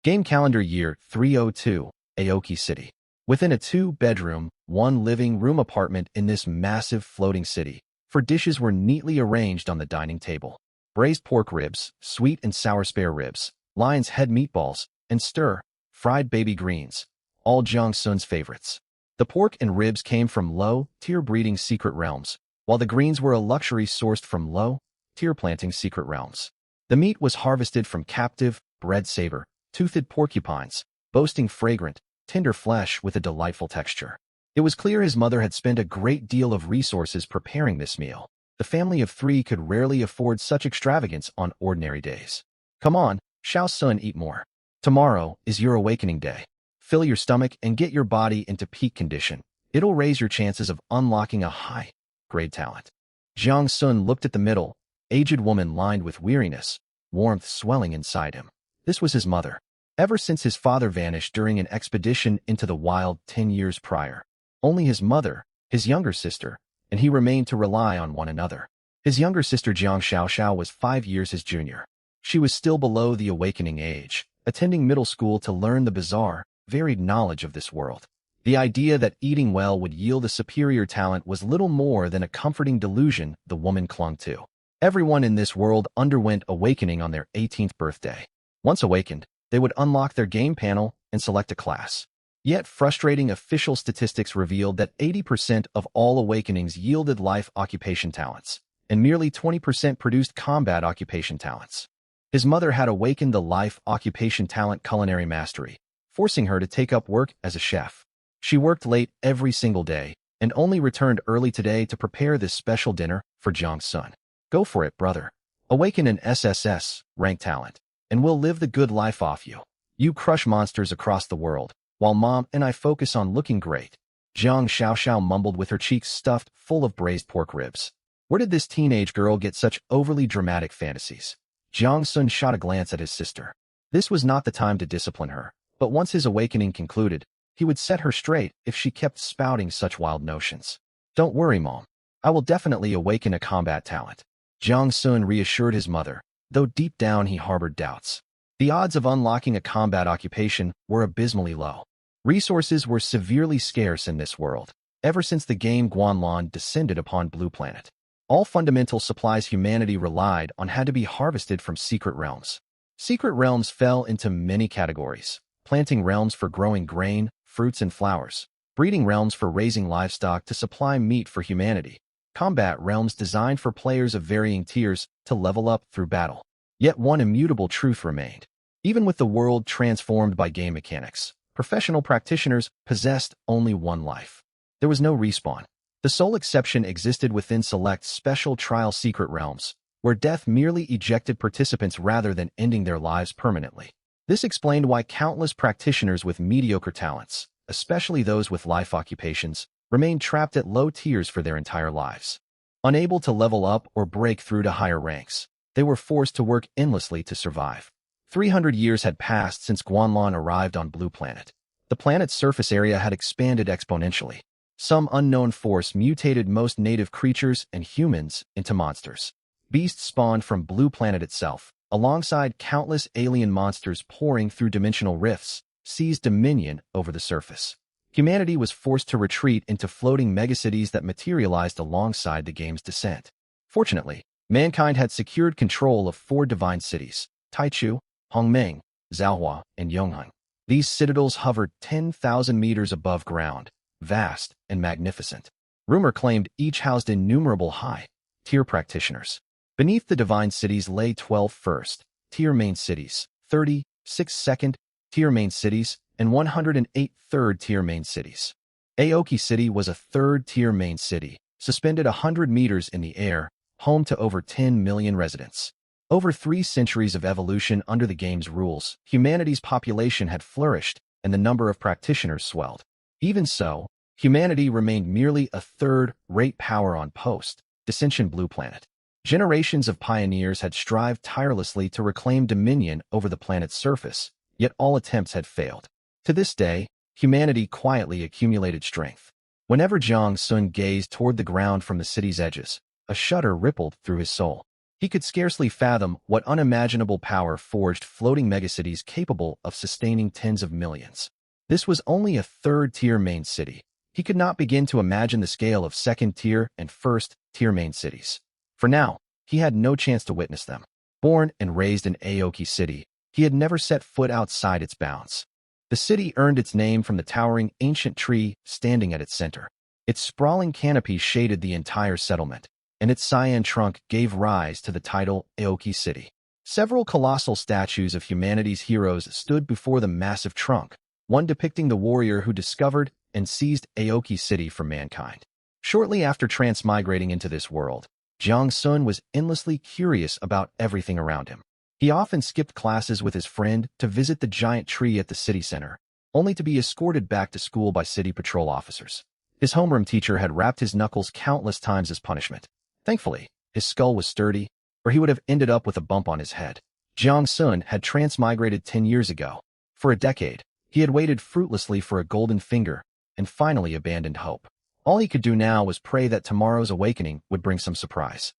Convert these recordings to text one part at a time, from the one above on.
Game calendar year 302, Aoki City. Within a 2-bedroom, 1-living-room apartment in this massive floating city, 4 dishes were neatly arranged on the dining table. Braised pork ribs, sweet and sour spare ribs, lion's head meatballs, and stir-fried baby greens, all Jang Sun's favorites. The pork and ribs came from low-tier breeding secret realms, while the greens were a luxury sourced from low-tier planting secret realms. The meat was harvested from captive, bred saber-toothed porcupines, boasting fragrant, tender flesh with a delightful texture. It was clear his mother had spent a great deal of resources preparing this meal. The family of 3 could rarely afford such extravagance on ordinary days. Come on, Xiao Sun, eat more. Tomorrow is your awakening day. Fill your stomach and get your body into peak condition. It'll raise your chances of unlocking a high-grade talent. Jiang Sun looked at the middle-aged woman lined with weariness, warmth swelling inside him. This was his mother. Ever since his father vanished during an expedition into the wild 10 years prior, only his mother, his younger sister, and he remained to rely on one another. His younger sister Jiang Xiaoxiao was 5 years his junior. She was still below the awakening age, attending middle school to learn the bizarre, varied knowledge of this world. The idea that eating well would yield a superior talent was little more than a comforting delusion the woman clung to. Everyone in this world underwent awakening on their 18th birthday. Once awakened, they would unlock their game panel and select a class. Yet frustrating official statistics revealed that 80% of all awakenings yielded life occupation talents, and merely 20% produced combat occupation talents. His mother had awakened the life occupation talent culinary mastery, forcing her to take up work as a chef. She worked late every single day, and only returned early today to prepare this special dinner for Jiang Sun. Go for it, brother. Awaken an SSS rank talent, and we'll live the good life off you. You crush monsters across the world, while Mom and I focus on looking great. Jiang Xiaoxiao mumbled with her cheeks stuffed full of braised pork ribs. Where did this teenage girl get such overly dramatic fantasies? Jiang Sun shot a glance at his sister. This was not the time to discipline her, but once his awakening concluded, he would set her straight if she kept spouting such wild notions. Don't worry, Mom. I will definitely awaken a combat talent. Jiang Sun reassured his mother, though deep down he harbored doubts. The odds of unlocking a combat occupation were abysmally low. Resources were severely scarce in this world, ever since the game Guanlon descended upon Blue Planet. All fundamental supplies humanity relied on had to be harvested from secret realms. Secret realms fell into many categories: planting realms for growing grain, fruits, and flowers, breeding realms for raising livestock to supply meat for humanity, combat realms designed for players of varying tiers to level up through battle. Yet one immutable truth remained. Even with the world transformed by game mechanics, professional practitioners possessed only one life. There was no respawn. The sole exception existed within select special trial secret realms, where death merely ejected participants rather than ending their lives permanently. This explained why countless practitioners with mediocre talents, especially those with life occupations, remained trapped at low tiers for their entire lives. Unable to level up or break through to higher ranks, they were forced to work endlessly to survive. 300 years had passed since Guanlon arrived on Blue Planet. The planet's surface area had expanded exponentially. Some unknown force mutated most native creatures and humans into monsters. Beasts spawned from Blue Planet itself, alongside countless alien monsters pouring through dimensional rifts, seized dominion over the surface. Humanity was forced to retreat into floating megacities that materialized alongside the game's descent. Fortunately, mankind had secured control of 4 divine cities: Taichu, Hongmeng, Zhaohua, and Yonghan. These citadels hovered 10,000 meters above ground, vast and magnificent. Rumor claimed each housed innumerable high-tier practitioners. Beneath the divine cities lay 12 first-tier main cities, 36 second-tier main cities, and 108 third-tier main cities. Aoki City was a third-tier main city, suspended 100 meters in the air, home to over 10 million residents. Over 3 centuries of evolution under the game's rules, humanity's population had flourished and the number of practitioners swelled. Even so, humanity remained merely a third-rate power on post-Dissension Blue Planet. Generations of pioneers had strived tirelessly to reclaim dominion over the planet's surface, yet all attempts had failed. To this day, humanity quietly accumulated strength. Whenever Jiang Sun gazed toward the ground from the city's edges, a shudder rippled through his soul. He could scarcely fathom what unimaginable power forged floating megacities capable of sustaining tens of millions. This was only a third-tier main city. He could not begin to imagine the scale of second-tier and first-tier main cities. For now, he had no chance to witness them. Born and raised in Aoki City, he had never set foot outside its bounds. The city earned its name from the towering ancient tree standing at its center. Its sprawling canopy shaded the entire settlement, and its cyan trunk gave rise to the title Aoki City. Several colossal statues of humanity's heroes stood before the massive trunk, one depicting the warrior who discovered and seized Aoki City from mankind. Shortly after transmigrating into this world, Jiang Sun was endlessly curious about everything around him. He often skipped classes with his friend to visit the giant tree at the city center, only to be escorted back to school by city patrol officers. His homeroom teacher had rapped his knuckles countless times as punishment. Thankfully, his skull was sturdy, or he would have ended up with a bump on his head. Jiang Sun had transmigrated 10 years ago. For a decade, he had waited fruitlessly for a golden finger and finally abandoned hope. All he could do now was pray that tomorrow's awakening would bring some surprise.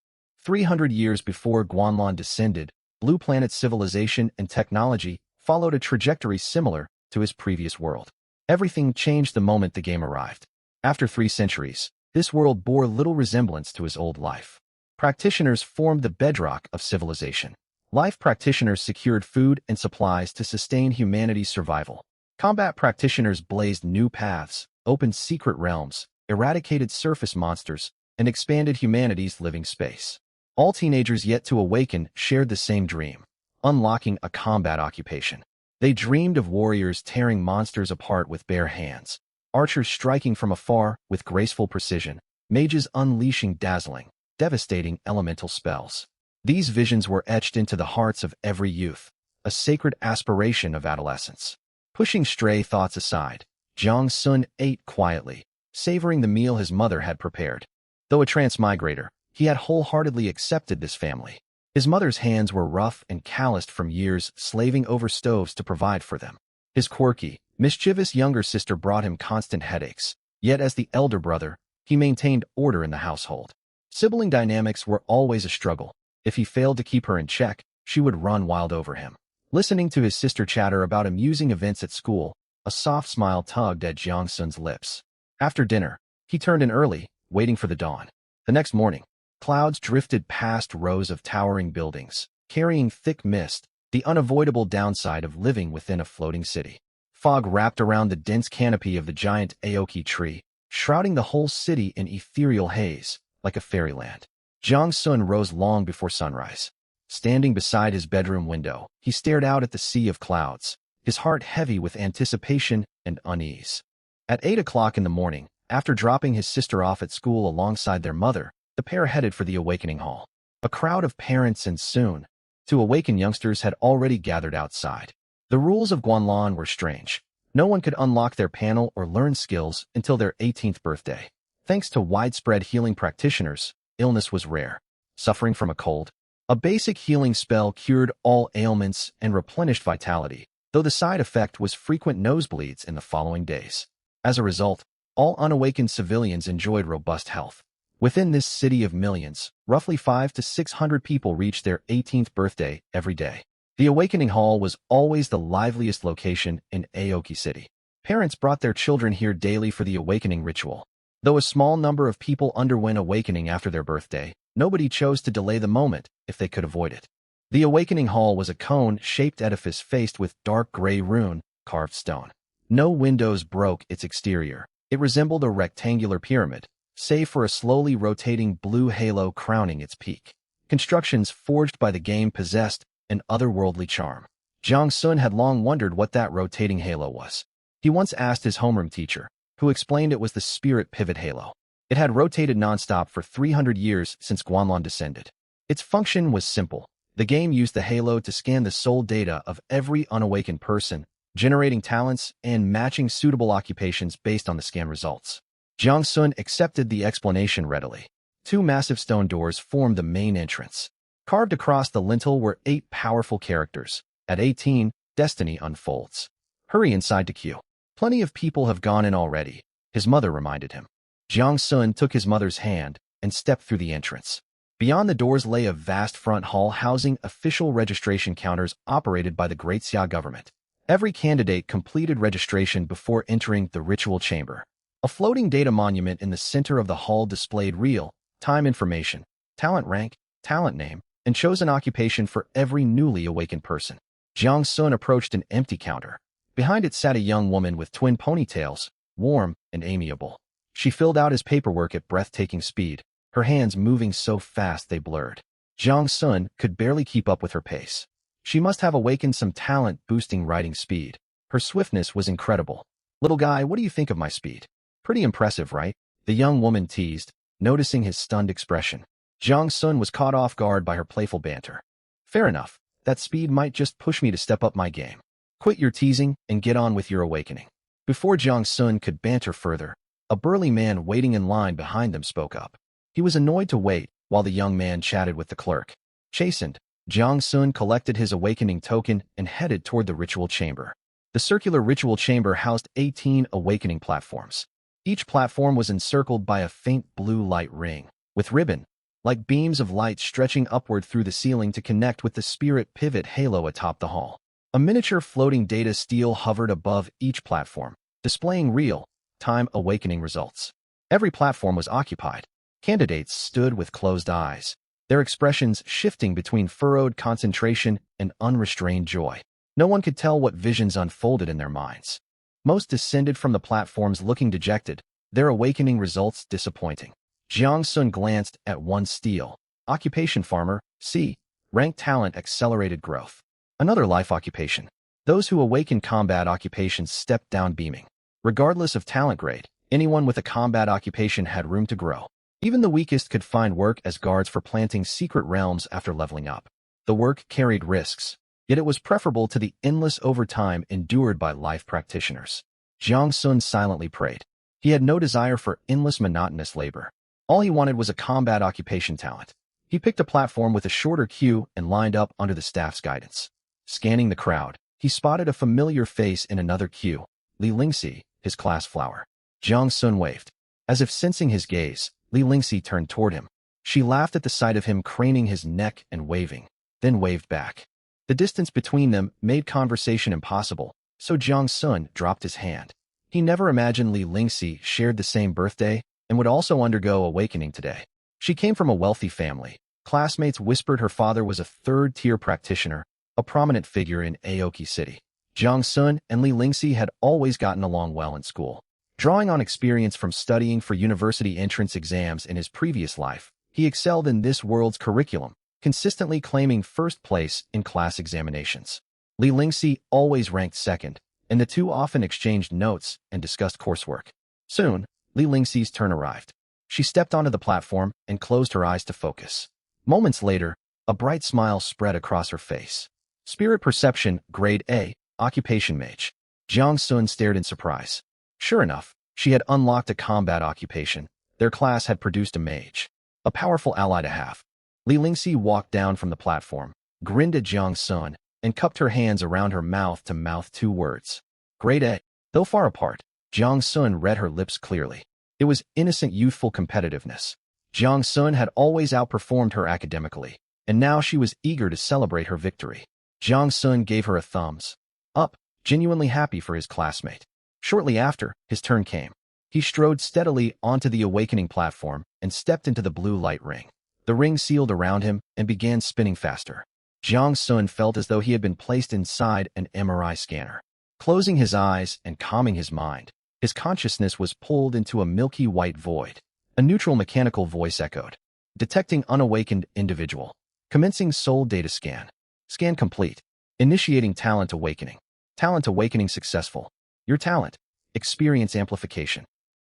300 years before Guanlan descended, Blue Planet's civilization and technology followed a trajectory similar to his previous world. Everything changed the moment the game arrived. After 3 centuries, this world bore little resemblance to his old life. Practitioners formed the bedrock of civilization. Life practitioners secured food and supplies to sustain humanity's survival. Combat practitioners blazed new paths, opened secret realms, eradicated surface monsters, and expanded humanity's living space. All teenagers yet to awaken shared the same dream, unlocking a combat occupation. They dreamed of warriors tearing monsters apart with bare hands, archers striking from afar with graceful precision, mages unleashing dazzling, devastating elemental spells. These visions were etched into the hearts of every youth, a sacred aspiration of adolescence. Pushing stray thoughts aside, Jiang Sun ate quietly, savoring the meal his mother had prepared. Though a transmigrator, he had wholeheartedly accepted this family. His mother's hands were rough and calloused from years slaving over stoves to provide for them. His quirky, mischievous younger sister brought him constant headaches, yet as the elder brother, he maintained order in the household. Sibling dynamics were always a struggle. If he failed to keep her in check, she would run wild over him. Listening to his sister chatter about amusing events at school, a soft smile tugged at Jiang Sun's lips. After dinner, he turned in early, waiting for the dawn. The next morning, clouds drifted past rows of towering buildings, carrying thick mist, the unavoidable downside of living within a floating city. Fog wrapped around the dense canopy of the giant Aoki tree, shrouding the whole city in ethereal haze, like a fairyland. Jiang Sun rose long before sunrise. Standing beside his bedroom window, he stared out at the sea of clouds, his heart heavy with anticipation and unease. At 8 o'clock in the morning, after dropping his sister off at school alongside their mother, the pair headed for the Awakening Hall. A crowd of parents and soon-to awaken youngsters had already gathered outside. The rules of Guanlan were strange. No one could unlock their panel or learn skills until their 18th birthday. Thanks to widespread healing practitioners, illness was rare. Suffering from a cold, a basic healing spell cured all ailments and replenished vitality, though the side effect was frequent nosebleeds in the following days. As a result, all unawakened civilians enjoyed robust health. Within this city of millions, roughly 500 to 600 people reached their 18th birthday every day. The Awakening Hall was always the liveliest location in Aoki City. Parents brought their children here daily for the awakening ritual. Though a small number of people underwent awakening after their birthday, nobody chose to delay the moment if they could avoid it. The Awakening Hall was a cone-shaped edifice faced with dark gray rune-carved stone. No windows broke its exterior. It resembled a rectangular pyramid, save for a slowly rotating blue halo crowning its peak. Constructions forged by the game possessed an otherworldly charm. Jiang Sun had long wondered what that rotating halo was. He once asked his homeroom teacher, who explained it was the Spirit Pivot Halo. It had rotated nonstop for 300 years since Guanlan descended. Its function was simple. The game used the halo to scan the soul data of every unawakened person, generating talents and matching suitable occupations based on the scan results. Jiang Sun accepted the explanation readily. 2 massive stone doors formed the main entrance. Carved across the lintel were 8 powerful characters. At 18, destiny unfolds. Hurry inside to queue. Plenty of people have gone in already, his mother reminded him. Jiang Sun took his mother's hand and stepped through the entrance. Beyond the doors lay a vast front hall housing official registration counters operated by the Great Xia government. Every candidate completed registration before entering the ritual chamber. A floating data monument in the center of the hall displayed real-time information, talent rank, talent name, and chosen occupation for every newly awakened person. Jiang Sun approached an empty counter. Behind it sat a young woman with twin ponytails, warm and amiable. She filled out his paperwork at breathtaking speed, her hands moving so fast they blurred. Jiang Sun could barely keep up with her pace. She must have awakened some talent-boosting writing speed. Her swiftness was incredible. "Little guy, what do you think of my speed?" "Pretty impressive, right?" the young woman teased, noticing his stunned expression. Jiang Sun was caught off guard by her playful banter. "Fair enough. That speed might just push me to step up my game. Quit your teasing and get on with your awakening." Before Jiang Sun could banter further, a burly man waiting in line behind them spoke up. He was annoyed to wait while the young man chatted with the clerk. Chastened, Jiang Sun collected his awakening token and headed toward the ritual chamber. The circular ritual chamber housed 18 awakening platforms. Each platform was encircled by a faint blue light ring, with ribbon-like beams of light stretching upward through the ceiling to connect with the spirit pivot halo atop the hall. A miniature floating data stele hovered above each platform, displaying real-time awakening results. Every platform was occupied. Candidates stood with closed eyes, their expressions shifting between furrowed concentration and unrestrained joy. No one could tell what visions unfolded in their minds. Most descended from the platforms looking dejected, their awakening results disappointing. Jiang Sun glanced at one stele. Occupation farmer, C. Rank talent accelerated growth. Another life occupation. Those who awaken combat occupations stepped down beaming. Regardless of talent grade, anyone with a combat occupation had room to grow. Even the weakest could find work as guards for planting secret realms after leveling up. The work carried risks, yet it was preferable to the endless overtime endured by life practitioners. Jiang Sun silently prayed. He had no desire for endless monotonous labor. All he wanted was a combat occupation talent. He picked a platform with a shorter queue and lined up under the staff's guidance. Scanning the crowd, he spotted a familiar face in another queue, Li Lingxi, his class flower. Jiang Sun waved. As if sensing his gaze, Li Lingxi turned toward him. She laughed at the sight of him craning his neck and waving, then waved back. The distance between them made conversation impossible, so Jiang Sun dropped his hand. He never imagined Li Lingxi shared the same birthday and would also undergo awakening today. She came from a wealthy family. Classmates whispered her father was a third-tier practitioner, a prominent figure in Aoki City. Jiang Sun and Li Lingxi had always gotten along well in school. Drawing on experience from studying for university entrance exams in his previous life, he excelled in this world's curriculum, consistently claiming first place in class examinations. Li Lingxi always ranked second, and the two often exchanged notes and discussed coursework. Soon, Li Lingxi's turn arrived. She stepped onto the platform and closed her eyes to focus. Moments later, a bright smile spread across her face. Spirit Perception, Grade A, Occupation Mage. Jiang Sun stared in surprise. Sure enough, she had unlocked a combat occupation. Their class had produced a mage, a powerful ally to have. Li Lingxi walked down from the platform, grinned at Jiang Sun, and cupped her hands around her mouth to mouth two words. Grade A. Though far apart, Jiang Sun read her lips clearly. It was innocent youthful competitiveness. Jiang Sun had always outperformed her academically, and now she was eager to celebrate her victory. Jiang Sun gave her a thumbs up, genuinely happy for his classmate. Shortly after, his turn came. He strode steadily onto the awakening platform and stepped into the blue light ring. The ring sealed around him and began spinning faster. Jiang Sun felt as though he had been placed inside an MRI scanner. Closing his eyes and calming his mind, his consciousness was pulled into a milky white void. A neutral mechanical voice echoed. Detecting unawakened individual. Commencing soul data scan. Scan complete. Initiating talent awakening. Talent awakening successful. Your talent. Experience amplification.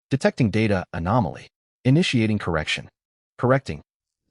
Detecting data anomaly. Initiating correction. Correcting.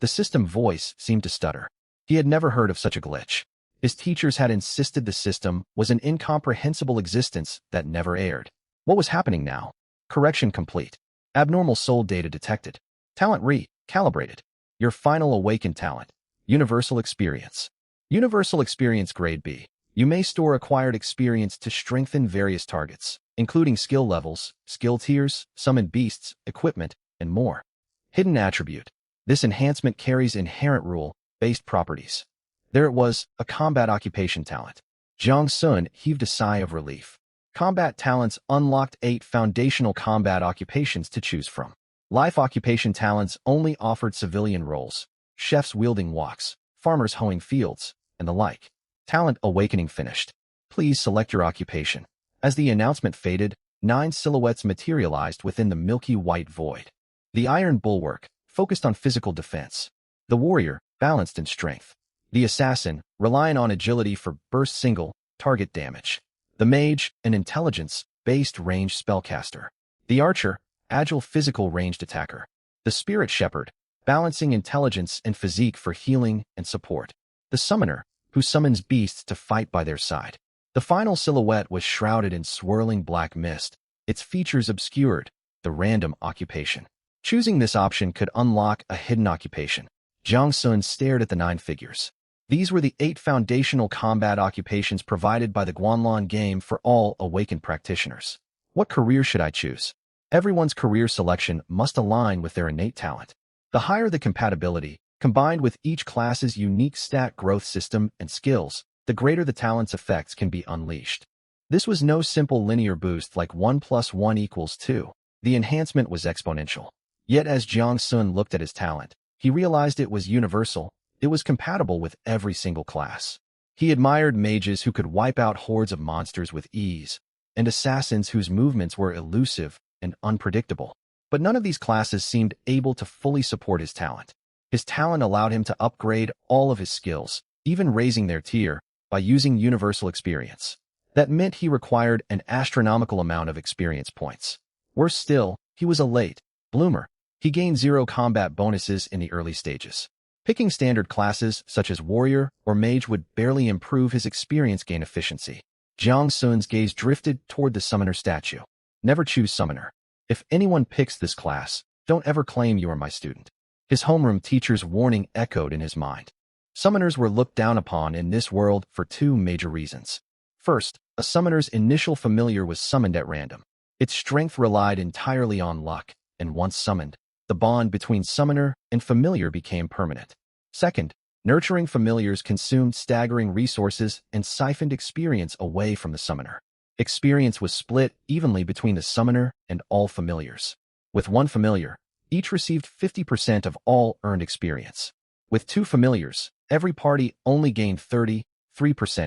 The system voice seemed to stutter. He had never heard of such a glitch. His teachers had insisted the system was an incomprehensible existence that never aired. What was happening now? Correction complete. Abnormal soul data detected. Talent recalibrated. Your final awakened talent. Universal experience. Universal experience grade B. You may store acquired experience to strengthen various targets, including skill levels, skill tiers, summon beasts, equipment, and more. Hidden attribute. This enhancement carries inherent rule-based properties. There it was, a combat occupation talent. Jiang Sun heaved a sigh of relief. Combat talents unlocked 8 foundational combat occupations to choose from. Life occupation talents only offered civilian roles, chefs wielding woks, farmers hoeing fields, and the like. Talent awakening finished. Please select your occupation. As the announcement faded, 9 silhouettes materialized within the milky white void. The Iron Bulwark, focused on physical defense. The Warrior, balanced in strength. The Assassin, relying on agility for burst single target damage. The Mage, an intelligence-based ranged spellcaster. The Archer, agile physical ranged attacker. The Spirit Shepherd, balancing intelligence and physique for healing and support. The Summoner, who summons beasts to fight by their side. The final silhouette was shrouded in swirling black mist, its features obscured, the random occupation. Choosing this option could unlock a hidden occupation. Jiang Sun stared at the 9 figures. These were the 8 foundational combat occupations provided by the Guanlan game for all awakened practitioners. What career should I choose? Everyone's career selection must align with their innate talent. The higher the compatibility, combined with each class's unique stat growth system and skills, the greater the talent's effects can be unleashed. This was no simple linear boost like 1 + 1 = 2. The enhancement was exponential. Yet as Jiang Sun looked at his talent, he realized it was universal. It was compatible with every single class. He admired mages who could wipe out hordes of monsters with ease, and assassins whose movements were elusive and unpredictable. But none of these classes seemed able to fully support his talent. His talent allowed him to upgrade all of his skills, even raising their tier, by using universal experience. That meant he required an astronomical amount of experience points. Worse still, he was a late bloomer. He gained 0 combat bonuses in the early stages. Picking standard classes such as Warrior or Mage would barely improve his experience gain efficiency. Jiang Sun's gaze drifted toward the Summoner statue. Never choose Summoner. If anyone picks this class, don't ever claim you are my student. His homeroom teacher's warning echoed in his mind. Summoners were looked down upon in this world for 2 major reasons. First, a summoner's initial familiar was summoned at random. Its strength relied entirely on luck, and once summoned, the bond between summoner and familiar became permanent. Second, nurturing familiars consumed staggering resources and siphoned experience away from the summoner. Experience was split evenly between the summoner and all familiars. With 1 familiar, each received 50% of all earned experience. With 2 familiars, every party only gained 33%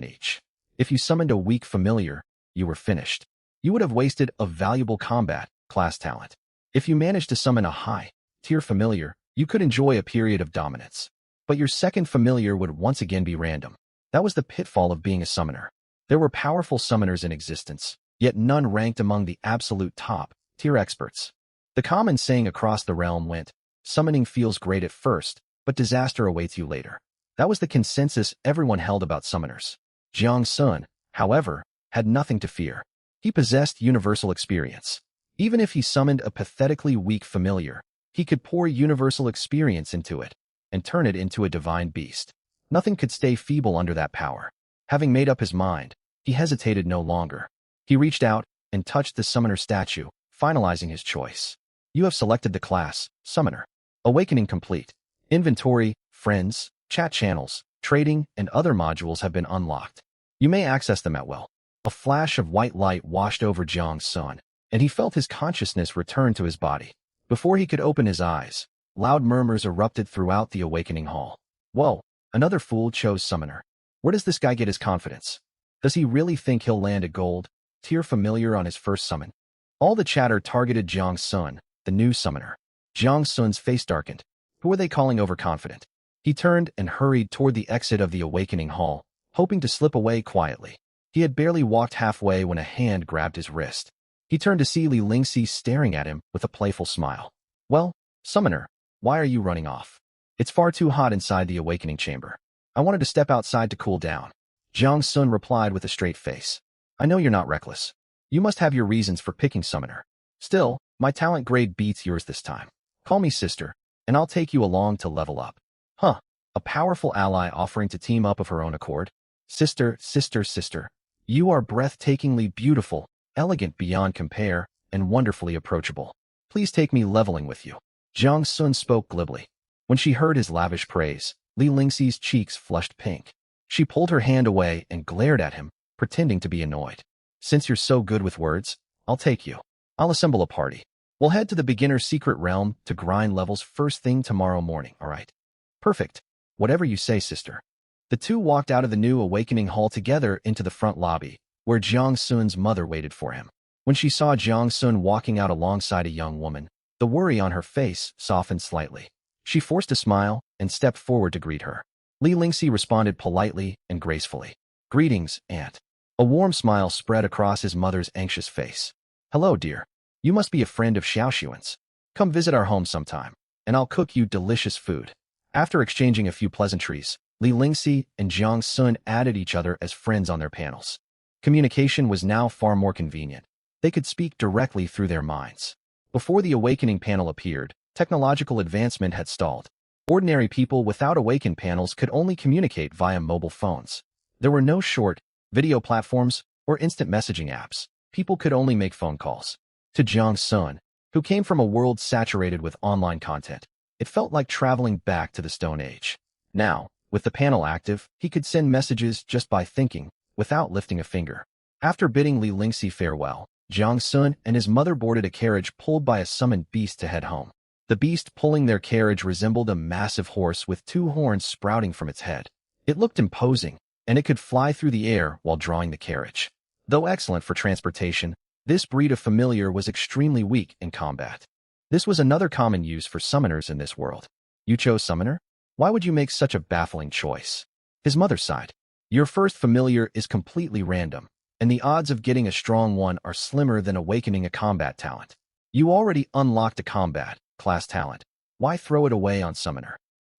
each. If you summoned a weak familiar, you were finished. You would have wasted a valuable combat class talent. If you managed to summon a high-tier familiar, you could enjoy a period of dominance. But your second familiar would once again be random. That was the pitfall of being a summoner. There were powerful summoners in existence, yet none ranked among the absolute top-tier experts. The common saying across the realm went, "Summoning feels great at first, but disaster awaits you later." That was the consensus everyone held about summoners. Jiang Sun, however, had nothing to fear. He possessed universal experience. Even if he summoned a pathetically weak familiar, he could pour universal experience into it and turn it into a divine beast. Nothing could stay feeble under that power. Having made up his mind, he hesitated no longer. He reached out and touched the summoner statue, finalizing his choice. You have selected the class, Summoner. Awakening complete. Inventory, friends, chat channels, trading, and other modules have been unlocked. You may access them at will. A flash of white light washed over Jiang Sun, and he felt his consciousness return to his body. Before he could open his eyes, loud murmurs erupted throughout the awakening hall. Whoa, another fool chose Summoner. Where does this guy get his confidence? Does he really think he'll land a gold-tier familiar on his first summon? All the chatter targeted Jiang Sun, the new Summoner. Jiang Sun's face darkened. Who are they calling overconfident? He turned and hurried toward the exit of the awakening hall, hoping to slip away quietly. He had barely walked halfway when a hand grabbed his wrist. He turned to see Li Lingxi staring at him with a playful smile. Well, Summoner, why are you running off? It's far too hot inside the awakening chamber. I wanted to step outside to cool down. Jiang Sun replied with a straight face. I know you're not reckless. You must have your reasons for picking Summoner. Still, my talent grade beats yours this time. Call me sister, and I'll take you along to level up. Huh, a powerful ally offering to team up of her own accord? Sister, sister, sister. You are breathtakingly beautiful, elegant beyond compare, and wonderfully approachable. Please take me leveling with you. Jiang Sun spoke glibly. When she heard his lavish praise, Li Lingxi's cheeks flushed pink. She pulled her hand away and glared at him, pretending to be annoyed. Since you're so good with words, I'll take you. I'll assemble a party. We'll head to the beginner's secret realm to grind levels first thing tomorrow morning, all right? Perfect. Whatever you say, sister. The two walked out of the new awakening hall together into the front lobby, where Jiang Sun's mother waited for him. When she saw Jiang Sun walking out alongside a young woman, the worry on her face softened slightly. She forced a smile and stepped forward to greet her. Li Lingxi responded politely and gracefully. Greetings, Aunt. A warm smile spread across his mother's anxious face. Hello, dear. You must be a friend of Xiaoxuan's. Come visit our home sometime, and I'll cook you delicious food. After exchanging a few pleasantries, Li Lingxi and Jiang Sun added each other as friends on their panels. Communication was now far more convenient. They could speak directly through their minds. Before the awakening panel appeared, technological advancement had stalled. Ordinary people without awakened panels could only communicate via mobile phones. There were no short video platforms or instant messaging apps. People could only make phone calls. To Jiang Sun, who came from a world saturated with online content, it felt like traveling back to the Stone Age. Now, with the panel active, he could send messages just by thinking, without lifting a finger. After bidding Li Lingxi farewell, Jiang Sun and his mother boarded a carriage pulled by a summoned beast to head home. The beast pulling their carriage resembled a massive horse with two horns sprouting from its head. It looked imposing, and it could fly through the air while drawing the carriage. Though excellent for transportation, this breed of familiar was extremely weak in combat. This was another common use for summoners in this world. You chose summoner? Why would you make such a baffling choice? His mother sighed. Your first familiar is completely random, and the odds of getting a strong one are slimmer than awakening a combat talent. You already unlocked a combat class talent. Why throw it away on summoner?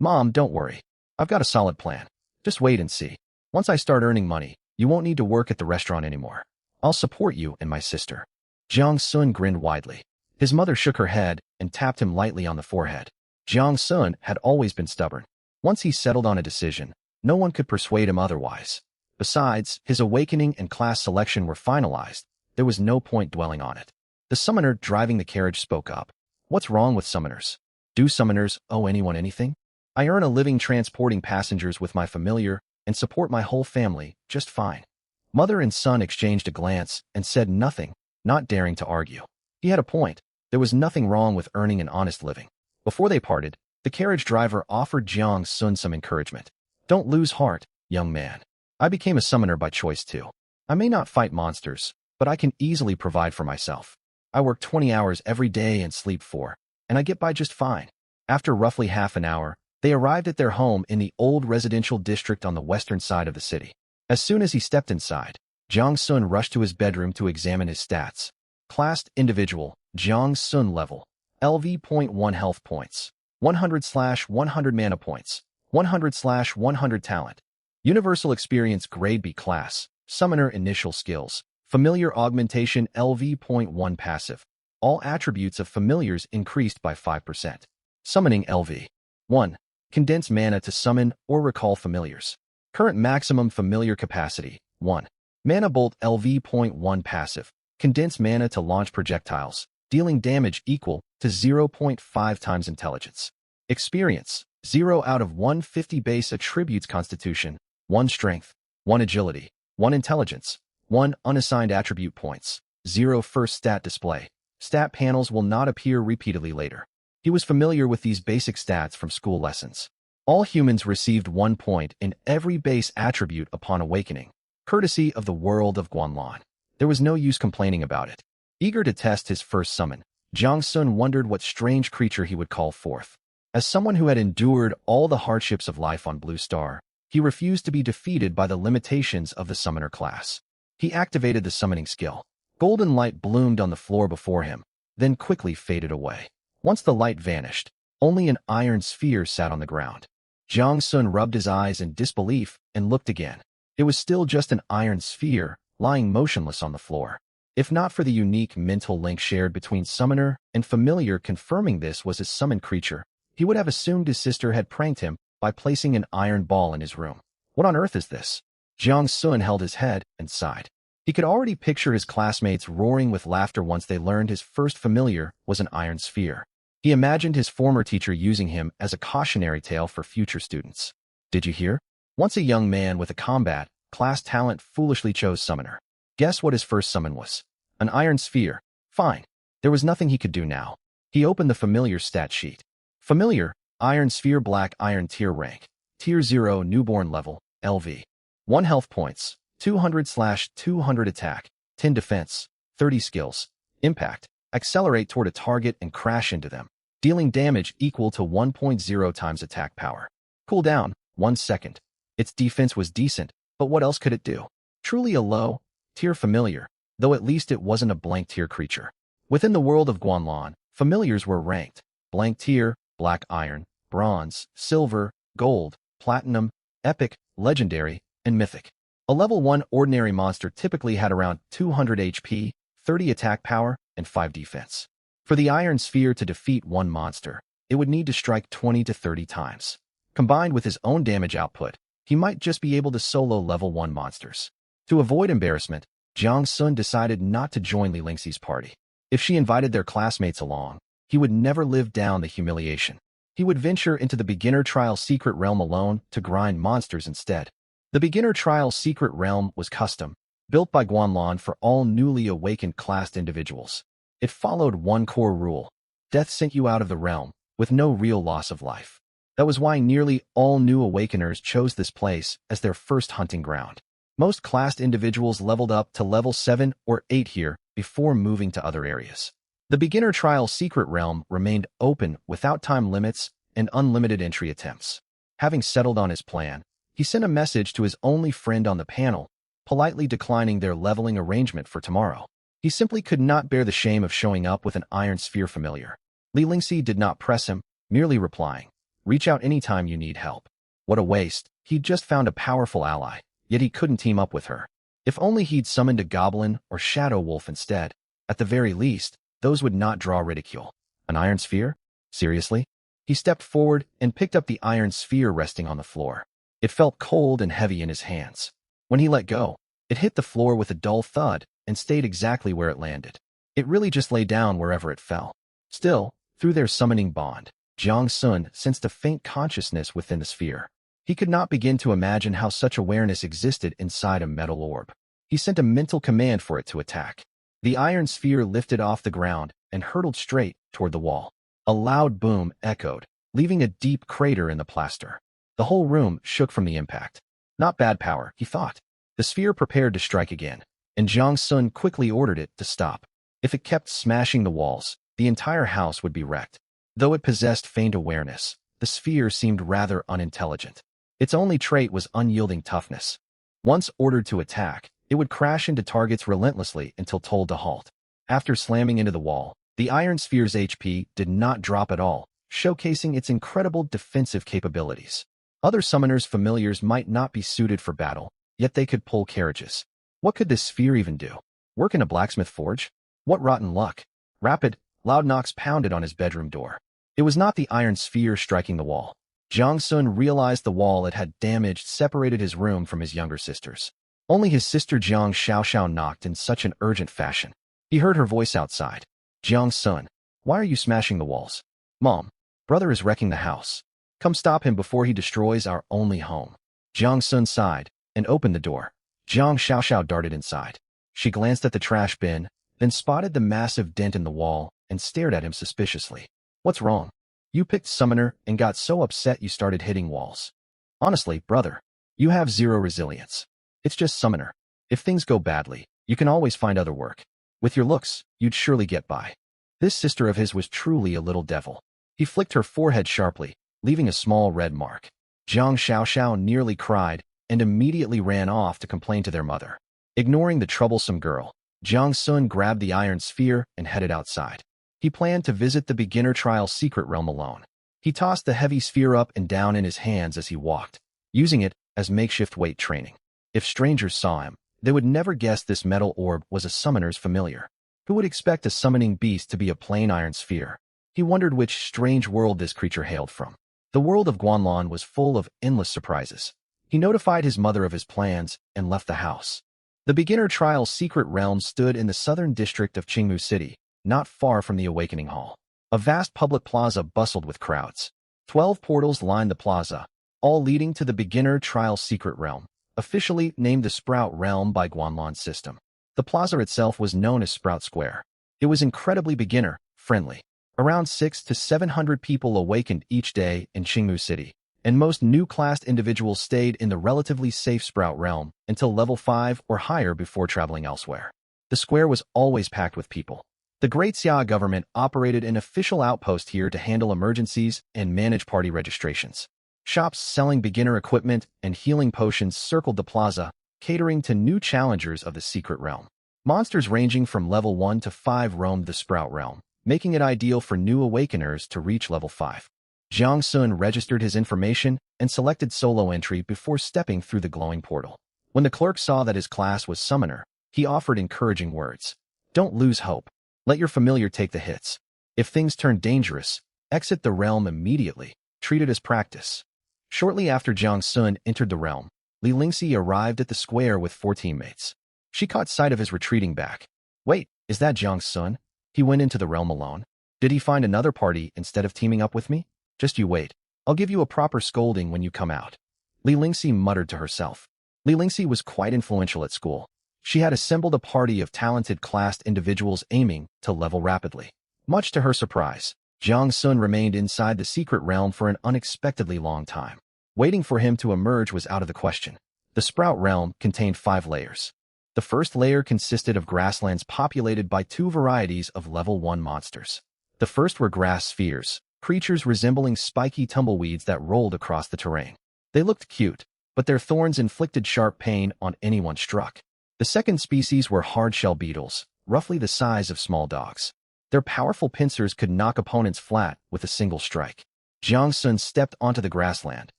Mom, don't worry. I've got a solid plan. Just wait and see. Once I start earning money, you won't need to work at the restaurant anymore. I'll support you and my sister. Jiang Sun grinned widely. His mother shook her head and tapped him lightly on the forehead. Jiang Sun had always been stubborn. Once he settled on a decision, no one could persuade him otherwise. Besides, his awakening and class selection were finalized. There was no point dwelling on it. The summoner driving the carriage spoke up. What's wrong with summoners? Do summoners owe anyone anything? I earn a living transporting passengers with my familiar and support my whole family just fine. Mother and son exchanged a glance and said nothing, not daring to argue. He had a point. There was nothing wrong with earning an honest living. Before they parted, the carriage driver offered Jiang Sun some encouragement. Don't lose heart, young man. I became a summoner by choice too. I may not fight monsters, but I can easily provide for myself. I work 20 hours every day and sleep 4, and I get by just fine. After roughly half an hour, they arrived at their home in the old residential district on the western side of the city. As soon as he stepped inside, Jiang Sun rushed to his bedroom to examine his stats. Classed individual, Jiang Sun level, LV.1 health points, 100/100 mana points, 100/100 talent. Universal experience grade B class, summoner initial skills, familiar augmentation LV.1 passive. All attributes of familiars increased by 5%. Summoning LV. 1. Condense mana to summon or recall familiars. Current maximum familiar capacity, 1. Mana Bolt LV.1 passive. Condense mana to launch projectiles, dealing damage equal to 0.5 times intelligence. Experience, 0 out of 150 base attributes constitution, 1 strength, 1 agility, 1 intelligence, 1 unassigned attribute points, 0 first stat display. Stat panels will not appear repeatedly later. He was familiar with these basic stats from school lessons. All humans received 1 point in every base attribute upon awakening, courtesy of the world of Guanlan. There was no use complaining about it. Eager to test his first summon, Jiang Sun wondered what strange creature he would call forth. As someone who had endured all the hardships of life on Blue Star, he refused to be defeated by the limitations of the summoner class. He activated the summoning skill. Golden light bloomed on the floor before him, then quickly faded away. Once the light vanished, only an iron sphere sat on the ground. Jiang Sun rubbed his eyes in disbelief and looked again. It was still just an iron sphere, lying motionless on the floor. If not for the unique mental link shared between summoner and familiar confirming this was his summoned creature, he would have assumed his sister had pranked him by placing an iron ball in his room. What on earth is this? Jiang Sun held his head and sighed. He could already picture his classmates roaring with laughter once they learned his first familiar was an iron sphere. He imagined his former teacher using him as a cautionary tale for future students. Did you hear? Once a young man with a combat class talent foolishly chose summoner. Guess what his first summon was? An iron sphere. Fine. There was nothing he could do now. He opened the familiar stat sheet. Familiar, iron sphere, black iron tier rank. Tier 0 newborn level, LV. 1 health points, 200/200 attack, 10 defense, 30 skills. Impact, accelerate toward a target and crash into them, dealing damage equal to 1.0 times attack power. Cooldown, 1 second. Its defense was decent, but what else could it do? Truly a low tier familiar, though at least it wasn't a blank tier creature. Within the world of Guanlan, familiars were ranked: blank tier, black iron, bronze, silver, gold, platinum, epic, legendary, and mythic. A level 1 ordinary monster typically had around 200 HP, 30 attack power, and 5 defense. For the iron sphere to defeat one monster, it would need to strike 20 to 30 times. Combined with his own damage output, he might just be able to solo level 1 monsters. To avoid embarrassment, Jiang Sun decided not to join Li Lingxi's party. If she invited their classmates along, he would never live down the humiliation. He would venture into the beginner trial secret realm alone to grind monsters instead. The beginner trial secret realm was custom, built by Guanlan for all newly awakened classed individuals. It followed one core rule: death sent you out of the realm, with no real loss of life. That was why nearly all new awakeners chose this place as their first hunting ground. Most classed individuals leveled up to level 7 or 8 here before moving to other areas. The beginner trial secret realm remained open without time limits and unlimited entry attempts. Having settled on his plan, he sent a message to his only friend on the panel, politely declining their leveling arrangement for tomorrow. He simply could not bear the shame of showing up with an iron sphere familiar. Li Lingxi did not press him, merely replying, "Reach out anytime you need help." What a waste. He'd just found a powerful ally, yet he couldn't team up with her. If only he'd summoned a goblin or shadow wolf instead. At the very least, those would not draw ridicule. An iron sphere? Seriously? He stepped forward and picked up the iron sphere resting on the floor. It felt cold and heavy in his hands. When he let go, it hit the floor with a dull thud and stayed exactly where it landed. It really just lay down wherever it fell. Still, through their summoning bond, Jiang Sun sensed a faint consciousness within the sphere. He could not begin to imagine how such awareness existed inside a metal orb. He sent a mental command for it to attack. The iron sphere lifted off the ground and hurtled straight toward the wall. A loud boom echoed, leaving a deep crater in the plaster. The whole room shook from the impact. Not bad power, he thought. The sphere prepared to strike again, and Jiang Sun quickly ordered it to stop. If it kept smashing the walls, the entire house would be wrecked. Though it possessed faint awareness, the sphere seemed rather unintelligent. Its only trait was unyielding toughness. Once ordered to attack, it would crash into targets relentlessly until told to halt. After slamming into the wall, the iron sphere's HP did not drop at all, showcasing its incredible defensive capabilities. Other summoners' familiars might not be suited for battle, yet they could pull carriages. What could this sphere even do? Work in a blacksmith forge? What rotten luck. Rapid, loud knocks pounded on his bedroom door. It was not the iron sphere striking the wall. Jiang Sun realized the wall it had damaged separated his room from his younger sister's. Only his sister Jiang Xiaoxiao knocked in such an urgent fashion. He heard her voice outside. "Jiang Sun, why are you smashing the walls?" "Mom, brother is wrecking the house. Come stop him before he destroys our only home." Jiang Sun sighed and opened the door. Jiang Xiaoxiao darted inside. She glanced at the trash bin, then spotted the massive dent in the wall and stared at him suspiciously. "What's wrong? You picked summoner and got so upset you started hitting walls. Honestly, brother, you have zero resilience. It's just summoner. If things go badly, you can always find other work. With your looks, you'd surely get by." This sister of his was truly a little devil. He flicked her forehead sharply, leaving a small red mark. Jiang Xiaoxiao nearly cried and immediately ran off to complain to their mother. Ignoring the troublesome girl, Jiang Sun grabbed the iron sphere and headed outside. He planned to visit the beginner trial secret realm alone. He tossed the heavy sphere up and down in his hands as he walked, using it as makeshift weight training. If strangers saw him, they would never guess this metal orb was a summoner's familiar. Who would expect a summoning beast to be a plain iron sphere? He wondered which strange world this creature hailed from. The world of Guanlan was full of endless surprises. He notified his mother of his plans and left the house. The beginner trial secret realm stood in the southern district of Qingmu City, not far from the Awakening Hall. A vast public plaza bustled with crowds. 12 portals lined the plaza, all leading to the beginner trial secret realm, officially named the Sprout Realm by Guanlon's system. The plaza itself was known as Sprout Square. It was incredibly beginner-friendly. Around 600 to 700 people awakened each day in Qingmu City, and most new-classed individuals stayed in the relatively safe Sprout Realm until level 5 or higher before traveling elsewhere. The square was always packed with people. The Great Xia government operated an official outpost here to handle emergencies and manage party registrations. Shops selling beginner equipment and healing potions circled the plaza, catering to new challengers of the secret realm. Monsters ranging from level 1 to 5 roamed the Sprout Realm, making it ideal for new awakeners to reach level 5. Jiang Sun registered his information and selected solo entry before stepping through the glowing portal. When the clerk saw that his class was Summoner, he offered encouraging words. Don't lose hope. Let your familiar take the hits. If things turn dangerous, exit the realm immediately. Treat it as practice. Shortly after Jiang Sun entered the realm, Li Lingxi arrived at the square with 4 teammates. She caught sight of his retreating back. Wait, is that Jiang Sun? He went into the realm alone. Did he find another party instead of teaming up with me? Just you wait. I'll give you a proper scolding when you come out. Li Lingxi muttered to herself. Li Lingxi was quite influential at school. She had assembled a party of talented classed individuals aiming to level rapidly. Much to her surprise, Jiang Sun remained inside the secret realm for an unexpectedly long time. Waiting for him to emerge was out of the question. The Sprout Realm contained 5 layers. The first layer consisted of grasslands populated by 2 varieties of level 1 monsters. The first were grass spheres, creatures resembling spiky tumbleweeds that rolled across the terrain. They looked cute, but their thorns inflicted sharp pain on anyone struck. The second species were hard-shell beetles, roughly the size of small dogs. Their powerful pincers could knock opponents flat with a single strike. Jiang Sun stepped onto the grassland,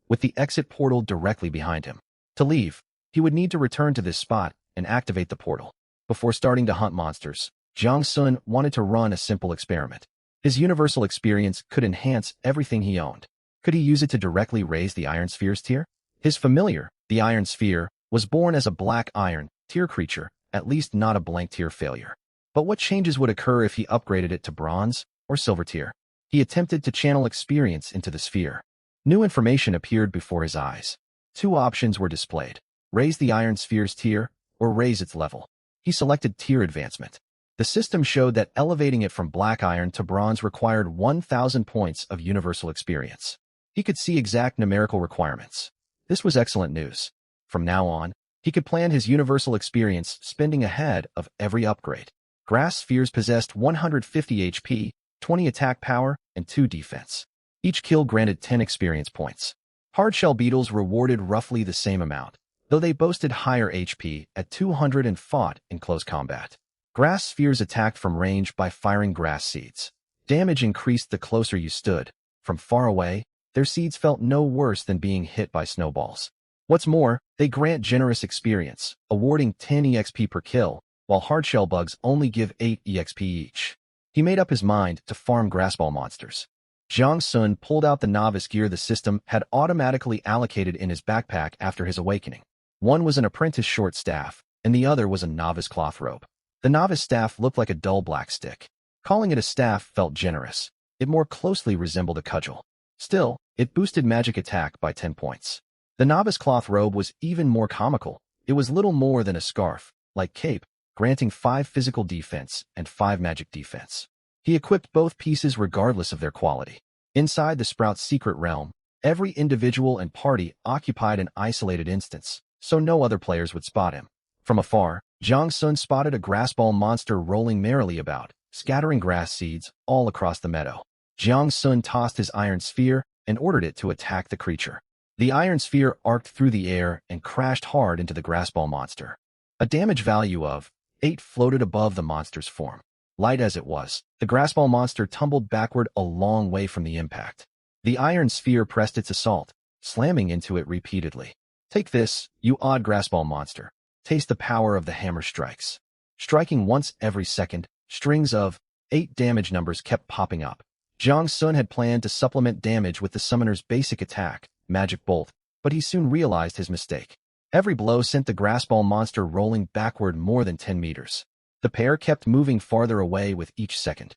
with the exit portal directly behind him. To leave, he would need to return to this spot and activate the portal. Before starting to hunt monsters, Jiang Sun wanted to run a simple experiment. His universal experience could enhance everything he owned. Could he use it to directly raise the Iron Sphere's tier? His familiar, the Iron Sphere, was born as a black iron tier creature, at least not a blank tier failure. But what changes would occur if he upgraded it to bronze or silver tier? He attempted to channel experience into the sphere. New information appeared before his eyes. 2 options were displayed: raise the Iron Sphere's tier or raise its level. He selected tier advancement. The system showed that elevating it from black iron to bronze required 1,000 points of universal experience. He could see exact numerical requirements. This was excellent news. From now on, he could plan his universal experience spending ahead of every upgrade. Grass spheres possessed 150 HP, 20 attack power, and 2 defense. Each kill granted 10 experience points. Hardshell beetles rewarded roughly the same amount, though they boasted higher HP at 200 and fought in close combat. Grass spheres attacked from range by firing grass seeds. Damage increased the closer you stood. From far away, their seeds felt no worse than being hit by snowballs. What's more, they grant generous experience, awarding 10 EXP per kill, while hardshell bugs only give 8 EXP each. He made up his mind to farm grassball monsters. Jiang Sun pulled out the novice gear the system had automatically allocated in his backpack after his awakening. One was an apprentice short staff, and the other was a novice cloth rope. The novice staff looked like a dull black stick. Calling it a staff felt generous. It more closely resembled a cudgel. Still, it boosted magic attack by 10 points. The novice cloth robe was even more comical. It was little more than a scarf, like cape, granting 5 physical defense and 5 magic defense. He equipped both pieces regardless of their quality. Inside the Sprout's secret realm, every individual and party occupied an isolated instance, so no other players would spot him. From afar, Jiang Sun spotted a grassball monster rolling merrily about, scattering grass seeds all across the meadow. Jiang Sun tossed his iron sphere and ordered it to attack the creature. The iron sphere arced through the air and crashed hard into the grassball monster. A damage value of 8 floated above the monster's form. Light as it was, the grassball monster tumbled backward a long way from the impact. The iron sphere pressed its assault, slamming into it repeatedly. Take this, you odd grassball monster. Taste the power of the hammer strikes. Striking once every second, strings of 8 damage numbers kept popping up. Jiang Sun had planned to supplement damage with the summoner's basic attack, Magic Bolt, but he soon realized his mistake. Every blow sent the grassball monster rolling backward more than 10 meters. The pair kept moving farther away with each second.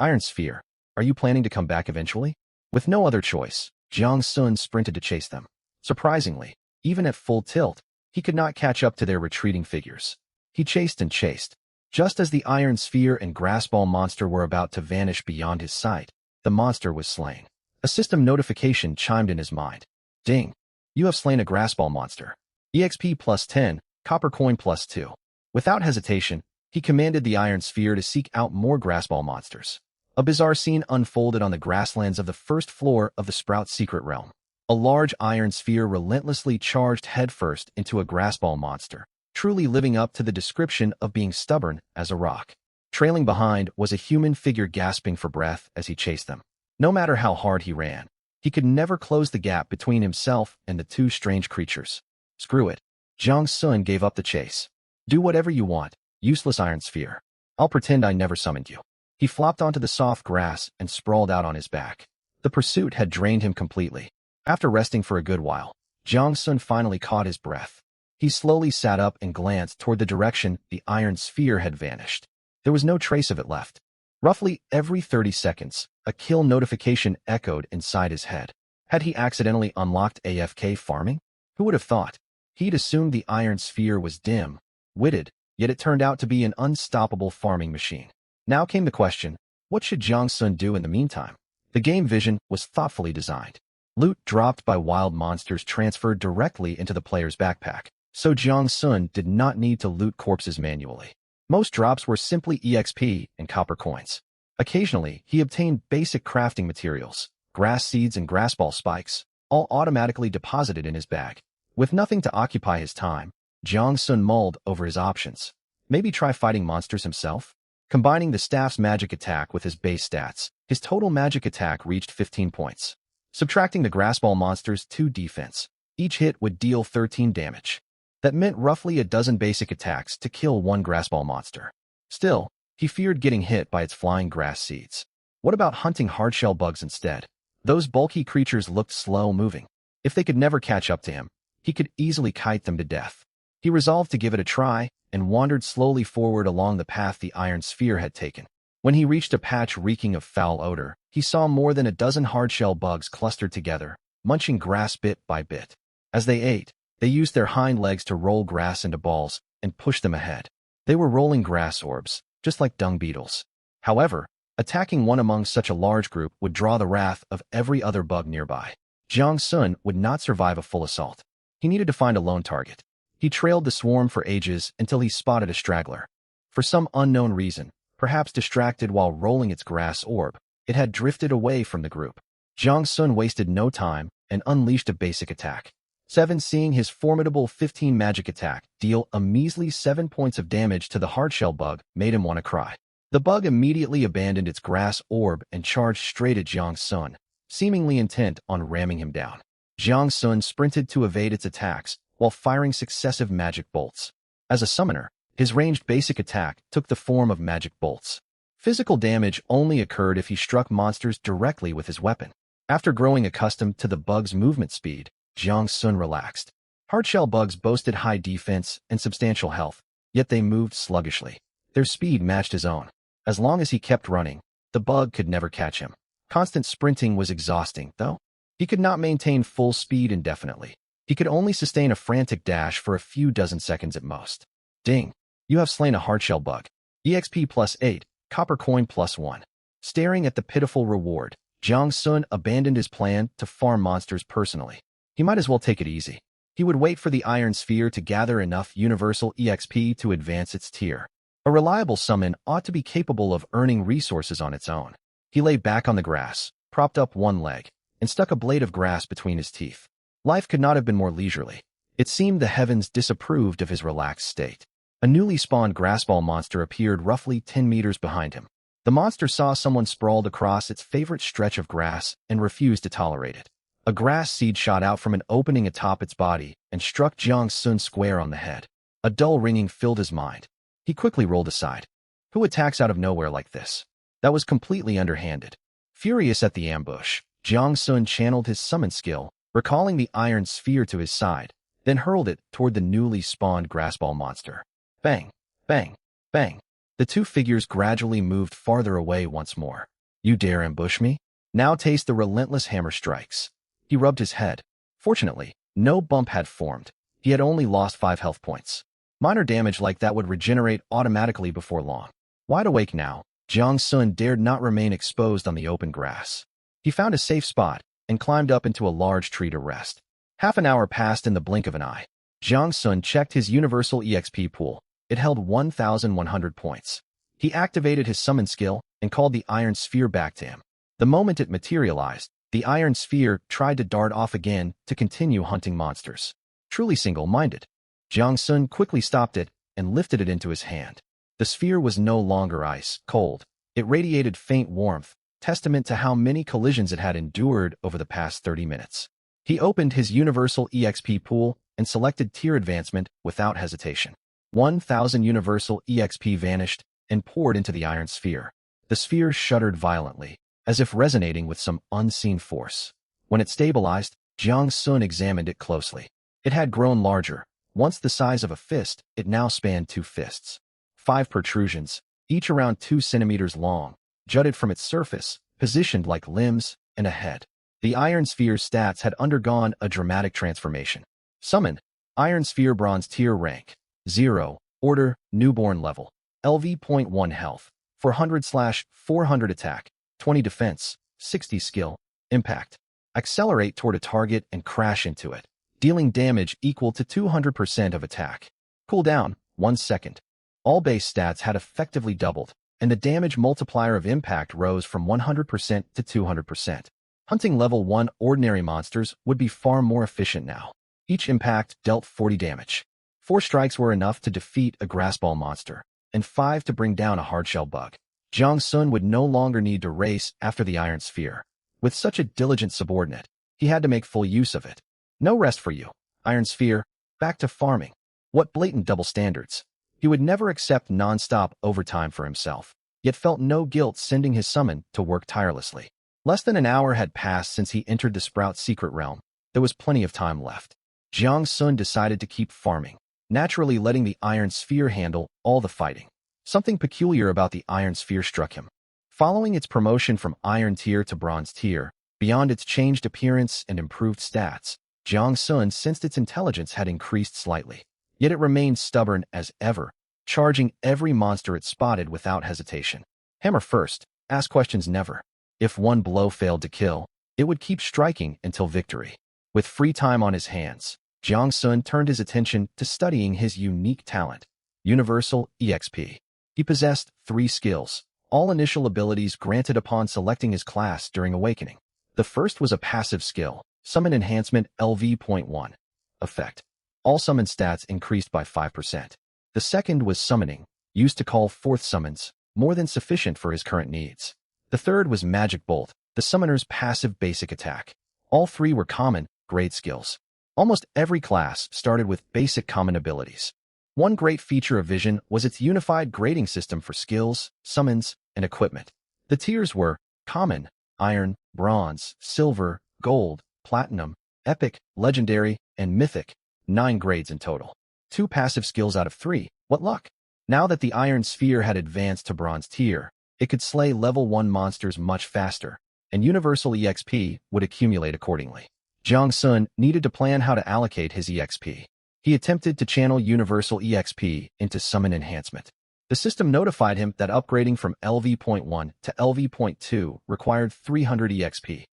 Iron Sphere. Are you planning to come back eventually? With no other choice, Jiang Sun sprinted to chase them. Surprisingly, even at full tilt, he could not catch up to their retreating figures. He chased and chased. Just as the iron sphere and grass ball monster were about to vanish beyond his sight, the monster was slain. A system notification chimed in his mind. Ding! You have slain a grass ball monster. EXP plus 10, copper coin plus 2. Without hesitation, he commanded the iron sphere to seek out more grass ball monsters. A bizarre scene unfolded on the grasslands of the first floor of the Sprout's secret realm. A large iron sphere relentlessly charged headfirst into a grass ball monster, truly living up to the description of being stubborn as a rock. Trailing behind was a human figure gasping for breath as he chased them. No matter how hard he ran, he could never close the gap between himself and the two strange creatures. Screw it. Jiang Sun gave up the chase. Do whatever you want, useless iron sphere. I'll pretend I never summoned you. He flopped onto the soft grass and sprawled out on his back. The pursuit had drained him completely. After resting for a good while, Jiang Sun finally caught his breath. He slowly sat up and glanced toward the direction the iron sphere had vanished. There was no trace of it left. Roughly every 30 seconds, a kill notification echoed inside his head. Had he accidentally unlocked AFK farming? Who would have thought? He'd assumed the iron sphere was dim-witted, yet it turned out to be an unstoppable farming machine. Now came the question, what should Jiang Sun do in the meantime? The game vision was thoughtfully designed. Loot dropped by wild monsters transferred directly into the player's backpack, so Jiang Sun did not need to loot corpses manually. Most drops were simply EXP and copper coins. Occasionally, he obtained basic crafting materials, grass seeds and grass ball spikes, all automatically deposited in his bag. With nothing to occupy his time, Jiang Sun mulled over his options. Maybe try fighting monsters himself? Combining the staff's magic attack with his base stats, his total magic attack reached 15 points. Subtracting the grass ball monster's 2 defense, each hit would deal 13 damage. That meant roughly a dozen basic attacks to kill one grass ball monster. Still, he feared getting hit by its flying grass seeds. What about hunting hardshell bugs instead? Those bulky creatures looked slow-moving. If they could never catch up to him, he could easily kite them to death. He resolved to give it a try and wandered slowly forward along the path the iron sphere had taken. When he reached a patch reeking of foul odor, he saw more than a dozen hardshell bugs clustered together, munching grass bit by bit. As they ate, they used their hind legs to roll grass into balls and push them ahead. They were rolling grass orbs, just like dung beetles. However, attacking one among such a large group would draw the wrath of every other bug nearby. Jiang Sun would not survive a full assault. He needed to find a lone target. He trailed the swarm for ages until he spotted a straggler. For some unknown reason, perhaps distracted while rolling its grass orb, it had drifted away from the group. Jiang Sun wasted no time and unleashed a basic attack. 7 seeing his formidable 15 magic attack deal a measly 7 points of damage to the hardshell bug made him want to cry. The bug immediately abandoned its grass orb and charged straight at Jiang Sun, seemingly intent on ramming him down. Jiang Sun sprinted to evade its attacks while firing successive magic bolts. As a summoner, his ranged basic attack took the form of magic bolts. Physical damage only occurred if he struck monsters directly with his weapon. After growing accustomed to the bug's movement speed, Jiang Sun relaxed. Hardshell bugs boasted high defense and substantial health, yet they moved sluggishly. Their speed matched his own. As long as he kept running, the bug could never catch him. Constant sprinting was exhausting, though. He could not maintain full speed indefinitely. He could only sustain a frantic dash for a few dozen seconds at most. Ding! You have slain a hardshell bug. EXP plus 8, copper coin plus 1. Staring at the pitiful reward, Jiang Sun abandoned his plan to farm monsters personally. He might as well take it easy. He would wait for the iron sphere to gather enough universal EXP to advance its tier. A reliable summon ought to be capable of earning resources on its own. He lay back on the grass, propped up one leg, and stuck a blade of grass between his teeth. Life could not have been more leisurely. It seemed the heavens disapproved of his relaxed state. A newly spawned grassball monster appeared roughly 10 meters behind him. The monster saw someone sprawled across its favorite stretch of grass and refused to tolerate it. A grass seed shot out from an opening atop its body and struck Jiang Sun square on the head. A dull ringing filled his mind. He quickly rolled aside. Who attacks out of nowhere like this? That was completely underhanded. Furious at the ambush, Jiang Sun channeled his summon skill, recalling the iron sphere to his side, then hurled it toward the newly spawned grassball monster. Bang! Bang! Bang! The two figures gradually moved farther away once more. You dare ambush me? Now taste the relentless hammer strikes. He rubbed his head. Fortunately, no bump had formed. He had only lost 5 health points. Minor damage like that would regenerate automatically before long. Wide awake now, Jiang Sun dared not remain exposed on the open grass. He found a safe spot and climbed up into a large tree to rest. Half an hour passed in the blink of an eye. Jiang Sun checked his universal EXP pool. It held 1,100 points. He activated his summon skill and called the Iron Sphere back to him. The moment it materialized, the Iron Sphere tried to dart off again to continue hunting monsters. Truly single-minded. Jiang Sun quickly stopped it and lifted it into his hand. The sphere was no longer ice cold. It radiated faint warmth, testament to how many collisions it had endured over the past 30 minutes. He opened his universal EXP pool and selected tier advancement without hesitation. 1,000 universal EXP vanished and poured into the Iron Sphere. The sphere shuddered violently, as if resonating with some unseen force. When it stabilized, Jiang Sun examined it closely. It had grown larger. Once the size of a fist, it now spanned 2 fists. 5 protrusions, each around 2 centimeters long, jutted from its surface, positioned like limbs and a head. The Iron Sphere's stats had undergone a dramatic transformation. Summon, Iron Sphere Bronze Tier Rank, 0, Order, Newborn Level, LV.1 Health, 400/400 Attack, 20 Defense, 60 Skill, Impact. Accelerate toward a target and crash into it, dealing damage equal to 200% of attack. Cooldown, 1 second. All base stats had effectively doubled, and the damage multiplier of impact rose from 100% to 200%. Hunting level 1 ordinary monsters would be far more efficient now. Each impact dealt 40 damage. 4 strikes were enough to defeat a grassball monster, and 5 to bring down a hardshell bug. Jiang Sun would no longer need to race after the Iron Sphere. With such a diligent subordinate, he had to make full use of it. No rest for you, Iron Sphere. Back to farming. What blatant double standards. He would never accept non-stop overtime for himself, yet felt no guilt sending his summon to work tirelessly. Less than an hour had passed since he entered the Sprout's secret realm. There was plenty of time left. Jiang Sun decided to keep farming, naturally letting the Iron Sphere handle all the fighting. Something peculiar about the Iron Sphere struck him. Following its promotion from Iron Tier to Bronze Tier, beyond its changed appearance and improved stats, Jiang Sun sensed its intelligence had increased slightly. Yet it remained stubborn as ever, charging every monster it spotted without hesitation. Hammer first, ask questions never. If one blow failed to kill, it would keep striking until victory. With free time on his hands, Jiang Sun turned his attention to studying his unique talent, Universal EXP. He possessed 3 skills, all initial abilities granted upon selecting his class during awakening. The first was a passive skill, Summon Enhancement LV.1. Effect. All summon stats increased by 5%. The second was Summoning, used to call forth summons, more than sufficient for his current needs. The third was Magic Bolt, the summoner's passive basic attack. All 3 were common, grade skills. Almost every class started with basic common abilities. One great feature of Vision was its unified grading system for skills, summons, and equipment. The tiers were Common, Iron, Bronze, Silver, Gold, Platinum, Epic, Legendary, and Mythic. 9 grades in total. 2 passive skills out of 3. What luck! Now that the Iron Sphere had advanced to Bronze Tier, it could slay level 1 monsters much faster, and Universal EXP would accumulate accordingly. Jiang Sun needed to plan how to allocate his EXP. He attempted to channel Universal EXP into Summon Enhancement. The system notified him that upgrading from LV.1 to LV.2 required 300 EXP.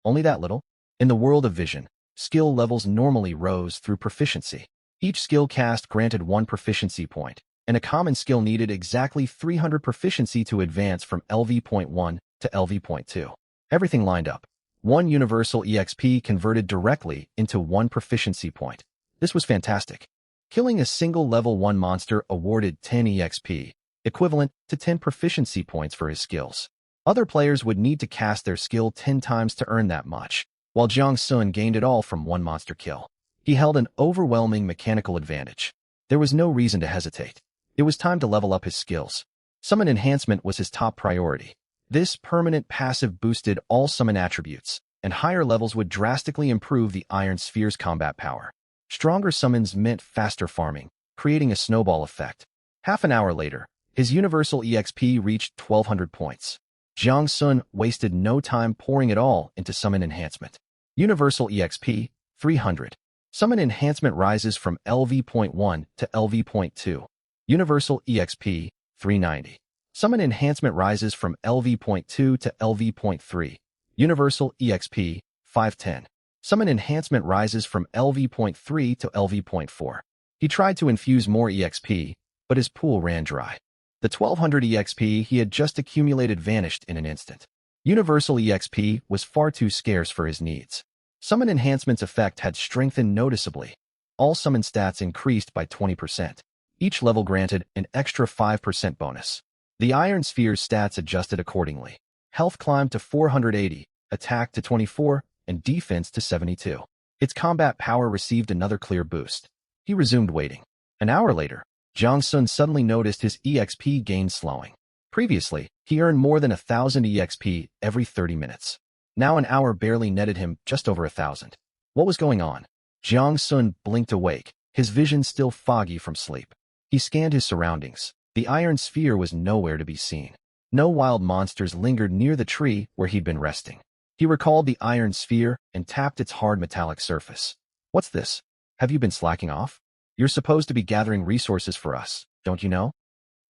Only that little? In the world of Vision, skill levels normally rose through proficiency. Each skill cast granted 1 proficiency point, and a common skill needed exactly 300 proficiency to advance from LV.1 to LV.2. Everything lined up. 1 universal EXP converted directly into 1 proficiency point. This was fantastic. Killing a single level 1 monster awarded 10 EXP, equivalent to 10 proficiency points for his skills. Other players would need to cast their skill 10 times to earn that much, while Jiang Sun gained it all from 1 monster kill. He held an overwhelming mechanical advantage. There was no reason to hesitate. It was time to level up his skills. Summon Enhancement was his top priority. This permanent passive boosted all summon attributes, and higher levels would drastically improve the Iron Sphere's combat power. Stronger summons meant faster farming, creating a snowball effect. Half an hour later, his Universal EXP reached 1,200 points. Jiang Sun wasted no time pouring it all into Summon Enhancement. Universal EXP 300. Summon Enhancement rises from LV.1 to LV.2. Universal EXP 390. Summon Enhancement rises from LV.2 to LV.3. Universal EXP 510. Summon Enhancement rises from LV.3 to LV.4. He tried to infuse more EXP, but his pool ran dry. The 1200 EXP he had just accumulated vanished in an instant. Universal EXP was far too scarce for his needs. Summon Enhancement's effect had strengthened noticeably. All summon stats increased by 20%. Each level granted an extra 5% bonus. The Iron Sphere's stats adjusted accordingly. Health climbed to 480, attack to 24, and defense to 72. Its combat power received another clear boost. He resumed waiting. An hour later, Jiang Sun suddenly noticed his EXP gain slowing. Previously, he earned more than 1,000 EXP every 30 minutes. Now an hour barely netted him just over 1,000. What was going on? Jiang Sun blinked awake, his vision still foggy from sleep. He scanned his surroundings. The Iron Sphere was nowhere to be seen. No wild monsters lingered near the tree where he'd been resting. He recalled the Iron Sphere and tapped its hard metallic surface. What's this? Have you been slacking off? You're supposed to be gathering resources for us, don't you know?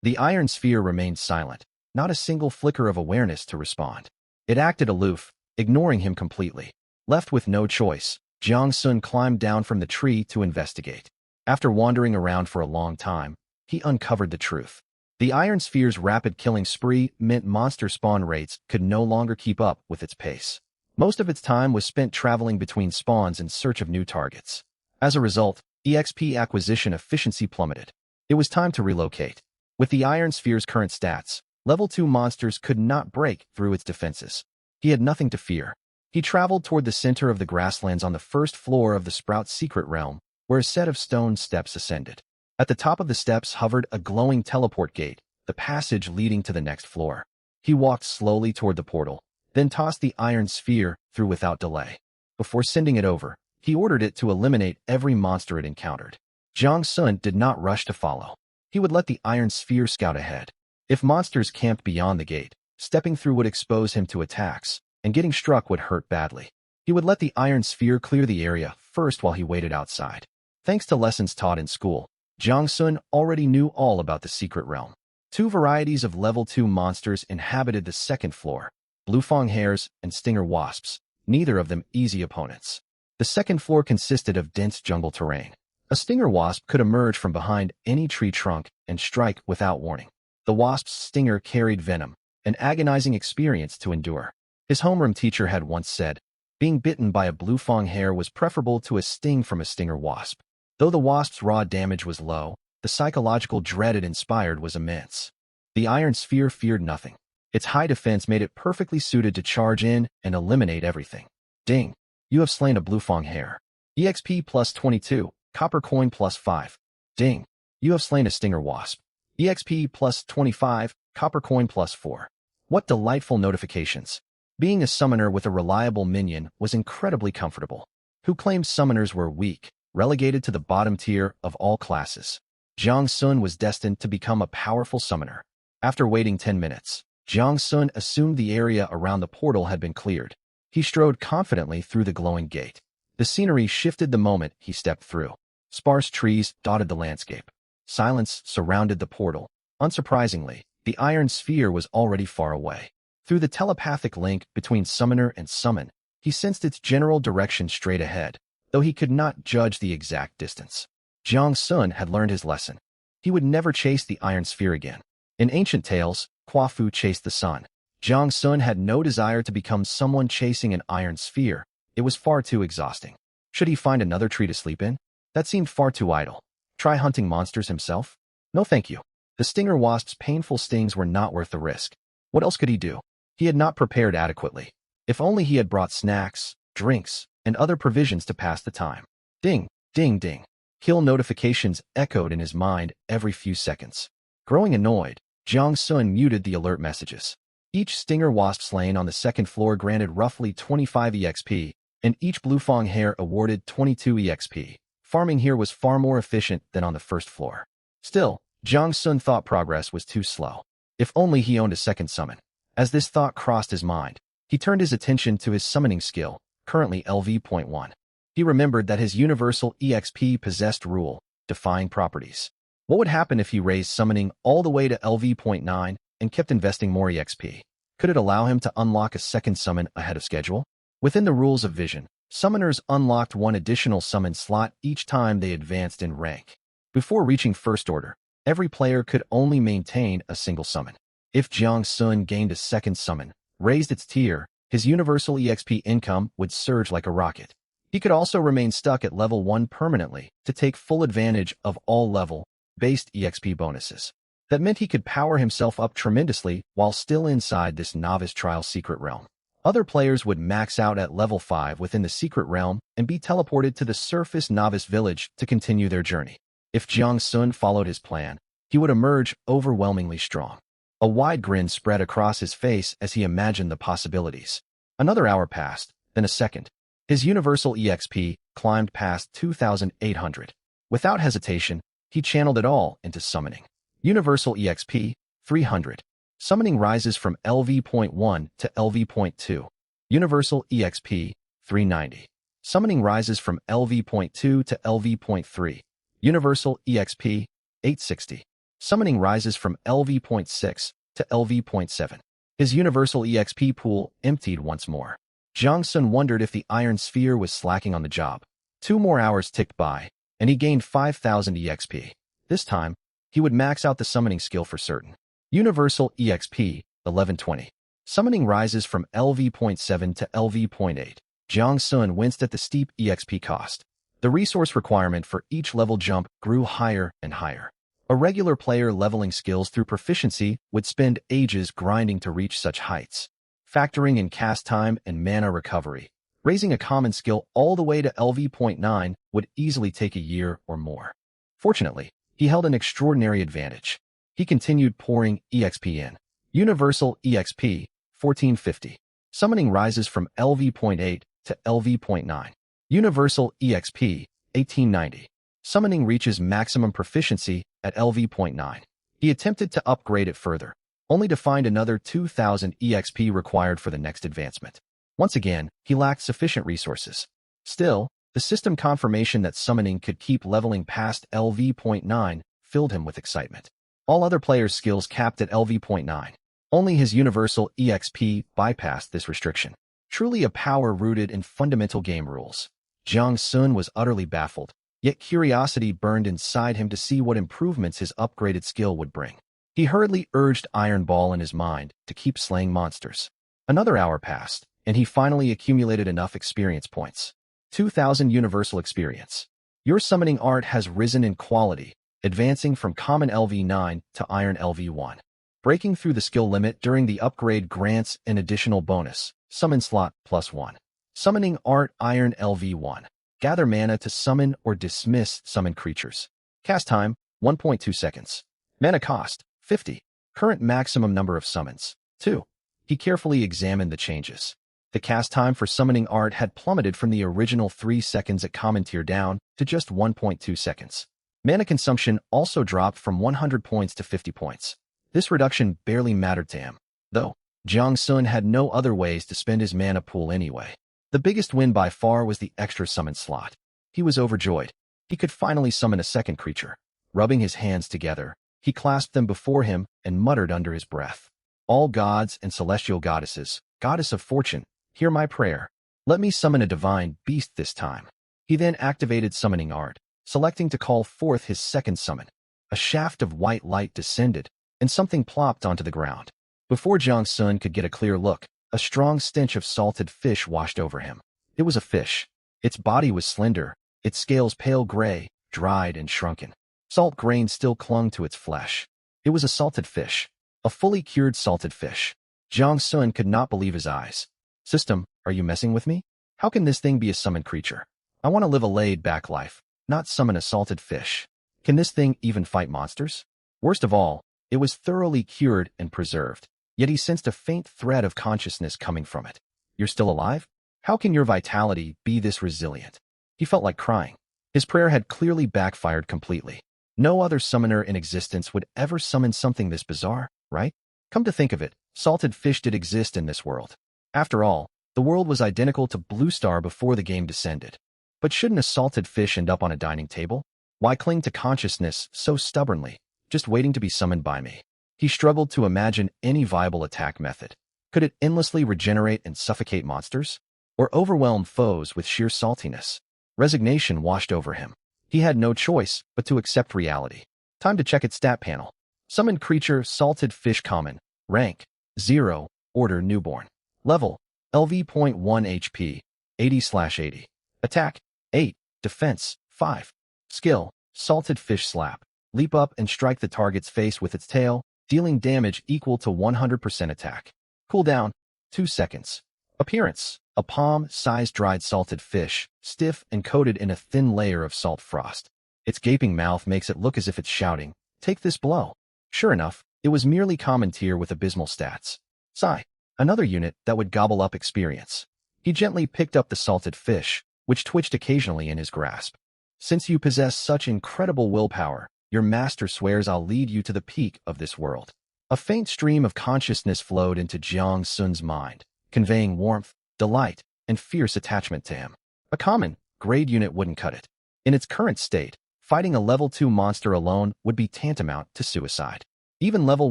The Iron Sphere remained silent, not a single flicker of awareness to respond. It acted aloof, ignoring him completely. Left with no choice, Jiang Sun climbed down from the tree to investigate. After wandering around for a long time, he uncovered the truth. The Iron Sphere's rapid killing spree meant monster spawn rates could no longer keep up with its pace. Most of its time was spent traveling between spawns in search of new targets. As a result, EXP acquisition efficiency plummeted. It was time to relocate. With the Iron Sphere's current stats, level 2 monsters could not break through its defenses. He had nothing to fear. He traveled toward the center of the grasslands on the first floor of the Sprout Secret Realm, where a set of stone steps ascended. At the top of the steps hovered a glowing teleport gate, the passage leading to the next floor. He walked slowly toward the portal, then tossed the Iron Sphere through without delay. Before sending it over, he ordered it to eliminate every monster it encountered. Jiang Sun did not rush to follow. He would let the Iron Sphere scout ahead. If monsters camped beyond the gate, stepping through would expose him to attacks, and getting struck would hurt badly. He would let the Iron Sphere clear the area first while he waited outside. Thanks to lessons taught in school, Jiang Sun already knew all about the Secret Realm. 2 varieties of level 2 monsters inhabited the second floor, Bluefang hares and stinger wasps, neither of them easy opponents. The second floor consisted of dense jungle terrain. A stinger wasp could emerge from behind any tree trunk and strike without warning. The wasp's stinger carried venom, an agonizing experience to endure. His homeroom teacher had once said, being bitten by a bluefang hare was preferable to a sting from a stinger wasp. Though the wasp's raw damage was low, the psychological dread it inspired was immense. The Iron Sphere feared nothing. Its high defense made it perfectly suited to charge in and eliminate everything. Ding! You have slain a bluefang hare. EXP plus 22, copper coin plus 5. Ding! You have slain a stinger wasp. EXP plus 25, copper coin plus 4. What delightful notifications. Being a summoner with a reliable minion was incredibly comfortable. Who claimed summoners were weak, relegated to the bottom tier of all classes. Jiang Sun was destined to become a powerful summoner. After waiting 10 minutes, Jiang Sun assumed the area around the portal had been cleared. He strode confidently through the glowing gate. The scenery shifted the moment he stepped through. Sparse trees dotted the landscape. Silence surrounded the portal. Unsurprisingly, the Iron Sphere was already far away. Through the telepathic link between summoner and summon, he sensed its general direction straight ahead, though he could not judge the exact distance. Jiang Sun had learned his lesson. He would never chase the Iron Sphere again. In ancient tales, Quafu chased the sun. Jiang Sun had no desire to become someone chasing an Iron Sphere. It was far too exhausting. Should he find another tree to sleep in? That seemed far too idle. Try hunting monsters himself? No thank you. The stinger wasp's painful stings were not worth the risk. What else could he do? He had not prepared adequately. If only he had brought snacks, drinks, and other provisions to pass the time. Ding, ding, ding. Kill notifications echoed in his mind every few seconds. Growing annoyed, Jiang Sun muted the alert messages. Each stinger wasp slain on the second floor granted roughly 25 EXP, and each bluefang hare awarded 22 EXP. Farming here was far more efficient than on the first floor. Still, Jiang Sun thought progress was too slow. If only he owned a second summon. As this thought crossed his mind, he turned his attention to his summoning skill, currently LV.1. He remembered that his universal EXP possessed rule-defying properties. What would happen if he raised summoning all the way to LV.9 and kept investing more EXP? Could it allow him to unlock a second summon ahead of schedule? Within the rules of Vision, summoners unlocked one additional summon slot each time they advanced in rank. Before reaching First Order, every player could only maintain a single summon. If Jiang Sun gained a second summon, raised its tier, his universal EXP income would surge like a rocket. He could also remain stuck at level 1 permanently to take full advantage of all level-based EXP bonuses. That meant he could power himself up tremendously while still inside this novice trial secret realm. Other players would max out at level 5 within the secret realm and be teleported to the surface novice village to continue their journey. If Jiang Sun followed his plan, he would emerge overwhelmingly strong. A wide grin spread across his face as he imagined the possibilities. Another hour passed, then a second. His universal EXP climbed past 2,800. Without hesitation, he channeled it all into summoning. Universal EXP, 300. Summoning rises from LV.1 to LV.2. Universal EXP, 390. Summoning rises from LV.2 to LV.3. Universal EXP, 860. Summoning rises from LV.6 to LV.7. His universal EXP pool emptied once more. Jiang Sun wondered if the Iron Sphere was slacking on the job. 2 more hours ticked by, and he gained 5,000 EXP. This time, he would max out the summoning skill for certain. Universal EXP, 1120. Summoning rises from LV.7 to LV.8. Jiang Sun winced at the steep EXP cost. The resource requirement for each level jump grew higher and higher. A regular player leveling skills through proficiency would spend ages grinding to reach such heights. Factoring in cast time and mana recovery, raising a common skill all the way to LV.9 would easily take a year or more. Fortunately, he held an extraordinary advantage. He continued pouring EXP in. Universal EXP, 1450. Summoning rises from LV.8 to LV.9. Universal EXP, 1890. Summoning reaches maximum proficiency at LV.9. He attempted to upgrade it further, only to find another 2,000 EXP required for the next advancement. Once again, he lacked sufficient resources. Still, the system confirmation that summoning could keep leveling past LV.9 filled him with excitement. All other players' skills capped at LV.9. Only his universal EXP bypassed this restriction. Truly a power rooted in fundamental game rules. Jiang Sun was utterly baffled, yet curiosity burned inside him to see what improvements his upgraded skill would bring. He hurriedly urged Iron Ball in his mind to keep slaying monsters. Another hour passed, and he finally accumulated enough experience points. 2,000 universal experience. Your summoning art has risen in quality, advancing from common LV9 to Iron LV1. Breaking through the skill limit during the upgrade grants an additional bonus, summon slot +1. Summoning art Iron LV1. Gather mana to summon or dismiss summoned creatures. Cast time, 1.2 seconds. Mana cost, 50. Current maximum number of summons, 2. He carefully examined the changes. The cast time for summoning art had plummeted from the original 3 seconds at common tier down to just 1.2 seconds. Mana consumption also dropped from 100 points to 50 points. This reduction barely mattered to him, though Jiang Sun had no other ways to spend his mana pool anyway. The biggest win by far was the extra summon slot. He was overjoyed. He could finally summon a second creature. Rubbing his hands together, he clasped them before him and muttered under his breath. All gods and celestial goddesses, goddess of fortune, hear my prayer. Let me summon a divine beast this time. He then activated summoning art, selecting to call forth his second summon. A shaft of white light descended, and something plopped onto the ground. Before Jiang Sun could get a clear look, a strong stench of salted fish washed over him. It was a fish. Its body was slender, its scales pale gray, dried and shrunken. Salt grains still clung to its flesh. It was a salted fish. A fully cured salted fish. Jiang Sun could not believe his eyes. System, are you messing with me? How can this thing be a summoned creature? I want to live a laid-back life, not summon a salted fish. Can this thing even fight monsters? Worst of all, it was thoroughly cured and preserved, yet he sensed a faint thread of consciousness coming from it. You're still alive? How can your vitality be this resilient? He felt like crying. His prayer had clearly backfired completely. No other summoner in existence would ever summon something this bizarre, right? Come to think of it, salted fish did exist in this world. After all, the world was identical to Blue Star before the game descended. But shouldn't a salted fish end up on a dining table? Why cling to consciousness so stubbornly, just waiting to be summoned by me? He struggled to imagine any viable attack method. Could it endlessly regenerate and suffocate monsters? Or overwhelm foes with sheer saltiness? Resignation washed over him. He had no choice but to accept reality. Time to check its stat panel. Summoned creature, salted fish common. Rank, 0. Order newborn. Level, LV.1 HP, 80/80. Attack, 8. Defense, 5. Skill, salted fish slap. Leap up and strike the target's face with its tail, dealing damage equal to 100% attack. Cooldown, 2 seconds. Appearance, a palm-sized dried salted fish, stiff and coated in a thin layer of salt frost. Its gaping mouth makes it look as if it's shouting, "Take this blow." Sure enough, it was merely common tier with abysmal stats. Sigh, another unit that would gobble up experience. He gently picked up the salted fish, which twitched occasionally in his grasp. Since you possess such incredible willpower, your master swears I'll lead you to the peak of this world. A faint stream of consciousness flowed into Jiang Sun's mind, conveying warmth, delight, and fierce attachment to him. A common, grade unit wouldn't cut it. In its current state, fighting a level 2 monster alone would be tantamount to suicide. Even level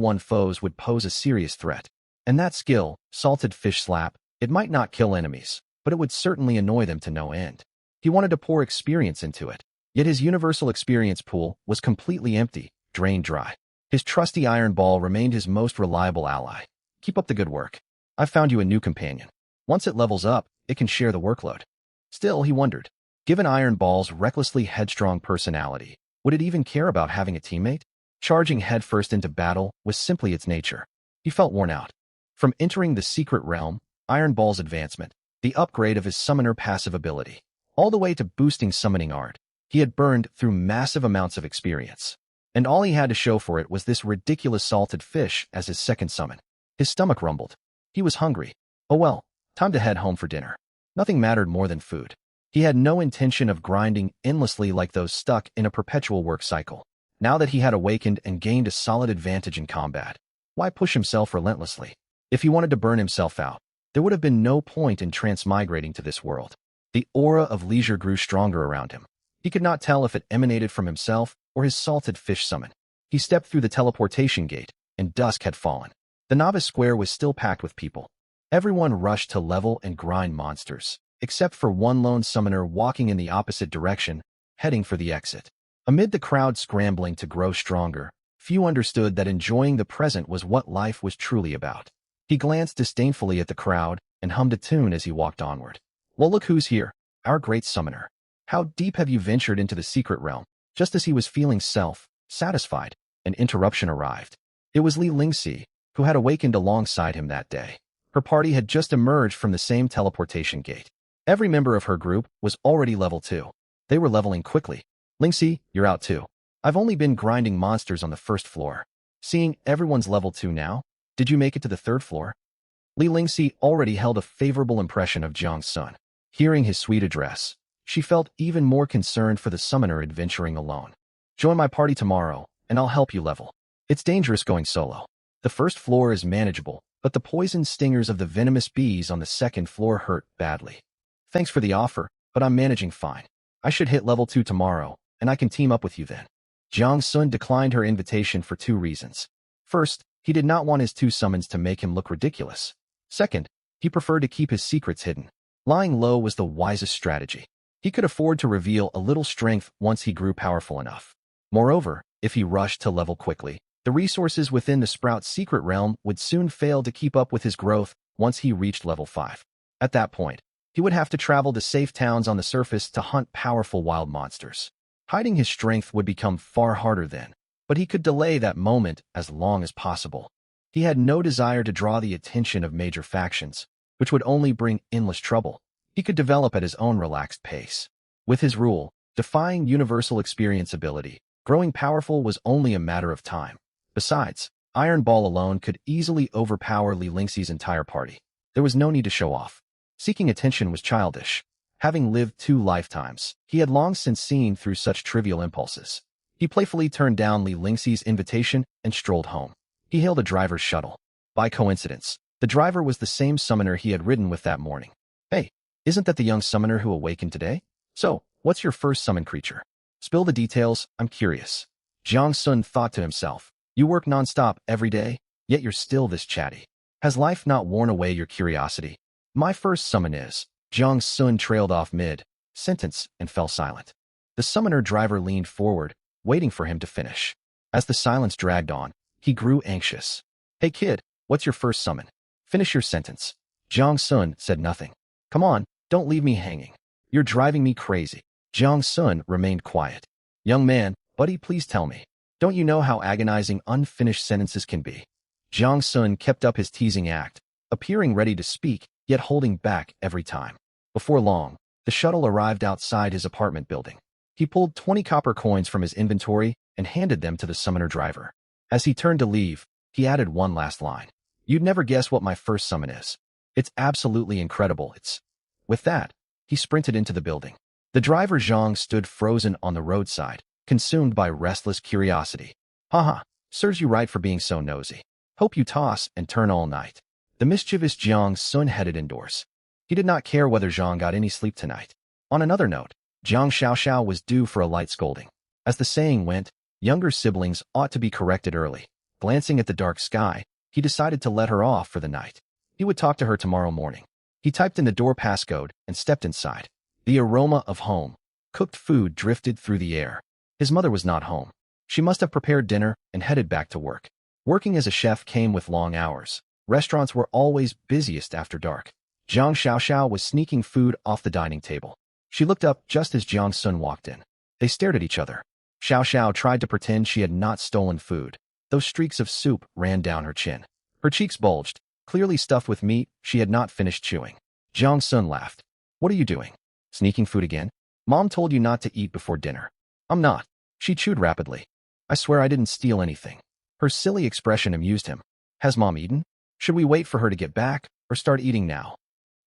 1 foes would pose a serious threat. And that skill, salted fish slap, it might not kill enemies, but it would certainly annoy them to no end. He wanted to pour experience into it, yet his universal experience pool was completely empty, drained dry. His trusty iron ball remained his most reliable ally. Keep up the good work. I've found you a new companion. Once it levels up, it can share the workload. Still, he wondered, given Iron Ball's recklessly headstrong personality, would it even care about having a teammate? Charging headfirst into battle was simply its nature. He felt worn out. From entering the secret realm, Iron Ball's advancement, the upgrade of his summoner passive ability, all the way to boosting summoning art, he had burned through massive amounts of experience. And all he had to show for it was this ridiculous salted fish as his second summon. His stomach rumbled. He was hungry. Oh well, time to head home for dinner. Nothing mattered more than food. He had no intention of grinding endlessly like those stuck in a perpetual work cycle. Now that he had awakened and gained a solid advantage in combat, why push himself relentlessly? If he wanted to burn himself out, there would have been no point in transmigrating to this world. The aura of leisure grew stronger around him. He could not tell if it emanated from himself or his salted fish summon. He stepped through the teleportation gate, and dusk had fallen. The novice square was still packed with people. Everyone rushed to level and grind monsters, except for one lone summoner walking in the opposite direction, heading for the exit. Amid the crowd scrambling to grow stronger, few understood that enjoying the present was what life was truly about. He glanced disdainfully at the crowd and hummed a tune as he walked onward. Well, look who's here, our great summoner. How deep have you ventured into the secret realm? Just as he was feeling satisfied, an interruption arrived. It was Li Lingxi, who had awakened alongside him that day. Her party had just emerged from the same teleportation gate. Every member of her group was already level 2. They were leveling quickly. Lingxi, you're out too. I've only been grinding monsters on the first floor. Seeing everyone's level 2 now, did you make it to the 3rd floor? Li Lingxi already held a favorable impression of Jiang Sun. Hearing his sweet address, she felt even more concerned for the summoner adventuring alone. Join my party tomorrow, and I'll help you level. It's dangerous going solo. The 1st floor is manageable, but the poison stingers of the venomous bees on the 2nd floor hurt badly. Thanks for the offer, but I'm managing fine. I should hit level 2 tomorrow, and I can team up with you then. Jiang Sun declined her invitation for 2 reasons. First, he did not want his 2 summons to make him look ridiculous. Second, he preferred to keep his secrets hidden. Lying low was the wisest strategy. He could afford to reveal a little strength once he grew powerful enough. Moreover, if he rushed to level quickly, the resources within the Sprout's secret realm would soon fail to keep up with his growth once he reached level 5. At that point, he would have to travel to safe towns on the surface to hunt powerful wild monsters. Hiding his strength would become far harder then, but he could delay that moment as long as possible. He had no desire to draw the attention of major factions, which would only bring endless trouble. He could develop at his own relaxed pace. With his rule, defying universal experience ability, growing powerful was only a matter of time. Besides, Iron Ball alone could easily overpower Li Lingxi's entire party. There was no need to show off. Seeking attention was childish. Having lived 2 lifetimes, he had long since seen through such trivial impulses. He playfully turned down Li Lingxi's invitation and strolled home. He hailed a driver's shuttle. By coincidence, the driver was the same summoner he had ridden with that morning. Hey, isn't that the young summoner who awakened today? So, what's your first summoned creature? Spill the details, I'm curious. Jiang Sun thought to himself, you work nonstop every day, yet you're still this chatty. Has life not worn away your curiosity? My first summon is. Jiang Sun trailed off mid-sentence and fell silent. The summoner driver leaned forward, waiting for him to finish. As the silence dragged on, he grew anxious. Hey kid, what's your first summon? Finish your sentence. Jiang Sun said nothing. Come on, don't leave me hanging. You're driving me crazy. Jiang Sun remained quiet. Young man, buddy, please tell me. Don't you know how agonizing unfinished sentences can be? Jiang Sun kept up his teasing act, appearing ready to speak, yet holding back every time. Before long, the shuttle arrived outside his apartment building. He pulled 20 copper coins from his inventory and handed them to the summoner driver. As he turned to leave, he added one last line. You'd never guess what my first summon is. It's absolutely incredible. With that, he sprinted into the building. The driver Zhang stood frozen on the roadside, consumed by restless curiosity. Haha, serves you right for being so nosy. Hope you toss and turn all night. The mischievous Jiang Sun headed indoors. He did not care whether Zhang got any sleep tonight. On another note, Jiang Xiaoxiao was due for a light scolding. As the saying went, younger siblings ought to be corrected early. Glancing at the dark sky, he decided to let her off for the night. He would talk to her tomorrow morning. He typed in the door passcode and stepped inside. The aroma of home, cooked food drifted through the air. His mother was not home. She must have prepared dinner and headed back to work. Working as a chef came with long hours. Restaurants were always busiest after dark. Jiang Xiaoxiao was sneaking food off the dining table. She looked up just as Jiang Sun walked in. They stared at each other. Xiaoxiao tried to pretend she had not stolen food. Those streaks of soup ran down her chin. Her cheeks bulged, clearly stuffed with meat she had not finished chewing. Jiang Sun laughed. What are you doing? Sneaking food again? Mom told you not to eat before dinner. I'm not. She chewed rapidly. I swear I didn't steal anything. Her silly expression amused him. Has Mom eaten? Should we wait for her to get back, or start eating now?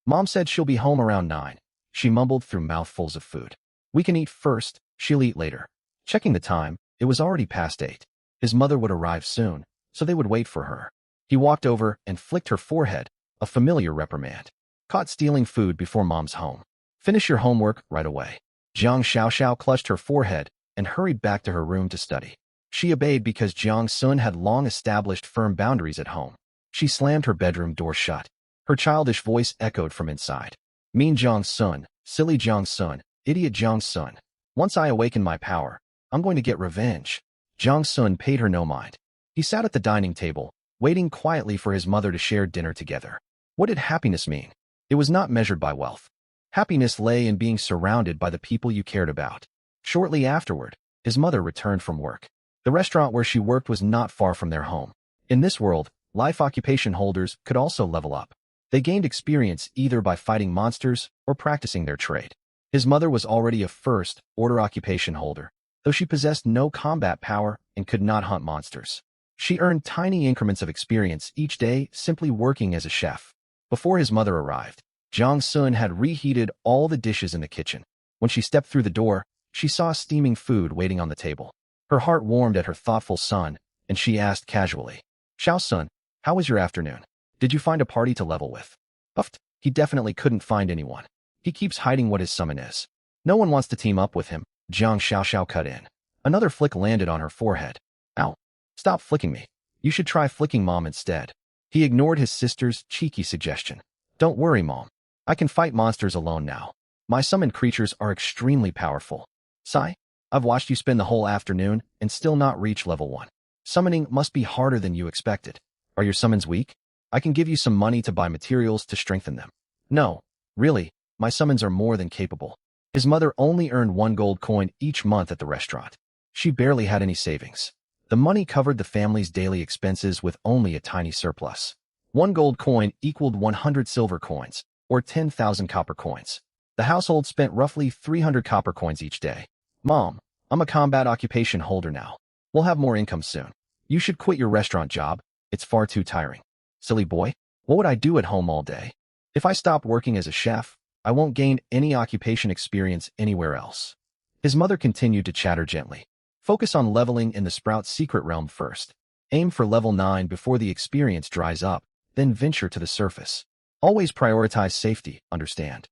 Mom said she'll be home around 9. She mumbled through mouthfuls of food. We can eat first, she'll eat later. Checking the time, it was already past 8. His mother would arrive soon, so they would wait for her. He walked over and flicked her forehead, a familiar reprimand. Caught stealing food before Mom's home. Finish your homework right away. Jiang Xiaoxiao clutched her forehead and hurried back to her room to study. She obeyed because Jiang Sun had long established firm boundaries at home. She slammed her bedroom door shut. Her childish voice echoed from inside. Mean Jiang Sun, silly Jiang Sun, idiot Jiang Sun. Once I awaken my power, I'm going to get revenge. Jiang Sun paid her no mind. He sat at the dining table, waiting quietly for his mother to share dinner together. What did happiness mean? It was not measured by wealth. Happiness lay in being surrounded by the people you cared about. Shortly afterward, his mother returned from work. The restaurant where she worked was not far from their home. In this world, life occupation holders could also level up. They gained experience either by fighting monsters or practicing their trade. His mother was already a first-order occupation holder, though she possessed no combat power and could not hunt monsters. She earned tiny increments of experience each day simply working as a chef. Before his mother arrived, Jiang Sun had reheated all the dishes in the kitchen. When she stepped through the door, she saw steaming food waiting on the table. Her heart warmed at her thoughtful son, and she asked casually, Xiao Sun, how was your afternoon? Did you find a party to level with? Uffed, he definitely couldn't find anyone. He keeps hiding what his summon is. No one wants to team up with him, Jiang Xiaoxiao cut in. Another flick landed on her forehead. Ow. Stop flicking me. You should try flicking Mom instead. He ignored his sister's cheeky suggestion. Don't worry, Mom. I can fight monsters alone now. My summoned creatures are extremely powerful. Sigh, I've watched you spend the whole afternoon and still not reach level 1. Summoning must be harder than you expected. Are your summons weak? I can give you some money to buy materials to strengthen them. No, really, my summons are more than capable. His mother only earned 1 gold coin each month at the restaurant. She barely had any savings. The money covered the family's daily expenses with only a tiny surplus. 1 gold coin equaled 100 silver coins, or 10,000 copper coins. The household spent roughly 300 copper coins each day. Mom, I'm a combat occupation holder now. We'll have more income soon. You should quit your restaurant job. It's far too tiring. Silly boy, what would I do at home all day? If I stop working as a chef, I won't gain any occupation experience anywhere else. His mother continued to chatter gently. Focus on leveling in the Sprout secret realm first. Aim for level 9 before the experience dries up, then venture to the surface. Always prioritize safety, understand?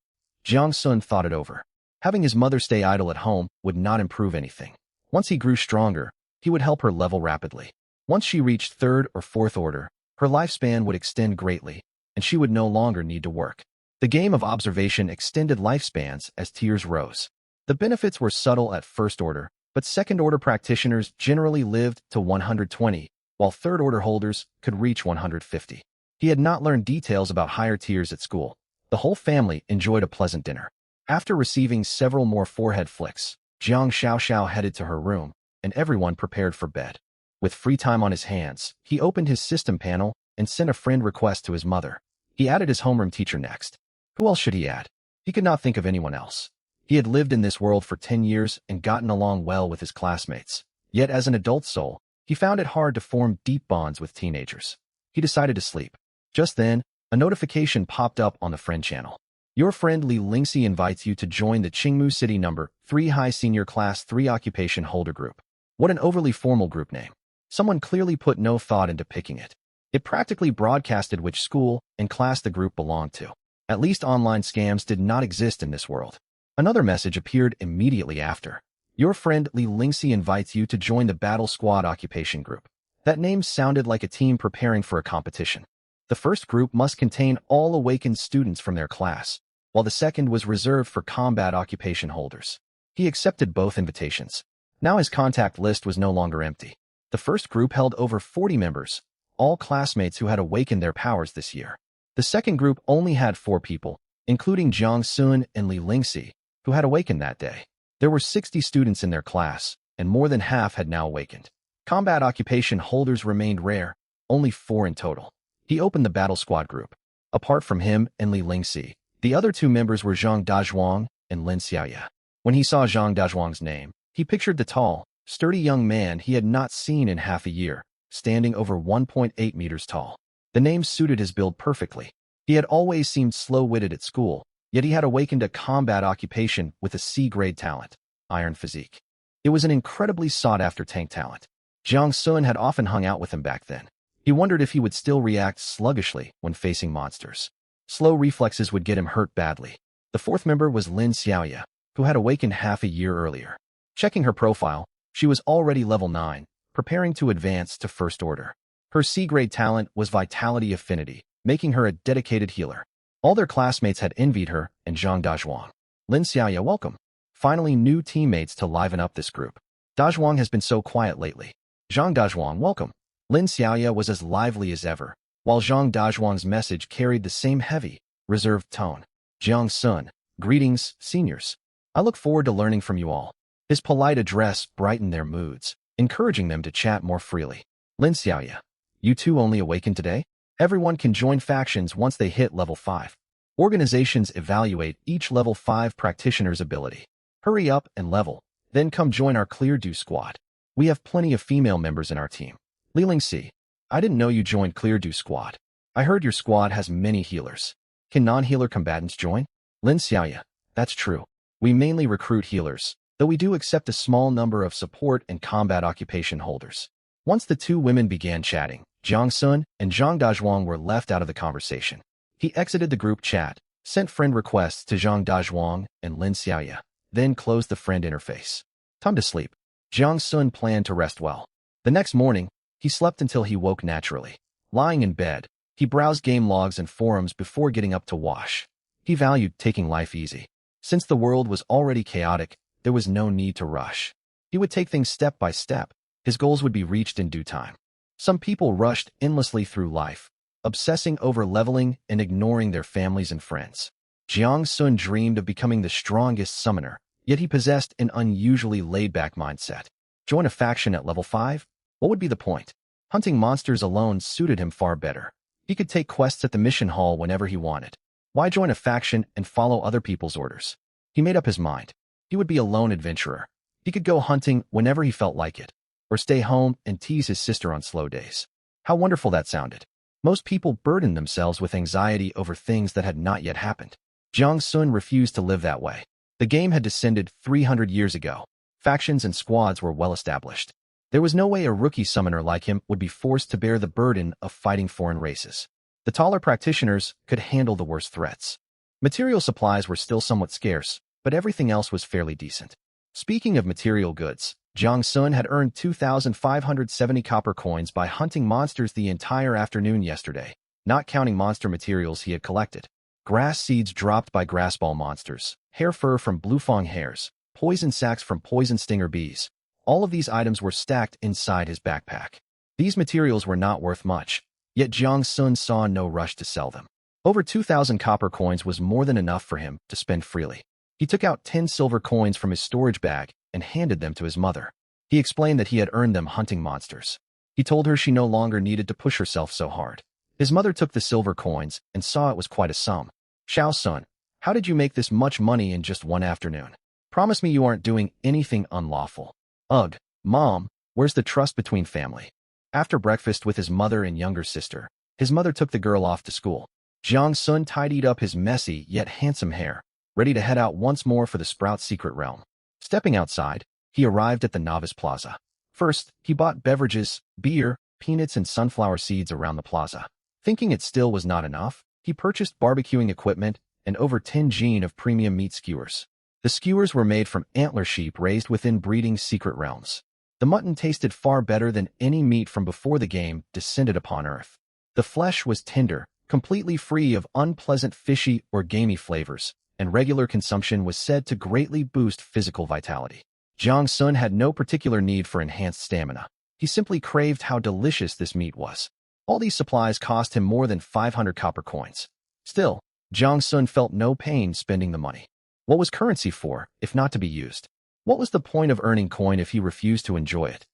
Jiang Sun thought it over. Having his mother stay idle at home would not improve anything. Once he grew stronger, he would help her level rapidly. Once she reached 3rd or 4th order, her lifespan would extend greatly, and she would no longer need to work. The game of observation extended lifespans as tiers rose. The benefits were subtle at 1st order, but 2nd order practitioners generally lived to 120, while 3rd order holders could reach 150. He had not learned details about higher tiers at school. The whole family enjoyed a pleasant dinner. After receiving several more forehead flicks, Jiang Xiaoxiao headed to her room, and everyone prepared for bed. With free time on his hands, he opened his system panel and sent a friend request to his mother. He added his homeroom teacher next. Who else should he add? He could not think of anyone else. He had lived in this world for 10 years and gotten along well with his classmates. Yet as an adult soul, he found it hard to form deep bonds with teenagers. He decided to sleep. Just then, a notification popped up on the friend channel. Your friend Li Lingxi invites you to join the Qingmu City No. 3 High Senior Class 3 Occupation Holder Group. What an overly formal group name. Someone clearly put no thought into picking it. It practically broadcasted which school and class the group belonged to. At least online scams did not exist in this world. Another message appeared immediately after. Your friend Li Lingxi invites you to join the Battle Squad Occupation Group. That name sounded like a team preparing for a competition. The first group must contain all awakened students from their class, while the second was reserved for combat occupation holders. He accepted both invitations. Now his contact list was no longer empty. The first group held over 40 members, all classmates who had awakened their powers this year. The second group only had 4 people, including Jiang Sun and Li Lingxi, who had awakened that day. There were 60 students in their class, and more than half had now awakened. Combat occupation holders remained rare, only 4 in total. He opened the battle squad group. Apart from him and Li Lingxi, the other 2 members were Zhang Dazhuang and Lin Xiaoya. When he saw Zhang Dazhuang's name, he pictured the tall, sturdy young man he had not seen in half a year, standing over 1.8 meters tall. The name suited his build perfectly. He had always seemed slow-witted at school, yet he had awakened a combat occupation with a C-grade talent, iron physique. It was an incredibly sought-after tank talent. Jiang Sun had often hung out with him back then. He wondered if he would still react sluggishly when facing monsters. Slow reflexes would get him hurt badly. The 4th member was Lin Xiaoya, who had awakened half a year earlier. Checking her profile, she was already level 9, preparing to advance to 1st order. Her C-grade talent was Vitality Affinity, making her a dedicated healer. All their classmates had envied her and Zhang Dazhuang. Lin Xiaoya, welcome. Finally, new teammates to liven up this group. Dazhuang has been so quiet lately. Zhang Dazhuang, welcome. Lin Xiaoya was as lively as ever, while Zhang Dazhuang's message carried the same heavy, reserved tone. Jiang Sun, greetings, seniors. I look forward to learning from you all. His polite address brightened their moods, encouraging them to chat more freely. Lin Xiaoya, you two only awakened today? Everyone can join factions once they hit level 5. Organizations evaluate each level 5 practitioner's ability. Hurry up and level, then come join our Clear Do squad. We have plenty of female members in our team. Li Lingxi, I didn't know you joined Clear Do squad. I heard your squad has many healers. Can non-healer combatants join? Lin Xiaoya, that's true. We mainly recruit healers, though we do accept a small number of support and combat occupation holders. Once the 2 women began chatting, Jiang Sun and Zhang Dazhuang were left out of the conversation. He exited the group chat, sent friend requests to Zhang Dazhuang and Lin Xiaoya, then closed the friend interface. Time to sleep. Jiang Sun planned to rest well. The next morning, he slept until he woke naturally. Lying in bed, he browsed game logs and forums before getting up to wash. He valued taking life easy. Since the world was already chaotic, there was no need to rush. He would take things step by step. His goals would be reached in due time. Some people rushed endlessly through life, obsessing over leveling and ignoring their families and friends. Jiang Sun dreamed of becoming the strongest summoner, yet he possessed an unusually laid-back mindset. Join a faction at level 5? What would be the point? Hunting monsters alone suited him far better. He could take quests at the mission hall whenever he wanted. Why join a faction and follow other people's orders? He made up his mind. He would be a lone adventurer. He could go hunting whenever he felt like it, or stay home and tease his sister on slow days. How wonderful that sounded. Most people burdened themselves with anxiety over things that had not yet happened. Jiang Sun refused to live that way. The game had descended 300 years ago. Factions and squads were well established. There was no way a rookie summoner like him would be forced to bear the burden of fighting foreign races. The taller practitioners could handle the worst threats. Material supplies were still somewhat scarce, but everything else was fairly decent. Speaking of material goods, Jiang Sun had earned 2,570 copper coins by hunting monsters the entire afternoon yesterday, not counting monster materials he had collected. Grass seeds dropped by grassball monsters, hair fur from bluefang hares, poison sacs from poison stinger bees. All of these items were stacked inside his backpack. These materials were not worth much, yet Jiang Sun saw no rush to sell them. Over 2,000 copper coins was more than enough for him to spend freely. He took out 10 silver coins from his storage bag and handed them to his mother. He explained that he had earned them hunting monsters. He told her she no longer needed to push herself so hard. His mother took the silver coins and saw it was quite a sum. Xiao Sun, how did you make this much money in just one afternoon? Promise me you aren't doing anything unlawful. Ugh, Mom, where's the trust between family? After breakfast with his mother and younger sister, his mother took the girl off to school. Jiang Sun tidied up his messy yet handsome hair, ready to head out once more for the Sprout Secret Realm. Stepping outside, he arrived at the Novice Plaza. First, he bought beverages, beer, peanuts, and sunflower seeds around the plaza. Thinking it still was not enough, he purchased barbecuing equipment and over 10 jin of premium meat skewers. The skewers were made from antler sheep raised within breeding secret realms. The mutton tasted far better than any meat from before the game descended upon Earth. The flesh was tender, completely free of unpleasant fishy or gamey flavors, and regular consumption was said to greatly boost physical vitality. Jiang Sun had no particular need for enhanced stamina. He simply craved how delicious this meat was. All these supplies cost him more than 500 copper coins. Still, Jiang Sun felt no pain spending the money. What was currency for, if not to be used? What was the point of earning coin if he refused to enjoy it?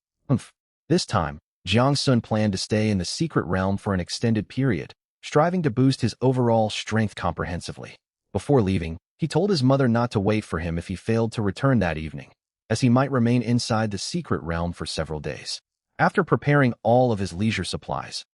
This time, Jiang Sun planned to stay in the secret realm for an extended period, striving to boost his overall strength comprehensively. Before leaving, he told his mother not to wait for him if he failed to return that evening, as he might remain inside the secret realm for several days. After preparing all of his leisure supplies,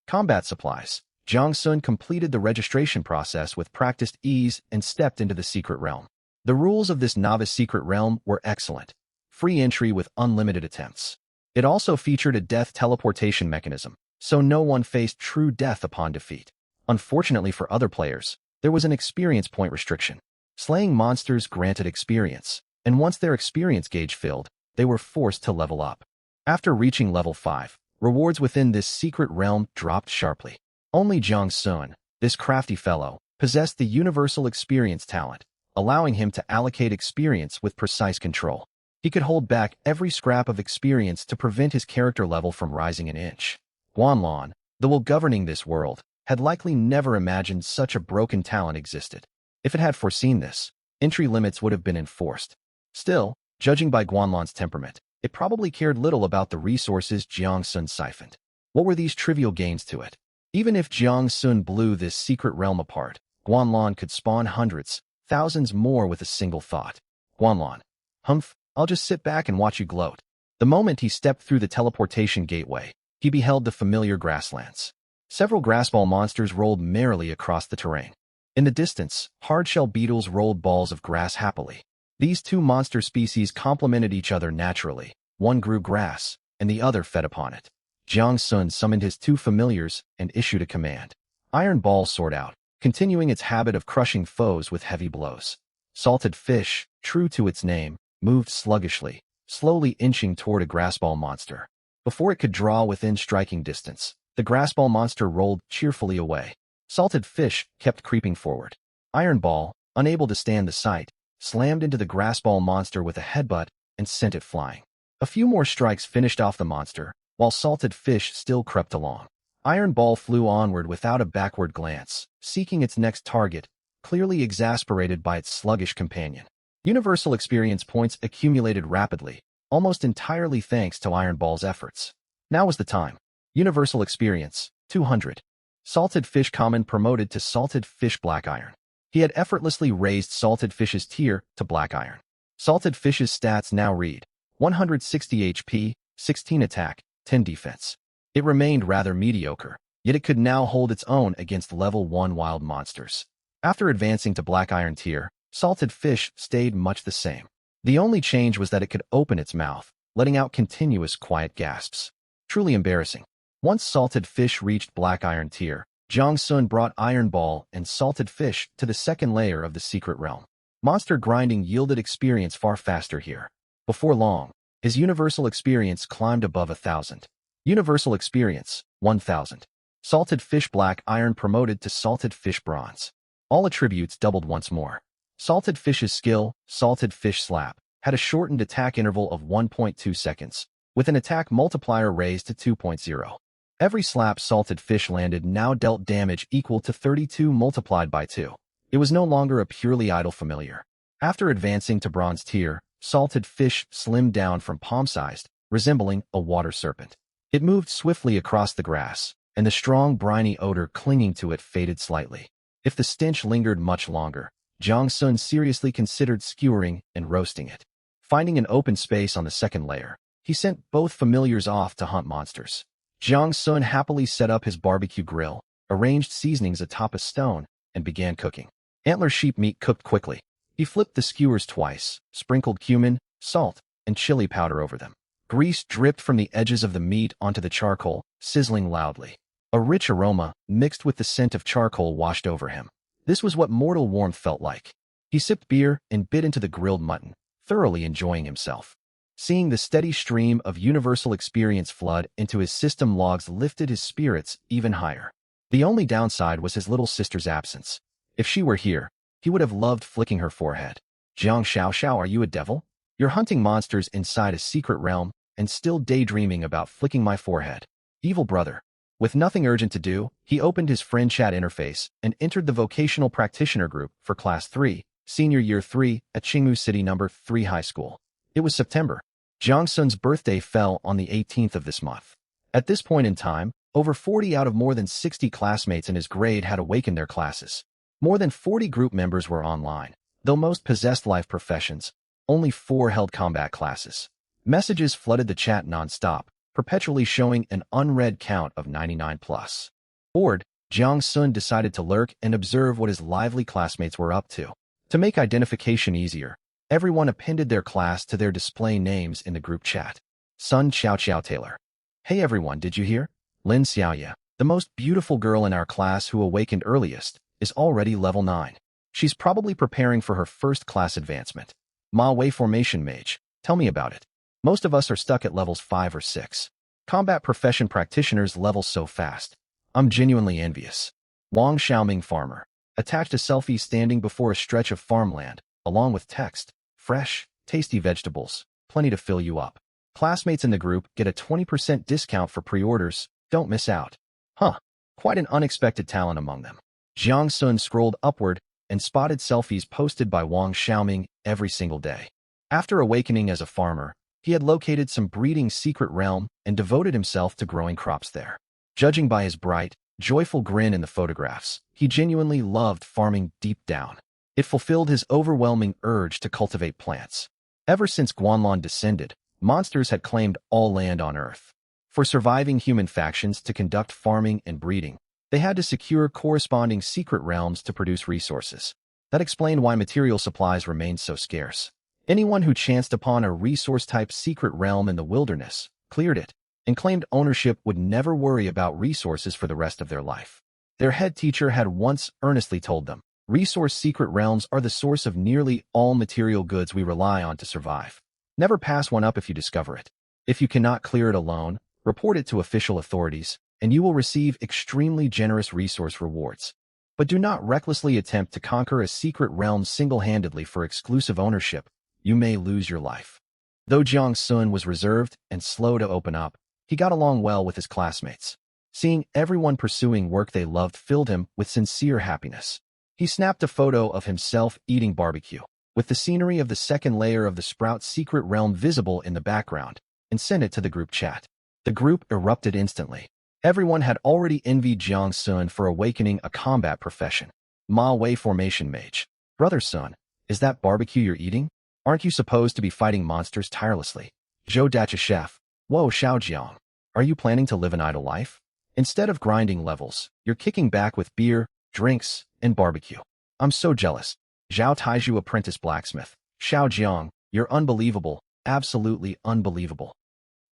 combat supplies, Jiang Sun completed the registration process with practiced ease and stepped into the secret realm. The rules of this novice secret realm were excellent. Free entry with unlimited attempts. It also featured a death teleportation mechanism, so no one faced true death upon defeat. Unfortunately for other players, there was an experience point restriction. Slaying monsters granted experience, and once their experience gauge filled, they were forced to level up. After reaching level 5, rewards within this secret realm dropped sharply. Only Jiang Sun, this crafty fellow, possessed the universal experience talent, allowing him to allocate experience with precise control. He could hold back every scrap of experience to prevent his character level from rising an inch. Guanlan, the will governing this world, had likely never imagined such a broken talent existed. If it had foreseen this, entry limits would have been enforced. Still, judging by Guanlan's temperament, it probably cared little about the resources Jiang Sun siphoned. What were these trivial gains to it? Even if Jiang Sun blew this secret realm apart, Guanlan could spawn hundreds, thousands more with a single thought. Guanlan, I'll just sit back and watch you gloat. The moment he stepped through the teleportation gateway, he beheld the familiar grasslands. Several grassball monsters rolled merrily across the terrain. In the distance, hard-shell beetles rolled balls of grass happily. These two monster species complemented each other naturally. One grew grass, and the other fed upon it. Jiang Sun summoned his two familiars and issued a command. Iron Ball soared out, continuing its habit of crushing foes with heavy blows. Salted Fish, true to its name, moved sluggishly, slowly inching toward a grassball monster. Before it could draw within striking distance, the grassball monster rolled cheerfully away. Salted Fish kept creeping forward. Iron Ball, unable to stand the sight, slammed into the grassball monster with a headbutt and sent it flying. A few more strikes finished off the monster, while Salted Fish still crept along. Iron Ball flew onward without a backward glance, seeking its next target, clearly exasperated by its sluggish companion. Universal experience points accumulated rapidly, almost entirely thanks to Iron Ball's efforts. Now was the time. Universal experience, 200. Salted Fish Common promoted to Salted Fish Black Iron. He had effortlessly raised Salted Fish's tier to Black Iron. Salted Fish's stats now read 160 HP, 16 attack, 10 defense. It remained rather mediocre, yet it could now hold its own against level 1 wild monsters. After advancing to Black Iron tier, Salted Fish stayed much the same. The only change was that it could open its mouth, letting out continuous quiet gasps. Truly embarrassing. Once salted fish reached black iron tier, Jiang Sun brought iron ball and salted fish to the second layer of the secret realm. Monster grinding yielded experience far faster here. Before long, his universal experience climbed above 1,000. Universal experience, 1,000. Salted fish black iron promoted to salted fish bronze. All attributes doubled once more. Salted fish's skill, salted fish slap, had a shortened attack interval of 1.2 seconds, with an attack multiplier raised to 2.0. Every slap salted fish landed now dealt damage equal to 32 multiplied by 2. It was no longer a purely idle familiar. After advancing to bronze tier, salted fish slimmed down from palm-sized, resembling a water serpent. It moved swiftly across the grass, and the strong briny odor clinging to it faded slightly. If the stench lingered much longer, Jiang Sun seriously considered skewering and roasting it. Finding an open space on the second layer, he sent both familiars off to hunt monsters. Jiang Sun happily set up his barbecue grill, arranged seasonings atop a stone, and began cooking. Antler sheep meat cooked quickly. He flipped the skewers twice, sprinkled cumin, salt, and chili powder over them. Grease dripped from the edges of the meat onto the charcoal, sizzling loudly. A rich aroma, mixed with the scent of charcoal, washed over him. This was what mortal warmth felt like. He sipped beer and bit into the grilled mutton, thoroughly enjoying himself. Seeing the steady stream of universal experience flood into his system logs lifted his spirits even higher. The only downside was his little sister's absence. If she were here, he would have loved flicking her forehead. Jiang Xiao, are you a devil? You're hunting monsters inside a secret realm and still daydreaming about flicking my forehead. Evil brother. With nothing urgent to do, he opened his friend chat interface and entered the vocational practitioner group for Class 3, Senior Year 3 at Qingmu City No. 3 High School. It was September. Jiang Sun's birthday fell on the 18th of this month. At this point in time, over 40 out of more than 60 classmates in his grade had awakened their classes. More than 40 group members were online. Though most possessed life professions, only 4 held combat classes. Messages flooded the chat non-stop, perpetually showing an unread count of 99+. Bored, Jiang Sun decided to lurk and observe what his lively classmates were up to. To make identification easier, everyone appended their class to their display names in the group chat. Sun Xiao Taylor. Hey everyone, did you hear? Lin Xiaoya, the most beautiful girl in our class who awakened earliest, is already level 9. She's probably preparing for her first class advancement. Ma Wei Formation Mage, tell me about it. Most of us are stuck at levels 5 or 6. Combat profession practitioners level so fast. I'm genuinely envious. Wang Xiaoming Farmer. Attached a selfie standing before a stretch of farmland, along with text. Fresh, tasty vegetables. Plenty to fill you up. Classmates in the group get a 20% discount for pre-orders. Don't miss out. Huh. Quite an unexpected talent among them. Jiang Sun scrolled upward and spotted selfies posted by Wang Xiaoming every single day. After awakening as a farmer, he had located some breeding secret realm and devoted himself to growing crops there. Judging by his bright, joyful grin in the photographs, he genuinely loved farming deep down. It fulfilled his overwhelming urge to cultivate plants. Ever since Guanlon descended, monsters had claimed all land on Earth. For surviving human factions to conduct farming and breeding, they had to secure corresponding secret realms to produce resources. That explained why material supplies remained so scarce. Anyone who chanced upon a resource-type secret realm in the wilderness cleared it and claimed ownership would never worry about resources for the rest of their life. Their head teacher had once earnestly told them, resource secret realms are the source of nearly all material goods we rely on to survive. Never pass one up if you discover it. If you cannot clear it alone, report it to official authorities, and you will receive extremely generous resource rewards. But do not recklessly attempt to conquer a secret realm single-handedly for exclusive ownership. You may lose your life. Though Jiang Sun was reserved and slow to open up, he got along well with his classmates. Seeing everyone pursuing work they loved filled him with sincere happiness. He snapped a photo of himself eating barbecue, with the scenery of the second layer of the Sprout secret realm visible in the background, and sent it to the group chat. The group erupted instantly. Everyone had already envied Jiang Sun for awakening a combat profession. Ma Wei Formation Mage. Brother Sun, is that barbecue you're eating? Aren't you supposed to be fighting monsters tirelessly? Zhou Dacha Chef. Whoa, Xiaojiang. Are you planning to live an idle life? Instead of grinding levels, you're kicking back with beer, drinks, and barbecue. I'm so jealous. Zhao Taiju Apprentice Blacksmith. Xiaojiang, you're unbelievable. Absolutely unbelievable.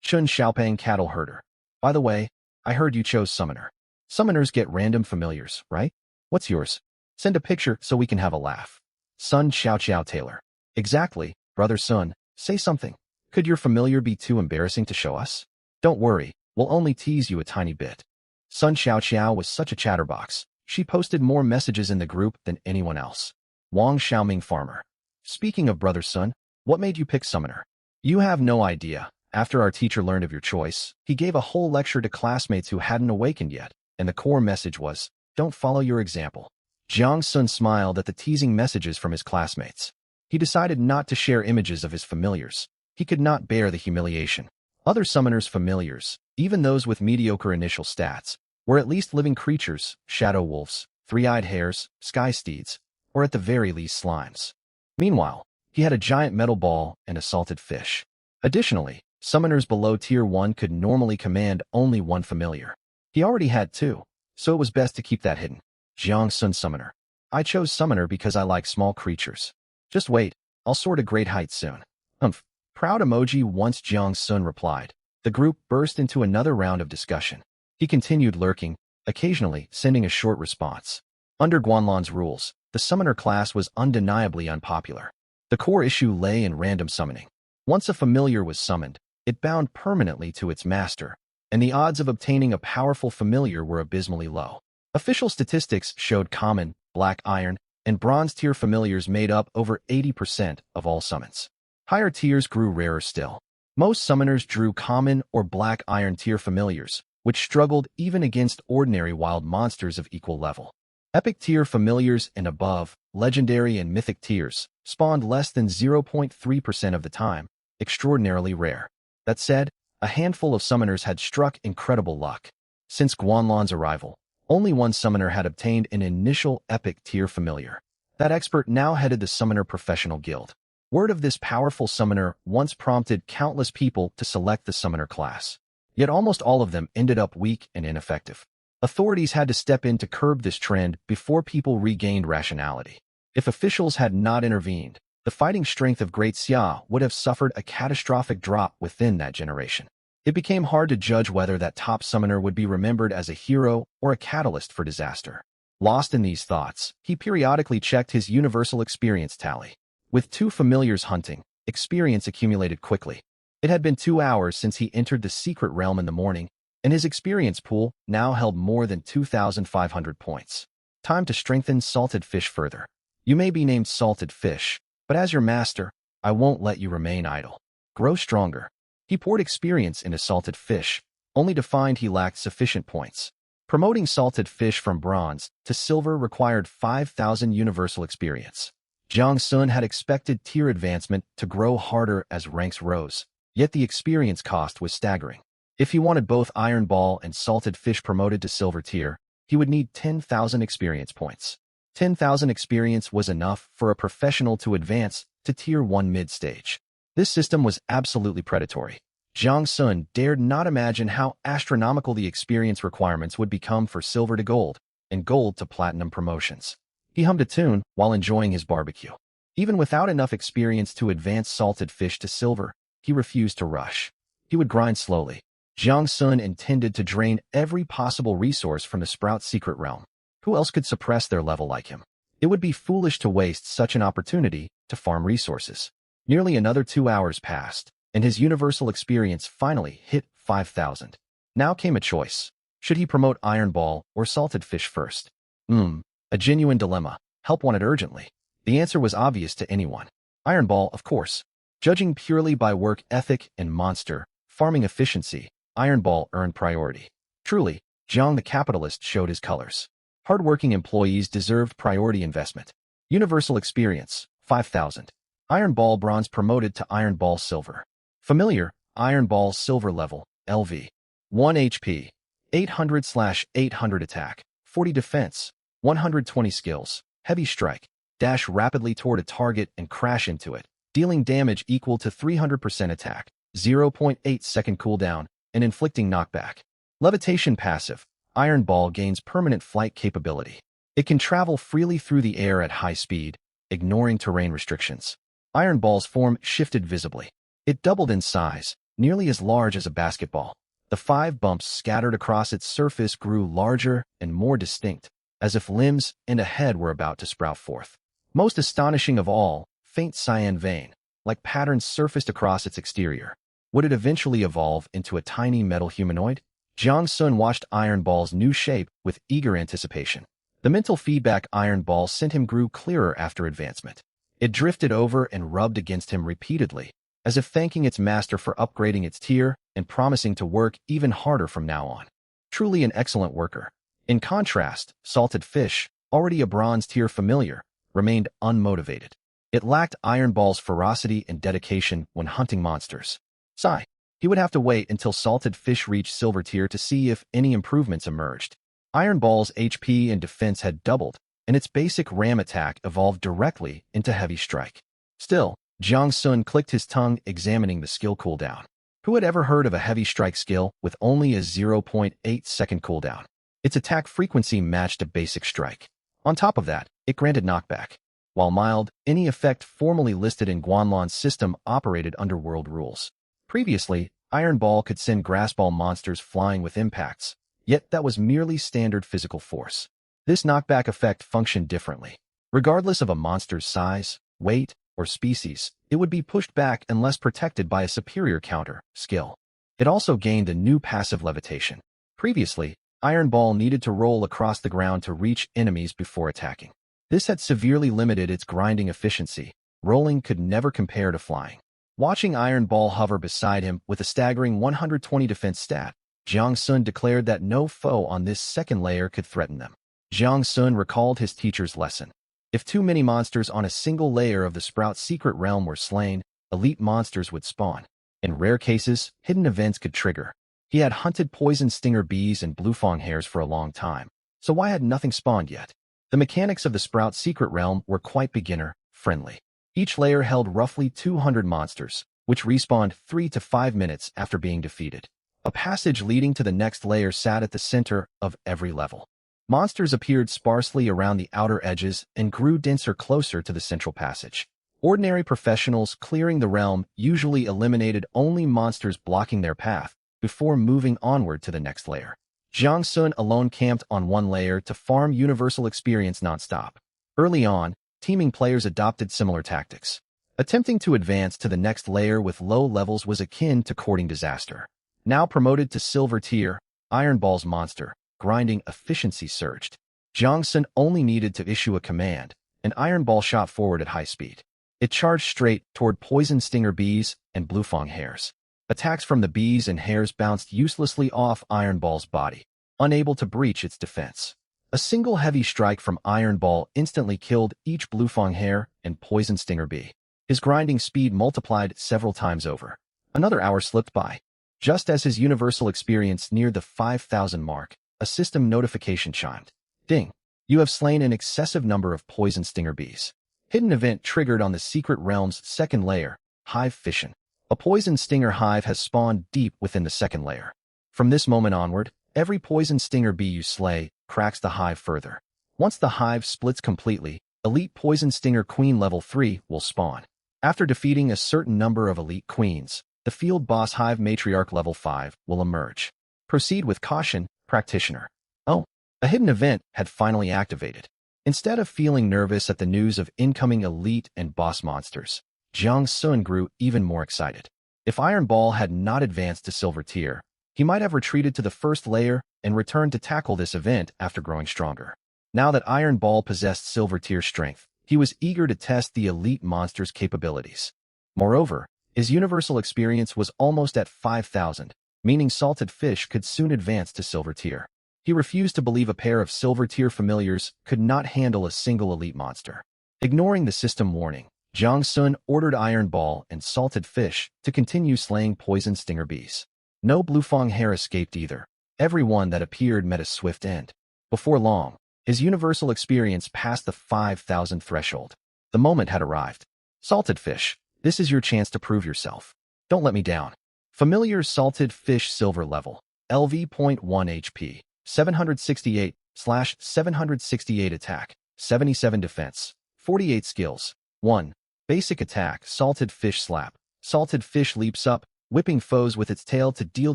Chun Xiaopeng cattle herder. By the way, I heard you chose summoner. Summoners get random familiars, right? What's yours? Send a picture so we can have a laugh. Sun Xiaoqiao Taylor. Exactly, brother Sun, say something. Could your familiar be too embarrassing to show us? Don't worry, we'll only tease you a tiny bit. Sun Xiaoqiao was such a chatterbox. She posted more messages in the group than anyone else. Wang Xiaoming Farmer. Speaking of brother Sun, what made you pick summoner? You have no idea. After our teacher learned of your choice, he gave a whole lecture to classmates who hadn't awakened yet, and the core message was, don't follow your example. Jiang Sun smiled at the teasing messages from his classmates. He decided not to share images of his familiars. He could not bear the humiliation. Other summoners' familiars, even those with mediocre initial stats, were at least living creatures, shadow wolves, three-eyed hares, sky steeds, or at the very least slimes. Meanwhile, he had a giant metal ball and a salted fish. Additionally, summoners below Tier 1 could normally command only one familiar. He already had two, so it was best to keep that hidden. Jiang Sun Summoner. I chose Summoner because I like small creatures. Just wait, I'll soar to great heights soon. Humph. Proud emoji once Jiang Sun replied. The group burst into another round of discussion. He continued lurking, occasionally sending a short response. Under Guanlan's rules, the Summoner class was undeniably unpopular. The core issue lay in random summoning. Once a familiar was summoned, it bound permanently to its master, and the odds of obtaining a powerful familiar were abysmally low. Official statistics showed common, black iron, and bronze tier familiars made up over 80% of all summons. Higher tiers grew rarer still. Most summoners drew common or black iron tier familiars, which struggled even against ordinary wild monsters of equal level. Epic tier familiars and above, legendary and mythic tiers, spawned less than 0.3% of the time, extraordinarily rare. That said, a handful of summoners had struck incredible luck. Since Guanlan's arrival, only one summoner had obtained an initial epic tier familiar. That expert now headed the Summoner Professional Guild. Word of this powerful summoner once prompted countless people to select the summoner class. Yet almost all of them ended up weak and ineffective. Authorities had to step in to curb this trend before people regained rationality. If officials had not intervened, the fighting strength of Great Xia would have suffered a catastrophic drop within that generation. It became hard to judge whether that top summoner would be remembered as a hero or a catalyst for disaster. Lost in these thoughts, he periodically checked his universal experience tally. With two familiars hunting, experience accumulated quickly. It had been 2 hours since he entered the secret realm in the morning, and his experience pool now held more than 2,500 points. Time to strengthen Salted Fish further. You may be named Salted Fish, but as your master, I won't let you remain idle. Grow stronger. He poured experience into Salted Fish, only to find he lacked sufficient points. Promoting Salted Fish from bronze to silver required 5,000 universal experience. Jiang Sun had expected tier advancement to grow harder as ranks rose, yet the experience cost was staggering. If he wanted both Iron Ball and Salted Fish promoted to silver tier, he would need 10,000 experience points. 10,000 experience was enough for a professional to advance to tier 1 mid-stage. This system was absolutely predatory. Jiang Sun dared not imagine how astronomical the experience requirements would become for silver to gold and gold to platinum promotions. He hummed a tune while enjoying his barbecue. Even without enough experience to advance Salted Fish to silver, he refused to rush. He would grind slowly. Jiang Sun intended to drain every possible resource from the Sprout secret realm. Who else could suppress their level like him? It would be foolish to waste such an opportunity to farm resources. Nearly another 2 hours passed, and his universal experience finally hit 5,000. Now came a choice. Should he promote Iron Ball or Salted Fish first? A genuine dilemma. Help wanted urgently. The answer was obvious to anyone. Iron Ball, of course. Judging purely by work ethic and monster farming efficiency, Iron Ball earned priority. Truly, Jiang the capitalist showed his colors. Hardworking employees deserved priority investment. Universal experience, 5,000. Iron Ball Bronze promoted to Iron Ball Silver. Familiar, Iron Ball Silver level, LV. 1 HP, 800/800 attack, 40 defense, 120 skills, heavy strike, dash rapidly toward a target and crash into it, dealing damage equal to 300% attack, 0.8 second cooldown, and inflicting knockback. Levitation passive, Iron Ball gains permanent flight capability. It can travel freely through the air at high speed, ignoring terrain restrictions. Iron Ball's form shifted visibly. It doubled in size, nearly as large as a basketball. The 5 bumps scattered across its surface grew larger and more distinct, as if limbs and a head were about to sprout forth. Most astonishing of all, faint cyan vein, like patterns surfaced across its exterior. Would it eventually evolve into a tiny metal humanoid? Jiang Sun watched Iron Ball's new shape with eager anticipation. The mental feedback Iron Ball sent him grew clearer after advancement. It drifted over and rubbed against him repeatedly, as if thanking its master for upgrading its tier and promising to work even harder from now on. Truly an excellent worker. In contrast, Salted Fish, already a bronze tier familiar, remained unmotivated. It lacked Iron Ball's ferocity and dedication when hunting monsters. Sigh. He would have to wait until Salted Fish reached Silver tier to see if any improvements emerged. Iron Ball's HP and defense had doubled, and its basic ram attack evolved directly into Heavy Strike. Still, Jiang Sun clicked his tongue examining the skill cooldown. Who had ever heard of a Heavy Strike skill with only a 0.8-second cooldown? Its attack frequency matched a basic strike. On top of that, it granted knockback. While mild, any effect formerly listed in Guanlon's system operated under world rules. Previously, Iron Ball could send Grass Ball monsters flying with impacts, yet that was merely standard physical force. This knockback effect functioned differently. Regardless of a monster's size, weight, or species, it would be pushed back unless protected by a superior counter skill. It also gained a new passive levitation. Previously, Iron Ball needed to roll across the ground to reach enemies before attacking. This had severely limited its grinding efficiency. Rolling could never compare to flying. Watching Iron Ball hover beside him with a staggering 120 defense stat, Jiang Sun declared that no foe on this second layer could threaten them. Jiang Sun recalled his teacher's lesson. If too many monsters on a single layer of the Sprout secret realm were slain, elite monsters would spawn. In rare cases, hidden events could trigger. He had hunted poison stinger bees and bluefang hares for a long time, so why had nothing spawned yet? The mechanics of the Sprout secret realm were quite beginner-friendly. Each layer held roughly 200 monsters, which respawned 3 to 5 minutes after being defeated. A passage leading to the next layer sat at the center of every level. Monsters appeared sparsely around the outer edges and grew denser closer to the central passage. Ordinary professionals clearing the realm usually eliminated only monsters blocking their path before moving onward to the next layer. Jiang Sun alone camped on one layer to farm universal experience nonstop. Early on, teaming players adopted similar tactics. Attempting to advance to the next layer with low levels was akin to courting disaster. Now promoted to Silver tier, Iron Ball's monster grinding efficiency surged. Jiang Sun only needed to issue a command, and Iron Ball shot forward at high speed. It charged straight toward poison stinger bees and bluefang hares. Attacks from the bees and hares bounced uselessly off Iron Ball's body, unable to breach its defense. A single heavy strike from Iron Ball instantly killed each bluefang hare and poison stinger bee. His grinding speed multiplied several times over. Another hour slipped by. Just as his universal experience neared the 5,000 mark, a system notification chimed. Ding! You have slain an excessive number of poison stinger bees. Hidden event triggered on the secret realm's second layer, Hive Fission. A poison stinger hive has spawned deep within the second layer. From this moment onward, every poison stinger bee you slay cracks the hive further. Once the hive splits completely, Elite Poison Stinger Queen Level 3 will spawn. After defeating a certain number of elite queens, the field boss Hive Matriarch Level 5 will emerge. Proceed with caution, practitioner. Oh, a hidden event had finally activated. Instead of feeling nervous at the news of incoming elite and boss monsters, Jiang Sun grew even more excited. If Iron Ball had not advanced to Silver tier, he might have retreated to the first layer and returned to tackle this event after growing stronger. Now that Iron Ball possessed Silver tier strength, he was eager to test the elite monster's capabilities. Moreover, his universal experience was almost at 5,000, meaning Salted Fish could soon advance to Silver tier. He refused to believe a pair of Silver tier familiars could not handle a single elite monster. Ignoring the system warning, Jiang Sun ordered Iron Ball and Salted Fish to continue slaying poison stinger bees. No bluefang hare escaped either. Every one that appeared met a swift end. Before long, his universal experience passed the 5,000 threshold. The moment had arrived. Salted Fish, this is your chance to prove yourself. Don't let me down. Familiar Salted Fish Silver level, LV.1 HP, 768/768 attack, 77 defense, 48 skills. 1. Basic attack, Salted Fish Slap, Salted fish leaps up, whipping foes with its tail to deal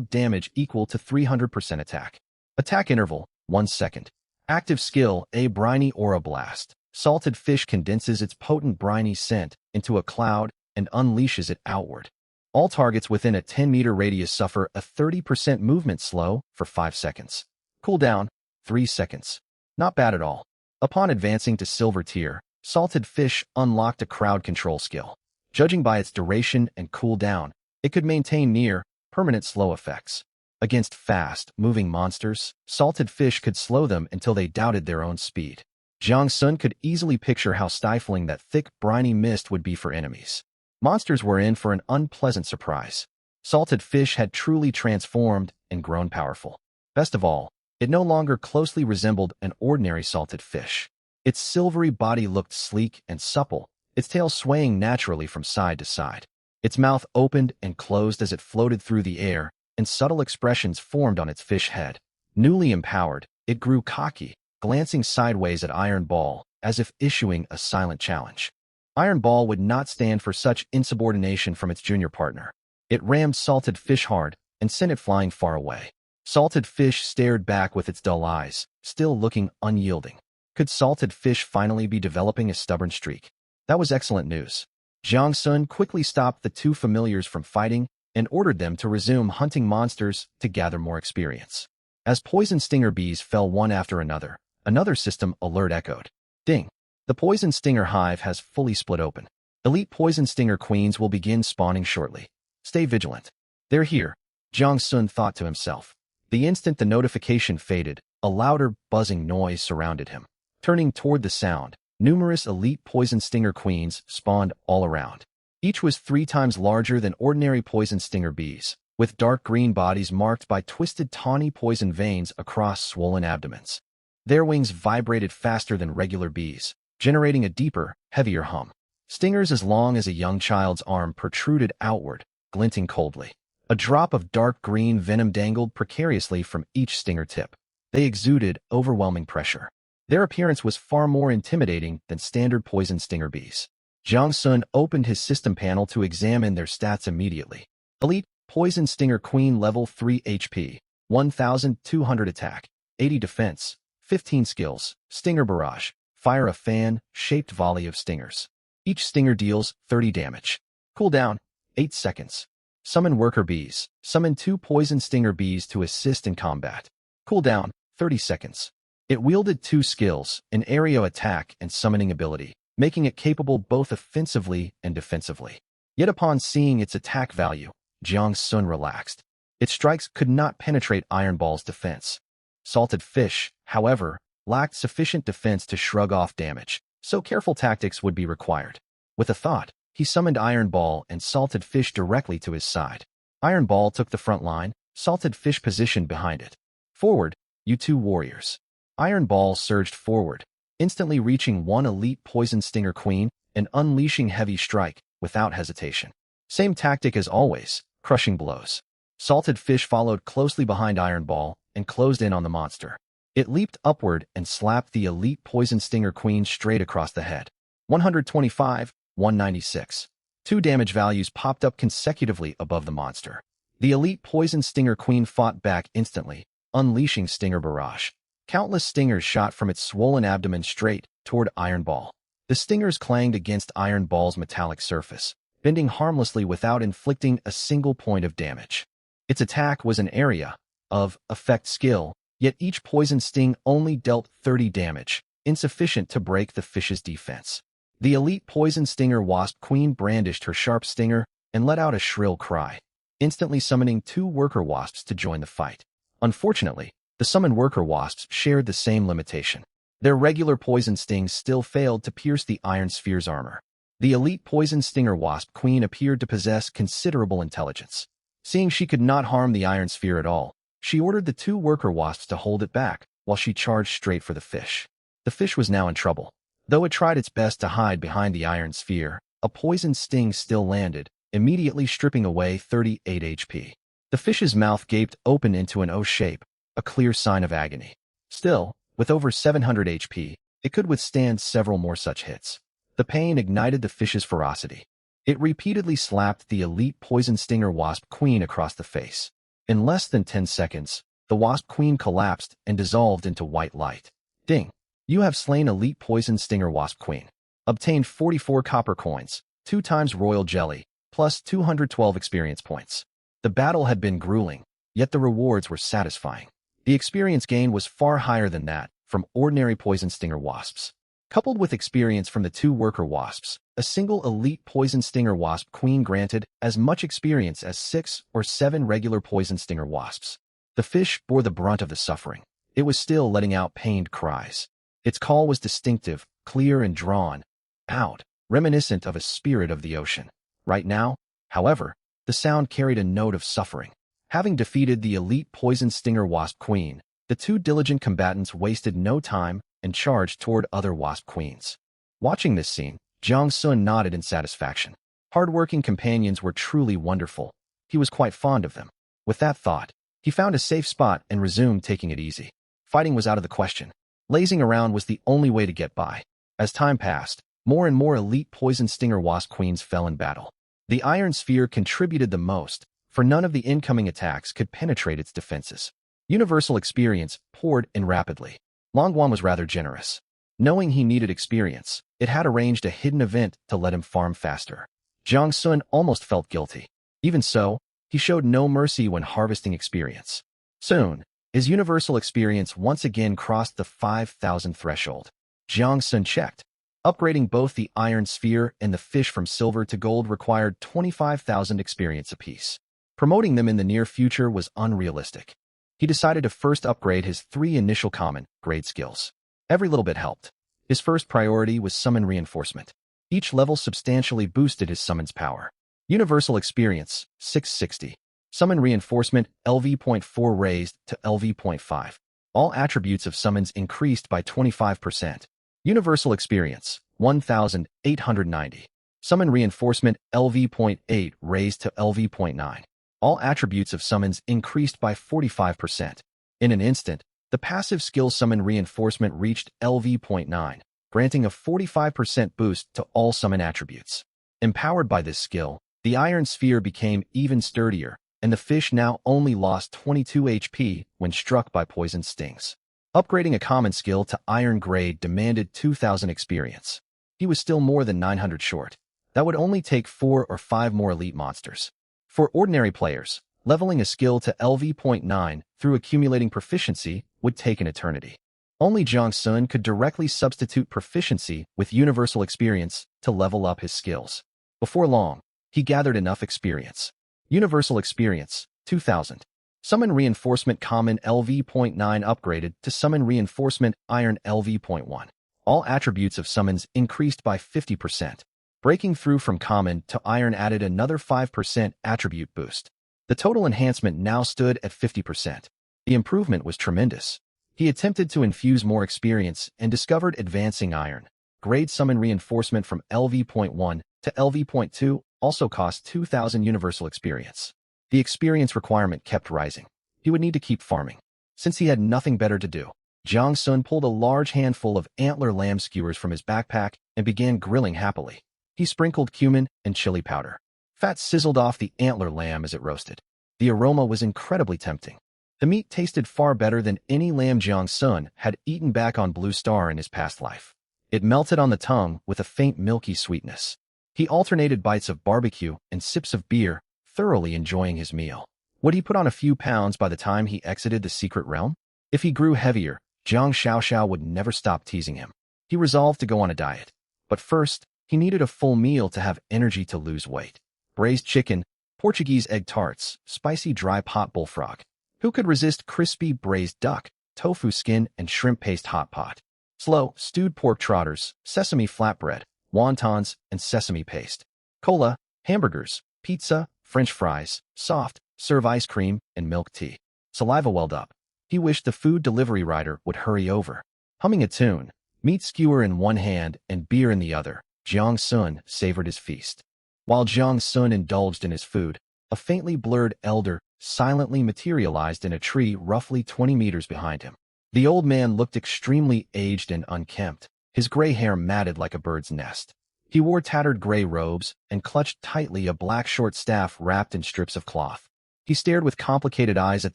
damage equal to 300% attack. Attack interval, 1 second. Active skill, a briny aura blast. Salted fish condenses its potent briny scent into a cloud and unleashes it outward. All targets within a 10-meter radius suffer a 30% movement slow for 5 seconds. Cooldown, 3 seconds. Not bad at all. Upon advancing to Silver Tier, Salted Fish unlocked a crowd control skill. Judging by its duration and cooldown, it could maintain near-permanent slow effects. Against fast-moving monsters, Salted Fish could slow them until they doubted their own speed. Jiang Sun could easily picture how stifling that thick, briny mist would be for enemies. Monsters were in for an unpleasant surprise. Salted Fish had truly transformed and grown powerful. Best of all, it no longer closely resembled an ordinary salted fish. Its silvery body looked sleek and supple, its tail swaying naturally from side to side. Its mouth opened and closed as it floated through the air, and subtle expressions formed on its fish head. Newly empowered, it grew cocky, glancing sideways at Iron Ball, as if issuing a silent challenge. Iron Ball would not stand for such insubordination from its junior partner. It rammed Salted Fish hard and sent it flying far away. Salted Fish stared back with its dull eyes, still looking unyielding. Could Salted Fish finally be developing a stubborn streak? That was excellent news. Jiang Sun quickly stopped the two familiars from fighting and ordered them to resume hunting monsters to gather more experience. As poison stinger bees fell one after another, another system alert echoed. Ding! The poison stinger hive has fully split open. Elite poison stinger queens will begin spawning shortly. Stay vigilant. They're here, Jiang Sun thought to himself. The instant the notification faded, a louder, buzzing noise surrounded him. Turning toward the sound, numerous elite poison stinger queens spawned all around. Each was 3 times larger than ordinary poison stinger bees, with dark green bodies marked by twisted tawny poison veins across swollen abdomens. Their wings vibrated faster than regular bees, generating a deeper, heavier hum. Stingers as long as a young child's arm protruded outward, glinting coldly. A drop of dark green venom dangled precariously from each stinger tip. They exuded overwhelming pressure. Their appearance was far more intimidating than standard poison stinger bees. Jiang Sun opened his system panel to examine their stats immediately. Elite Poison Stinger Queen level 3 HP, 1200 attack, 80 defense, 15 skills, Stinger Barrage, fire a fan-shaped volley of stingers. Each stinger deals 30 damage. Cooldown, 8 seconds. Summon Worker Bees. Summon 2 Poison Stinger Bees to assist in combat. Cooldown, 30 seconds. It wielded 2 skills, an aerial attack and summoning ability, making it capable both offensively and defensively. Yet upon seeing its attack value, Jiang Sun relaxed. Its strikes could not penetrate Iron Ball's defense. Salted Fish, however, lacked sufficient defense to shrug off damage, so careful tactics would be required. With a thought, he summoned Iron Ball and Salted Fish directly to his side. Iron Ball took the front line, Salted Fish positioned behind it. Forward, you two warriors. Iron Ball surged forward, instantly reaching one elite poison stinger queen and unleashing heavy strike without hesitation. Same tactic as always, crushing blows. Salted Fish followed closely behind Iron Ball and closed in on the monster. It leaped upward and slapped the elite poison stinger queen straight across the head. 125, 196. 2 damage values popped up consecutively above the monster. The elite poison stinger queen fought back instantly, unleashing Stinger Barrage. Countless stingers shot from its swollen abdomen straight toward Iron Ball. The stingers clanged against Iron Ball's metallic surface, bending harmlessly without inflicting a single point of damage. Its attack was an area of effect skill, yet each poison sting only dealt 30 damage, insufficient to break the fish's defense. The elite poison stinger wasp queen brandished her sharp stinger and let out a shrill cry, instantly summoning 2 worker wasps to join the fight. Unfortunately, the summoned worker wasps shared the same limitation. Their regular poison stings still failed to pierce the Iron Sphere's armor. The elite poison stinger wasp queen appeared to possess considerable intelligence. Seeing she could not harm the Iron Sphere at all, she ordered the 2 worker wasps to hold it back while she charged straight for the fish. The fish was now in trouble. Though it tried its best to hide behind the Iron Sphere, a poison sting still landed, immediately stripping away 38 HP. The fish's mouth gaped open into an O shape, a clear sign of agony. Still, with over 700 HP, it could withstand several more such hits. The pain ignited the fish's ferocity. It repeatedly slapped the elite poison stinger wasp queen across the face. In less than 10 seconds, the wasp queen collapsed and dissolved into white light. Ding! You have slain elite poison stinger wasp queen. Obtained 44 copper coins, 2 times royal jelly, plus 212 experience points. The battle had been grueling, yet the rewards were satisfying. The experience gain was far higher than that from ordinary poison stinger wasps. Coupled with experience from the 2 worker wasps, a single elite poison stinger wasp queen granted as much experience as 6 or 7 regular poison stinger wasps. The fish bore the brunt of the suffering. It was still letting out pained cries. Its call was distinctive, clear and drawn out, reminiscent of a spirit of the ocean. Right now, however, the sound carried a note of suffering. Having defeated the elite poison stinger wasp queen, the 2 diligent combatants wasted no time and charged toward other wasp queens. Watching this scene, Jiang Sun nodded in satisfaction. Hard-working companions were truly wonderful. He was quite fond of them. With that thought, he found a safe spot and resumed taking it easy. Fighting was out of the question. Lazing around was the only way to get by. As time passed, more and more elite poison stinger wasp queens fell in battle. The Iron Sphere contributed the most, for none of the incoming attacks could penetrate its defenses. Universal experience poured in rapidly. Longguan was rather generous. Knowing he needed experience, it had arranged a hidden event to let him farm faster. Jiang Sun almost felt guilty. Even so, he showed no mercy when harvesting experience. Soon, his universal experience once again crossed the 5,000 threshold. Jiang Sun checked. Upgrading both the Iron Sphere and the fish from silver to gold required 25,000 experience apiece. Promoting them in the near future was unrealistic. He decided to first upgrade his 3 initial common grade skills. Every little bit helped. His first priority was summon reinforcement. Each level substantially boosted his summon's power. Universal experience, 660. Summon reinforcement, LV.4 raised to LV.5. All attributes of summons increased by 25%. Universal experience, 1,890. Summon reinforcement, LV.8 raised to LV.9. All attributes of summons increased by 45%. In an instant, the passive skill summon reinforcement reached LV.9, granting a 45% boost to all summon attributes. Empowered by this skill, the Iron Sphere became even sturdier, and the fish now only lost 22 HP when struck by poison stings. Upgrading a common skill to Iron Grade demanded 2,000 experience. He was still more than 900 short. That would only take 4 or 5 more elite monsters. For ordinary players, leveling a skill to LV.9 through accumulating proficiency would take an eternity. Only Jiang Sun could directly substitute proficiency with universal experience to level up his skills. Before long, he gathered enough experience. Universal experience, 2,000. Summon reinforcement common LV.9 upgraded to summon reinforcement iron LV.1. All attributes of summons increased by 50%. Breaking through from common to iron added another 5% attribute boost. The total enhancement now stood at 50%. The improvement was tremendous. He attempted to infuse more experience and discovered advancing iron. Grade summon reinforcement from LV.1 to LV.2 also cost 2,000 universal experience. The experience requirement kept rising. He would need to keep farming. Since he had nothing better to do, Jiang Sun pulled a large handful of antler lamb skewers from his backpack and began grilling happily. He sprinkled cumin and chili powder. Fat sizzled off the antler lamb as it roasted. The aroma was incredibly tempting. The meat tasted far better than any lamb Jiang Sun had eaten back on Blue Star in his past life. It melted on the tongue with a faint milky sweetness. He alternated bites of barbecue and sips of beer, thoroughly enjoying his meal. Would he put on a few pounds by the time he exited the secret realm? If he grew heavier, Jiang Xiaoxiao would never stop teasing him. He resolved to go on a diet. But first, he needed a full meal to have energy to lose weight. Braised chicken, Portuguese egg tarts, spicy dry pot bullfrog. Who could resist crispy braised duck, tofu skin, and shrimp paste hot pot? Slow, stewed pork trotters, sesame flatbread, wontons, and sesame paste. Cola, hamburgers, pizza, French fries, soft, serve ice cream, and milk tea. Saliva welled up. He wished the food delivery rider would hurry over. Humming a tune, meat skewer in one hand and beer in the other, Jiang Sun savored his feast. While Jiang Sun indulged in his food, a faintly blurred elder silently materialized in a tree roughly 20 meters behind him. The old man looked extremely aged and unkempt, his gray hair matted like a bird's nest. He wore tattered gray robes and clutched tightly a black short staff wrapped in strips of cloth. He stared with complicated eyes at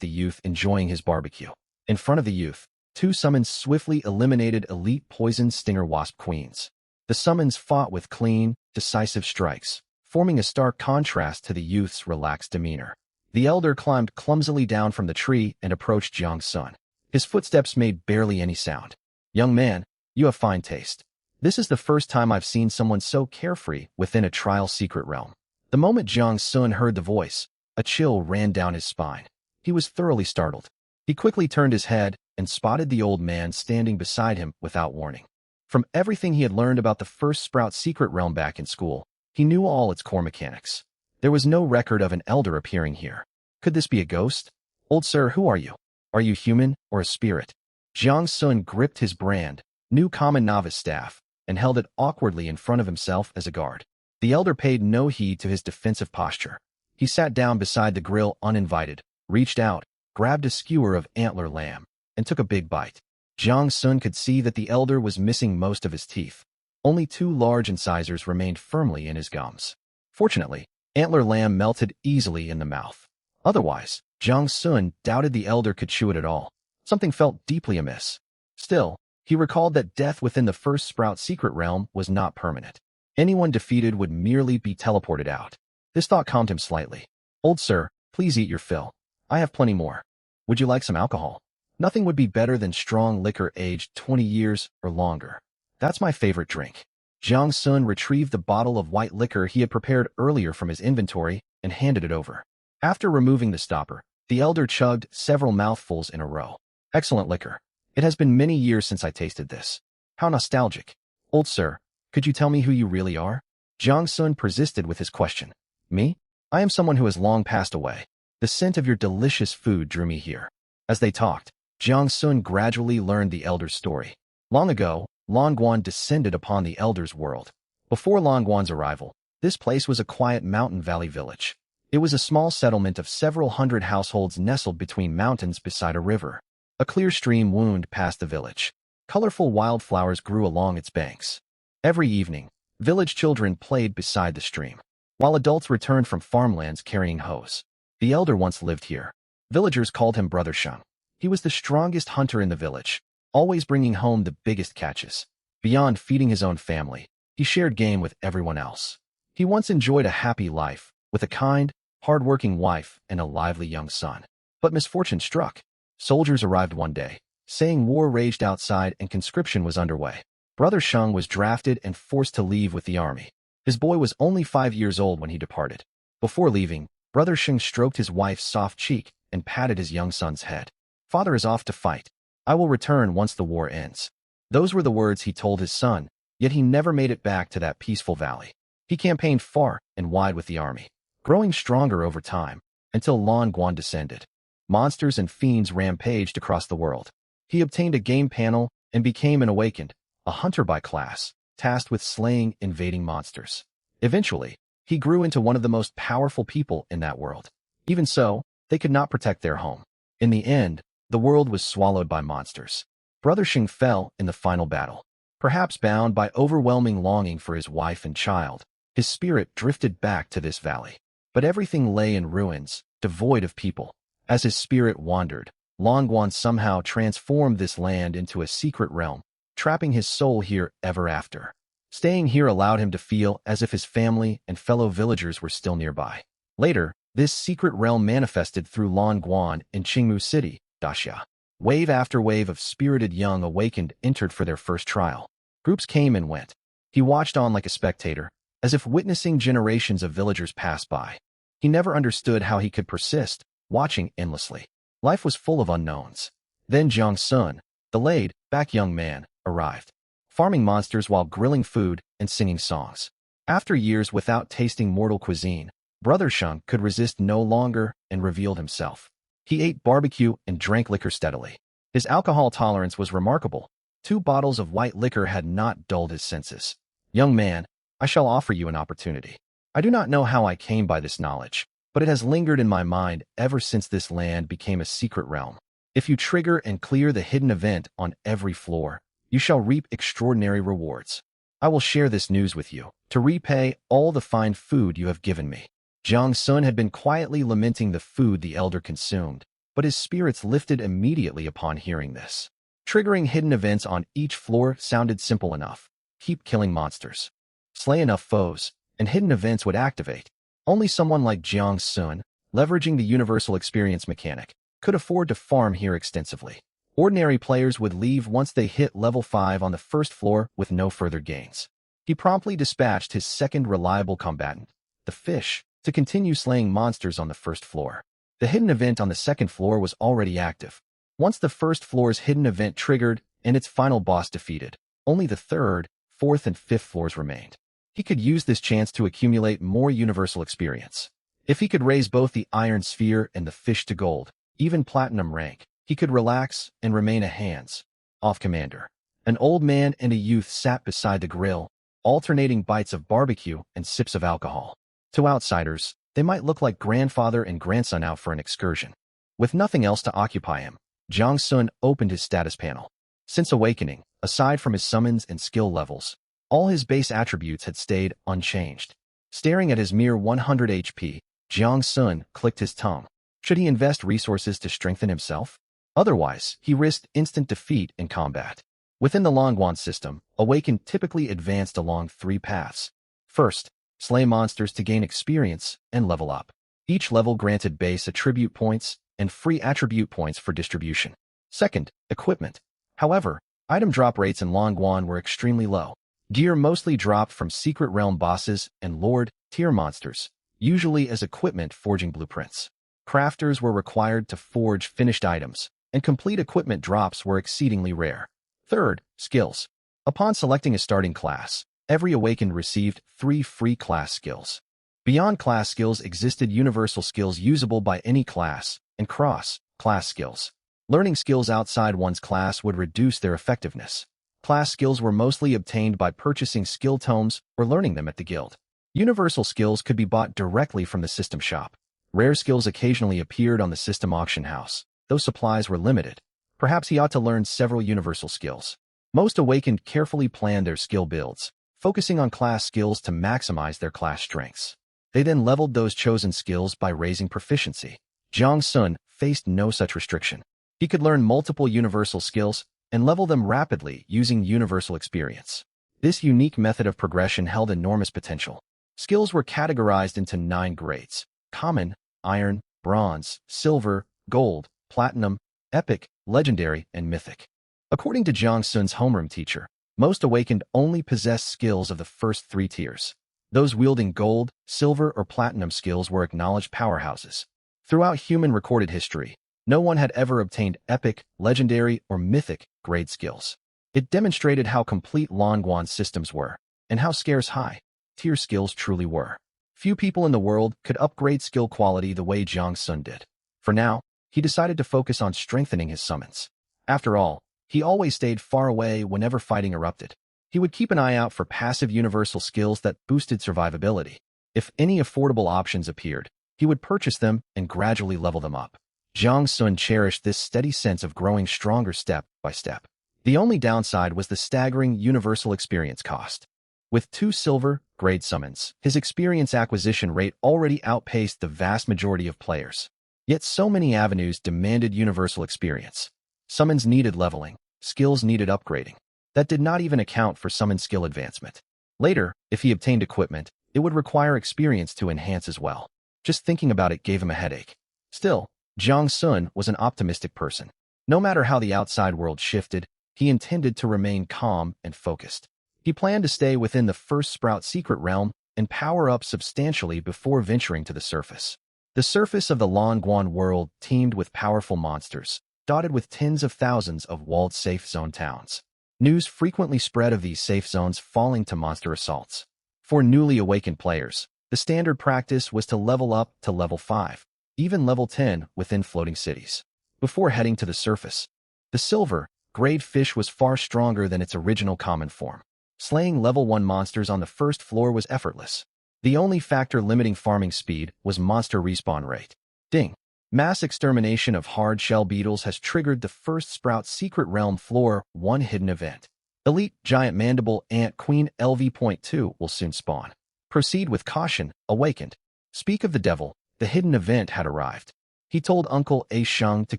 the youth enjoying his barbecue. In front of the youth, two summons swiftly eliminated elite poison stinger wasp queens. The summons fought with clean, decisive strikes, forming a stark contrast to the youth's relaxed demeanor. The elder climbed clumsily down from the tree and approached Jiang Sun. His footsteps made barely any sound. "Young man, you have fine taste. This is the first time I've seen someone so carefree within a trial secret realm." The moment Jiang Sun heard the voice, a chill ran down his spine. He was thoroughly startled. He quickly turned his head and spotted the old man standing beside him without warning. From everything he had learned about the First Sprout secret realm back in school, he knew all its core mechanics. There was no record of an elder appearing here. Could this be a ghost? "Old sir, who are you? Are you human or a spirit?" Jiang Sun gripped his brand, new common novice staff, and held it awkwardly in front of himself as a guard. The elder paid no heed to his defensive posture. He sat down beside the grill uninvited, reached out, grabbed a skewer of antler lamb, and took a big bite. Jiang Sun could see that the elder was missing most of his teeth. Only two large incisors remained firmly in his gums. Fortunately, antler lamb melted easily in the mouth. Otherwise, Jiang Sun doubted the elder could chew it at all. Something felt deeply amiss. Still, he recalled that death within the First Sprout secret realm was not permanent. Anyone defeated would merely be teleported out. This thought calmed him slightly. "Old sir, please eat your fill. I have plenty more. Would you like some alcohol? Nothing would be better than strong liquor aged 20 years or longer. That's my favorite drink." Jiang Sun retrieved the bottle of white liquor he had prepared earlier from his inventory and handed it over. After removing the stopper, the elder chugged several mouthfuls in a row. "Excellent liquor. It has been many years since I tasted this. How nostalgic. Old sir, could you tell me who you really are?" Jiang Sun persisted with his question. "Me? I am someone who has long passed away. The scent of your delicious food drew me here." As they talked, Jiang Sun gradually learned the elder's story. Long ago, Longguan descended upon the elder's world. Before Longguan's arrival, this place was a quiet mountain valley village. It was a small settlement of several hundred households nestled between mountains beside a river. A clear stream wound past the village. Colorful wildflowers grew along its banks. Every evening, village children played beside the stream, while adults returned from farmlands carrying hoes. The elder once lived here. Villagers called him Brother Sheng. He was the strongest hunter in the village, always bringing home the biggest catches. Beyond feeding his own family, he shared game with everyone else. He once enjoyed a happy life, with a kind, hard-working wife and a lively young son. But misfortune struck. Soldiers arrived one day, saying war raged outside and conscription was underway. Brother Sheng was drafted and forced to leave with the army. His boy was only 5 years old when he departed. Before leaving, Brother Sheng stroked his wife's soft cheek and patted his young son's head. "Father is off to fight. I will return once the war ends." Those were the words he told his son, yet he never made it back to that peaceful valley. He campaigned far and wide with the army, growing stronger over time, until Longguan descended. Monsters and fiends rampaged across the world. He obtained a game panel and became an awakened, a hunter by class, tasked with slaying invading monsters. Eventually, he grew into one of the most powerful people in that world. Even so, they could not protect their home. In the end, the world was swallowed by monsters. Brother Sheng fell in the final battle. Perhaps bound by overwhelming longing for his wife and child, his spirit drifted back to this valley. But everything lay in ruins, devoid of people. As his spirit wandered, Longguan somehow transformed this land into a secret realm, trapping his soul here ever after. Staying here allowed him to feel as if his family and fellow villagers were still nearby. Later, this secret realm manifested through Longguan in Qingmu City, Daxia. Wave after wave of spirited young awakened entered for their first trial. Groups came and went. He watched on like a spectator, as if witnessing generations of villagers pass by. He never understood how he could persist, watching endlessly. Life was full of unknowns. Then Jiang Sun, the laid-back young man, arrived, farming monsters while grilling food and singing songs. After years without tasting mortal cuisine, Brother Sheng could resist no longer and revealed himself. He ate barbecue and drank liquor steadily. His alcohol tolerance was remarkable. 2 bottles of white liquor had not dulled his senses. "Young man, I shall offer you an opportunity. I do not know how I came by this knowledge, but it has lingered in my mind ever since this land became a secret realm. If you trigger and clear the hidden event on every floor, you shall reap extraordinary rewards." I will share this news with you, to repay all the fine food you have given me. Jiang Sun had been quietly lamenting the food the elder consumed, but his spirits lifted immediately upon hearing this. Triggering hidden events on each floor sounded simple enough. Keep killing monsters. Slay enough foes, and hidden events would activate. Only someone like Jiang Sun, leveraging the universal experience mechanic, could afford to farm here extensively. Ordinary players would leave once they hit level 5 on the first floor with no further gains. He promptly dispatched his second reliable combatant, the fish, to continue slaying monsters on the first floor. The hidden event on the second floor was already active. Once the first floor's hidden event triggered and its final boss defeated, only the third, fourth, and fifth floors remained. He could use this chance to accumulate more universal experience. If he could raise both the Iron Sphere and the fish to gold, even platinum rank, he could relax and remain a hands-off commander. An old man and a youth sat beside the grill, alternating bites of barbecue and sips of alcohol. To outsiders, they might look like grandfather and grandson out for an excursion. With nothing else to occupy him, Jiang Sun opened his status panel. Since awakening, aside from his summons and skill levels, all his base attributes had stayed unchanged. Staring at his mere 100 HP, Jiang Sun clicked his tongue. Should he invest resources to strengthen himself? Otherwise, he risked instant defeat in combat. Within the Longguan system, Awakened typically advanced along 3 paths. First, slay monsters to gain experience and level up. Each level granted base attribute points and free attribute points for distribution. Second, equipment. However, item drop rates in Longguan were extremely low. Gear mostly dropped from Secret Realm bosses and Lord-tier monsters, usually as equipment forging blueprints. Crafters were required to forge finished items, and complete equipment drops were exceedingly rare. Third, skills. Upon selecting a starting class, every Awakened received 3 free class skills. Beyond class skills existed universal skills usable by any class, and cross-class skills. Learning skills outside one's class would reduce their effectiveness. Class skills were mostly obtained by purchasing skill tomes or learning them at the guild. Universal skills could be bought directly from the system shop. Rare skills occasionally appeared on the system auction house, though supplies were limited. Perhaps he ought to learn several universal skills. Most Awakened carefully planned their skill builds, focusing on class skills to maximize their class strengths. They then leveled those chosen skills by raising proficiency. Jiang Sun faced no such restriction. He could learn multiple universal skills and level them rapidly using universal experience. This unique method of progression held enormous potential. Skills were categorized into 9 grades: common, iron, bronze, silver, gold, platinum, epic, legendary, and mythic. According to Jiang Sun's homeroom teacher, most Awakened only possessed skills of the first 3 tiers. Those wielding gold, silver, or platinum skills were acknowledged powerhouses. Throughout human recorded history, no one had ever obtained epic, legendary, or mythic grade skills. It demonstrated how complete Longguan systems were, and how scarce high-tier skills truly were. Few people in the world could upgrade skill quality the way Jiang Sun did. For now, he decided to focus on strengthening his summons. After all, he always stayed far away whenever fighting erupted. He would keep an eye out for passive universal skills that boosted survivability. If any affordable options appeared, he would purchase them and gradually level them up. Jiang Sun cherished this steady sense of growing stronger step by step. The only downside was the staggering universal experience cost. With 2 silver-grade summons, his experience acquisition rate already outpaced the vast majority of players. Yet so many avenues demanded universal experience. Summons needed leveling, skills needed upgrading. That did not even account for summon skill advancement. Later, if he obtained equipment, it would require experience to enhance as well. Just thinking about it gave him a headache. Still, Jiang Sun was an optimistic person. No matter how the outside world shifted, he intended to remain calm and focused. He planned to stay within the first Sprout Secret Realm and power up substantially before venturing to the surface. The surface of the Longguan world teemed with powerful monsters, dotted with tens of thousands of walled safe zone towns. News frequently spread of these safe zones falling to monster assaults. For newly awakened players, the standard practice was to level up to level 5, even level 10 within floating cities. Before heading to the surface, the silver-grade fish was far stronger than its original common form. Slaying level 1 monsters on the first floor was effortless. The only factor limiting farming speed was monster respawn rate. Ding! Mass extermination of hard shell beetles has triggered the first Sprout Secret Realm Floor 1 hidden event. Elite Giant Mandible Ant Queen LV.2 will soon spawn. Proceed with caution, awakened. Speak of the devil, the hidden event had arrived. He told Uncle A Sheng to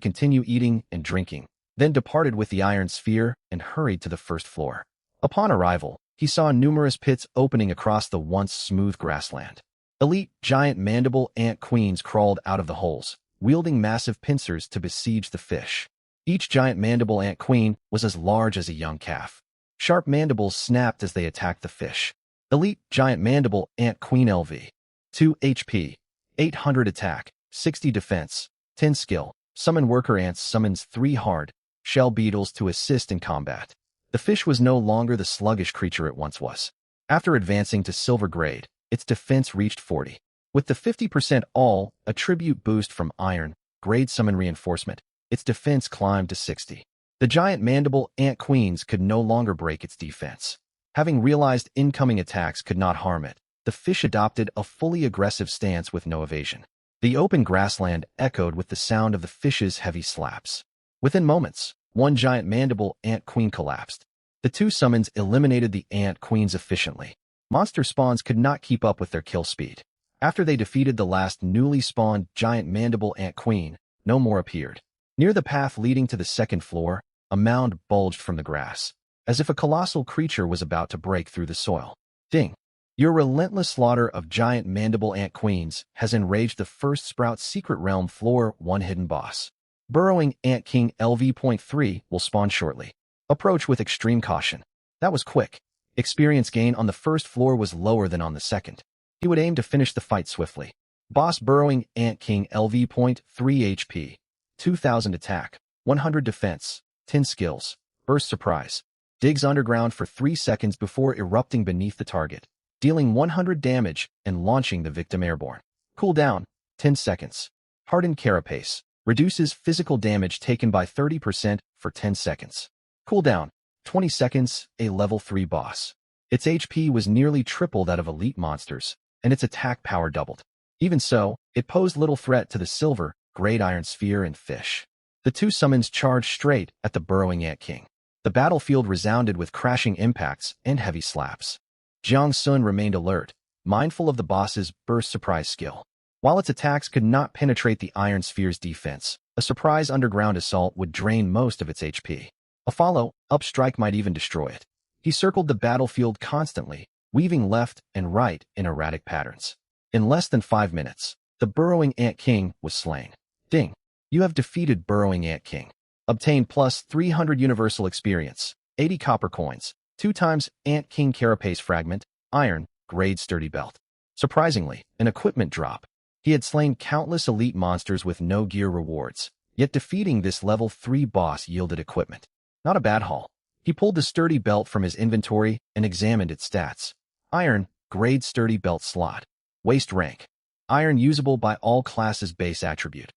continue eating and drinking, then departed with the iron sphere and hurried to the first floor. Upon arrival, he saw numerous pits opening across the once smooth grassland. Elite Giant Mandible Ant Queens crawled out of the holes, wielding massive pincers to besiege the fish. Each Giant Mandible Ant Queen was as large as a young calf. Sharp mandibles snapped as they attacked the fish. Elite Giant Mandible Ant Queen LV. 2 HP, 800 attack, 60 defense, 10 skill. Summon Worker Ants summons 3 hard shell beetles to assist in combat. The fish was no longer the sluggish creature it once was. After advancing to silver grade, its defense reached 40. With the 50% all attribute boost from iron grade summon reinforcement, its defense climbed to 60. The Giant Mandible Ant Queens could no longer break its defense. Having realized incoming attacks could not harm it, the fish adopted a fully aggressive stance with no evasion. The open grassland echoed with the sound of the fish's heavy slaps. Within moments, one Giant Mandible Ant Queen collapsed. The 2 summons eliminated the Ant Queens efficiently. Monster spawns could not keep up with their kill speed. After they defeated the last newly spawned Giant Mandible Ant Queen, no more appeared. Near the path leading to the second floor, a mound bulged from the grass, as if a colossal creature was about to break through the soil. Ding! Your relentless slaughter of Giant Mandible Ant Queens has enraged the First Sprout Secret Realm Floor 1 hidden boss. Burrowing Ant King LV.3 will spawn shortly. Approach with extreme caution. That was quick. Experience gain on the first floor was lower than on the second. He would aim to finish the fight swiftly. Boss Burrowing Ant King LV.3 HP, 2000 attack, 100 defense, 10 skills, burst surprise. Digs underground for 3 seconds before erupting beneath the target, dealing 100 damage and launching the victim airborne. Cooldown, 10 seconds. Hardened Carapace, reduces physical damage taken by 30% for 10 seconds. Cooldown, 20 seconds, a level 3 boss. Its HP was nearly triple that of elite monsters, and its attack power doubled. Even so, it posed little threat to the silver, grade iron sphere and fish. The 2 summons charged straight at the burrowing Ant King. The battlefield resounded with crashing impacts and heavy slaps. Jiang Sun remained alert, mindful of the boss's burst surprise skill. While its attacks could not penetrate the iron sphere's defense, a surprise underground assault would drain most of its HP. A follow-up strike might even destroy it. He circled the battlefield constantly, weaving left and right in erratic patterns. In less than 5 minutes, the burrowing Ant King was slain. Ding! You have defeated Burrowing Ant King. Obtain plus 300 universal experience, 80 copper coins, 2 times Ant King Carapace Fragment, iron, grade sturdy belt. Surprisingly, an equipment drop. He had slain countless elite monsters with no gear rewards, yet defeating this level 3 boss yielded equipment. Not a bad haul. He pulled the sturdy belt from his inventory and examined its stats. Iron, grade sturdy belt slot. Waist rank. Iron usable by all classes base attribute.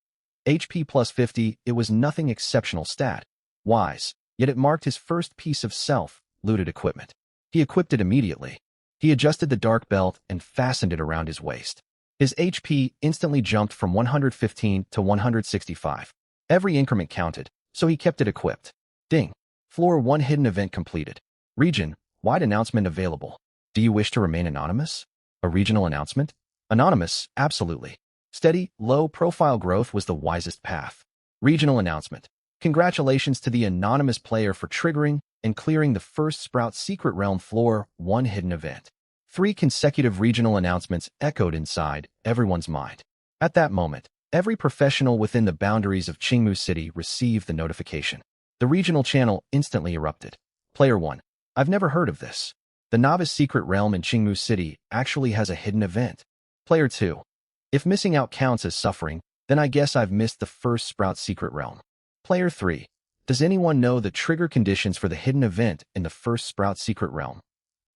HP plus 50, it was nothing exceptional stat. Wise, yet it marked his first piece of self-looted equipment. He equipped it immediately. He adjusted the dark belt and fastened it around his waist. His HP instantly jumped from 115 to 165. Every increment counted, so he kept it equipped. Ding! Floor 1 hidden event completed. Region, wide announcement available. Do you wish to remain anonymous? A regional announcement? Anonymous, absolutely. Steady, low-profile growth was the wisest path. Regional announcement. Congratulations to the anonymous player for triggering and clearing the First Sprout Secret Realm Floor 1 hidden event. 3 consecutive regional announcements echoed inside everyone's mind. At that moment, every professional within the boundaries of Qingmu City received the notification. The regional channel instantly erupted. Player 1. I've never heard of this. The Novice Secret Realm in Qingmu City actually has a hidden event. Player 2. If missing out counts as suffering, then I guess I've missed the First Sprout Secret Realm. Player 3. Does anyone know the trigger conditions for the hidden event in the First Sprout Secret Realm?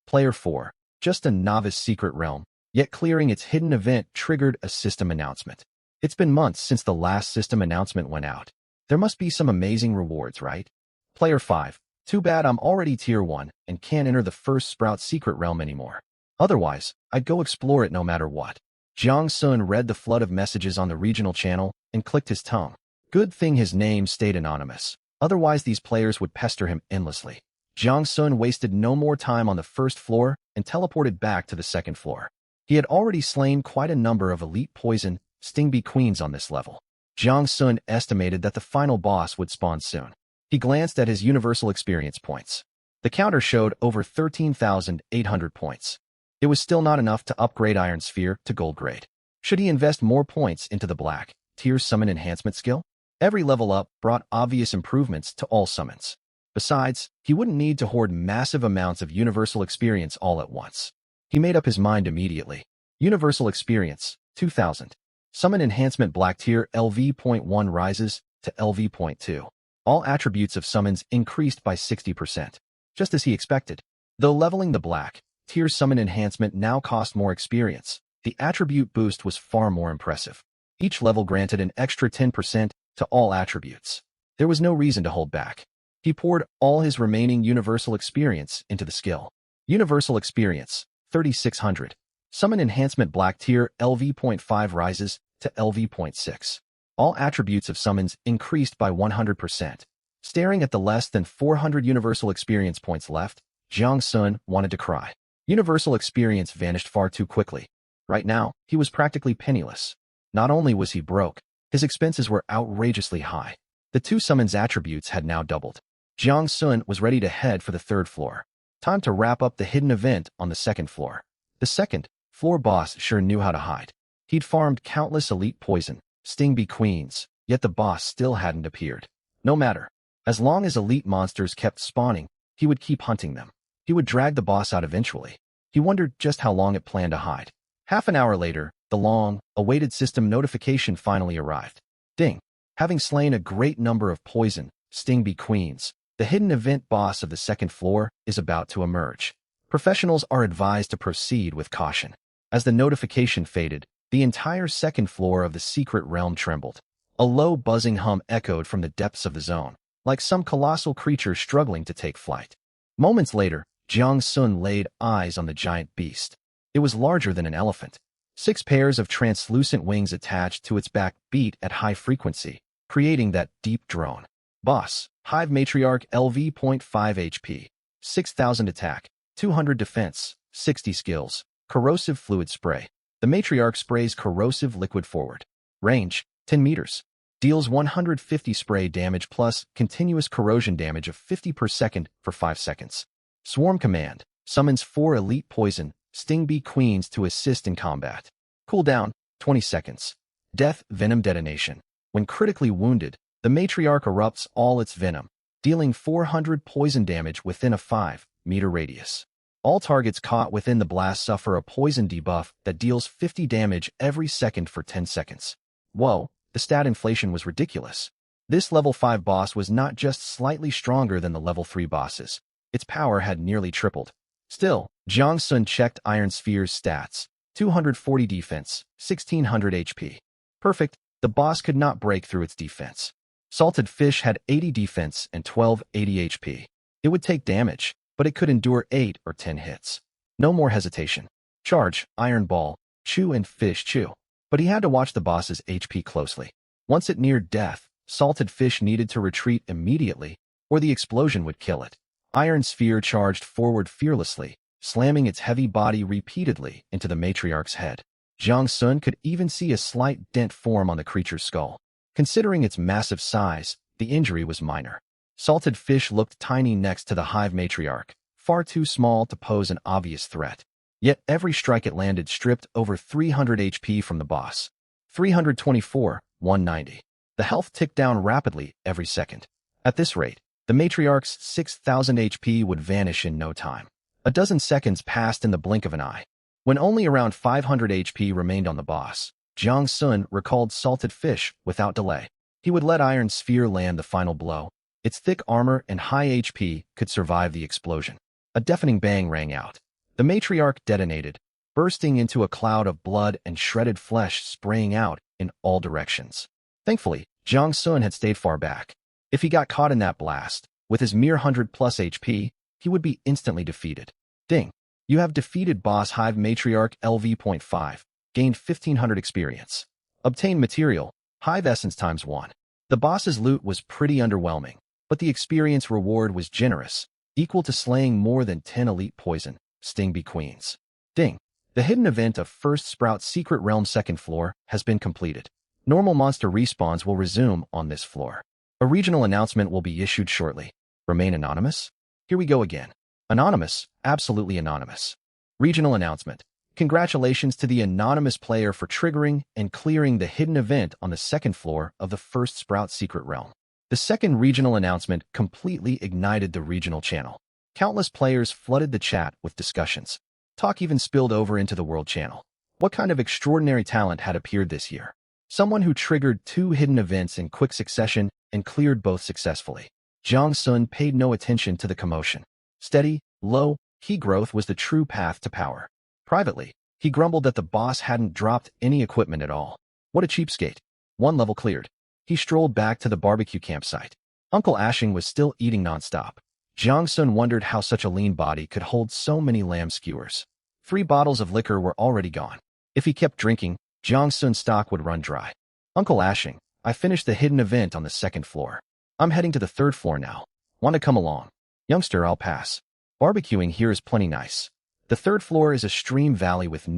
Player 4. Just a Novice Secret Realm, yet clearing its hidden event triggered a system announcement. It's been months since the last system announcement went out. There must be some amazing rewards, right? Player 5. Too bad I'm already Tier 1 and can't enter the First Sprout Secret Realm anymore. Otherwise, I'd go explore it no matter what. Jiang Sun read the flood of messages on the regional channel and clicked his tongue. Good thing his name stayed anonymous. Otherwise these players would pester him endlessly. Jiang Sun wasted no more time on the first floor and teleported back to the second floor. He had already slain quite a number of elite poison Sting Bee Queens on this level. Jiang Sun estimated that the final boss would spawn soon. He glanced at his universal experience points. The counter showed over 13,800 points. It was still not enough to upgrade Iron Sphere to gold grade. Should he invest more points into the black tier summon enhancement skill? Every level up brought obvious improvements to all summons. Besides, he wouldn't need to hoard massive amounts of universal experience all at once. He made up his mind immediately. Universal experience, 2,000. Summon enhancement black tier LV.1 rises to LV.2. All attributes of summons increased by 60%, just as he expected. Though leveling the black tier summon enhancement now cost more experience, the attribute boost was far more impressive. Each level granted an extra 10% to all attributes. There was no reason to hold back. He poured all his remaining universal experience into the skill. Universal experience, 3,600. Summon enhancement black tier LV.5 rises to LV.6. All attributes of summons increased by 100%. Staring at the less than 400 universal experience points left, Jiang Sun wanted to cry. Universal experience vanished far too quickly. Right now, he was practically penniless. Not only was he broke, his expenses were outrageously high. The two summons attributes had now doubled. Jiang Sun was ready to head for the third floor. Time to wrap up the hidden event on the second floor. The second floor boss sure knew how to hide. He'd farmed countless elite poison Sting Bee Queens, yet the boss still hadn't appeared. No matter. As long as elite monsters kept spawning, he would keep hunting them. He would drag the boss out eventually. He wondered just how long it planned to hide. Half an hour later, the long-awaited system notification finally arrived. Ding! Having slain a great number of poison Sting Bee Queens, the hidden event boss of the second floor is about to emerge. Professionals are advised to proceed with caution. As the notification faded, the entire second floor of the secret realm trembled. A low buzzing hum echoed from the depths of the zone, like some colossal creature struggling to take flight. Moments later, Jiang Sun laid eyes on the giant beast. It was larger than an elephant. 6 pairs of translucent wings attached to its back beat at high frequency, creating that deep drone. Boss, Hive Matriarch LV.5 HP, 6,000 attack, 200 defense, 60 skills, corrosive fluid spray. The Matriarch sprays corrosive liquid forward. Range, 10 meters. Deals 150 spray damage plus continuous corrosion damage of 50 per second for 5 seconds. Swarm Command, summons 4 elite poison Sting Bee Queens to assist in combat. Cooldown, 20 seconds. Death Venom Detonation. When critically wounded, the Matriarch erupts all its venom, dealing 400 poison damage within a 5-meter radius. All targets caught within the blast suffer a poison debuff that deals 50 damage every second for 10 seconds. Whoa, the stat inflation was ridiculous. This level 5 boss was not just slightly stronger than the level 3 bosses. Its power had nearly tripled. Still, Jiang Sun checked Iron Sphere's stats. 240 defense, 1600 HP. Perfect, the boss could not break through its defense. Salted Fish had 80 defense and 1280 HP. It would take damage, but it could endure 8 or 10 hits. No more hesitation. Charge, Iron Ball, Chew and Fish Chew. But he had to watch the boss's HP closely. Once it neared death, Salted Fish needed to retreat immediately, or the explosion would kill it. Iron Sphere charged forward fearlessly, slamming its heavy body repeatedly into the Matriarch's head. Jiang Sun could even see a slight dent form on the creature's skull. Considering its massive size, the injury was minor. Salted Fish looked tiny next to the Hive Matriarch, far too small to pose an obvious threat. Yet every strike it landed stripped over 300 HP from the boss. 324, 190. The health ticked down rapidly every second. At this rate, the Matriarch's 6,000 HP would vanish in no time. A dozen seconds passed in the blink of an eye. When only around 500 HP remained on the boss, Jiang Sun recalled Salted Fish without delay. He would let Iron Sphere land the final blow. Its thick armor and high HP could survive the explosion. A deafening bang rang out. The Matriarch detonated, bursting into a cloud of blood and shredded flesh spraying out in all directions. Thankfully, Jiang Sun had stayed far back. If he got caught in that blast, with his mere 100+ HP, he would be instantly defeated. Ding! You have defeated boss Hive Matriarch LV.5, gained 1500 experience. Obtain material, Hive Essence ×1. The boss's loot was pretty underwhelming, but the experience reward was generous. equal to slaying more than 10 elite poison, Sting Bee Queens. Ding! The hidden event of First Sprout Secret Realm 2nd floor has been completed. Normal monster respawns will resume on this floor. A regional announcement will be issued shortly. Remain anonymous? Here we go again. Anonymous, absolutely anonymous. Regional announcement. Congratulations to the anonymous player for triggering and clearing the hidden event on the 2nd floor of the First Sprout Secret Realm. The second regional announcement completely ignited the regional channel. Countless players flooded the chat with discussions. Talk even spilled over into the world channel. What kind of extraordinary talent had appeared this year? Someone who triggered 2 hidden events in quick succession and cleared both successfully. Jiang Sun paid no attention to the commotion. Steady, low, key growth was the true path to power. Privately, he grumbled that the boss hadn't dropped any equipment at all. What a cheapskate. 1 level cleared. He strolled back to the barbecue campsite. Uncle Ashing was still eating nonstop. Jiang Sun wondered how such a lean body could hold so many lamb skewers. 3 bottles of liquor were already gone. If he kept drinking, Jiang Sun's stock would run dry. Uncle Ashing, I finished the hidden event on the 2nd floor. I'm heading to the 3rd floor now. Want to come along? Youngster, I'll pass. Barbecuing here is plenty nice. The 3rd floor is a stream valley with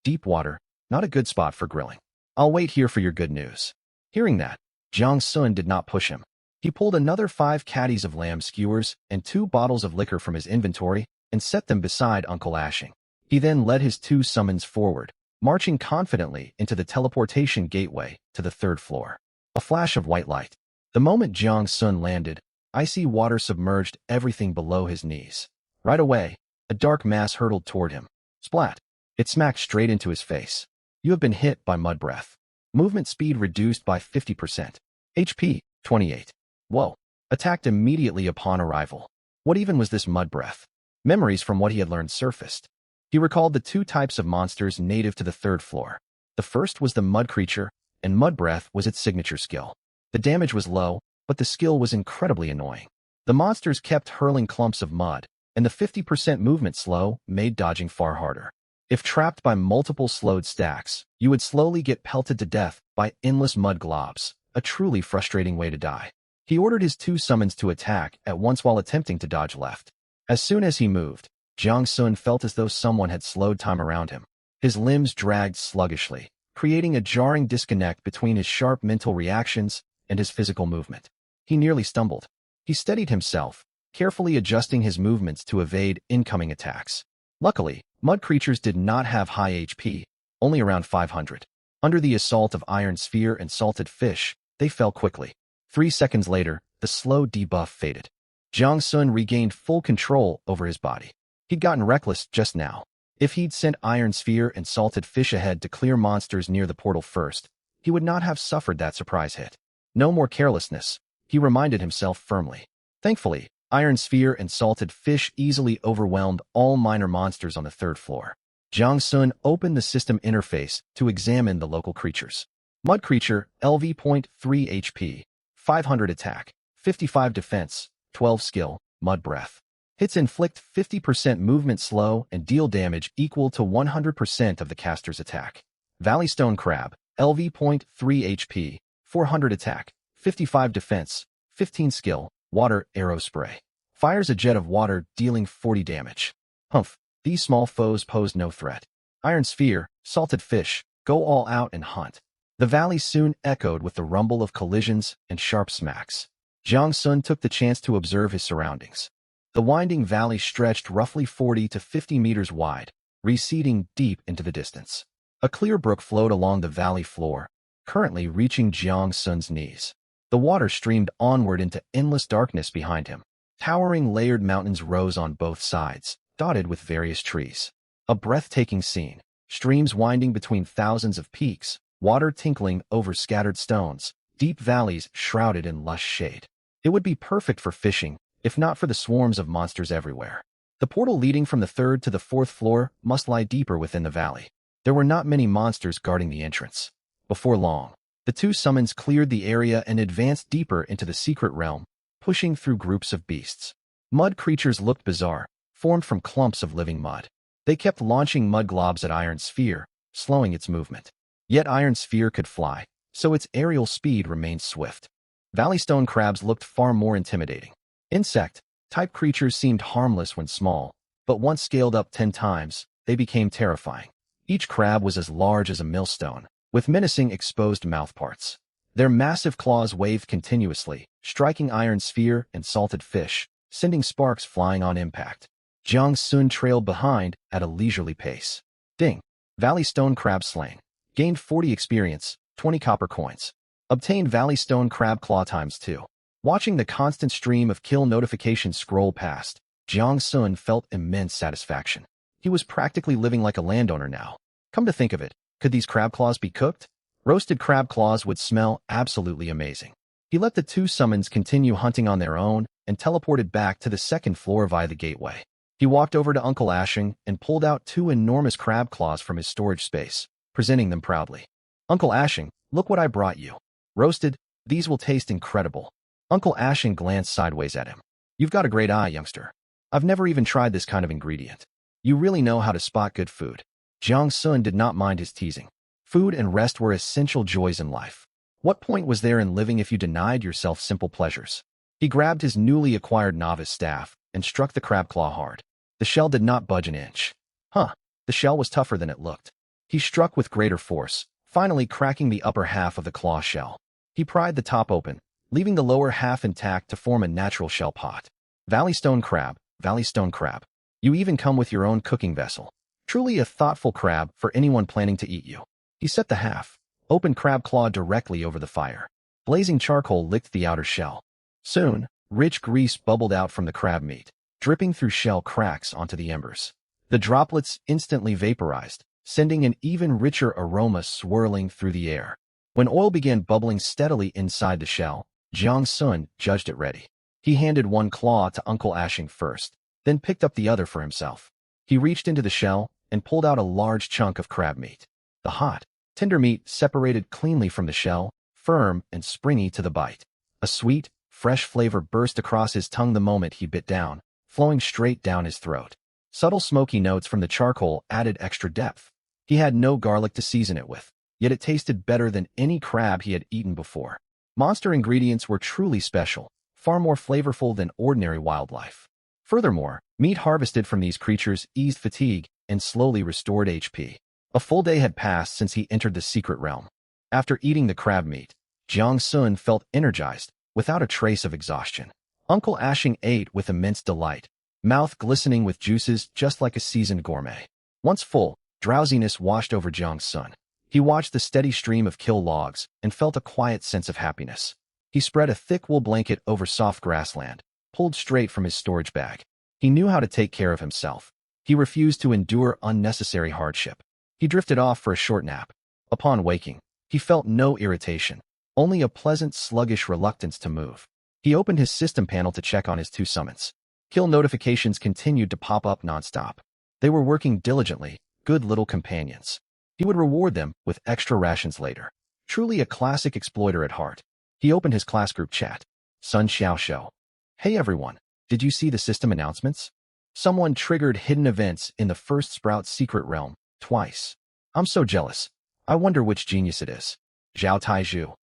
deep water, not a good spot for grilling. I'll wait here for your good news. Hearing that, Jiang Sun did not push him. He pulled another 5 caddies of lamb skewers and 2 bottles of liquor from his inventory and set them beside Uncle Ashing. He then led his 2 summons forward, marching confidently into the teleportation gateway to the 3rd floor. A flash of white light. The moment Jiang Sun landed, icy water submerged everything below his knees. Right away, a dark mass hurtled toward him. Splat! It smacked straight into his face. You have been hit by mud breath. Movement speed reduced by 50%. HP, 28. Whoa. Attacked immediately upon arrival. What even was this mud breath? Memories from what he had learned surfaced. He recalled the 2 types of monsters native to the 3rd floor. The first was the mud creature, and mud breath was its signature skill. The damage was low, but the skill was incredibly annoying. The monsters kept hurling clumps of mud, and the 50% movement slow made dodging far harder. If trapped by multiple slowed stacks, you would slowly get pelted to death by endless mud globs, a truly frustrating way to die. He ordered his 2 summons to attack at once while attempting to dodge left. As soon as he moved, Jiang Sun felt as though someone had slowed time around him. His limbs dragged sluggishly, creating a jarring disconnect between his sharp mental reactions and his physical movement. He nearly stumbled. He steadied himself, carefully adjusting his movements to evade incoming attacks. Luckily, mud creatures did not have high HP, only around 500. Under the assault of Iron Sphere and Salted Fish, they fell quickly. 3 seconds later, the slow debuff faded. Jiang Sun regained full control over his body. He'd gotten reckless just now. If he'd sent Iron Sphere and Salted Fish ahead to clear monsters near the portal first, he would not have suffered that surprise hit. No more carelessness, he reminded himself firmly. Thankfully, Iron Sphere and Salted Fish easily overwhelmed all minor monsters on the 3rd floor. Jiang Sun opened the system interface to examine the local creatures. Mud Creature, LV.3 HP, 500 attack, 55 defense, 12 skill, Mud Breath. Hits inflict 50% movement slow and deal damage equal to 100% of the caster's attack. Valley Stone Crab, LV.3 HP, 400 attack, 55 defense, 15 skill, Water Arrow Spray. Fires a jet of water dealing 40 damage. Humph, these small foes posed no threat. Iron Sphere, Salted Fish, go all out and hunt. The valley soon echoed with the rumble of collisions and sharp smacks. Jiang Sun took the chance to observe his surroundings. The winding valley stretched roughly 40 to 50 meters wide, receding deep into the distance. A clear brook flowed along the valley floor, currently reaching Jiang Sun's knees. The water streamed onward into endless darkness behind him. Towering layered mountains rose on both sides, dotted with various trees. A breathtaking scene, streams winding between thousands of peaks, water tinkling over scattered stones, deep valleys shrouded in lush shade. It would be perfect for fishing, if not for the swarms of monsters everywhere. The portal leading from the 3rd to the 4th floor must lie deeper within the valley. There were not many monsters guarding the entrance. Before long, the 2 summons cleared the area and advanced deeper into the secret realm, pushing through groups of beasts. Mud creatures looked bizarre, formed from clumps of living mud. They kept launching mud globs at Iron Sphere, slowing its movement. Yet Iron Sphere could fly, so its aerial speed remained swift. Valley Stone Crabs looked far more intimidating. Insect, type creatures seemed harmless when small, but once scaled up 10 times, they became terrifying. Each crab was as large as a millstone, with menacing exposed mouthparts. Their massive claws waved continuously, striking iron sphere and salted fish, sending sparks flying on impact. Jiang Sun trailed behind at a leisurely pace. Ding! Valley Stone Crab slain. Gained 40 experience, 20 copper coins. Obtained Valley Stone Crab Claw ×2. Watching the constant stream of kill notifications scroll past, Jiang Sun felt immense satisfaction. He was practically living like a landowner now. Come to think of it, could these crab claws be cooked? Roasted crab claws would smell absolutely amazing. He let the two summons continue hunting on their own and teleported back to the second floor via the gateway. He walked over to Uncle Ashing and pulled out 2 enormous crab claws from his storage space, presenting them proudly. Uncle Ashing, look what I brought you. Roasted, these will taste incredible. Uncle Ashing glanced sideways at him. You've got a great eye, youngster. I've never even tried this kind of ingredient. You really know how to spot good food. Jiang Sun did not mind his teasing. Food and rest were essential joys in life. What point was there in living if you denied yourself simple pleasures? He grabbed his newly acquired novice staff and struck the crab claw hard. The shell did not budge an inch. The shell was tougher than it looked. He struck with greater force, finally cracking the upper half of the claw shell. He pried the top open, leaving the lower half intact to form a natural shell pot. Valley Stone Crab, Valley Stone Crab. You even come with your own cooking vessel. Truly a thoughtful crab for anyone planning to eat you. He set the half-open crab claw directly over the fire. Blazing charcoal licked the outer shell. Soon, rich grease bubbled out from the crab meat, dripping through shell cracks onto the embers. The droplets instantly vaporized, sending an even richer aroma swirling through the air. When oil began bubbling steadily inside the shell, Jiang Sun judged it ready. He handed one claw to Uncle Ashing first, then picked up the other for himself. He reached into the shell and pulled out a large chunk of crab meat. The hot, tender meat separated cleanly from the shell, firm and springy to the bite. A sweet, fresh flavor burst across his tongue the moment he bit down, flowing straight down his throat. Subtle smoky notes from the charcoal added extra depth. He had no garlic to season it with, yet it tasted better than any crab he had eaten before. Monster ingredients were truly special, far more flavorful than ordinary wildlife. Furthermore, meat harvested from these creatures eased fatigue and slowly restored HP. A full day had passed since he entered the secret realm. After eating the crab meat, Jiang Sun felt energized, without a trace of exhaustion. Uncle Ashing ate with immense delight, mouth glistening with juices just like a seasoned gourmet. Once full, drowsiness washed over Jiang Sun. He watched the steady stream of kill logs and felt a quiet sense of happiness. He spread a thick wool blanket over soft grassland, pulled straight from his storage bag. He knew how to take care of himself. He refused to endure unnecessary hardship. He drifted off for a short nap. Upon waking, he felt no irritation, only a pleasant, sluggish reluctance to move. He opened his system panel to check on his 2 summons. Kill notifications continued to pop up nonstop. They were working diligently, good little companions. He would reward them with extra rations later. Truly a classic exploiter at heart. He opened his class group chat. Sun Xiaoshou. Hey everyone, did you see the system announcements? Someone triggered hidden events in the First Sprout secret realm, twice. I'm so jealous. I wonder which genius it is. Zhao Taizhu.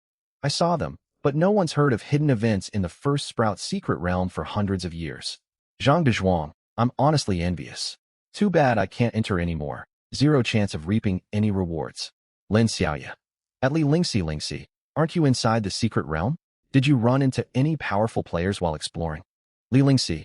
I saw them, but no one's heard of hidden events in the First Sprout secret realm for hundreds of years. Zhang Dezhuang. I'm honestly envious. Too bad I can't enter anymore. Zero chance of reaping any rewards. Lin Xiaoya. At Li Lingxi, aren't you inside the secret realm? Did you run into any powerful players while exploring? Li Lingxi.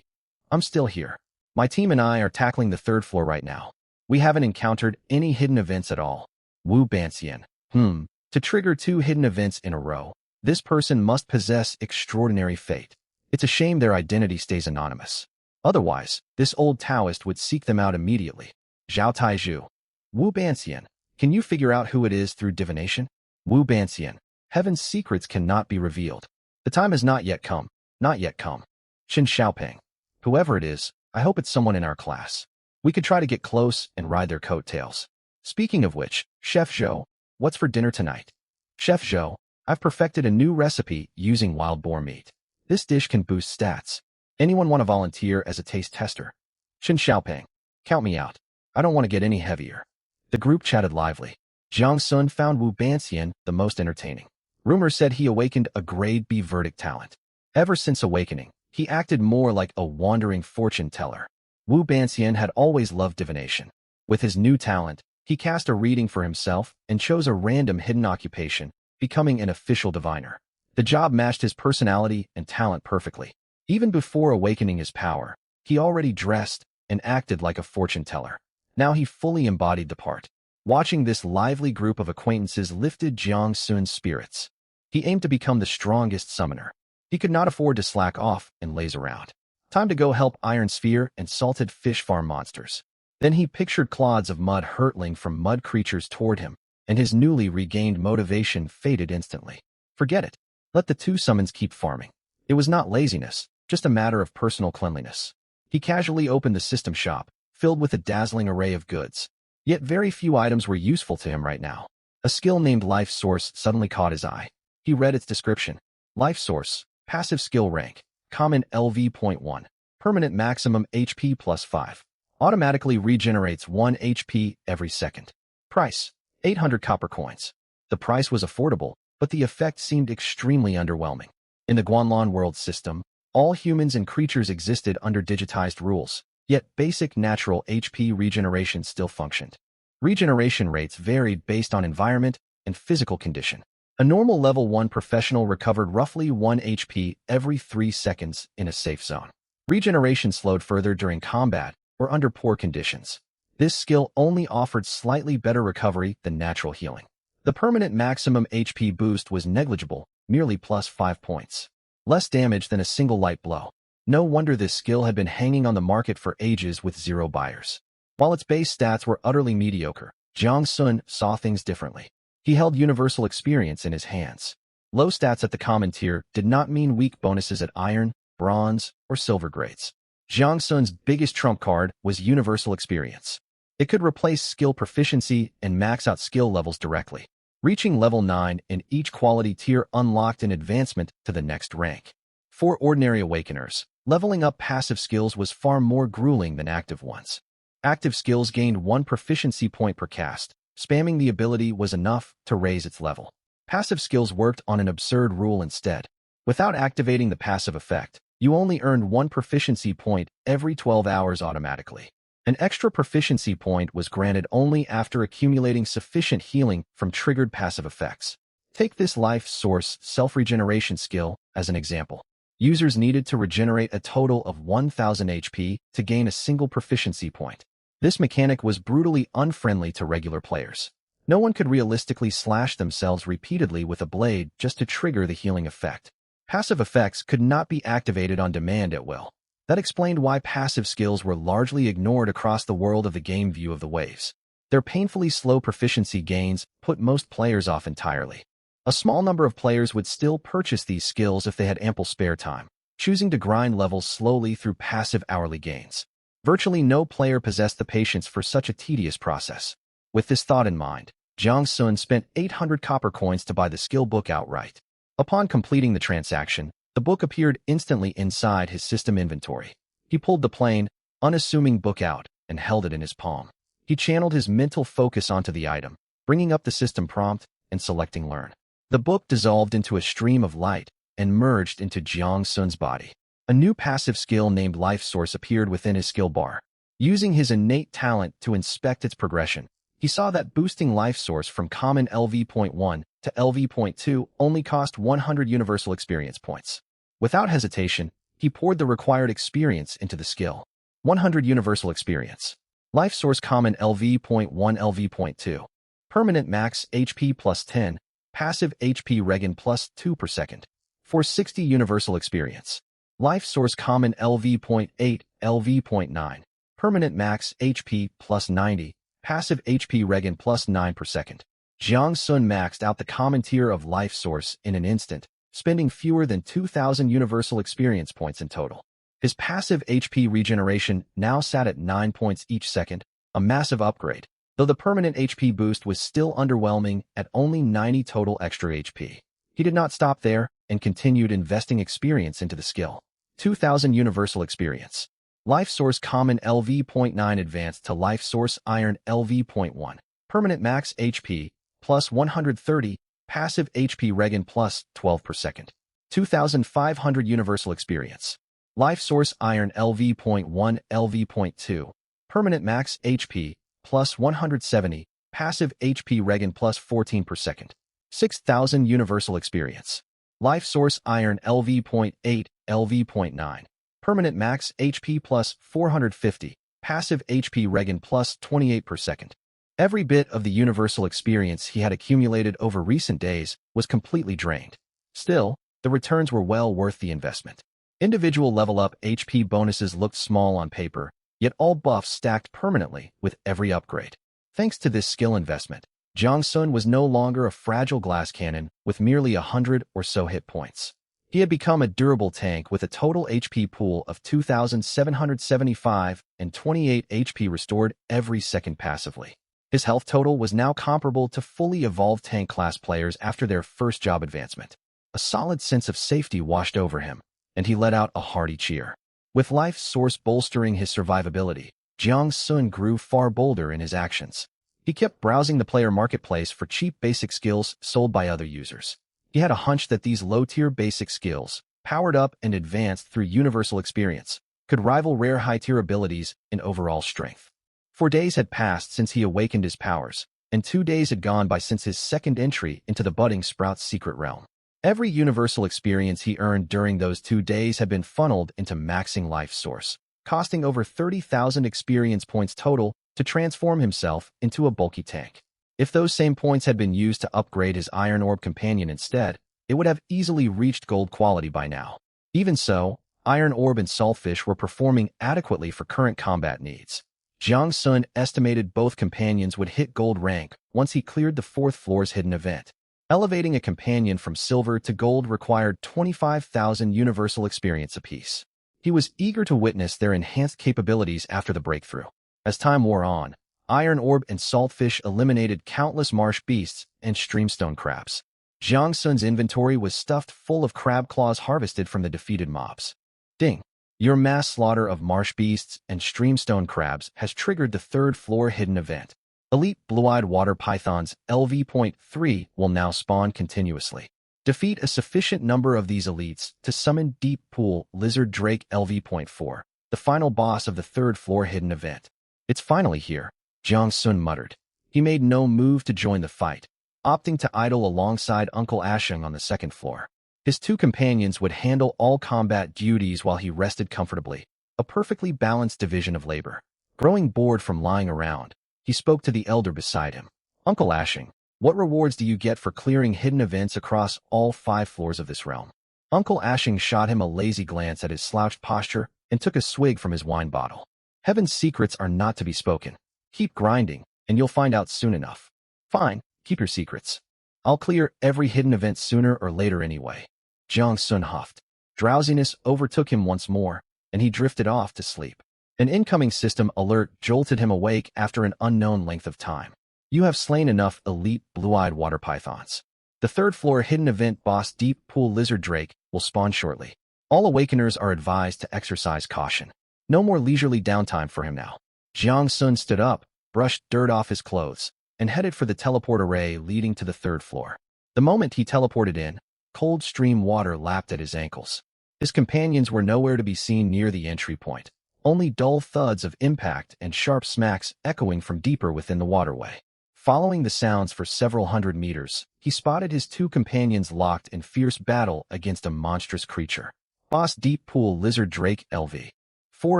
I'm still here. My team and I are tackling the 3rd floor right now. We haven't encountered any hidden events at all. Wu Banxian. To trigger 2 hidden events in a row, this person must possess extraordinary fate. It's a shame their identity stays anonymous. Otherwise, this old Taoist would seek them out immediately. Zhao Taizhu. Wu Banxian. Can you figure out who it is through divination? Wu Banxian. Heaven's secrets cannot be revealed. The time has not yet come. Not yet come. Qin Xiaoping. Whoever it is, I hope it's someone in our class. We could try to get close and ride their coattails. Speaking of which, Chef Zhou, what's for dinner tonight? Chef Zhou, I've perfected a new recipe using wild boar meat. This dish can boost stats. Anyone want to volunteer as a taste tester? Qin Xiaoping. Count me out. I don't want to get any heavier. The group chatted lively. Jiang Sun found Wu Banxian the most entertaining. Rumors said he awakened a grade B verdict talent. Ever since awakening, He acted more like a wandering fortune teller. Wu Banxian had always loved divination. With his new talent, he cast a reading for himself and chose a random hidden occupation, becoming an official diviner. The job matched his personality and talent perfectly. Even before awakening his power, he already dressed and acted like a fortune teller. Now he fully embodied the part. Watching this lively group of acquaintances lifted Jiang Sun's spirits. He aimed to become the strongest summoner. He could not afford to slack off and laze around. Time to go help Iron Sphere and Salted Fish Farm monsters. Then he pictured clods of mud hurtling from mud creatures toward him, and his newly regained motivation faded instantly. Forget it. Let the two summons keep farming. It was not laziness, just a matter of personal cleanliness. He casually opened the system shop, filled with a dazzling array of goods. Yet very few items were useful to him right now. A skill named Life Source suddenly caught his eye. He read its description. Life Source, passive skill rank, common LV.1, permanent maximum HP plus 5. Automatically regenerates 1 HP every second. Price, 800 copper coins. The price was affordable, but the effect seemed extremely underwhelming. In the Guanlan world system, all humans and creatures existed under digitized rules, yet basic natural HP regeneration still functioned. Regeneration rates varied based on environment and physical condition. A normal level 1 professional recovered roughly 1 HP every 3 seconds in a safe zone. Regeneration slowed further during combat or under poor conditions. This skill only offered slightly better recovery than natural healing. The permanent maximum HP boost was negligible, merely plus 5 points. Less damage than a single light blow. No wonder this skill had been hanging on the market for ages with 0 buyers. While its base stats were utterly mediocre, Jiang Sun saw things differently. He held universal experience in his hands. Low stats at the common tier did not mean weak bonuses at iron, bronze, or silver grades. Jiang Sun's biggest trump card was universal experience. It could replace skill proficiency and max out skill levels directly. Reaching level 9 in each quality tier unlocked an advancement to the next rank. For ordinary awakeners, leveling up passive skills was far more grueling than active ones. Active skills gained 1 proficiency point per cast. Spamming the ability was enough to raise its level. Passive skills worked on an absurd rule instead. Without activating the passive effect, you only earned 1 proficiency point every 12 hours automatically. An extra proficiency point was granted only after accumulating sufficient healing from triggered passive effects. Take this Life Source self-regeneration skill as an example. Users needed to regenerate a total of 1000 HP to gain a single proficiency point. This mechanic was brutally unfriendly to regular players. No one could realistically slash themselves repeatedly with a blade just to trigger the healing effect. Passive effects could not be activated on demand at will. That explained why passive skills were largely ignored across the world of the game View of the Waves. Their painfully slow proficiency gains put most players off entirely. A small number of players would still purchase these skills if they had ample spare time, choosing to grind levels slowly through passive hourly gains. Virtually no player possessed the patience for such a tedious process. With this thought in mind, Jiang Sun spent 800 copper coins to buy the skill book outright. Upon completing the transaction, the book appeared instantly inside his system inventory. He pulled the plain, unassuming book out and held it in his palm. He channeled his mental focus onto the item, bringing up the system prompt and selecting Learn. The book dissolved into a stream of light and merged into Jiang Sun's body. A new passive skill named Life Source appeared within his skill bar. Using his innate talent to inspect its progression, he saw that boosting Life Source from common LV.1 to LV.2 only cost 100 universal experience points. Without hesitation, he poured the required experience into the skill. 100 universal experience. Life Source common LV.1 LV.2. Permanent max HP plus 10, passive HP regen plus 2 per second. For 60 universal experience. Life Source common LV.8 LV.9. Permanent max HP plus 90, passive HP regen plus 9 per second. Jiang Sun maxed out the common tier of Life Source in an instant, spending fewer than 2,000 universal experience points in total. His passive HP regeneration now sat at 9 points each second, a massive upgrade, though the permanent HP boost was still underwhelming at only 90 total extra HP. He did not stop there and continued investing experience into the skill. 2,000 universal experience. Life Source common LV.9 advanced to Life Source Iron LV.1. Permanent max HP plus 130, passive HP regen plus 12 per second. 2,500 universal experience. Life Source Iron LV.1 LV.2. Permanent Max HP, plus 170. Passive HP Regen plus 14 per second. 6000 Universal Experience. Life Source Iron LV.8 LV.9. Permanent Max HP plus 450. Passive HP Regen plus 28 per second. Every bit of the universal experience he had accumulated over recent days was completely drained. Still, the returns were well worth the investment. Individual level-up HP bonuses looked small on paper, yet all buffs stacked permanently with every upgrade. Thanks to this skill investment, Jiang Sun was no longer a fragile glass cannon with merely 100 or so hit points. He had become a durable tank with a total HP pool of 2,775 and 28 HP restored every second passively. His health total was now comparable to fully evolved tank class players after their first job advancement. A solid sense of safety washed over him, and he let out a hearty cheer. With Life Source bolstering his survivability, Jiang Sun grew far bolder in his actions. He kept browsing the player marketplace for cheap basic skills sold by other users. He had a hunch that these low-tier basic skills, powered up and advanced through universal experience, could rival rare high-tier abilities in overall strength. 4 days had passed since he awakened his powers, and 2 days had gone by since his second entry into the Budding Sprout's secret realm. Every universal experience he earned during those 2 days had been funneled into maxing Life Source, costing over 30,000 experience points total to transform himself into a bulky tank. If those same points had been used to upgrade his Iron Orb companion instead, it would have easily reached gold quality by now. Even so, Iron Orb and Saltfish were performing adequately for current combat needs. Jiang Sun estimated both companions would hit gold rank once he cleared the 4th floor's hidden event. Elevating a companion from silver to gold required 25,000 universal experience apiece. He was eager to witness their enhanced capabilities after the breakthrough. As time wore on, Iron Orb and Saltfish eliminated countless marsh beasts and streamstone crabs. Jiang Sun's inventory was stuffed full of crab claws harvested from the defeated mobs. Ding! Your mass slaughter of marsh beasts and streamstone crabs has triggered the 3rd floor hidden event. Elite Blue-Eyed Water Pythons LV.3 will now spawn continuously. Defeat a sufficient number of these elites to summon Deep Pool Lizard Drake LV.4, the final boss of the 3rd floor hidden event. It's finally here, Jiang Sun muttered. He made no move to join the fight, opting to idle alongside Uncle Ashung on the 2nd floor. His 2 companions would handle all combat duties while he rested comfortably, a perfectly balanced division of labor. Growing bored from lying around, he spoke to the elder beside him. Uncle Ashung, what rewards do you get for clearing hidden events across all 5 floors of this realm? Uncle Ashung shot him a lazy glance at his slouched posture and took a swig from his wine bottle. Heaven's secrets are not to be spoken. Keep grinding, and you'll find out soon enough. Fine, keep your secrets. I'll clear every hidden event sooner or later anyway. Jiang Sun huffed. Drowsiness overtook him once more, and he drifted off to sleep. An incoming system alert jolted him awake after an unknown length of time. You have slain enough elite blue-eyed water pythons. The 3rd floor hidden event boss Deep Pool Lizard Drake will spawn shortly. All awakeners are advised to exercise caution. No more leisurely downtime for him now. Jiang Sun stood up, brushed dirt off his clothes, and headed for the teleport array leading to the 3rd floor. The moment he teleported in, cold stream water lapped at his ankles. His companions were nowhere to be seen near the entry point, only dull thuds of impact and sharp smacks echoing from deeper within the waterway. Following the sounds for several hundred meters, he spotted his 2 companions locked in fierce battle against a monstrous creature. Boss Deep Pool Lizard Drake LV. 4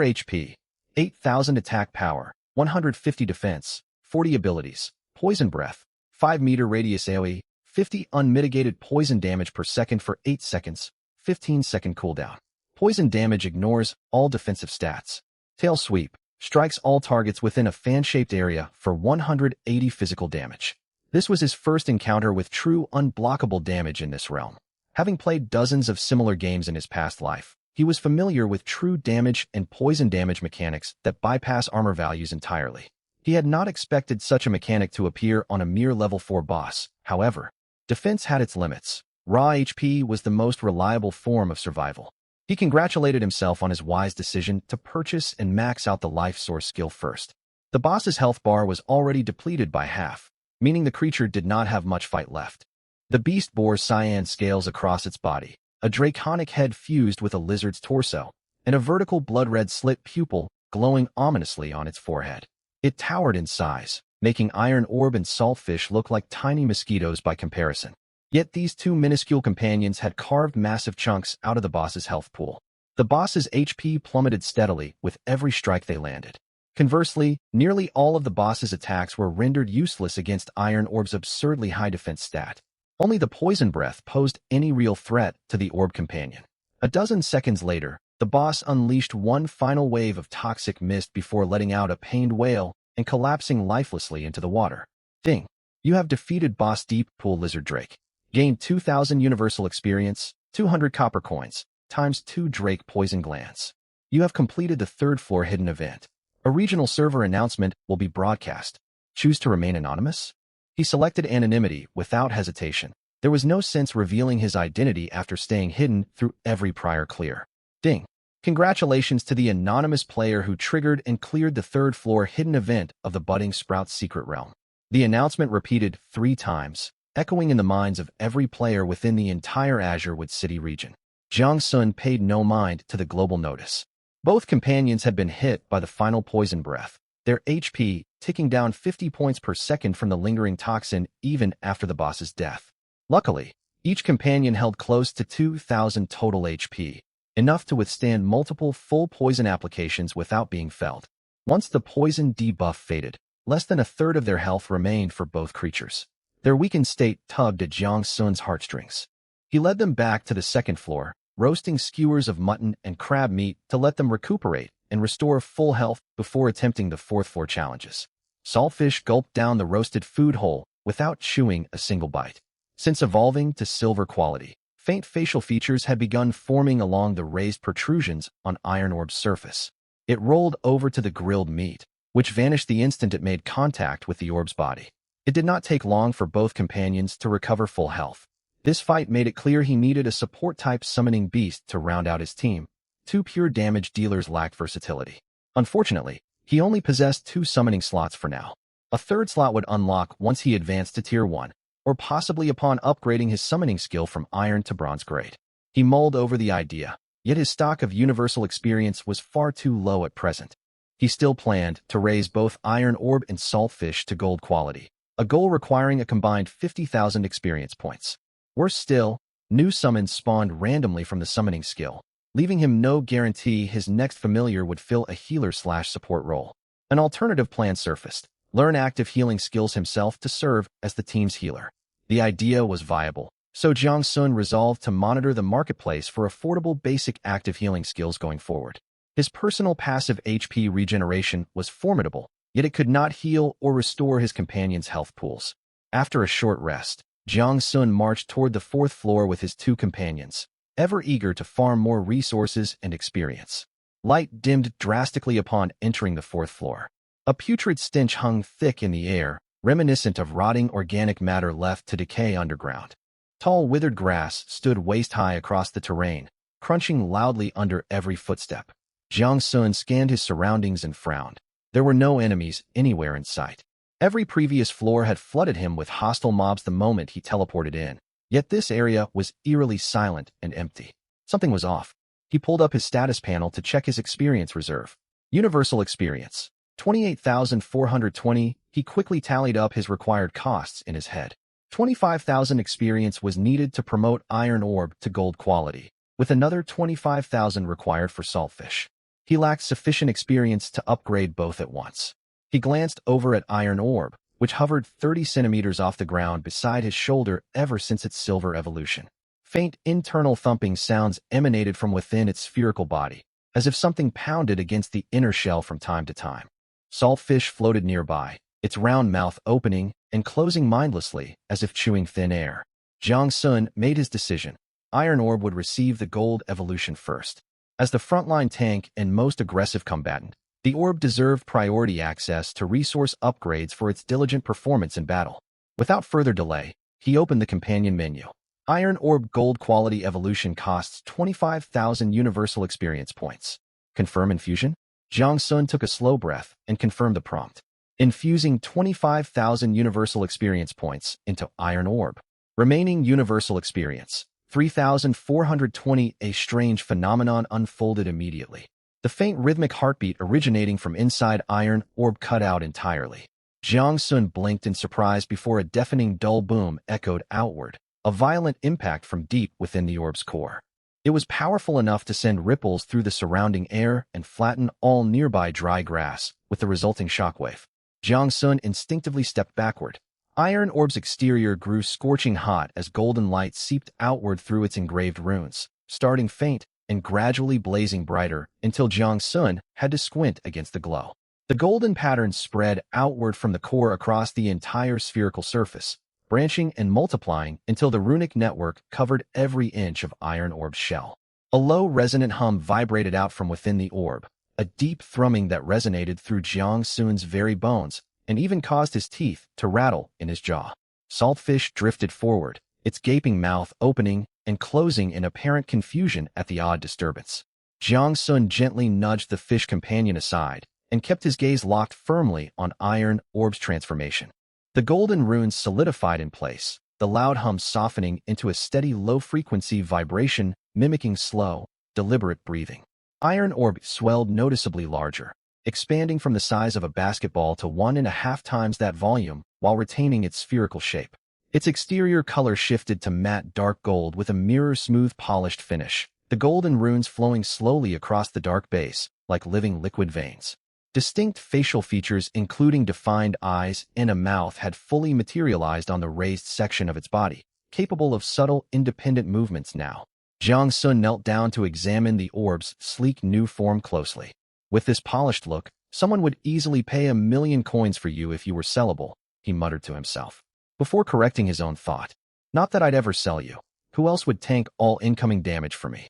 HP, 8,000 attack power, 150 defense, 40 abilities, Poison Breath, 5-meter radius AoE, 50 unmitigated poison damage per second for 8 seconds, 15-second cooldown. Poison damage ignores all defensive stats. Tail Sweep strikes all targets within a fan-shaped area for 180 physical damage. This was his first encounter with true unblockable damage in this realm. Having played dozens of similar games in his past life, he was familiar with true damage and poison damage mechanics that bypass armor values entirely. He had not expected such a mechanic to appear on a mere level 4 boss. However, defense had its limits. Raw HP was the most reliable form of survival. He congratulated himself on his wise decision to purchase and max out the Life Source skill first. The boss's health bar was already depleted by half, meaning the creature did not have much fight left. The beast bore cyan scales across its body, a draconic head fused with a lizard's torso, and a vertical blood-red slit pupil glowing ominously on its forehead. It towered in size, making Iron Orb and Saltfish look like tiny mosquitoes by comparison. Yet these two minuscule companions had carved massive chunks out of the boss's health pool. The boss's HP plummeted steadily with every strike they landed. Conversely, nearly all of the boss's attacks were rendered useless against Iron Orb's absurdly high defense stat. Only the poison breath posed any real threat to the orb companion. A dozen seconds later, the boss unleashed one final wave of toxic mist before letting out a pained wail and collapsing lifelessly into the water. Ding! You have defeated Boss Deep Pool Lizard Drake. Gained 2,000 Universal Experience, 200 copper coins, times 2 Drake Poison Glands. You have completed the third floor hidden event. A regional server announcement will be broadcast. Choose to remain anonymous? He selected anonymity without hesitation. There was no sense revealing his identity after staying hidden through every prior clear. Ding! Congratulations to the anonymous player who triggered and cleared the third floor hidden event of the Budding Sprout Secret Realm. The announcement repeated 3 times, echoing in the minds of every player within the entire Azurewood City region. Jiang Sun paid no mind to the global notice. Both companions had been hit by the final poison breath, their HP ticking down 50 points per second from the lingering toxin even after the boss's death. Luckily, each companion held close to 2,000 total HP, enough to withstand multiple full poison applications without being felled. Once the poison debuff faded, less than a third of their health remained for both creatures. Their weakened state tugged at Jiang Sun's heartstrings. He led them back to the second floor, roasting skewers of mutton and crab meat to let them recuperate and restore full health before attempting the fourth floor challenges. Saltfish gulped down the roasted food whole without chewing a single bite. Since evolving to silver quality, faint facial features had begun forming along the raised protrusions on Iron Orb's surface. It rolled over to the grilled meat, which vanished the instant it made contact with the orb's body. It did not take long for both companions to recover full health. This fight made it clear he needed a support-type summoning beast to round out his team. 2 pure damage dealers lacked versatility. Unfortunately, he only possessed 2 summoning slots for now. A third slot would unlock once he advanced to Tier 1, or possibly upon upgrading his summoning skill from Iron to Bronze grade. He mulled over the idea, yet his stock of universal experience was far too low at present. He still planned to raise both Iron Orb and Saltfish to gold quality, a goal requiring a combined 50,000 experience points. Worse still, new summons spawned randomly from the summoning skill, leaving him no guarantee his next familiar would fill a healer/support role. An alternative plan surfaced: learn active healing skills himself to serve as the team's healer. The idea was viable, so Jiang Sun resolved to monitor the marketplace for affordable basic active healing skills going forward. His personal passive HP regeneration was formidable, yet it could not heal or restore his companions' health pools. After a short rest, Jiang Sun marched toward the fourth floor with his 2 companions, ever eager to farm more resources and experience. Light dimmed drastically upon entering the fourth floor. A putrid stench hung thick in the air, reminiscent of rotting organic matter left to decay underground. Tall withered grass stood waist-high across the terrain, crunching loudly under every footstep. Jiang Sun scanned his surroundings and frowned. There were no enemies anywhere in sight. Every previous floor had flooded him with hostile mobs the moment he teleported in, yet this area was eerily silent and empty. Something was off. He pulled up his status panel to check his experience reserve. Universal experience, 28,420. He quickly tallied up his required costs in his head. 25,000 experience was needed to promote Iron Orb to gold quality, with another 25,000 required for Saltfish. He lacked sufficient experience to upgrade both at once. He glanced over at Iron Orb, which hovered 30 centimeters off the ground beside his shoulder ever since its silver evolution. Faint internal thumping sounds emanated from within its spherical body, as if something pounded against the inner shell from time to time. Saltfish floated nearby, its round mouth opening and closing mindlessly as if chewing thin air. Jiang Sun made his decision. Iron Orb would receive the gold evolution first. As the frontline tank and most aggressive combatant, the orb deserved priority access to resource upgrades for its diligent performance in battle. Without further delay, he opened the companion menu. Iron Orb Gold Quality Evolution costs 25,000 Universal Experience Points. Confirm infusion? Jiang Sun took a slow breath and confirmed the prompt. Infusing 25,000 Universal Experience Points into Iron Orb. Remaining Universal Experience, 3,420. A strange phenomenon unfolded immediately. The faint rhythmic heartbeat originating from inside Iron Orb cut out entirely. Jiang Sun blinked in surprise before a deafening dull boom echoed outward, a violent impact from deep within the orb's core. It was powerful enough to send ripples through the surrounding air and flatten all nearby dry grass, with the resulting shockwave. Jiang Sun instinctively stepped backward. Iron Orb's exterior grew scorching hot as golden light seeped outward through its engraved runes, starting faint and gradually blazing brighter until Jiang Sun had to squint against the glow. The golden pattern spread outward from the core across the entire spherical surface, branching and multiplying until the runic network covered every inch of Iron Orb's shell. A low resonant hum vibrated out from within the orb, a deep thrumming that resonated through Jiang Sun's very bones and even caused his teeth to rattle in his jaw. Saltfish drifted forward, its gaping mouth opening and closing in apparent confusion at the odd disturbance. Jiang Sun gently nudged the fish companion aside and kept his gaze locked firmly on Iron Orb's transformation. The golden runes solidified in place, the loud hum softening into a steady low-frequency vibration mimicking slow, deliberate breathing. Iron Orb swelled noticeably larger, expanding from the size of a basketball to 1.5 times that volume while retaining its spherical shape. Its exterior color shifted to matte dark gold with a mirror-smooth polished finish, the golden runes flowing slowly across the dark base like living liquid veins. Distinct facial features including defined eyes and a mouth had fully materialized on the raised section of its body, capable of subtle, independent movements now. Jiang Sun knelt down to examine the orb's sleek new form closely. With this polished look, someone would easily pay 1,000,000 coins for you if you were sellable, he muttered to himself, before correcting his own thought. Not that I'd ever sell you. Who else would tank all incoming damage for me?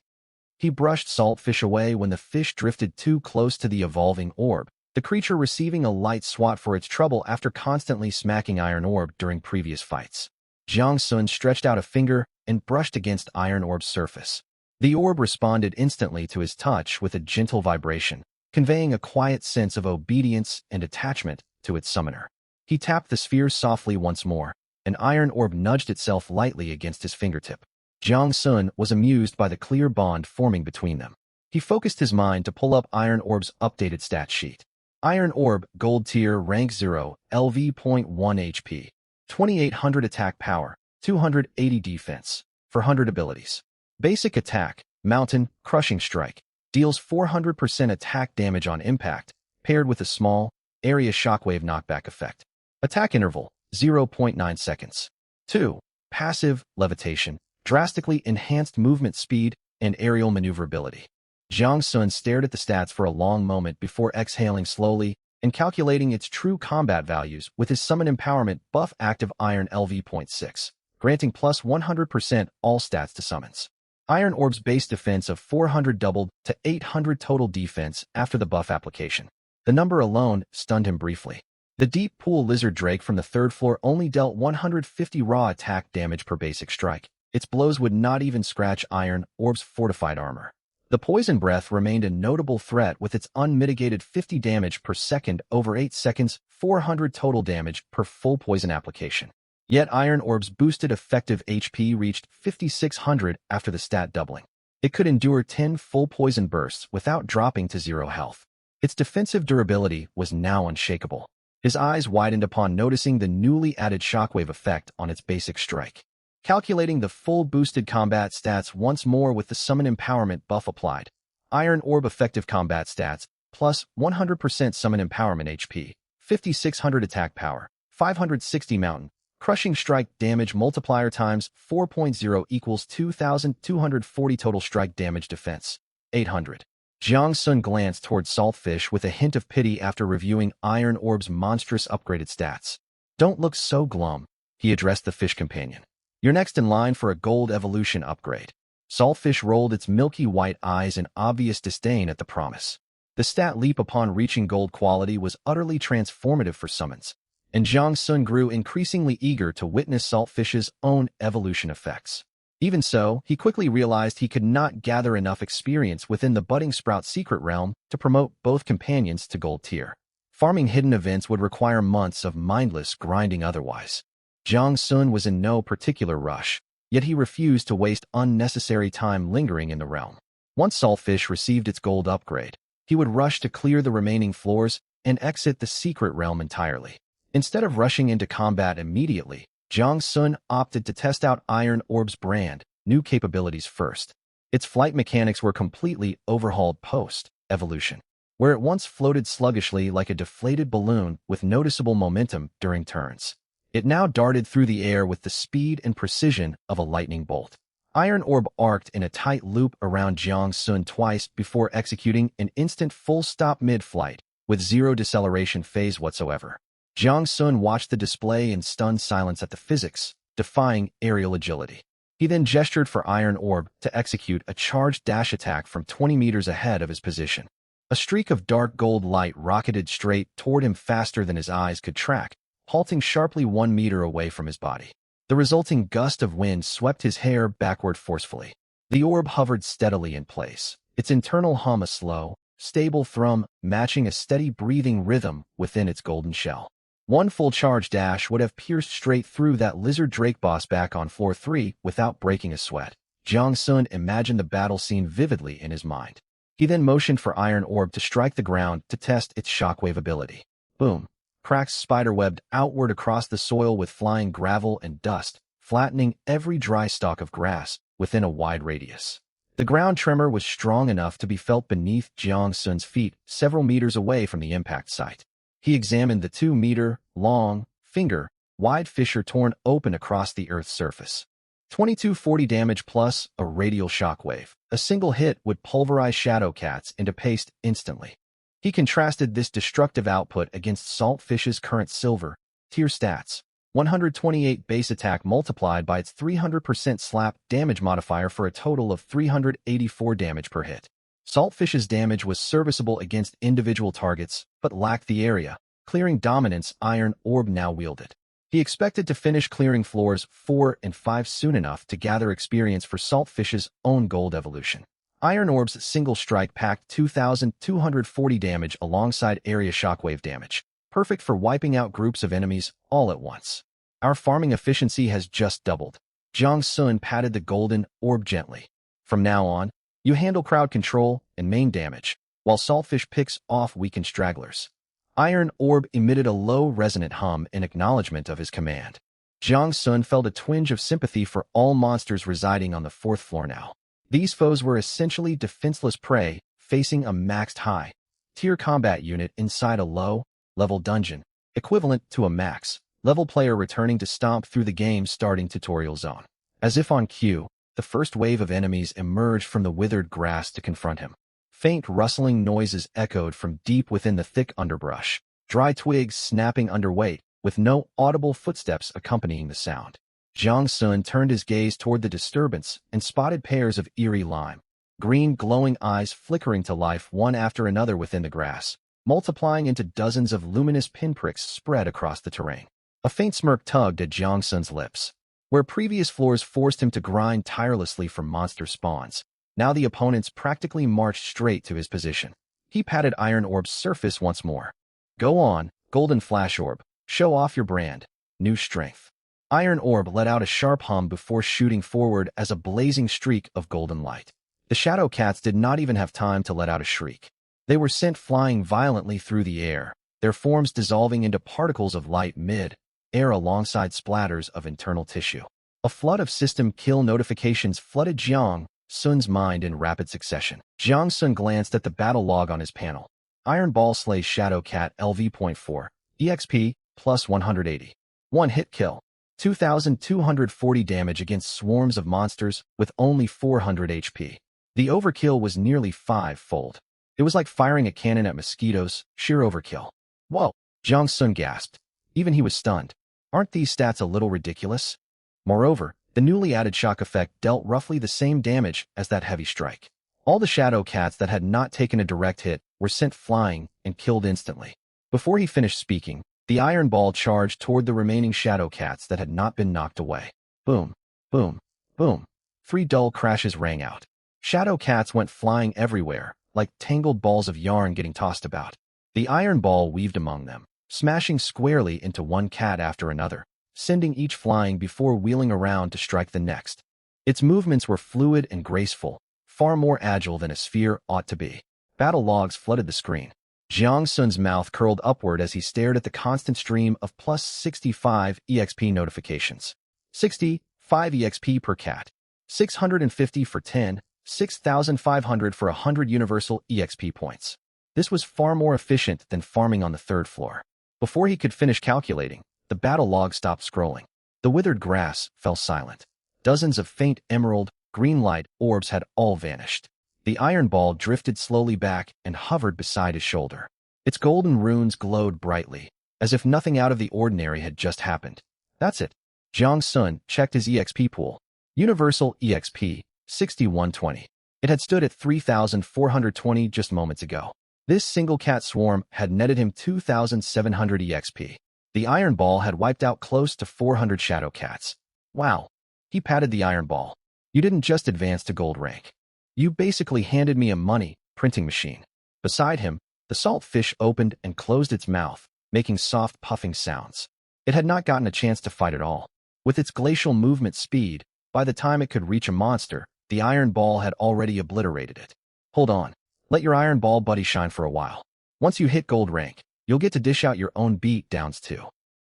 He brushed Saltfish away when the fish drifted too close to the evolving orb, the creature receiving a light swat for its trouble after constantly smacking Iron Orb during previous fights. Jiang Sun stretched out a finger and brushed against Iron Orb's surface. The orb responded instantly to his touch with a gentle vibration, conveying a quiet sense of obedience and attachment to its summoner. He tapped the sphere softly once more, and Iron Orb nudged itself lightly against his fingertip. Jiang Sun was amused by the clear bond forming between them. He focused his mind to pull up Iron Orb's updated stat sheet. Iron Orb, Gold Tier, Rank 0, LV.1 HP, 2800 attack power, 280 defense, 400 abilities. Basic attack, Mountain, Crushing Strike, deals 400% attack damage on impact, paired with a small, area shockwave knockback effect. Attack interval, 0.9 seconds. 2. Passive, Levitation, drastically enhanced movement speed and aerial maneuverability. Jiang Sun stared at the stats for a long moment before exhaling slowly and calculating its true combat values with his Summon Empowerment buff active Iron LV.6, granting plus 100% all stats to summons. Iron Orb's base defense of 400 doubled to 800 total defense after the buff application. The number alone stunned him briefly. The Deep Pool Lizard Drake from the 3rd floor only dealt 150 raw attack damage per basic strike. Its blows would not even scratch Iron Orb's fortified armor. The Poison Breath remained a notable threat with its unmitigated 50 damage per second over 8 seconds, 400 total damage per full poison application. Yet Iron Orb's boosted effective HP reached 5,600 after the stat doubling. It could endure 10 full poison bursts without dropping to 0 health. Its defensive durability was now unshakable. His eyes widened upon noticing the newly added shockwave effect on its basic strike. Calculating the full boosted combat stats once more with the Summon Empowerment buff applied. Iron Orb effective combat stats, plus 100% Summon Empowerment HP, 5,600 attack power, 560 mountain, Crushing Strike damage multiplier times 4.0 equals 2,240 total strike damage defense, 800. Jiang Sun glanced toward Saltfish with a hint of pity after reviewing Iron Orb's monstrous upgraded stats. Don't look so glum, he addressed the fish companion. You're next in line for a gold evolution upgrade. Saltfish rolled its milky white eyes in obvious disdain at the promise. The stat leap upon reaching gold quality was utterly transformative for summons, and Jiang Sun grew increasingly eager to witness Saltfish's own evolution effects. Even so, he quickly realized he could not gather enough experience within the Budding Sprout secret realm to promote both companions to gold tier. Farming hidden events would require months of mindless grinding otherwise. Jiang Sun was in no particular rush. Yet he refused to waste unnecessary time lingering in the realm. Once Saltfish received its gold upgrade, he would rush to clear the remaining floors and exit the secret realm entirely. Instead of rushing into combat immediately, Jiang Sun opted to test out Iron Orb's brand new capabilities first. Its flight mechanics were completely overhauled post-evolution, where it once floated sluggishly like a deflated balloon with noticeable momentum during turns. It now darted through the air with the speed and precision of a lightning bolt. Iron Orb arced in a tight loop around Jiang Sun twice before executing an instant full-stop mid-flight with zero deceleration phase whatsoever. Jiang Sun watched the display in stunned silence at the physics, defying aerial agility. He then gestured for Iron Orb to execute a charged dash attack from 20 meters ahead of his position. A streak of dark gold light rocketed straight toward him faster than his eyes could track, halting sharply 1 meter away from his body. The resulting gust of wind swept his hair backward forcefully. The orb hovered steadily in place, its internal hum a slow, stable thrum matching a steady breathing rhythm within its golden shell. One full charge dash would have pierced straight through that lizard drake boss back on floor 3 without breaking a sweat. Jiang Sun imagined the battle scene vividly in his mind. He then motioned for Iron Orb to strike the ground to test its shockwave ability. Boom! Cracks spiderwebbed outward across the soil with flying gravel and dust, flattening every dry stalk of grass within a wide radius. The ground tremor was strong enough to be felt beneath Jiang Sun's feet several meters away from the impact site. He examined the 2-meter-long, finger-wide fissure torn open across the Earth's surface. 2240 damage plus a radial shockwave. A single hit would pulverize Shadow Cats into paste instantly. He contrasted this destructive output against Saltfish's current silver tier stats. 128 base attack multiplied by its 300% slap damage modifier for a total of 384 damage per hit. Saltfish's damage was serviceable against individual targets, but lacked the area, clearing dominance Iron Orb now wielded. He expected to finish clearing floors 4 and 5 soon enough to gather experience for Saltfish's own gold evolution. Iron Orb's single strike packed 2,240 damage alongside area shockwave damage, perfect for wiping out groups of enemies all at once. Our farming efficiency has just doubled. Jiang Sun patted the golden orb gently. From now on, you handle crowd control and main damage, while Saltfish picks off weakened stragglers. Iron Orb emitted a low, resonant hum in acknowledgement of his command. Jiang Sun felt a twinge of sympathy for all monsters residing on the 4th floor now. These foes were essentially defenseless prey, facing a maxed high-tier combat unit inside a low-level dungeon, equivalent to a max-level player returning to stomp through the game's starting tutorial zone. As if on cue, the first wave of enemies emerged from the withered grass to confront him. Faint rustling noises echoed from deep within the thick underbrush, dry twigs snapping under weight, with no audible footsteps accompanying the sound. Jiang Sun turned his gaze toward the disturbance and spotted pairs of eerie lime green glowing eyes flickering to life one after another within the grass, multiplying into dozens of luminous pinpricks spread across the terrain. A faint smirk tugged at Jiang Sun's lips. Where previous floors forced him to grind tirelessly for monster spawns, now the opponents practically marched straight to his position. He patted Iron Orb's surface once more. Go on, Golden Flash Orb. Show off your brand. New strength. Iron Orb let out a sharp hum before shooting forward as a blazing streak of golden light. The Shadow Cats did not even have time to let out a shriek. They were sent flying violently through the air, their forms dissolving into particles of light mid-air alongside splatters of internal tissue. A flood of system kill notifications flooded Jiang Sun's mind in rapid succession. Jiang Sun glanced at the battle log on his panel. Iron Ball slays Shadow Cat LV.4, EXP, plus 180. One hit kill. 2,240 damage against swarms of monsters with only 400 HP. The overkill was nearly 5-fold. It was like firing a cannon at mosquitoes, sheer overkill. Whoa! Jiang Sun gasped. Even he was stunned. Aren't these stats a little ridiculous? Moreover, the newly added shock effect dealt roughly the same damage as that heavy strike. All the Shadow Cats that had not taken a direct hit were sent flying and killed instantly. Before he finished speaking, the Iron Ball charged toward the remaining Shadow Cats that had not been knocked away. Boom, boom, boom. 3 dull crashes rang out. Shadow Cats went flying everywhere, like tangled balls of yarn getting tossed about. The Iron Ball weaved among them, smashing squarely into one cat after another, sending each flying before wheeling around to strike the next. Its movements were fluid and graceful, far more agile than a sphere ought to be. Battle logs flooded the screen. Jiang Sun's mouth curled upward as he stared at the constant stream of plus 65 EXP notifications. 65 EXP per cat. 650 for 10, 6,500 for 100 universal EXP points. This was far more efficient than farming on the third floor. Before he could finish calculating, the battle log stopped scrolling. The withered grass fell silent. Dozens of faint emerald, green light orbs had all vanished. The iron ball drifted slowly back and hovered beside his shoulder. Its golden runes glowed brightly, as if nothing out of the ordinary had just happened. That's it. Jiang Sun checked his EXP pool. Universal EXP, 6120. It had stood at 3,420 just moments ago. This single cat swarm had netted him 2,700 EXP. The iron ball had wiped out close to 400 shadow cats. Wow. He patted the iron ball. You didn't just advance to gold rank. You basically handed me a money printing machine. Beside him, the salt fish opened and closed its mouth, making soft puffing sounds. It had not gotten a chance to fight at all. With its glacial movement speed, by the time it could reach a monster, the iron ball had already obliterated it. Hold on. Let your iron ball buddy shine for a while. Once you hit gold rank, you'll get to dish out your own beat downs too.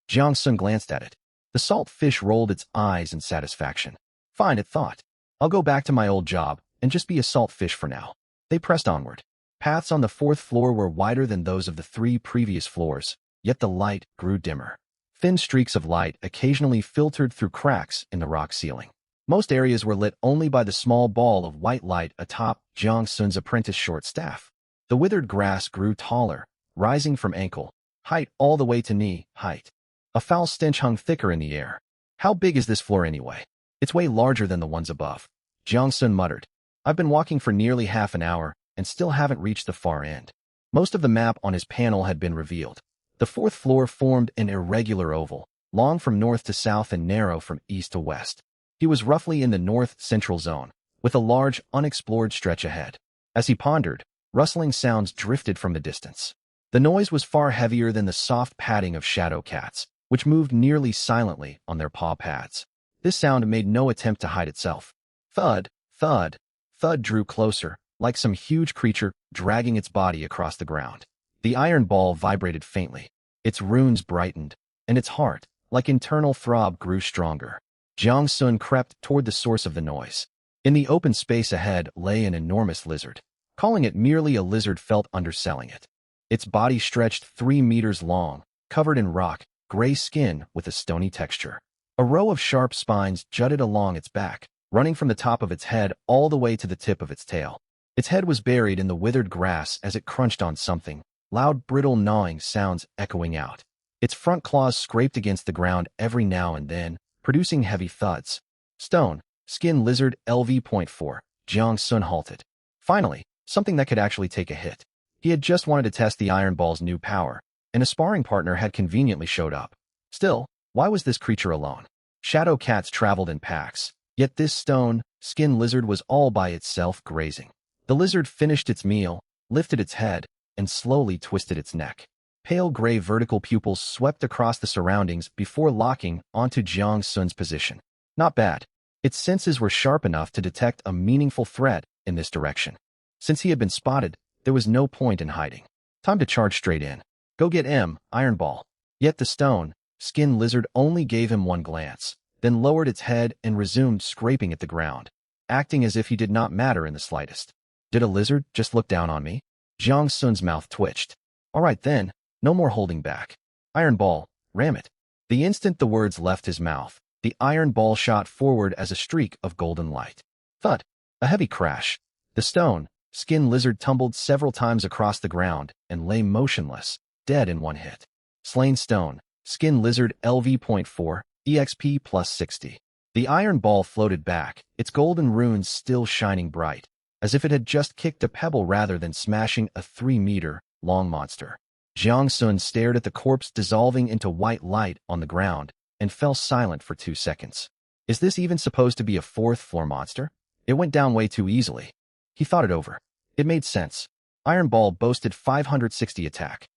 Jiang Sun glanced at it. The salt fish rolled its eyes in satisfaction. Fine, it thought. I'll go back to my old job and just be a salt fish for now. They pressed onward. Paths on the fourth floor were wider than those of the 3 previous floors, yet the light grew dimmer. Thin streaks of light occasionally filtered through cracks in the rock ceiling. Most areas were lit only by the small ball of white light atop Jiang Sun's apprentice short staff. The withered grass grew taller, rising from ankle height all the way to knee height. A foul stench hung thicker in the air. How big is this floor anyway? It's way larger than the ones above. Jiang Sun muttered. I've been walking for nearly half an hour and still haven't reached the far end. Most of the map on his panel had been revealed. The fourth floor formed an irregular oval, long from north to south and narrow from east to west. He was roughly in the north-central zone, with a large, unexplored stretch ahead. As he pondered, rustling sounds drifted from the distance. The noise was far heavier than the soft padding of shadow cats, which moved nearly silently on their paw pads. This sound made no attempt to hide itself. Thud, thud, thud drew closer, like some huge creature dragging its body across the ground. The iron ball vibrated faintly. Its runes brightened, and its heart, like internal throb, grew stronger. Jiang Sun crept toward the source of the noise. In the open space ahead lay an enormous lizard. Calling it merely a lizard felt underselling it. Its body stretched 3 meters long, covered in rock, gray skin with a stony texture. A row of sharp spines jutted along its back, running from the top of its head all the way to the tip of its tail. Its head was buried in the withered grass as it crunched on something, loud brittle gnawing sounds echoing out. Its front claws scraped against the ground every now and then, producing heavy thuds. Stone, skin lizard LV.4, Jiang Sun halted. Finally, something that could actually take a hit. He had just wanted to test the iron ball's new power, and a sparring partner had conveniently showed up. Still, why was this creature alone? Shadow cats traveled in packs, yet this stone, skin lizard was all by itself grazing. The lizard finished its meal, lifted its head, and slowly twisted its neck. Pale gray vertical pupils swept across the surroundings before locking onto Jiang Sun's position. Not bad. Its senses were sharp enough to detect a meaningful threat in this direction. Since he had been spotted, there was no point in hiding. Time to charge straight in. Go get Iron Ball. Yet the stone, skin lizard only gave him one glance, then lowered its head and resumed scraping at the ground, acting as if he did not matter in the slightest. Did a lizard just look down on me? Jiang Sun's mouth twitched. All right then, no more holding back. Iron Ball, ram it. The instant the words left his mouth, the iron ball shot forward as a streak of golden light. Thud. A heavy crash. The stone, skin lizard tumbled several times across the ground and lay motionless, dead in one hit. Slain stone, skin lizard LV.4, EXP plus 60. The iron ball floated back, its golden runes still shining bright, as if it had just kicked a pebble rather than smashing a 3-meter-long monster. Jiang Sun stared at the corpse dissolving into white light on the ground and fell silent for 2 seconds. Is this even supposed to be a fourth-floor monster? It went down way too easily. He thought it over. It made sense. Iron Ball boasted 560 attack.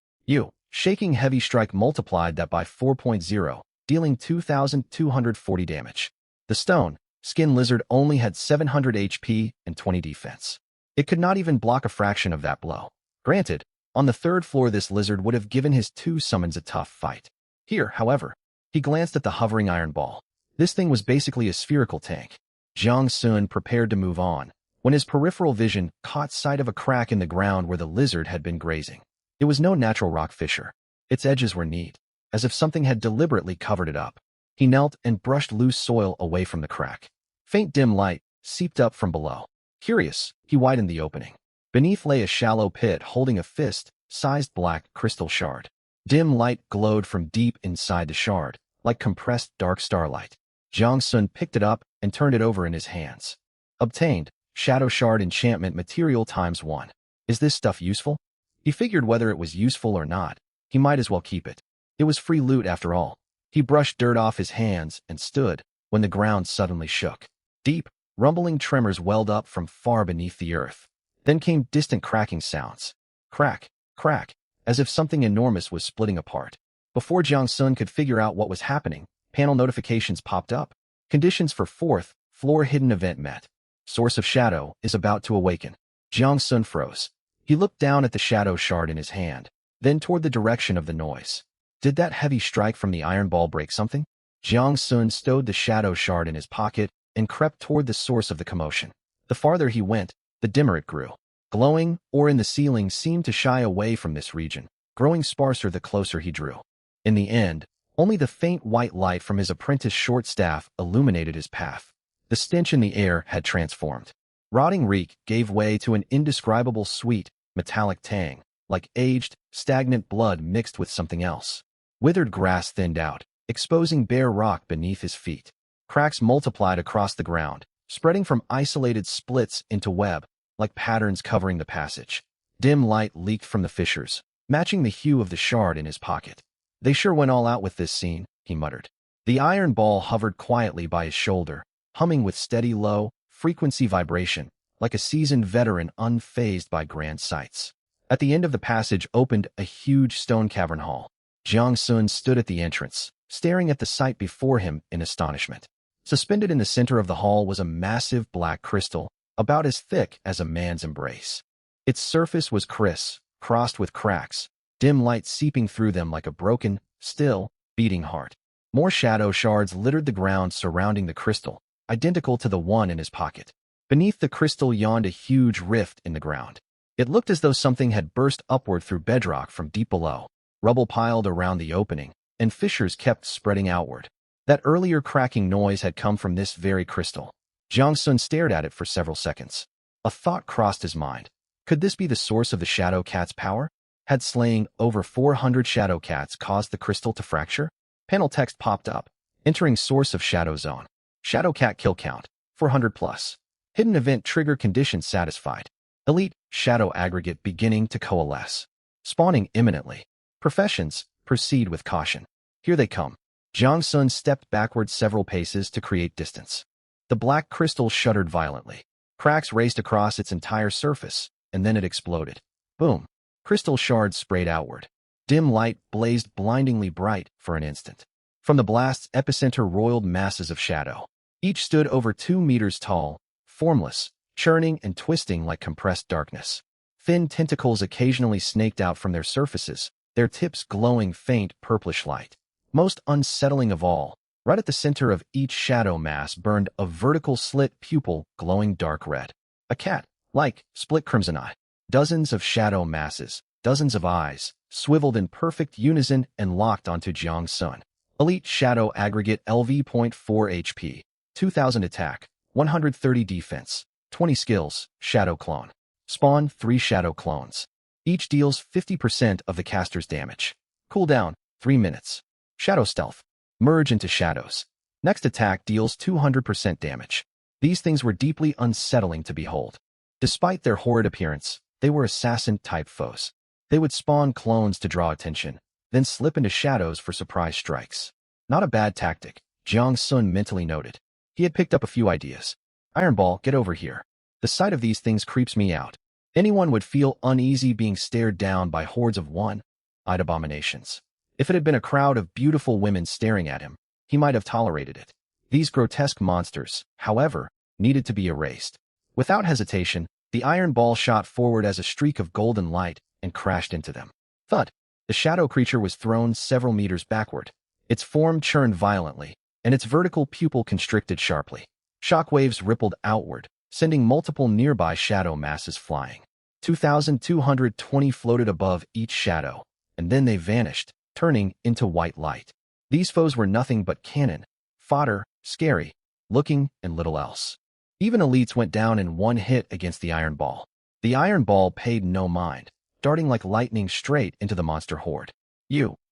Shaking heavy strike multiplied that by 4.0, dealing 2,240 damage. The stone, skin lizard only had 700 HP and 20 defense. It could not even block a fraction of that blow. Granted, on the third floor this lizard would have given his two summons a tough fight. Here, however, he glanced at the hovering iron ball. This thing was basically a spherical tank. Jiang Sun prepared to move on, when his peripheral vision caught sight of a crack in the ground where the lizard had been grazing. It was no natural rock fissure. Its edges were neat, as if something had deliberately covered it up. He knelt and brushed loose soil away from the crack. Faint dim light seeped up from below. Curious, he widened the opening. Beneath lay a shallow pit holding a fist-sized black crystal shard. Dim light glowed from deep inside the shard, like compressed dark starlight. Jiang Sun picked it up and turned it over in his hands. Obtained, Shadow Shard Enchantment Material ×1. Is this stuff useful? He figured whether it was useful or not, he might as well keep it. It was free loot after all. He brushed dirt off his hands and stood when the ground suddenly shook. Deep, rumbling tremors welled up from far beneath the earth. Then came distant cracking sounds. Crack, crack, as if something enormous was splitting apart. Before Jiang Sun could figure out what was happening, panel notifications popped up. Conditions for 4th floor hidden event met. Source of shadow is about to awaken. Jiang Sun froze. He looked down at the shadow shard in his hand, then toward the direction of the noise. Did that heavy strike from the iron ball break something? Jiang Sun stowed the shadow shard in his pocket and crept toward the source of the commotion. The farther he went, the dimmer it grew. Glowing ore in the ceiling seemed to shy away from this region, growing sparser the closer he drew. In the end, only the faint white light from his apprentice short staff illuminated his path. The stench in the air had transformed. Rotting reek gave way to an indescribable sweet, metallic tang, like aged, stagnant blood mixed with something else. Withered grass thinned out, exposing bare rock beneath his feet. Cracks multiplied across the ground, spreading from isolated splits into web, like patterns covering the passage. Dim light leaked from the fissures, matching the hue of the shard in his pocket. They sure went all out with this scene, he muttered. The iron ball hovered quietly by his shoulder, humming with steady low-frequency vibration, like a seasoned veteran unfazed by grand sights. At the end of the passage opened a huge stone cavern hall. Jiang Sun stood at the entrance, staring at the sight before him in astonishment. Suspended in the center of the hall was a massive black crystal, about as thick as a man's embrace. Its surface was crisp, crossed with cracks, dim light seeping through them like a broken, still, beating heart. More shadow shards littered the ground surrounding the crystal, identical to the one in his pocket. Beneath the crystal yawned a huge rift in the ground. It looked as though something had burst upward through bedrock from deep below. Rubble piled around the opening, and fissures kept spreading outward. That earlier cracking noise had come from this very crystal. Jiang Sun stared at it for several seconds. A thought crossed his mind. Could this be the source of the Shadow Cat's power? Had slaying over 400 Shadow Cats caused the crystal to fracture? Panel text popped up, entering source of Shadow Zone. Shadow Cat kill count, 400+. Hidden event trigger condition satisfied. Elite Shadow aggregate beginning to coalesce. Spawning imminently. Professions, proceed with caution. Here they come. Jiang Sun stepped backward several paces to create distance. The black crystal shuddered violently. Cracks raced across its entire surface, and then it exploded. Boom. Crystal shards sprayed outward. Dim light blazed blindingly bright for an instant. From the blast's epicenter roiled masses of shadow. Each stood over 2 meters tall, formless, churning and twisting like compressed darkness. Thin tentacles occasionally snaked out from their surfaces, their tips glowing faint purplish light. Most unsettling of all, right at the center of each shadow mass burned a vertical slit pupil glowing dark red. A cat-like, split crimson eye. Dozens of shadow masses, dozens of eyes, swiveled in perfect unison and locked onto Jiang Sun. Elite Shadow Aggregate LV.4 HP, 2000 attack, 130 defense, 20 skills, Shadow Clone. Spawn 3 Shadow Clones. Each deals 50% of the caster's damage. Cooldown, 3 minutes. Shadow Stealth. Merge into shadows. Next attack deals 200% damage. These things were deeply unsettling to behold. Despite their horrid appearance, they were assassin-type foes. They would spawn clones to draw attention, then slip into shadows for surprise strikes. Not a bad tactic, Jiang Sun mentally noted. He had picked up a few ideas. Iron Ball, get over here. The sight of these things creeps me out. Anyone would feel uneasy being stared down by hordes of one-eyed abominations. If it had been a crowd of beautiful women staring at him, he might have tolerated it. These grotesque monsters, however, needed to be erased. Without hesitation, the iron ball shot forward as a streak of golden light and crashed into them. Thud! The shadow creature was thrown several meters backward. Its form churned violently, and its vertical pupil constricted sharply. Shockwaves rippled outward, sending multiple nearby shadow masses flying. 2,220 floated above each shadow, and then they vanished, turning into white light. These foes were nothing but cannon, fodder, scary, looking, and little else. Even elites went down in one hit against the iron ball. The iron ball paid no mind, darting like lightning straight into the monster horde.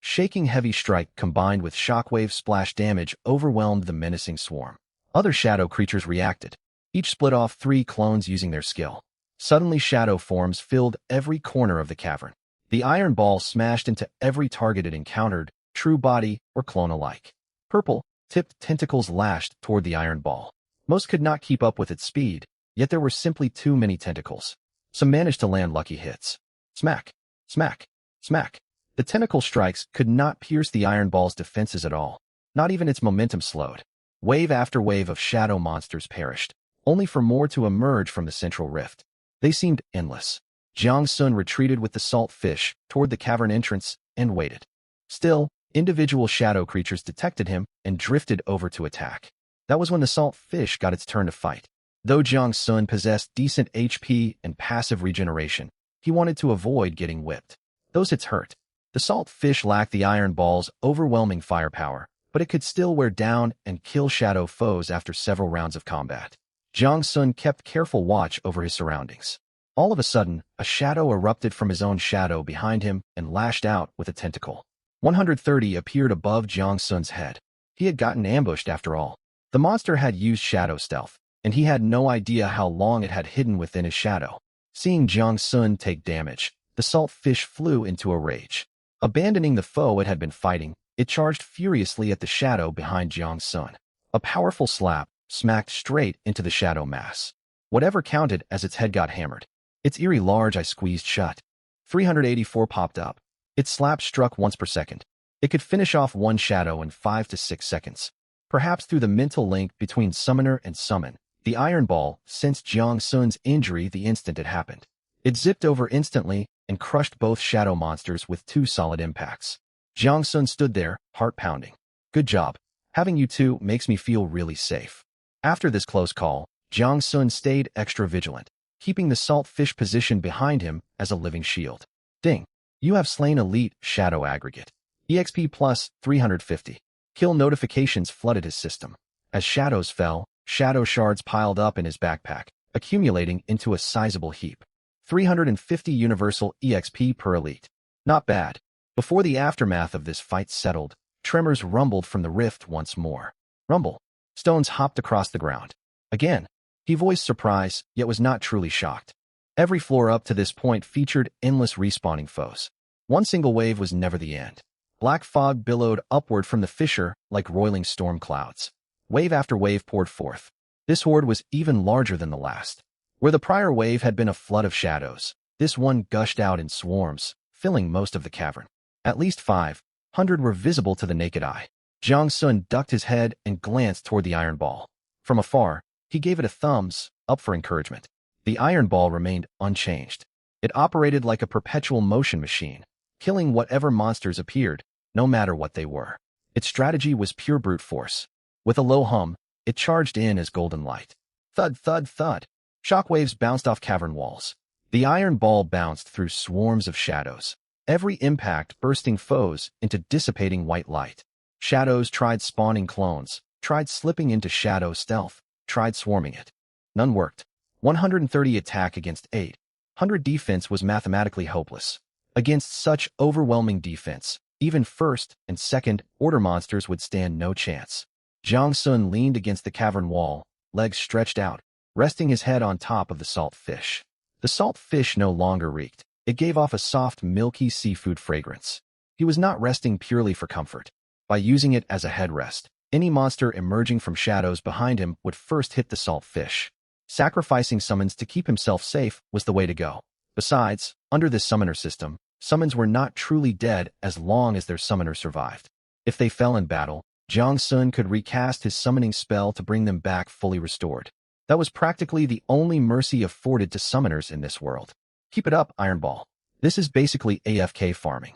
Shaking heavy strike combined with shockwave splash damage overwhelmed the menacing swarm. Other shadow creatures reacted. Each split off 3 clones using their skill. Suddenly shadow forms filled every corner of the cavern. The iron ball smashed into every target it encountered, true body or clone alike. Purple, tipped tentacles lashed toward the iron ball. Most could not keep up with its speed, yet there were simply too many tentacles. Some managed to land lucky hits. Smack, smack, smack. The tentacle strikes could not pierce the iron ball's defenses at all. Not even its momentum slowed. Wave after wave of shadow monsters perished, only for more to emerge from the central rift. They seemed endless. Jiang Sun retreated with the salt fish toward the cavern entrance and waited. Still, individual shadow creatures detected him and drifted over to attack. That was when the salt fish got its turn to fight. Though Jiang Sun possessed decent HP and passive regeneration, he wanted to avoid getting whipped. Those hits hurt. The salt fish lacked the iron ball's overwhelming firepower, but it could still wear down and kill shadow foes after several rounds of combat. Jiang Sun kept careful watch over his surroundings. All of a sudden, a shadow erupted from his own shadow behind him and lashed out with a tentacle. 130 appeared above Jiang Sun's head. He had gotten ambushed after all. The monster had used shadow stealth, and he had no idea how long it had hidden within his shadow. Seeing Jiang Sun take damage, the salt fish flew into a rage. Abandoning the foe it had been fighting, it charged furiously at the shadow behind Jiang Sun. A powerful slap smacked straight into the shadow mass. Whatever counted as its head got hammered. Its eerie large eye squeezed shut. 384 popped up. Its slap struck once per second. It could finish off one shadow in 5 to 6 seconds. Perhaps through the mental link between summoner and summon, the iron ball sensed Jiang Sun's injury the instant it happened. It zipped over instantly and crushed both shadow monsters with 2 solid impacts. Jiang Sun stood there, heart pounding. Good job. Having you two makes me feel really safe. After this close call, Jiang Sun stayed extra vigilant, keeping the salt fish positioned behind him as a living shield. Ding. You have slain elite shadow aggregate. EXP plus 350. Kill notifications flooded his system. As shadows fell, shadow shards piled up in his backpack, accumulating into a sizable heap. 350 universal EXP per elite. Not bad. Before the aftermath of this fight settled, tremors rumbled from the rift once more. Rumble. Stones hopped across the ground. Again, he voiced surprise, yet was not truly shocked. Every floor up to this point featured endless respawning foes. One single wave was never the end. Black fog billowed upward from the fissure like roiling storm clouds. Wave after wave poured forth. This horde was even larger than the last. Where the prior wave had been a flood of shadows, this one gushed out in swarms, filling most of the cavern. At least 500 were visible to the naked eye. Jiang Sun ducked his head and glanced toward the iron ball. From afar, he gave it a thumbs up for encouragement. The iron ball remained unchanged. It operated like a perpetual motion machine, killing whatever monsters appeared, no matter what they were. Its strategy was pure brute force. With a low hum, it charged in as golden light. Thud, thud, thud. Shockwaves bounced off cavern walls. The iron ball bounced through swarms of shadows, every impact bursting foes into dissipating white light. Shadows tried spawning clones, tried slipping into shadow stealth, tried swarming it. None worked. 130 attack against 800 defense was mathematically hopeless. Against such overwhelming defense, even first and second order monsters would stand no chance. Jiang Sun leaned against the cavern wall, legs stretched out, resting his head on top of the salt fish. The salt fish no longer reeked. It gave off a soft, milky seafood fragrance. He was not resting purely for comfort. By using it as a headrest, any monster emerging from shadows behind him would first hit the salt fish. Sacrificing summons to keep himself safe was the way to go. Besides, under this summoner system, Summons were not truly dead as long as their summoner survived. If they fell in battle, Jiang Sun could recast his summoning spell to bring them back fully restored. That was practically the only mercy afforded to summoners in this world. Keep it up, Iron Ball. This is basically AFK farming.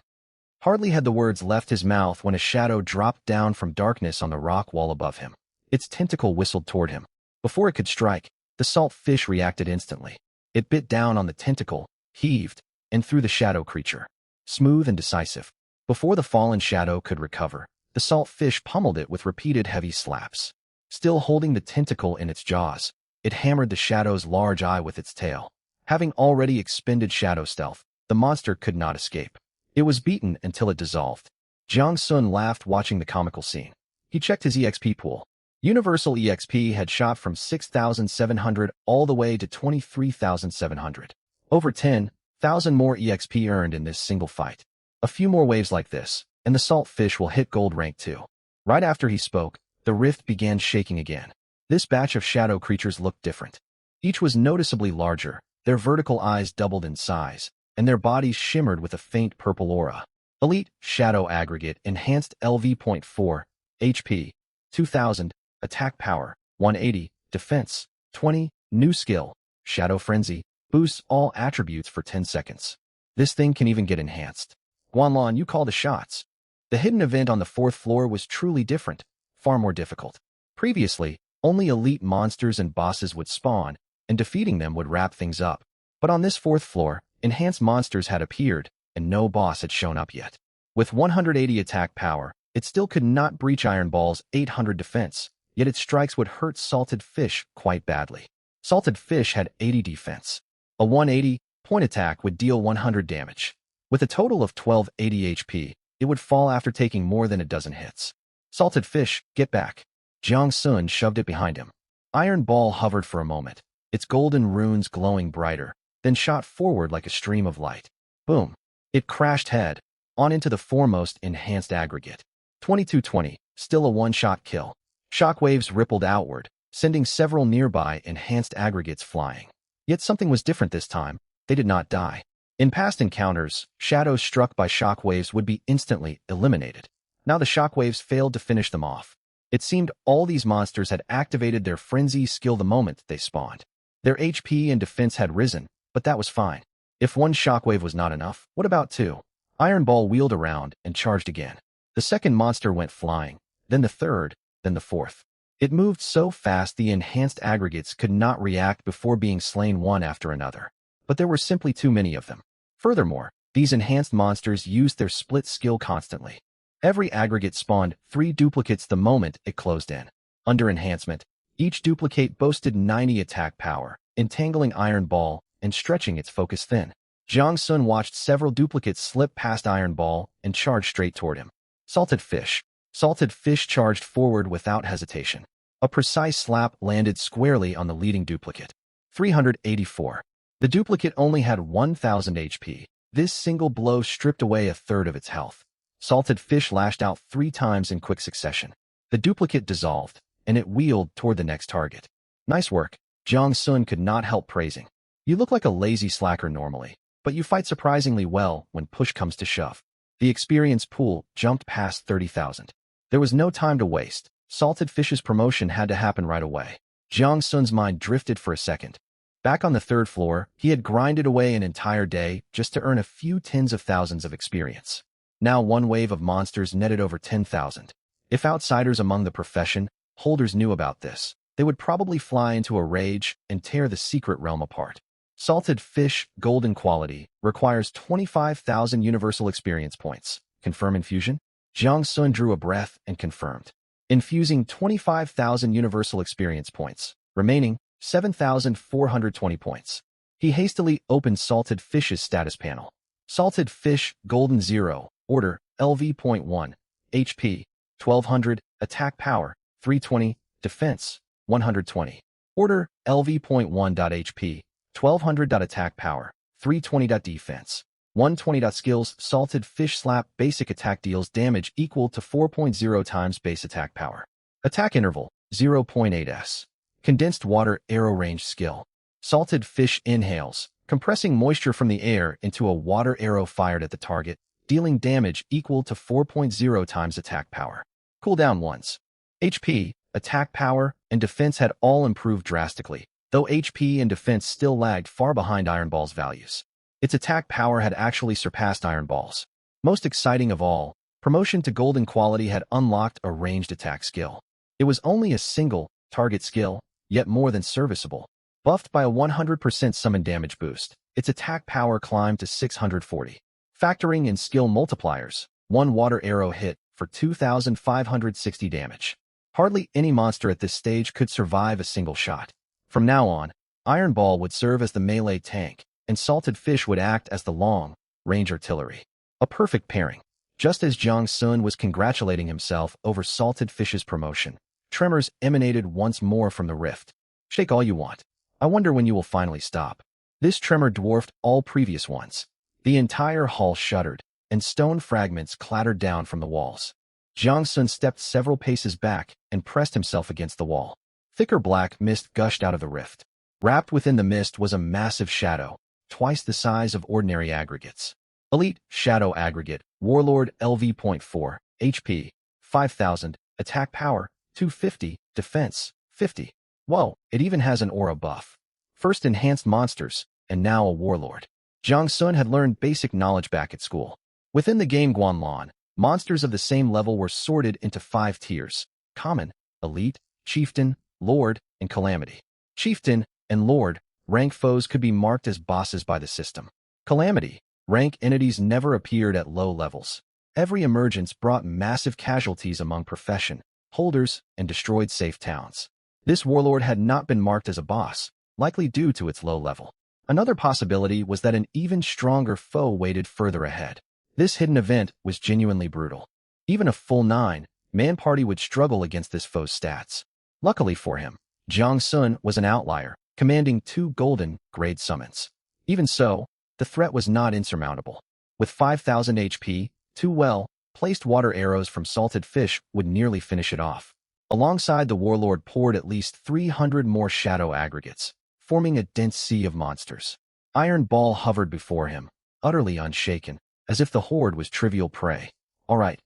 Hardly had the words left his mouth when a shadow dropped down from darkness on the rock wall above him. Its tentacle whistled toward him. Before it could strike, the salt fish reacted instantly. It bit down on the tentacle, heaved, and threw the shadow creature. Smooth and decisive. Before the fallen shadow could recover, the salt fish pummeled it with repeated heavy slaps. Still holding the tentacle in its jaws, it hammered the shadow's large eye with its tail. Having already expended shadow stealth, the monster could not escape. It was beaten until it dissolved. Jiang Sun laughed watching the comical scene. He checked his EXP pool. Universal EXP had shot from 6,700 all the way to 23,700. Over 10,000 more EXP earned in this single fight. A few more waves like this, and the salt fish will hit gold rank too. Right after he spoke, the rift began shaking again. This batch of shadow creatures looked different. Each was noticeably larger, their vertical eyes doubled in size, and their bodies shimmered with a faint purple aura. Elite, Shadow Aggregate, Enhanced LV.4, HP, 2000, Attack Power, 180, Defense, 20, New Skill, Shadow Frenzy, boosts all attributes for 10 seconds. This thing can even get enhanced. Guanlon, you call the shots. The hidden event on the 4th floor was truly different, far more difficult. Previously, only elite monsters and bosses would spawn, and defeating them would wrap things up. But on this 4th floor, enhanced monsters had appeared, and no boss had shown up yet. With 180 attack power, it still could not breach Iron Ball's 800 defense, yet its strikes would hurt Salted Fish quite badly. Salted Fish had 80 defense. A 180-point attack would deal 100 damage. With a total of 1280 HP, it would fall after taking more than a dozen hits. Salted Fish, get back. Jiang Sun shoved it behind him. Iron Ball hovered for a moment, its golden runes glowing brighter, then shot forward like a stream of light. Boom. It crashed head on into the foremost enhanced aggregate. 2220, still a one-shot kill. Shockwaves rippled outward, sending several nearby enhanced aggregates flying. Yet something was different this time. They did not die. In past encounters, shadows struck by shockwaves would be instantly eliminated. Now the shockwaves failed to finish them off. It seemed all these monsters had activated their frenzy skill the moment they spawned. Their HP and defense had risen, but that was fine. If one shockwave was not enough, what about two? Iron Ball wheeled around and charged again. The second monster went flying, then the third, then the fourth. It moved so fast the enhanced aggregates could not react before being slain one after another. But there were simply too many of them. Furthermore, these enhanced monsters used their split skill constantly. Every aggregate spawned 3 duplicates the moment it closed in. Under enhancement, each duplicate boasted 90 attack power, entangling Iron Ball and stretching its focus thin. Jiang Sun watched several duplicates slip past Iron Ball and charged straight toward him. Salted Fish. Salted Fish charged forward without hesitation. A precise slap landed squarely on the leading duplicate. 384. The duplicate only had 1,000 HP. This single blow stripped away a third of its health. Salted Fish lashed out 3 times in quick succession. The duplicate dissolved, and it wheeled toward the next target. Nice work. Jiang Sun could not help praising. You look like a lazy slacker normally, but you fight surprisingly well when push comes to shove. The experience pool jumped past 30,000. There was no time to waste. Salted Fish's promotion had to happen right away. Jiang Sun's mind drifted for a second. Back on the 3rd floor, he had grinded away an entire day just to earn a few tens of thousands of experience. Now one wave of monsters netted over 10,000. If outsiders among the profession holders knew about this, they would probably fly into a rage and tear the secret realm apart. Salted Fish, golden quality, requires 25,000 universal experience points. Confirm infusion? Jiang Sun drew a breath and confirmed. Infusing 25,000 universal experience points, remaining 7,420 points. He hastily opened Salted Fish's status panel. Salted Fish, golden 0, order, LV.1, HP, 1200, attack power, 320, defense, 120. Order, LV.1.HP, 1200. Attack power, 320. Defense, 120. Skills, Salted Fish Slap, basic attack deals damage equal to 4.0 times base attack power. Attack interval, 0.8s. Condensed Water Arrow Range skill. Salted Fish inhales, compressing moisture from the air into a water arrow fired at the target, dealing damage equal to 4.0 times attack power. Cooldown once. HP, attack power, and defense had all improved drastically, though HP and defense still lagged far behind Iron Ball's values. Its attack power had actually surpassed Iron Ball's. Most exciting of all, promotion to Golden Quality had unlocked a ranged attack skill. It was only a single target skill, yet more than serviceable. Buffed by a 100% summon damage boost, its attack power climbed to 640. Factoring in skill multipliers, one water arrow hit for 2,560 damage. Hardly any monster at this stage could survive a single shot. From now on, Iron Ball would serve as the melee tank, and Salted Fish would act as the long-range artillery. A perfect pairing. Just as Jiang Sun was congratulating himself over Salted Fish's promotion, tremors emanated once more from the rift. Shake all you want. I wonder when you will finally stop. This tremor dwarfed all previous ones. The entire hall shuddered, and stone fragments clattered down from the walls. Jiang Sun stepped several paces back and pressed himself against the wall. Thicker black mist gushed out of the rift. Wrapped within the mist was a massive shadow, twice the size of ordinary aggregates. Elite Shadow Aggregate, Warlord LV.4, HP, 5,000, attack power, 250, defense, 50. Whoa, it even has an aura buff. First enhanced monsters, and now a warlord. Jiang Sun had learned basic knowledge back at school. Within the game Guanlan, monsters of the same level were sorted into 5 tiers: Common, Elite, Chieftain, Lord, and Calamity. Chieftain and Lord rank foes could be marked as bosses by the system. Calamity rank entities never appeared at low levels. Every emergence brought massive casualties among profession holders and destroyed safe towns. This warlord had not been marked as a boss, likely due to its low level. Another possibility was that an even stronger foe waited further ahead. This hidden event was genuinely brutal. Even a full 9-man party would struggle against this foe's stats. Luckily for him, Jiang Sun was an outlier, commanding 2 golden grade summons. Even so, the threat was not insurmountable. With 5,000 HP, 2 well-placed water arrows from Salted Fish would nearly finish it off. Alongside the warlord poured at least 300 more shadow aggregates, forming a dense sea of monsters. Iron Ball hovered before him, utterly unshaken, as if the horde was trivial prey. All right,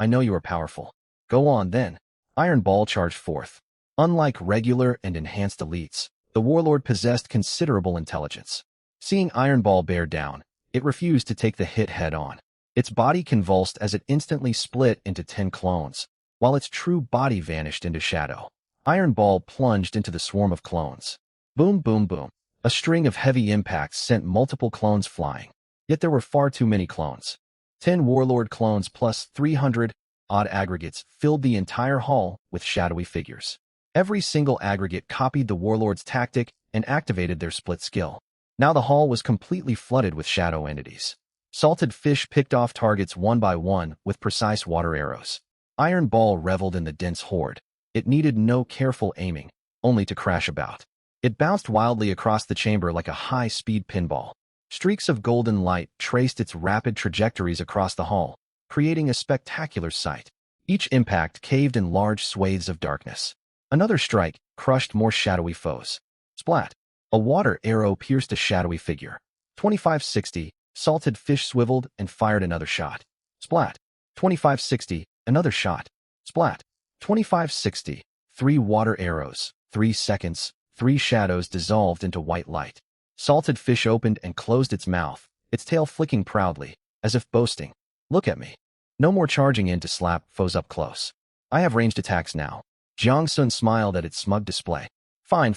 I know you are powerful. Go on then. Iron Ball charged forth. Unlike regular and enhanced elites, the warlord possessed considerable intelligence. Seeing Iron Ball bear down, it refused to take the hit head-on. Its body convulsed as it instantly split into 10 clones, while its true body vanished into shadow. Iron Ball plunged into the swarm of clones. Boom, boom, boom. A string of heavy impacts sent multiple clones flying. Yet there were far too many clones. 10 warlord clones plus 300-odd aggregates filled the entire hall with shadowy figures. Every single aggregate copied the warlord's tactic and activated their split skill. Now the hall was completely flooded with shadow entities. Salted Fish picked off targets one by one with precise water arrows. Iron Ball reveled in the dense horde. It needed no careful aiming, only to crash about. It bounced wildly across the chamber like a high-speed pinball. Streaks of golden light traced its rapid trajectories across the hall, creating a spectacular sight. Each impact caved in large swathes of darkness. Another strike crushed more shadowy foes. Splat! A water arrow pierced a shadowy figure. 2560, Salted Fish swiveled and fired another shot. Splat! 2560, another shot. Splat! 2560, 3 water arrows, 3 seconds, 3 shadows dissolved into white light. Salted Fish opened and closed its mouth, its tail flicking proudly, as if boasting. Look at me. No more charging in to slap foes up close. I have ranged attacks now. Jiang Sun smiled at its smug display. Fine.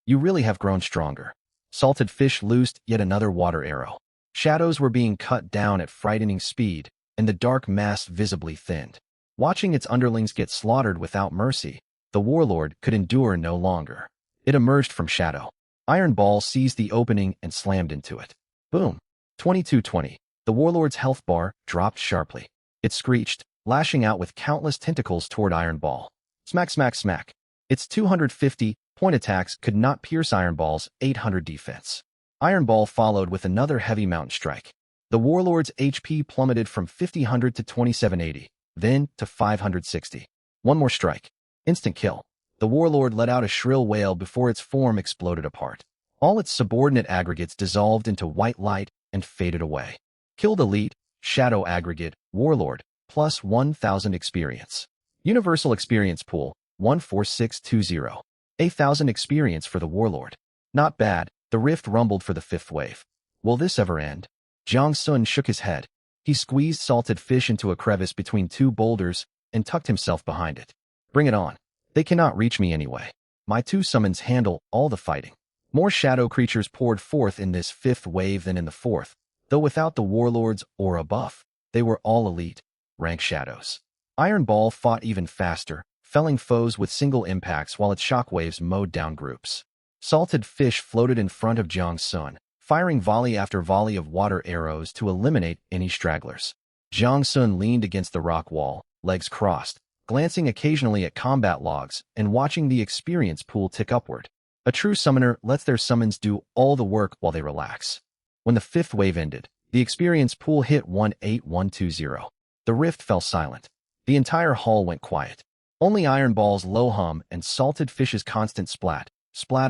You really have grown stronger. Salted Fish loosed yet another water arrow. Shadows were being cut down at frightening speed, and the dark mass visibly thinned. Watching its underlings get slaughtered without mercy, the warlord could endure no longer. It emerged from shadow. Iron Ball seized the opening and slammed into it. Boom! 2220. The warlord's health bar dropped sharply. It screeched, lashing out with countless tentacles toward Iron Ball. Smack, smack, smack. Its 250-point attacks could not pierce Iron Ball's 800 defense. Iron Ball followed with another heavy mountain strike. The warlord's HP plummeted from 5000 to 2780, then to 560. One more strike. Instant kill. The warlord let out a shrill wail before its form exploded apart. All its subordinate aggregates dissolved into white light and faded away. Killed Elite, Shadow Aggregate, Warlord, plus 1,000 experience. Universal Experience Pool, 14620. 8,000 experience for the Warlord. Not bad, the rift rumbled for the fifth wave. Will this ever end? Jiang Sun shook his head. He squeezed Salted Fish into a crevice between two boulders and tucked himself behind it. Bring it on. They cannot reach me anyway. My two summons handle all the fighting. More shadow creatures poured forth in this fifth wave than in the fourth, though without the warlords or a buff. They were all elite, rank shadows. Iron Ball fought even faster, felling foes with single impacts while its shockwaves mowed down groups. Salted Fish floated in front of Jiang Sun, firing volley after volley of water arrows to eliminate any stragglers. Jiang Sun leaned against the rock wall, legs crossed, glancing occasionally at combat logs and watching the experience pool tick upward. A true summoner lets their summons do all the work while they relax. When the fifth wave ended, the experience pool hit 18120. The rift fell silent. The entire hall went quiet. Only Iron Ball's low hum and Salted Fish's constant splat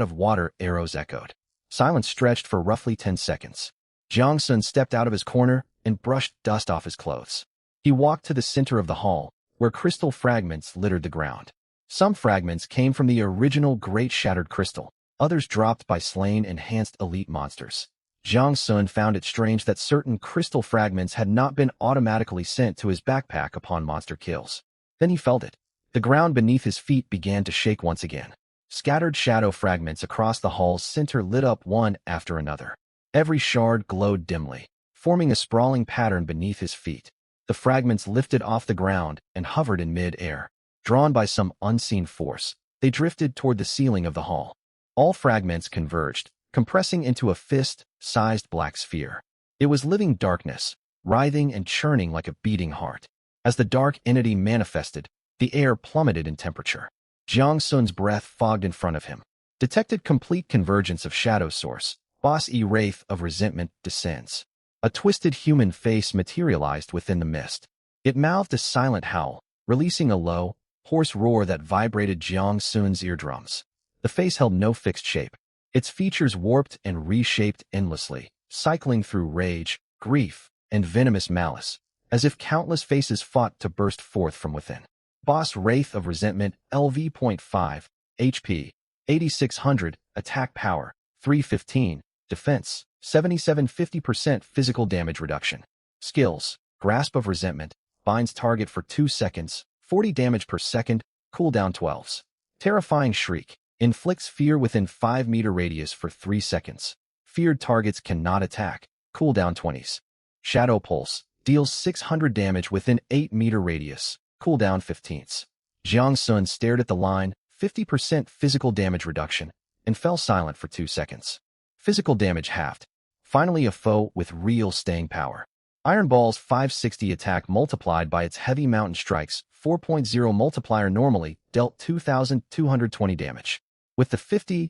of water arrows echoed. Silence stretched for roughly 10 seconds. Jiang Sun stepped out of his corner and brushed dust off his clothes. He walked to the center of the hall, where crystal fragments littered the ground. Some fragments came from the original Great Shattered Crystal, others dropped by slain enhanced elite monsters. Jiang Sun found it strange that certain crystal fragments had not been automatically sent to his backpack upon monster kills. Then he felt it. The ground beneath his feet began to shake once again. Scattered shadow fragments across the hall's center lit up one after another. Every shard glowed dimly, forming a sprawling pattern beneath his feet. The fragments lifted off the ground and hovered in mid-air. Drawn by some unseen force, they drifted toward the ceiling of the hall. All fragments converged, compressing into a fist-sized black sphere. It was living darkness, writhing and churning like a beating heart. As the dark entity manifested, the air plummeted in temperature. Jiang Sun's breath fogged in front of him. Detected complete convergence of shadow source. Boss E Wraith of Resentment descends. A twisted human face materialized within the mist. It mouthed a silent howl, releasing a low, hoarse roar that vibrated Jiang Sun's eardrums. The face held no fixed shape. Its features warped and reshaped endlessly, cycling through rage, grief, and venomous malice, as if countless faces fought to burst forth from within. Boss Wraith of Resentment, LV.5, HP, 8600, Attack Power, 315, Defense, 77-50% Physical Damage Reduction. Skills, Grasp of Resentment, binds target for 2 seconds, 40 damage per second, cooldown 12s. Terrifying Shriek, inflicts fear within 5-meter radius for 3 seconds. Feared targets cannot attack, cooldown 20s. Shadow Pulse, deals 600 damage within 8-meter radius, cooldown 15s. Jiang Sun stared at the line, 50% physical damage reduction, and fell silent for 2 seconds. Physical damage halved. Finally a foe with real staying power. Iron Ball's 560 attack multiplied by its heavy mountain strikes, 4.0 multiplier normally, dealt 2,220 damage. With the 50%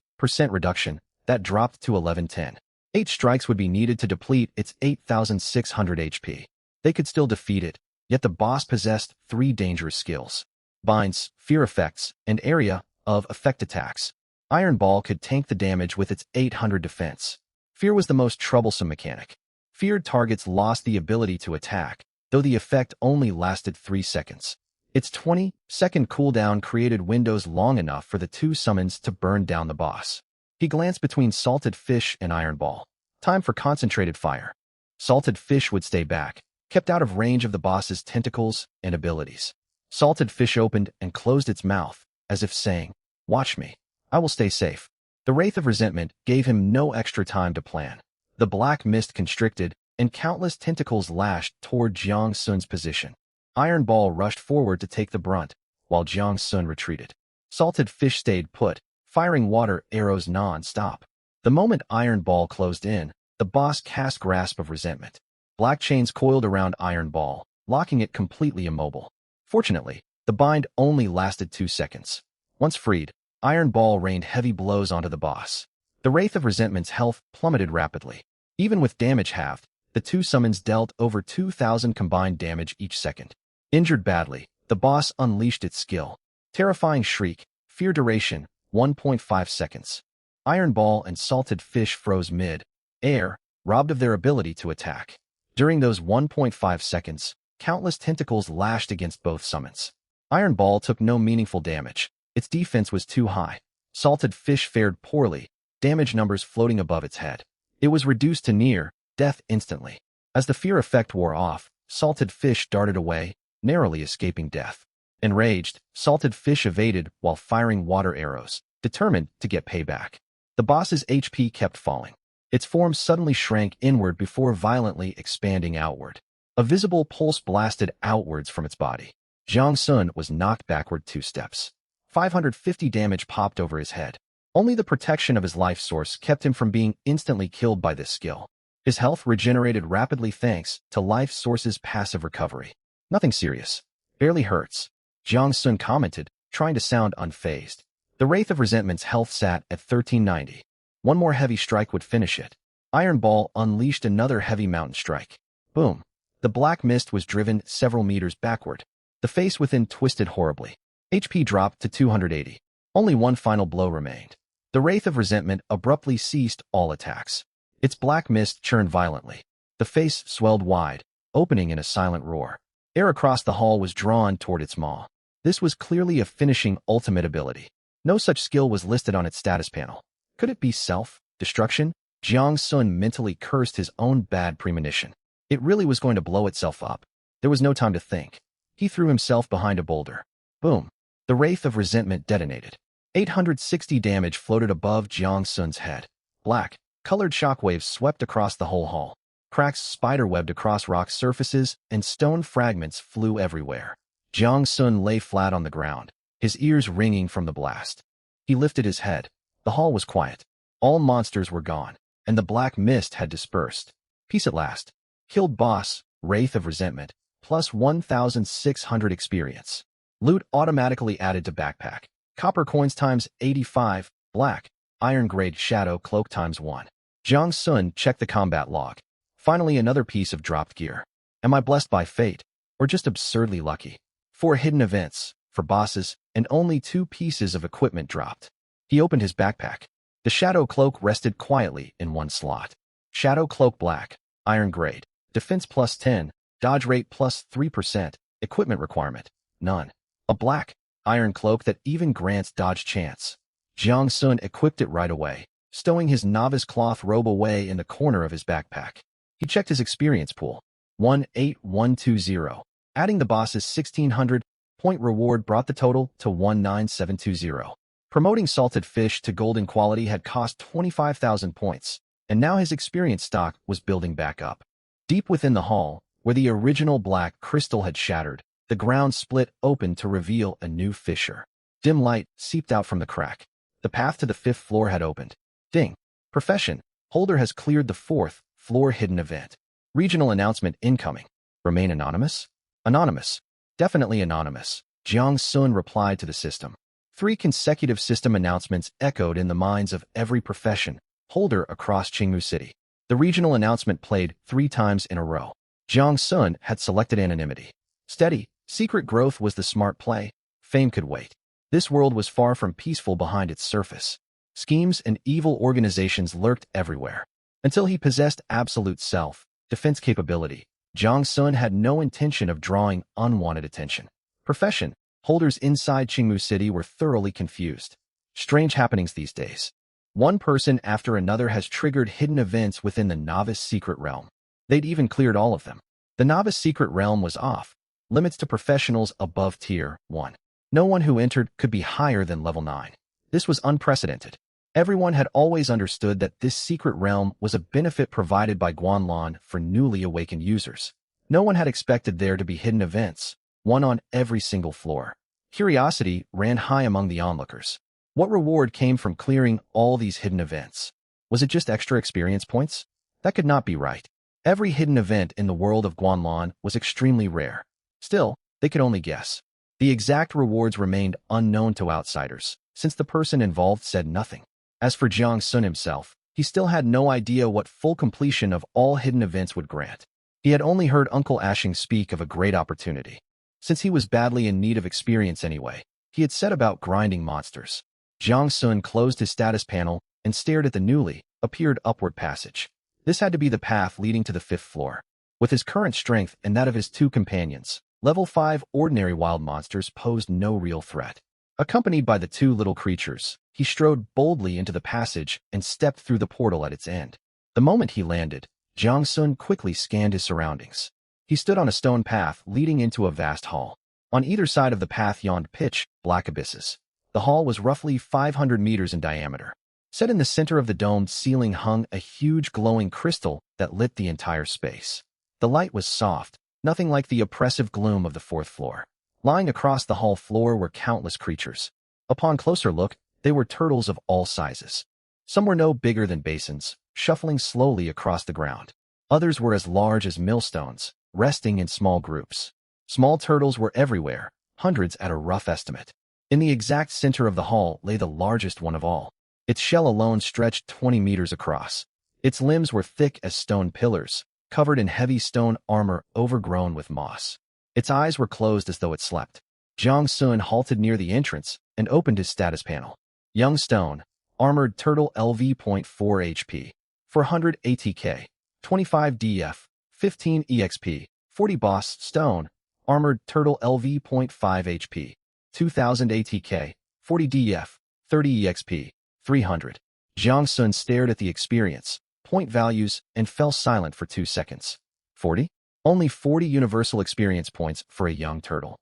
reduction, that dropped to 1110. 8 strikes would be needed to deplete its 8,600 HP. They could still defeat it, yet the boss possessed 3 dangerous skills. Binds, Fear Effects, and Area of Effect attacks. Iron Ball could tank the damage with its 800 defense. Fear was the most troublesome mechanic. Feared targets lost the ability to attack, though the effect only lasted 3 seconds. Its 20-second cooldown created windows long enough for the 2 summons to burn down the boss. He glanced between Salted Fish and Iron Ball. Time for concentrated fire. Salted Fish would stay back, kept out of range of the boss's tentacles and abilities. Salted Fish opened and closed its mouth, as if saying, "Watch me. I will stay safe." The Wraith of Resentment gave him no extra time to plan. The black mist constricted, and countless tentacles lashed toward Jiang Sun's position. Iron Ball rushed forward to take the brunt, while Jiang Sun retreated. Salted Fish stayed put, firing water arrows non-stop. The moment Iron Ball closed in, the boss cast Grasp of Resentment. Black chains coiled around Iron Ball, locking it completely immobile. Fortunately, the bind only lasted 2 seconds. Once freed, Iron Ball rained heavy blows onto the boss. The Wraith of Resentment's health plummeted rapidly. Even with damage halved, the 2 summons dealt over 2,000 combined damage each second. Injured badly, the boss unleashed its skill. Terrifying Shriek, Fear Duration, 1.5 seconds. Iron Ball and Salted Fish froze mid-air, robbed of their ability to attack. During those 1.5 seconds, countless tentacles lashed against both summons. Iron Ball took no meaningful damage. Its defense was too high. Salted Fish fared poorly, damage numbers floating above its head. It was reduced to near death instantly. As the fear effect wore off, Salted Fish darted away, narrowly escaping death. Enraged, Salted Fish evaded while firing water arrows, determined to get payback. The boss's HP kept falling. Its form suddenly shrank inward before violently expanding outward. A visible pulse blasted outwards from its body. Jiang Sun was knocked backward 2 steps. 550 damage popped over his head. Only the protection of his life source kept him from being instantly killed by this skill. His health regenerated rapidly thanks to life source's passive recovery. Nothing serious. Barely hurts. Jiang Sun commented, trying to sound unfazed. The Wraith of Resentment's health sat at 1390. One more heavy strike would finish it. Iron Ball unleashed another heavy mountain strike. Boom. The black mist was driven several meters backward. The face within twisted horribly. HP dropped to 280. Only one final blow remained. The Wraith of Resentment abruptly ceased all attacks. Its black mist churned violently. The face swelled wide, opening in a silent roar. Air across the hall was drawn toward its maw. This was clearly a finishing ultimate ability. No such skill was listed on its status panel. Could it be self-destruction? Jiang Sun mentally cursed his own bad premonition. It really was going to blow itself up. There was no time to think. He threw himself behind a boulder. Boom. The Wraith of Resentment detonated. 860 damage floated above Jiang Sun's head. Black, colored shockwaves swept across the whole hall. Cracks spiderwebbed across rock surfaces, and stone fragments flew everywhere. Jiang Sun lay flat on the ground, his ears ringing from the blast. He lifted his head. The hall was quiet. All monsters were gone, and the black mist had dispersed. Peace at last. Killed boss, Wraith of Resentment, plus 1,600 experience. Loot automatically added to backpack. Copper coins times 85, black, iron grade shadow cloak times 1. Jiang Sun checked the combat log. Finally another piece of dropped gear. Am I blessed by fate, or just absurdly lucky? 4 hidden events, for bosses, and only 2 pieces of equipment dropped. He opened his backpack. The shadow cloak rested quietly in one slot. Shadow cloak black, iron grade, defense plus 10, dodge rate plus 3%, equipment requirement, none. A black, iron cloak that even grants dodge chance. Jiang Sun equipped it right away, stowing his novice cloth robe away in the corner of his backpack. He checked his experience pool. 18120. Adding the boss's 1,600-point reward brought the total to 19720. Promoting Salted Fish to golden quality had cost 25,000 points, and now his experience stock was building back up. Deep within the hall, where the original black crystal had shattered, the ground split open to reveal a new fissure. Dim light seeped out from the crack. The path to the 5th floor had opened. Ding. Profession. Holder has cleared the 4th floor hidden event. Regional announcement incoming. Remain anonymous? Anonymous. Definitely anonymous. Jiang Sun replied to the system. 3 consecutive system announcements echoed in the minds of every profession holder across Qingmu City. The regional announcement played 3 times in a row. Jiang Sun had selected anonymity. Steady, secret growth was the smart play. Fame could wait. This world was far from peaceful behind its surface. Schemes and evil organizations lurked everywhere. Until he possessed absolute self-defense capability, Jiang Sun had no intention of drawing unwanted attention. Profession. Holders inside Qingmu City were thoroughly confused. Strange happenings these days. One person after another has triggered hidden events within the Novice Secret Realm. They'd even cleared all of them. The Novice Secret Realm was off. Limits to professionals above Tier 1. No one who entered could be higher than level 9. This was unprecedented. Everyone had always understood that this secret realm was a benefit provided by Guanlan for newly awakened users. No one had expected there to be hidden events, one on every single floor. Curiosity ran high among the onlookers. What reward came from clearing all these hidden events? Was it just extra experience points? That could not be right. Every hidden event in the world of Guanlan was extremely rare. Still, they could only guess. The exact rewards remained unknown to outsiders, since the person involved said nothing. As for Jiang Sun himself, he still had no idea what full completion of all hidden events would grant. He had only heard Uncle Ashing speak of a great opportunity. Since he was badly in need of experience anyway, he had set about grinding monsters. Jiang Sun closed his status panel and stared at the newly appeared upward passage. This had to be the path leading to the 5th floor. With his current strength and that of his 2 companions, level 5 ordinary wild monsters posed no real threat. Accompanied by the 2 little creatures, he strode boldly into the passage and stepped through the portal at its end. The moment he landed, Jiang Sun quickly scanned his surroundings. He stood on a stone path leading into a vast hall. On either side of the path yawned pitch black abysses. The hall was roughly 500 meters in diameter. Set in the center of the domed ceiling hung a huge glowing crystal that lit the entire space. The light was soft, nothing like the oppressive gloom of the 4th floor. Lying across the hall floor were countless creatures. Upon closer look, they were turtles of all sizes. Some were no bigger than basins, shuffling slowly across the ground. Others were as large as millstones, resting in small groups. Small turtles were everywhere, hundreds at a rough estimate. In the exact center of the hall lay the largest one of all. Its shell alone stretched 20 meters across. Its limbs were thick as stone pillars, covered in heavy stone armor overgrown with moss. Its eyes were closed as though it slept. Jiang Sun halted near the entrance and opened his status panel. Young Stone, Armored Turtle LV.4 HP, 400 ATK, 25 DF, 15 EXP, 40 Boss Stone, Armored Turtle LV.5 HP, 2000 ATK, 40 DF, 30 EXP, 300. Jiang Sun stared at the experience, point values, and fell silent for 2 seconds. 40? Only 40 universal experience points for a young turtle.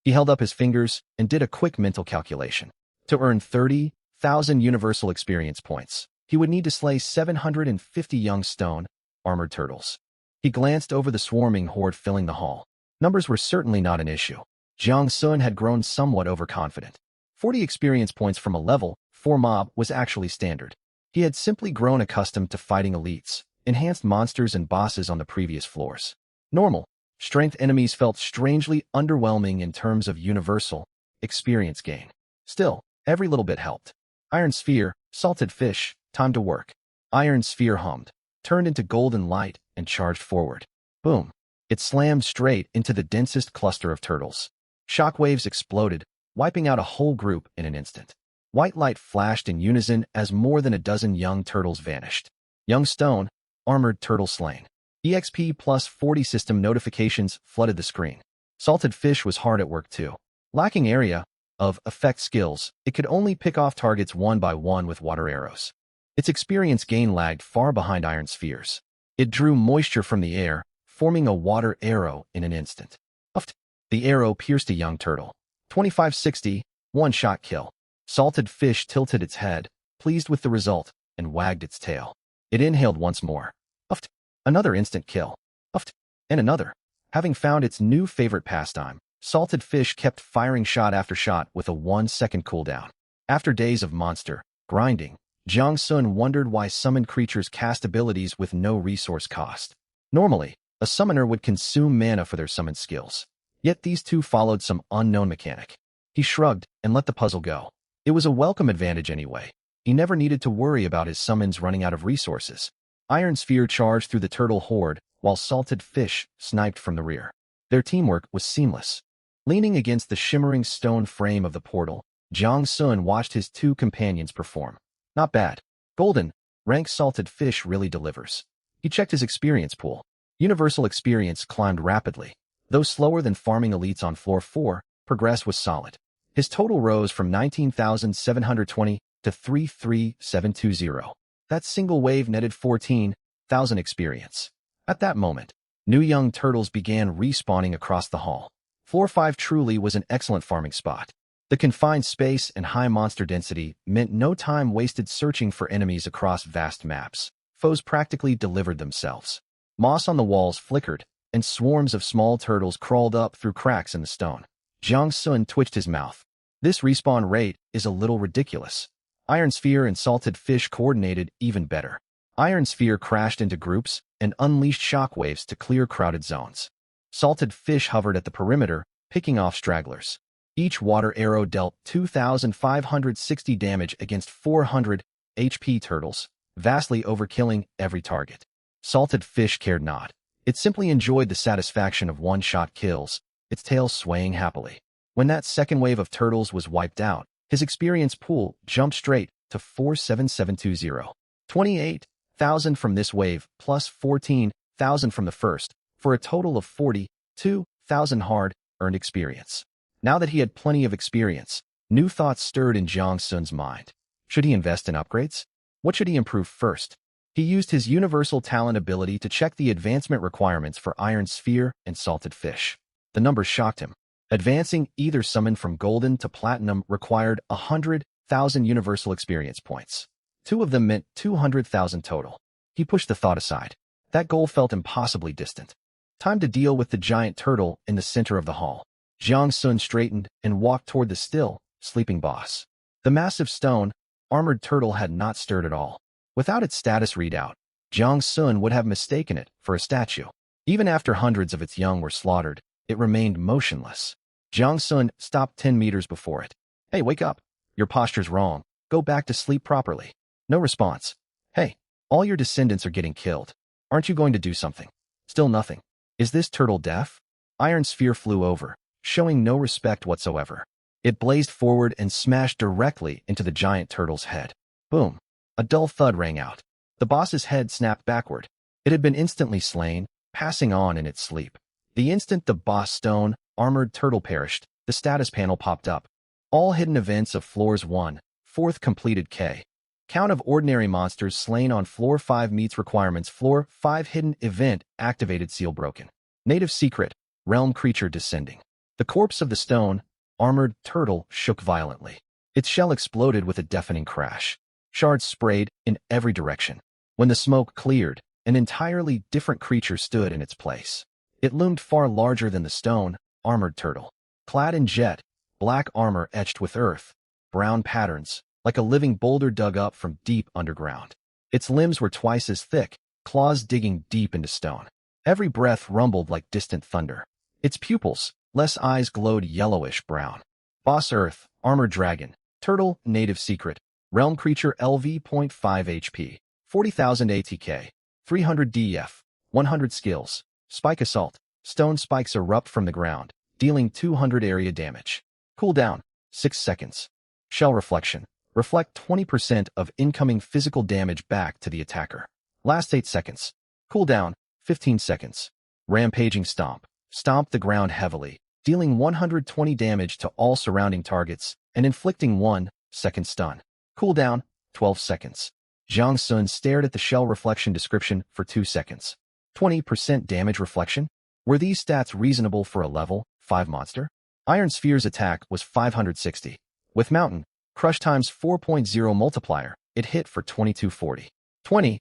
He held up his fingers and did a quick mental calculation. To earn 30,000 universal experience points, he would need to slay 750 young stone, armored turtles. He glanced over the swarming horde filling the hall. Numbers were certainly not an issue. Jiang Sun had grown somewhat overconfident. 40 experience points from a level 4 mob was actually standard. He had simply grown accustomed to fighting elites, enhanced monsters and bosses on the previous floors. Normal, strength enemies felt strangely underwhelming in terms of universal experience gain. Still, every little bit helped. Iron Sphere, salted fish, time to work. Iron Sphere hummed, turned into golden light, and charged forward. Boom. It slammed straight into the densest cluster of turtles. Shockwaves exploded, wiping out a whole group in an instant. White light flashed in unison as more than a dozen young turtles vanished. Young Stone, Armored Turtle slain. EXP plus 40 system notifications flooded the screen. Salted Fish was hard at work too. Lacking area of effect skills, it could only pick off targets one by one with water arrows. Its experience gain lagged far behind Iron Spheres. It drew moisture from the air, forming a water arrow in an instant. Uffed. The arrow pierced a young turtle. 2560, one-shot kill. Salted Fish tilted its head, pleased with the result, and wagged its tail. It inhaled once more. Uffed. Another instant kill. Uffed. And another. Having found its new favorite pastime, Salted Fish kept firing shot after shot with a 1-second cooldown. After days of monster grinding, Jiang Sun wondered why summoned creatures cast abilities with no resource cost. Normally, a summoner would consume mana for their summoned skills. Yet these two followed some unknown mechanic. He shrugged and let the puzzle go. It was a welcome advantage anyway. He never needed to worry about his summons running out of resources. Iron Sphere charged through the turtle horde, while Salted Fish sniped from the rear. Their teamwork was seamless. Leaning against the shimmering stone frame of the portal, Jiang Sun watched his 2 companions perform. Not bad. Golden, rank Salted Fish really delivers. He checked his experience pool. Universal experience climbed rapidly. Though slower than farming elites on floor 4, progress was solid. His total rose from 19,720 to 33,720. That single wave netted 14,000 experience. At that moment, new young turtles began respawning across the hall. Floor 5 truly was an excellent farming spot. The confined space and high monster density meant no time wasted searching for enemies across vast maps. Foes practically delivered themselves. Moss on the walls flickered, and swarms of small turtles crawled up through cracks in the stone. Jiang Sun twitched his mouth. This respawn rate is a little ridiculous. Iron Sphere and Salted Fish coordinated even better. Iron Sphere crashed into groups and unleashed shockwaves to clear crowded zones. Salted Fish hovered at the perimeter, picking off stragglers. Each water arrow dealt 2,560 damage against 400 HP turtles, vastly overkilling every target. Salted Fish cared not. It simply enjoyed the satisfaction of one-shot kills, its tail swaying happily. When that second wave of turtles was wiped out, his experience pool jumped straight to 47720. 28,000 from this wave plus 14,000 from the first, for a total of 42,000 hard-earned experience. Now that he had plenty of experience, new thoughts stirred in Jiang Sun's mind. Should he invest in upgrades? What should he improve first? He used his universal talent ability to check the advancement requirements for Iron Sphere and Salted Fish. The numbers shocked him. Advancing either summon from Golden to Platinum required 100,000 universal experience points. Two of them meant 200,000 total. He pushed the thought aside. That goal felt impossibly distant. Time to deal with the giant turtle in the center of the hall. Jiang Sun straightened and walked toward the still, sleeping boss. The massive stone, armored turtle had not stirred at all. Without its status readout, Jiang Sun would have mistaken it for a statue. Even after hundreds of its young were slaughtered, it remained motionless. Jiang Sun stopped 10 meters before it. Hey, wake up. Your posture's wrong. Go back to sleep properly. No response. Hey, all your descendants are getting killed. Aren't you going to do something? Still nothing. Is this turtle deaf? Iron Sphere flew over, showing no respect whatsoever. It blazed forward and smashed directly into the giant turtle's head. Boom. A dull thud rang out. The boss's head snapped backward. It had been instantly slain, passing on in its sleep. The instant the boss stone, armored turtle perished, the status panel popped up. All hidden events of floors 1, 4th completed K. Count of ordinary monsters slain on floor 5 meets requirements. Floor 5 hidden event activated, seal broken. Native secret, realm creature descending. The corpse of the stone, armored turtle shook violently. Its shell exploded with a deafening crash. Shards sprayed in every direction. When the smoke cleared, an entirely different creature stood in its place. It loomed far larger than the stone, armored turtle. Clad in jet, black armor etched with earth, brown patterns, like a living boulder dug up from deep underground. Its limbs were twice as thick, claws digging deep into stone. Every breath rumbled like distant thunder. Its pupils, less eyes, glowed yellowish-brown. Boss Earth, armored dragon, turtle, native secret, realm creature, LV.5 HP, 40,000 ATK, 300 DF, 100 skills, spike assault. Stone spikes erupt from the ground, dealing 200 area damage. Cooldown, 6 seconds. Shell reflection. Reflect 20% of incoming physical damage back to the attacker. Last 8 seconds. Cooldown, 15 seconds. Rampaging stomp. Stomp the ground heavily, dealing 120 damage to all surrounding targets and inflicting 1 second stun. Cooldown, 12 seconds. Jiang Sun stared at the shell reflection description for 2 seconds. 20% damage reflection? Were these stats reasonable for a level 5 monster? Iron Sphere's attack was 560. With Mountain, Crush times 4.0 multiplier, it hit for 2240. 20%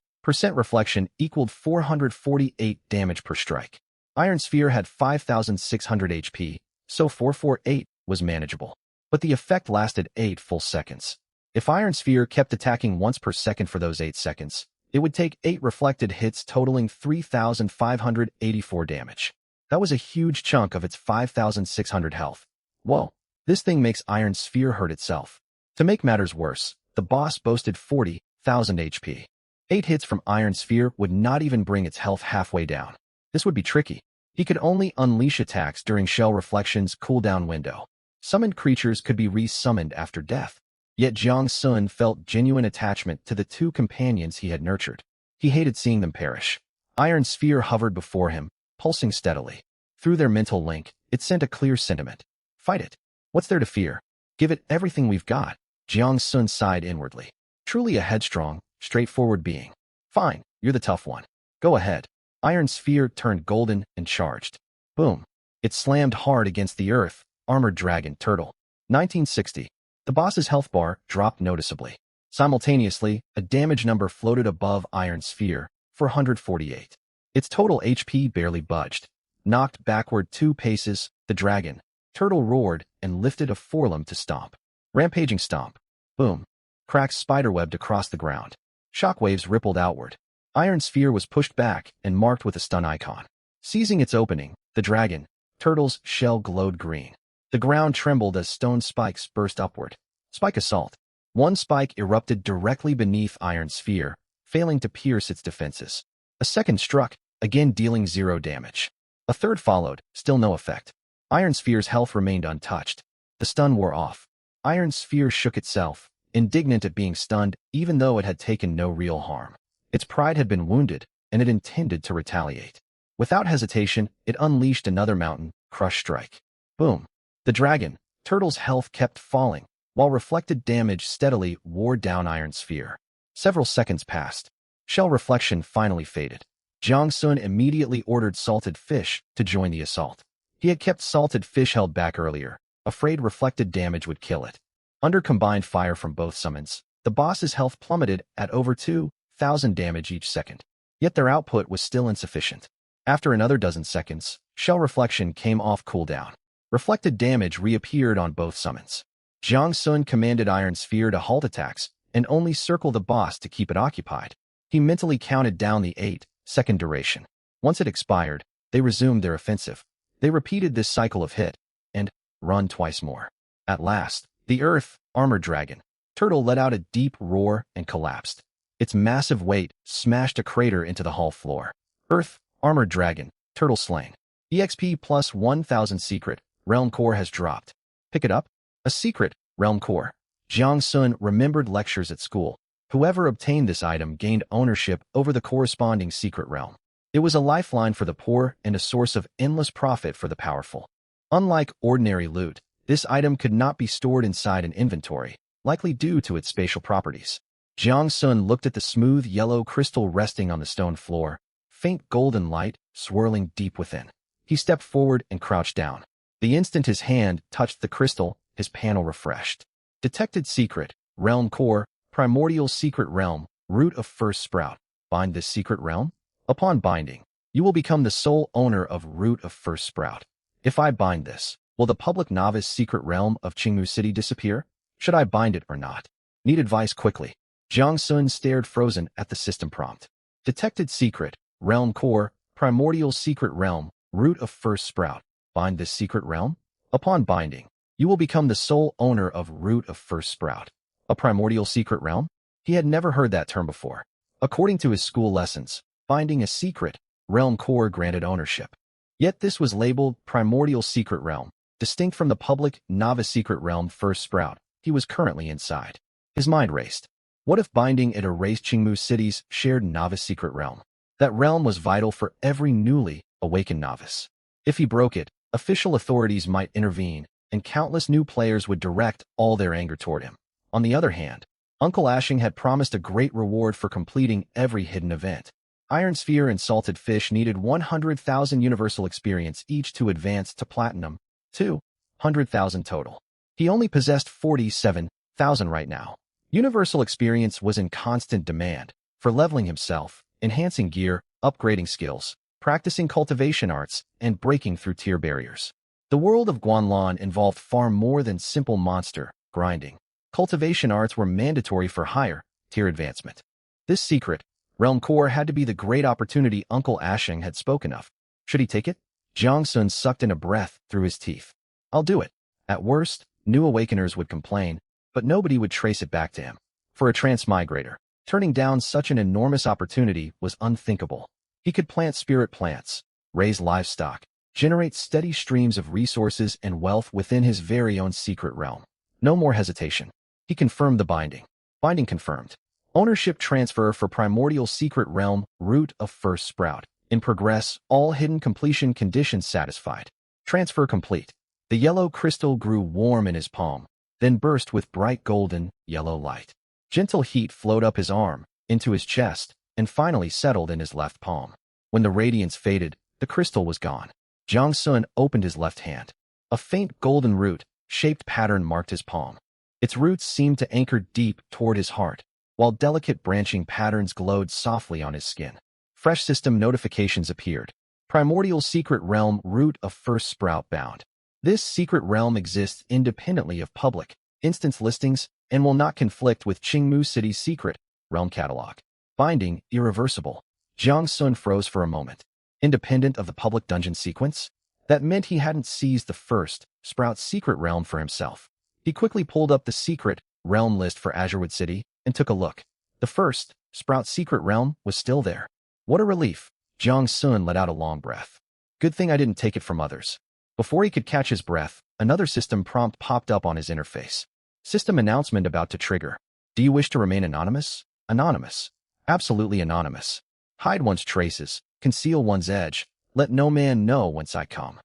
reflection equaled 448 damage per strike. Iron Sphere had 5,600 HP, so 448 was manageable. But the effect lasted 8 full seconds. If Iron Sphere kept attacking once per second for those 8 seconds, it would take 8 reflected hits totaling 3,584 damage. That was a huge chunk of its 5,600 health. Whoa, this thing makes Iron Sphere hurt itself. To make matters worse, the boss boasted 40,000 HP. 8 hits from Iron Sphere would not even bring its health halfway down. This would be tricky. He could only unleash attacks during Shell Reflection's cooldown window. Summoned creatures could be re-summoned after death. Yet Jiang Sun felt genuine attachment to the 2 companions he had nurtured. He hated seeing them perish. Iron Sphere hovered before him, pulsing steadily. Through their mental link, it sent a clear sentiment. Fight it. What's there to fear? Give it everything we've got. Jiang Sun sighed inwardly. Truly a headstrong, straightforward being. Fine, you're the tough one. Go ahead. Iron Sphere turned golden and charged. Boom. It slammed hard against the earth, armored dragon turtle. 1960. The boss's health bar dropped noticeably. Simultaneously, a damage number floated above Iron Sphere, 448. Its total HP barely budged. Knocked backward 2 paces, the dragon, turtle roared and lifted a forelimb to stomp. Rampaging stomp. Boom. Cracks spiderwebbed across the ground. Shockwaves rippled outward. Iron Sphere was pushed back and marked with a stun icon. Seizing its opening, the dragon, turtle's shell glowed green. The ground trembled as stone spikes burst upward. Spike assault. 1 spike erupted directly beneath Iron Sphere, failing to pierce its defenses. A second struck, again dealing 0 damage. A third followed, still no effect. Iron Sphere's health remained untouched. The stun wore off. Iron Sphere shook itself, indignant at being stunned even though it had taken no real harm. Its pride had been wounded, and it intended to retaliate. Without hesitation, it unleashed another mountain crush strike. Boom. The dragon, Turtle's health kept falling, while reflected damage steadily wore down Iron Sphere. Several seconds passed. Shell reflection finally faded. Jiang Sun immediately ordered salted fish to join the assault. He had kept salted fish held back earlier, afraid reflected damage would kill it. Under combined fire from both summons, the boss's health plummeted at over 2,000 damage each second. Yet their output was still insufficient. After another dozen seconds, shell reflection came off cooldown. Reflected damage reappeared on both summons. Jiang Sun commanded Iron Sphere to halt attacks and only circle the boss to keep it occupied. He mentally counted down the 8-second duration. Once it expired, they resumed their offensive. They repeated this cycle of hit and run twice more. At last, the Earth, Armored Dragon, Turtle let out a deep roar and collapsed. Its massive weight smashed a crater into the hall floor. Earth, Armored Dragon, Turtle slain. EXP plus 1000 secret, Realm Core has dropped. Pick it up? A secret, Realm Core. Jiang Sun remembered lectures at school. Whoever obtained this item gained ownership over the corresponding secret realm. It was a lifeline for the poor and a source of endless profit for the powerful. Unlike ordinary loot, this item could not be stored inside an inventory, likely due to its spatial properties. Jiang Sun looked at the smooth yellow crystal resting on the stone floor, faint golden light swirling deep within. He stepped forward and crouched down. The instant his hand touched the crystal, his panel refreshed. Detected secret, Realm Core, Primordial Secret Realm, Root of First Sprout. Bind this secret realm? Upon binding, you will become the sole owner of Root of First Sprout. If I bind this, will the public novice secret realm of Qingmu City disappear? Should I bind it or not? Need advice quickly. Jiang Sun stared frozen at the system prompt. Detected secret, Realm Core, Primordial Secret Realm, Root of First Sprout. Bind this secret realm? Upon binding, you will become the sole owner of Root of First Sprout. A primordial secret realm? He had never heard that term before. According to his school lessons, binding a secret Realm Core granted ownership. Yet this was labeled Primordial Secret Realm, distinct from the public Novice Secret Realm First Sprout he was currently inside. His mind raced. What if binding it erased Qingmu City's shared Novice Secret Realm? That realm was vital for every newly awakened novice. If he broke it, official authorities might intervene, and countless new players would direct all their anger toward him. On the other hand, Uncle Ashing had promised a great reward for completing every hidden event. Iron Sphere and Salted Fish needed 100,000 universal experience each to advance to Platinum, 200,000 total. He only possessed 47,000 right now. Universal experience was in constant demand for leveling himself, enhancing gear, upgrading skills, practicing cultivation arts, and breaking through tier barriers. The world of Guanlan involved far more than simple monster grinding. Cultivation arts were mandatory for higher tier advancement. This secret, Realm Core, had to be the great opportunity Uncle Ashing had spoken of. Should he take it? Jiang Sun sucked in a breath through his teeth. I'll do it. At worst, new awakeners would complain, but nobody would trace it back to him. For a transmigrator, turning down such an enormous opportunity was unthinkable. He could plant spirit plants, raise livestock, generate steady streams of resources and wealth within his very own secret realm. No more hesitation. He confirmed the binding. Binding confirmed. Ownership transfer for Primordial Secret Realm, Root of First Sprout. In progress, all hidden completion conditions satisfied. Transfer complete. The yellow crystal grew warm in his palm, then burst with bright golden, yellow light. Gentle heat flowed up his arm, into his chest, and finally settled in his left palm. When the radiance faded, the crystal was gone. Jiang Sun opened his left hand. A faint golden root-shaped pattern marked his palm. Its roots seemed to anchor deep toward his heart, while delicate branching patterns glowed softly on his skin. Fresh system notifications appeared. Primordial Secret Realm, Root of First Sprout bound. This secret realm exists independently of public instance listings and will not conflict with Qingmu City's secret realm catalog. Binding irreversible. Jiang Sun froze for a moment. Independent of the public dungeon sequence? That meant he hadn't seized the first Sprout secret realm for himself. He quickly pulled up the secret realm list for Azurewood City and took a look. The first Sprout secret realm was still there. What a relief. Jiang Sun let out a long breath. Good thing I didn't take it from others. Before he could catch his breath, another system prompt popped up on his interface. System announcement about to trigger. Do you wish to remain anonymous? Anonymous. Absolutely anonymous. Hide one's traces, conceal one's edge, let no man know whence I come.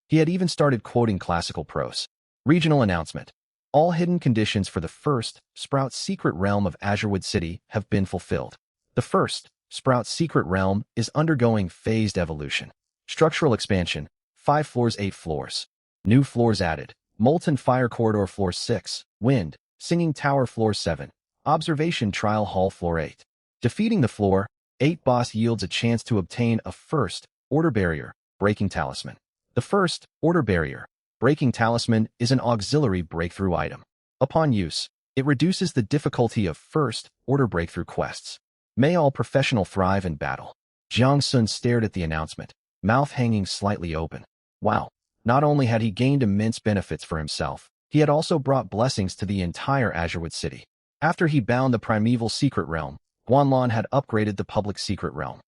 He had even started quoting classical prose. Regional announcement. All hidden conditions for the first Sprout secret realm of Azurewood City have been fulfilled. The first Sprout secret realm is undergoing phased evolution. Structural expansion, 5 floors, 8 floors. New floors added. Molten Fire Corridor Floor 6, Wind, Singing Tower Floor 7, Observation Trial Hall Floor 8. Defeating the Floor 8 boss yields a chance to obtain a First Order Barrier, Breaking Talisman. The First Order Barrier, Breaking Talisman is an auxiliary breakthrough item. Upon use, it reduces the difficulty of First Order breakthrough quests. May all professional thrive in battle. Jiang Sun stared at the announcement, mouth hanging slightly open. Wow. Not only had he gained immense benefits for himself, he had also brought blessings to the entire Azurewood City. After he bound the primeval secret realm, Guanlon had upgraded the public secret realm.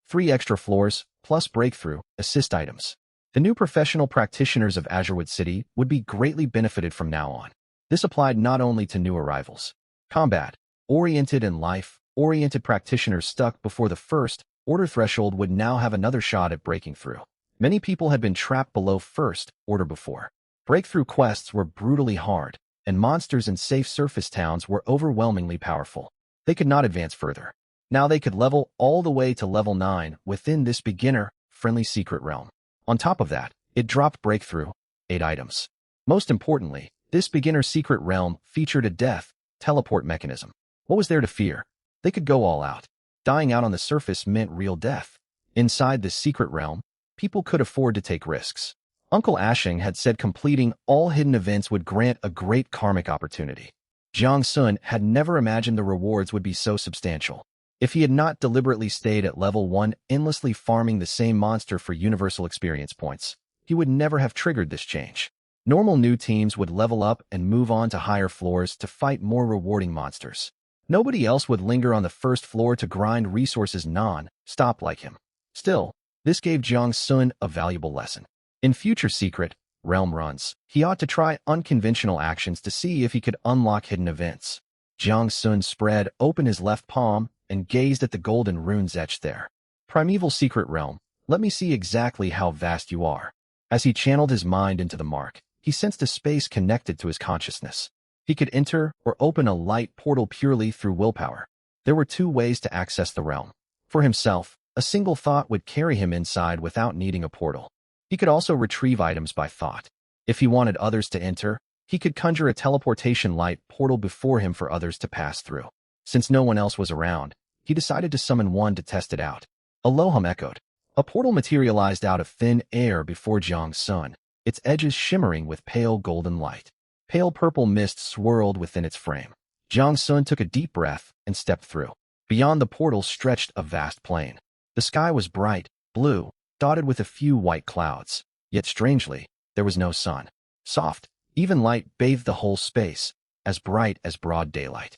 3 extra floors, plus breakthrough, assist items. The new professional practitioners of Azurewood City would be greatly benefited from now on. This applied not only to new arrivals. Combat-oriented and life-oriented practitioners stuck before the First Order threshold would now have another shot at breaking through. Many people had been trapped below First Order before. Breakthrough quests were brutally hard, and monsters in safe surface towns were overwhelmingly powerful. They could not advance further. Now they could level all the way to level 9 within this beginner-friendly secret realm. On top of that, it dropped breakthrough 8 items. Most importantly, this beginner secret realm featured a death teleport mechanism. What was there to fear? They could go all out. Dying out on the surface meant real death. Inside this secret realm, people could afford to take risks. Uncle Ashing had said completing all hidden events would grant a great karmic opportunity. Jiang Sun had never imagined the rewards would be so substantial. If he had not deliberately stayed at level 1, endlessly farming the same monster for universal experience points, he would never have triggered this change. Normal new teams would level up and move on to higher floors to fight more rewarding monsters. Nobody else would linger on the first floor to grind resources non-stop like him. Still, this gave Jiang Sun a valuable lesson. In future secret realm runs, he ought to try unconventional actions to see if he could unlock hidden events. Jiang Sun spread open his left palm and gazed at the golden runes etched there. Primeval secret realm, let me see exactly how vast you are. As he channeled his mind into the mark, he sensed a space connected to his consciousness. He could enter or open a light portal purely through willpower. There were 2 ways to access the realm. For himself, a single thought would carry him inside without needing a portal. He could also retrieve items by thought. If he wanted others to enter, he could conjure a teleportation light portal before him for others to pass through. Since no one else was around, he decided to summon one to test it out. Aloham echoed. A portal materialized out of thin air before Jiang Sun, its edges shimmering with pale golden light. Pale purple mist swirled within its frame. Jiang Sun took a deep breath and stepped through. Beyond the portal stretched a vast plain. The sky was bright, blue, dotted with a few white clouds. Yet strangely, there was no sun. Soft, even light bathed the whole space, as bright as broad daylight.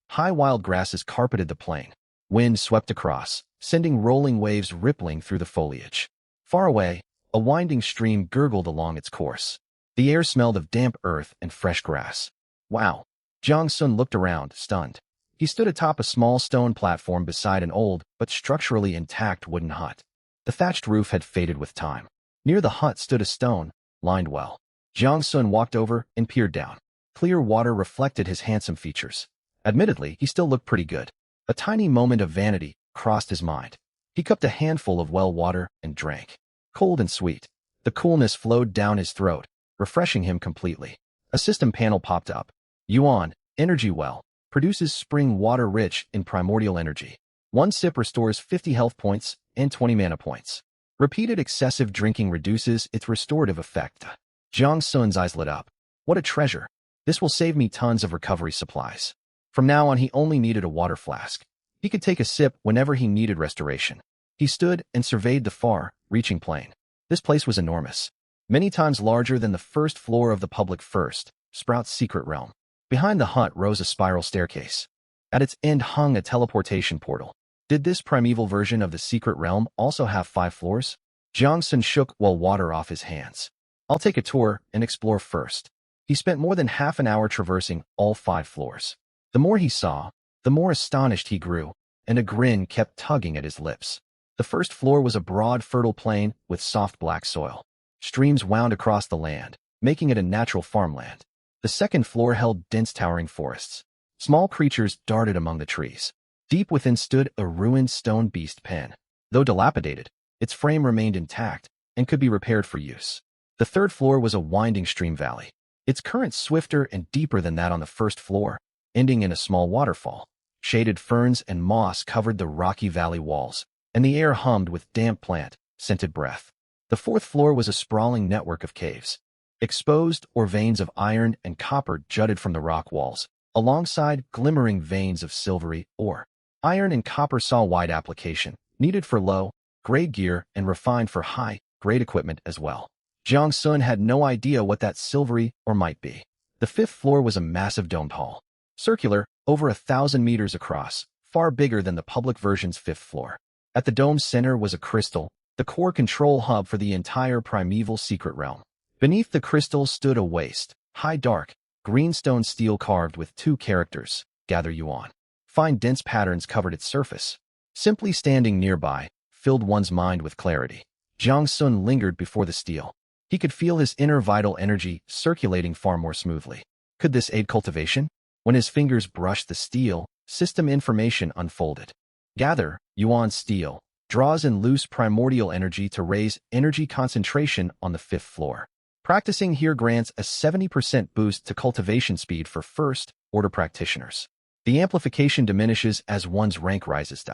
High wild grasses carpeted the plain. Wind swept across, sending rolling waves rippling through the foliage. Far away, a winding stream gurgled along its course. The air smelled of damp earth and fresh grass. Wow! Jiang Sun looked around, stunned. He stood atop a small stone platform beside an old, but structurally intact wooden hut. The thatched roof had faded with time. Near the hut stood a stone, lined well. Jiang Sun walked over and peered down. Clear water reflected his handsome features. Admittedly, he still looked pretty good. A tiny moment of vanity crossed his mind. He cupped a handful of well water and drank. Cold and sweet. The coolness flowed down his throat, refreshing him completely. A system panel popped up. Yuan, Energy Well, produces spring water rich in primordial energy. 1 sip restores 50 health points and 20 mana points. Repeated excessive drinking reduces its restorative effect. Jiang Sun's eyes lit up. What a treasure. This will save me tons of recovery supplies. From now on, he only needed a water flask. He could take a sip whenever he needed restoration. He stood and surveyed the far-reaching plain. This place was enormous, many times larger than the first floor of the public First Sprout's secret realm. Behind the hut rose a spiral staircase. At its end hung a teleportation portal. Did this primeval version of the secret realm also have 5 floors? Jiang Sun shook well water off his hands. I'll take a tour and explore first. He spent more than half an hour traversing all 5 floors. The more he saw, the more astonished he grew, and a grin kept tugging at his lips. The first floor was a broad, fertile plain with soft black soil. Streams wound across the land, making it a natural farmland. The second floor held dense towering forests. Small creatures darted among the trees. Deep within stood a ruined stone beast pen. Though dilapidated, its frame remained intact and could be repaired for use. The third floor was a winding stream valley, its current swifter and deeper than that on the first floor, ending in a small waterfall. Shaded ferns and moss covered the rocky valley walls, and the air hummed with damp plant, scented breath. The fourth floor was a sprawling network of caves. Exposed or veins of iron and copper jutted from the rock walls, alongside glimmering veins of silvery ore. Iron and copper saw wide application, needed for low-grade gear and refined for high-grade equipment as well. Jiang Sun had no idea what that silvery ore might be. The fifth floor was a massive domed hall. Circular, over 1,000 meters across, far bigger than the public version's fifth floor. At the dome's center was a crystal, the core control hub for the entire primeval secret realm. Beneath the crystal stood a waist, high dark, greenstone steel carved with 2 characters, "Gather Yuan." Fine dense patterns covered its surface. Simply standing nearby filled one's mind with clarity. Jiang Sun lingered before the steel. He could feel his inner vital energy circulating far more smoothly. Could this aid cultivation? When his fingers brushed the steel, system information unfolded. Gather Yuan steel draws in loose primordial energy to raise energy concentration on the 5th floor. Practicing here grants a 70% boost to cultivation speed for first-order practitioners. The amplification diminishes as one's rank rises.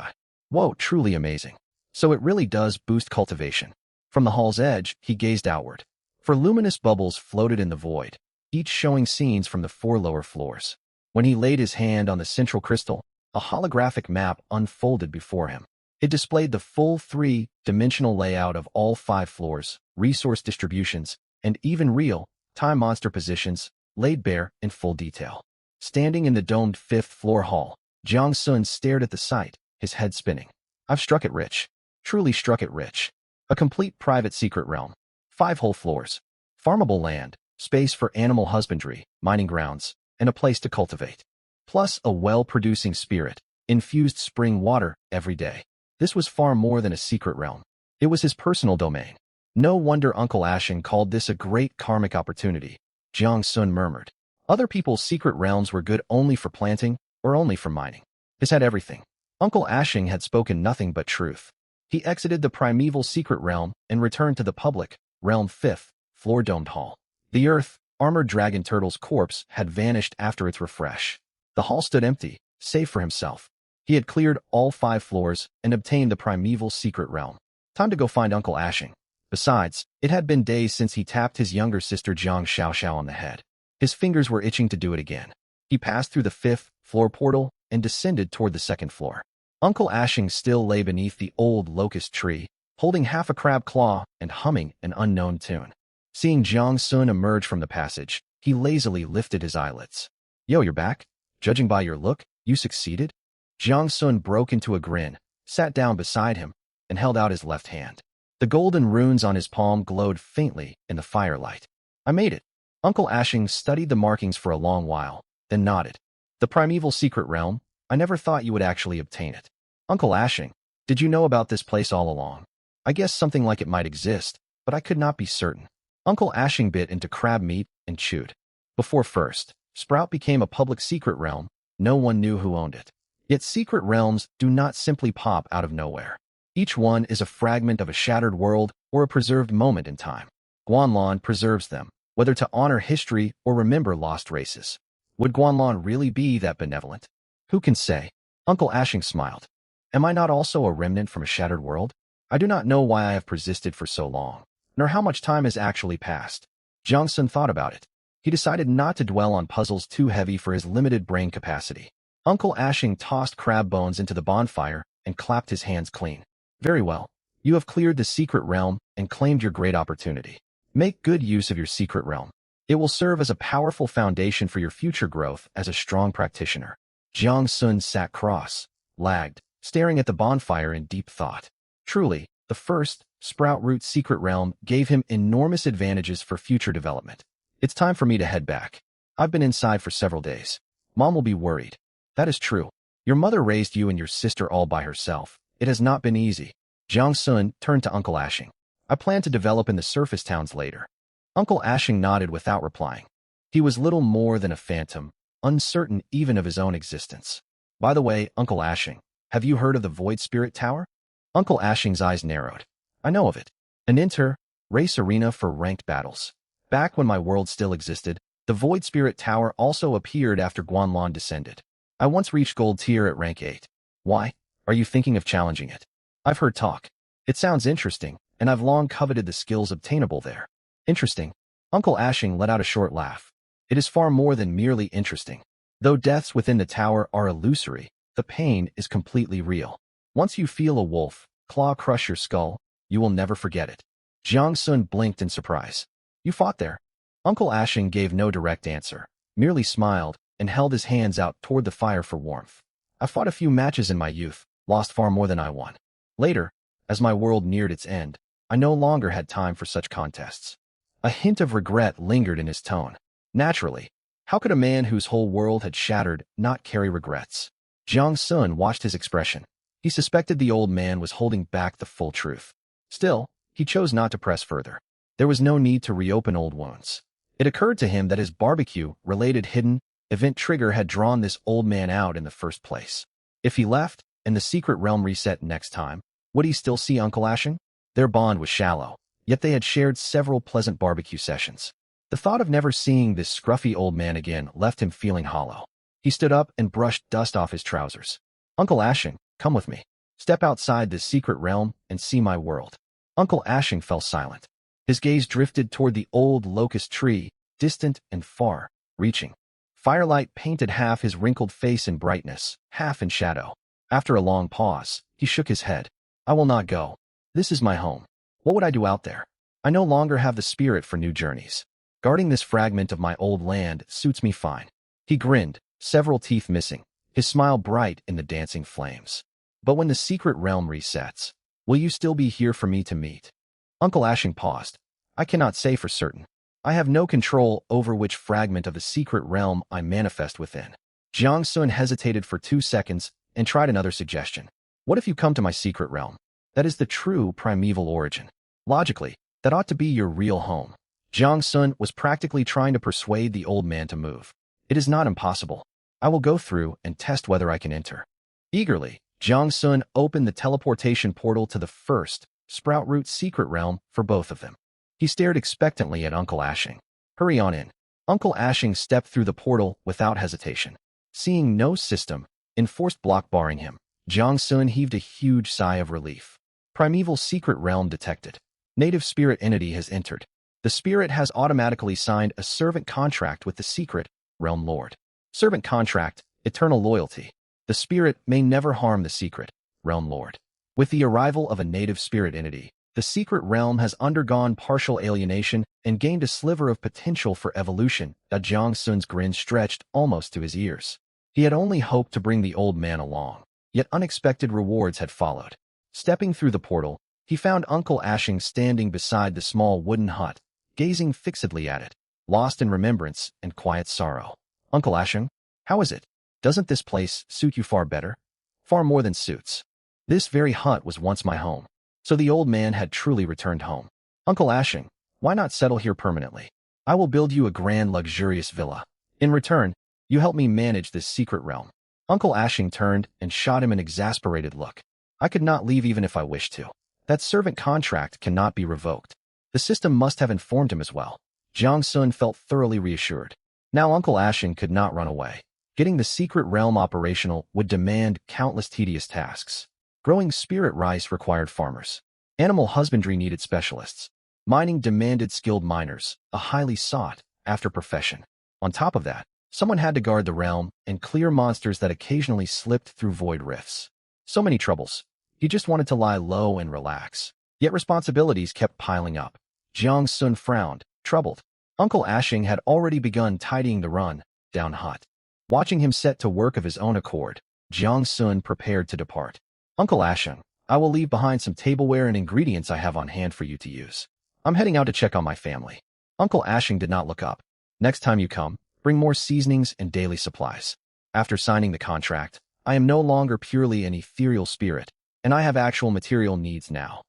Whoa, truly amazing. So it really does boost cultivation. From the hall's edge, he gazed outward. For luminous bubbles floated in the void, each showing scenes from the 4 lower floors. When he laid his hand on the central crystal, a holographic map unfolded before him. It displayed the full 3-dimensional layout of all 5 floors, resource distributions, and even real-time monster positions, laid bare in full detail. Standing in the domed 5th floor hall, Jiang Sun stared at the sight, his head spinning. I've struck it rich. Truly struck it rich. A complete private secret realm. 5 whole floors. Farmable land, space for animal husbandry, mining grounds, and a place to cultivate. Plus a well-producing spirit, infused spring water every day. This was far more than a secret realm. It was his personal domain. No wonder Uncle Ashen called this a great karmic opportunity, Jiang Sun murmured. Other people's secret realms were good only for planting or only for mining. His had everything. Uncle Ashing had spoken nothing but truth. He exited the primeval secret realm and returned to the public realm 5th floor domed hall. The earth, armored dragon turtle's corpse had vanished after its refresh. The hall stood empty, save for himself. He had cleared all 5 floors and obtained the primeval secret realm. Time to go find Uncle Ashing. Besides, it had been days since he tapped his younger sister Jiang Xiaoxiao on the head. His fingers were itching to do it again. He passed through the 5th floor portal and descended toward the 2nd floor. Uncle Ashing still lay beneath the old locust tree, holding half a crab claw and humming an unknown tune. Seeing Jiang Sun emerge from the passage, he lazily lifted his eyelids. Yo, you're back? Judging by your look, you succeeded? Jiang Sun broke into a grin, sat down beside him, and held out his left hand. The golden runes on his palm glowed faintly in the firelight. I made it. Uncle Ashing studied the markings for a long while, then nodded. The primeval secret realm, I never thought you would actually obtain it. Uncle Ashing, did you know about this place all along? I guess something like it might exist, but I could not be certain. Uncle Ashing bit into crab meat and chewed. Before First Sprout became a public secret realm, no one knew who owned it. Yet secret realms do not simply pop out of nowhere. Each one is a fragment of a shattered world or a preserved moment in time. Guanlon preserves them, whether to honor history or remember lost races. Would Guanlon really be that benevolent? Who can say? Uncle Ashing smiled. Am I not also a remnant from a shattered world? I do not know why I have persisted for so long, nor how much time has actually passed. Jiang Sun thought about it. He decided not to dwell on puzzles too heavy for his limited brain capacity. Uncle Ashing tossed crab bones into the bonfire and clapped his hands clean. Very well. You have cleared the secret realm and claimed your great opportunity. Make good use of your secret realm. It will serve as a powerful foundation for your future growth as a strong practitioner. Jiang Sun sat cross-legged, staring at the bonfire in deep thought. Truly, the First Sprout Root secret realm gave him enormous advantages for future development. It's time for me to head back. I've been inside for several days. Mom will be worried. That is true. Your mother raised you and your sister all by herself. It has not been easy. Jiang Sun turned to Uncle Ashing. I plan to develop in the surface towns later. Uncle Ashing nodded without replying. He was little more than a phantom, uncertain even of his own existence. By the way, Uncle Ashing, have you heard of the Void Spirit Tower? Uncle Ashing's eyes narrowed. I know of it. An inter-race arena for ranked battles. Back when my world still existed, the Void Spirit Tower also appeared after Guanlon descended. I once reached gold tier at rank 8. Why? Are you thinking of challenging it? I've heard talk. It sounds interesting, and I've long coveted the skills obtainable there. Interesting. Uncle Ashing let out a short laugh. It is far more than merely interesting. Though deaths within the tower are illusory, the pain is completely real. Once you feel a wolf claw crush your skull, you will never forget it. Jiang Sun blinked in surprise. You fought there? Uncle Ashing gave no direct answer, merely smiled and held his hands out toward the fire for warmth. I fought a few matches in my youth, lost far more than I won. Later, as my world neared its end, I no longer had time for such contests. A hint of regret lingered in his tone. Naturally, how could a man whose whole world had shattered not carry regrets? Jiang Sun watched his expression. He suspected the old man was holding back the full truth. Still, he chose not to press further. There was no need to reopen old wounds. It occurred to him that his barbecue-related hidden event trigger had drawn this old man out in the first place. If he left, and the secret realm reset next time, would he still see Uncle Ashing? Their bond was shallow, yet they had shared several pleasant barbecue sessions. The thought of never seeing this scruffy old man again left him feeling hollow. He stood up and brushed dust off his trousers. Uncle Ashing, come with me. Step outside this secret realm and see my world. Uncle Ashing fell silent. His gaze drifted toward the old locust tree, distant and far-reaching. Firelight painted half his wrinkled face in brightness, half in shadow. After a long pause, he shook his head. I will not go. This is my home. What would I do out there? I no longer have the spirit for new journeys. Guarding this fragment of my old land suits me fine. He grinned, several teeth missing, his smile bright in the dancing flames. But when the secret realm resets, will you still be here for me to meet? Uncle Ashing paused. I cannot say for certain. I have no control over which fragment of the secret realm I manifest within. Jiang Sun hesitated for 2 seconds and tried another suggestion. What if you come to my secret realm? That is the true primeval origin. Logically, that ought to be your real home. Jiang Sun was practically trying to persuade the old man to move. It is not impossible. I will go through and test whether I can enter. Eagerly, Jiang Sun opened the teleportation portal to the first Sprout Root secret realm for both of them. He stared expectantly at Uncle Ashing. Hurry on in. Uncle Ashing stepped through the portal without hesitation. Seeing no system, enforced block barring him, Jiang Sun heaved a huge sigh of relief. Primeval secret realm detected. Native spirit entity has entered. The spirit has automatically signed a servant contract with the secret realm lord. Servant contract, eternal loyalty. The spirit may never harm the secret realm lord. With the arrival of a native spirit entity, the secret realm has undergone partial alienation and gained a sliver of potential for evolution. Jiang Sun's grin stretched almost to his ears. He had only hoped to bring the old man along, yet unexpected rewards had followed. Stepping through the portal, he found Uncle Ashing standing beside the small wooden hut, gazing fixedly at it, lost in remembrance and quiet sorrow. Uncle Ashing, how is it? Doesn't this place suit you far better? Far more than suits. This very hut was once my home. So the old man had truly returned home. Uncle Ashing, why not settle here permanently? I will build you a grand luxurious villa. In return, you help me manage this secret realm. Uncle Ashing turned and shot him an exasperated look. I could not leave even if I wished to. That servant contract cannot be revoked. The system must have informed him as well. Jiang Sun felt thoroughly reassured. Now Uncle Ashing could not run away. Getting the secret realm operational would demand countless tedious tasks. Growing spirit rice required farmers. Animal husbandry needed specialists. Mining demanded skilled miners, a highly sought-after profession. On top of that, someone had to guard the realm and clear monsters that occasionally slipped through void rifts. So many troubles. He just wanted to lie low and relax. Yet responsibilities kept piling up. Jiang Sun frowned, troubled. Uncle Ashing had already begun tidying the run-down hut. Watching him set to work of his own accord, Jiang Sun prepared to depart. Uncle Ashing, I will leave behind some tableware and ingredients I have on hand for you to use. I'm heading out to check on my family. Uncle Ashing did not look up. Next time you come, bring more seasonings and daily supplies. After signing the contract, I am no longer purely an ethereal spirit, and I have actual material needs now.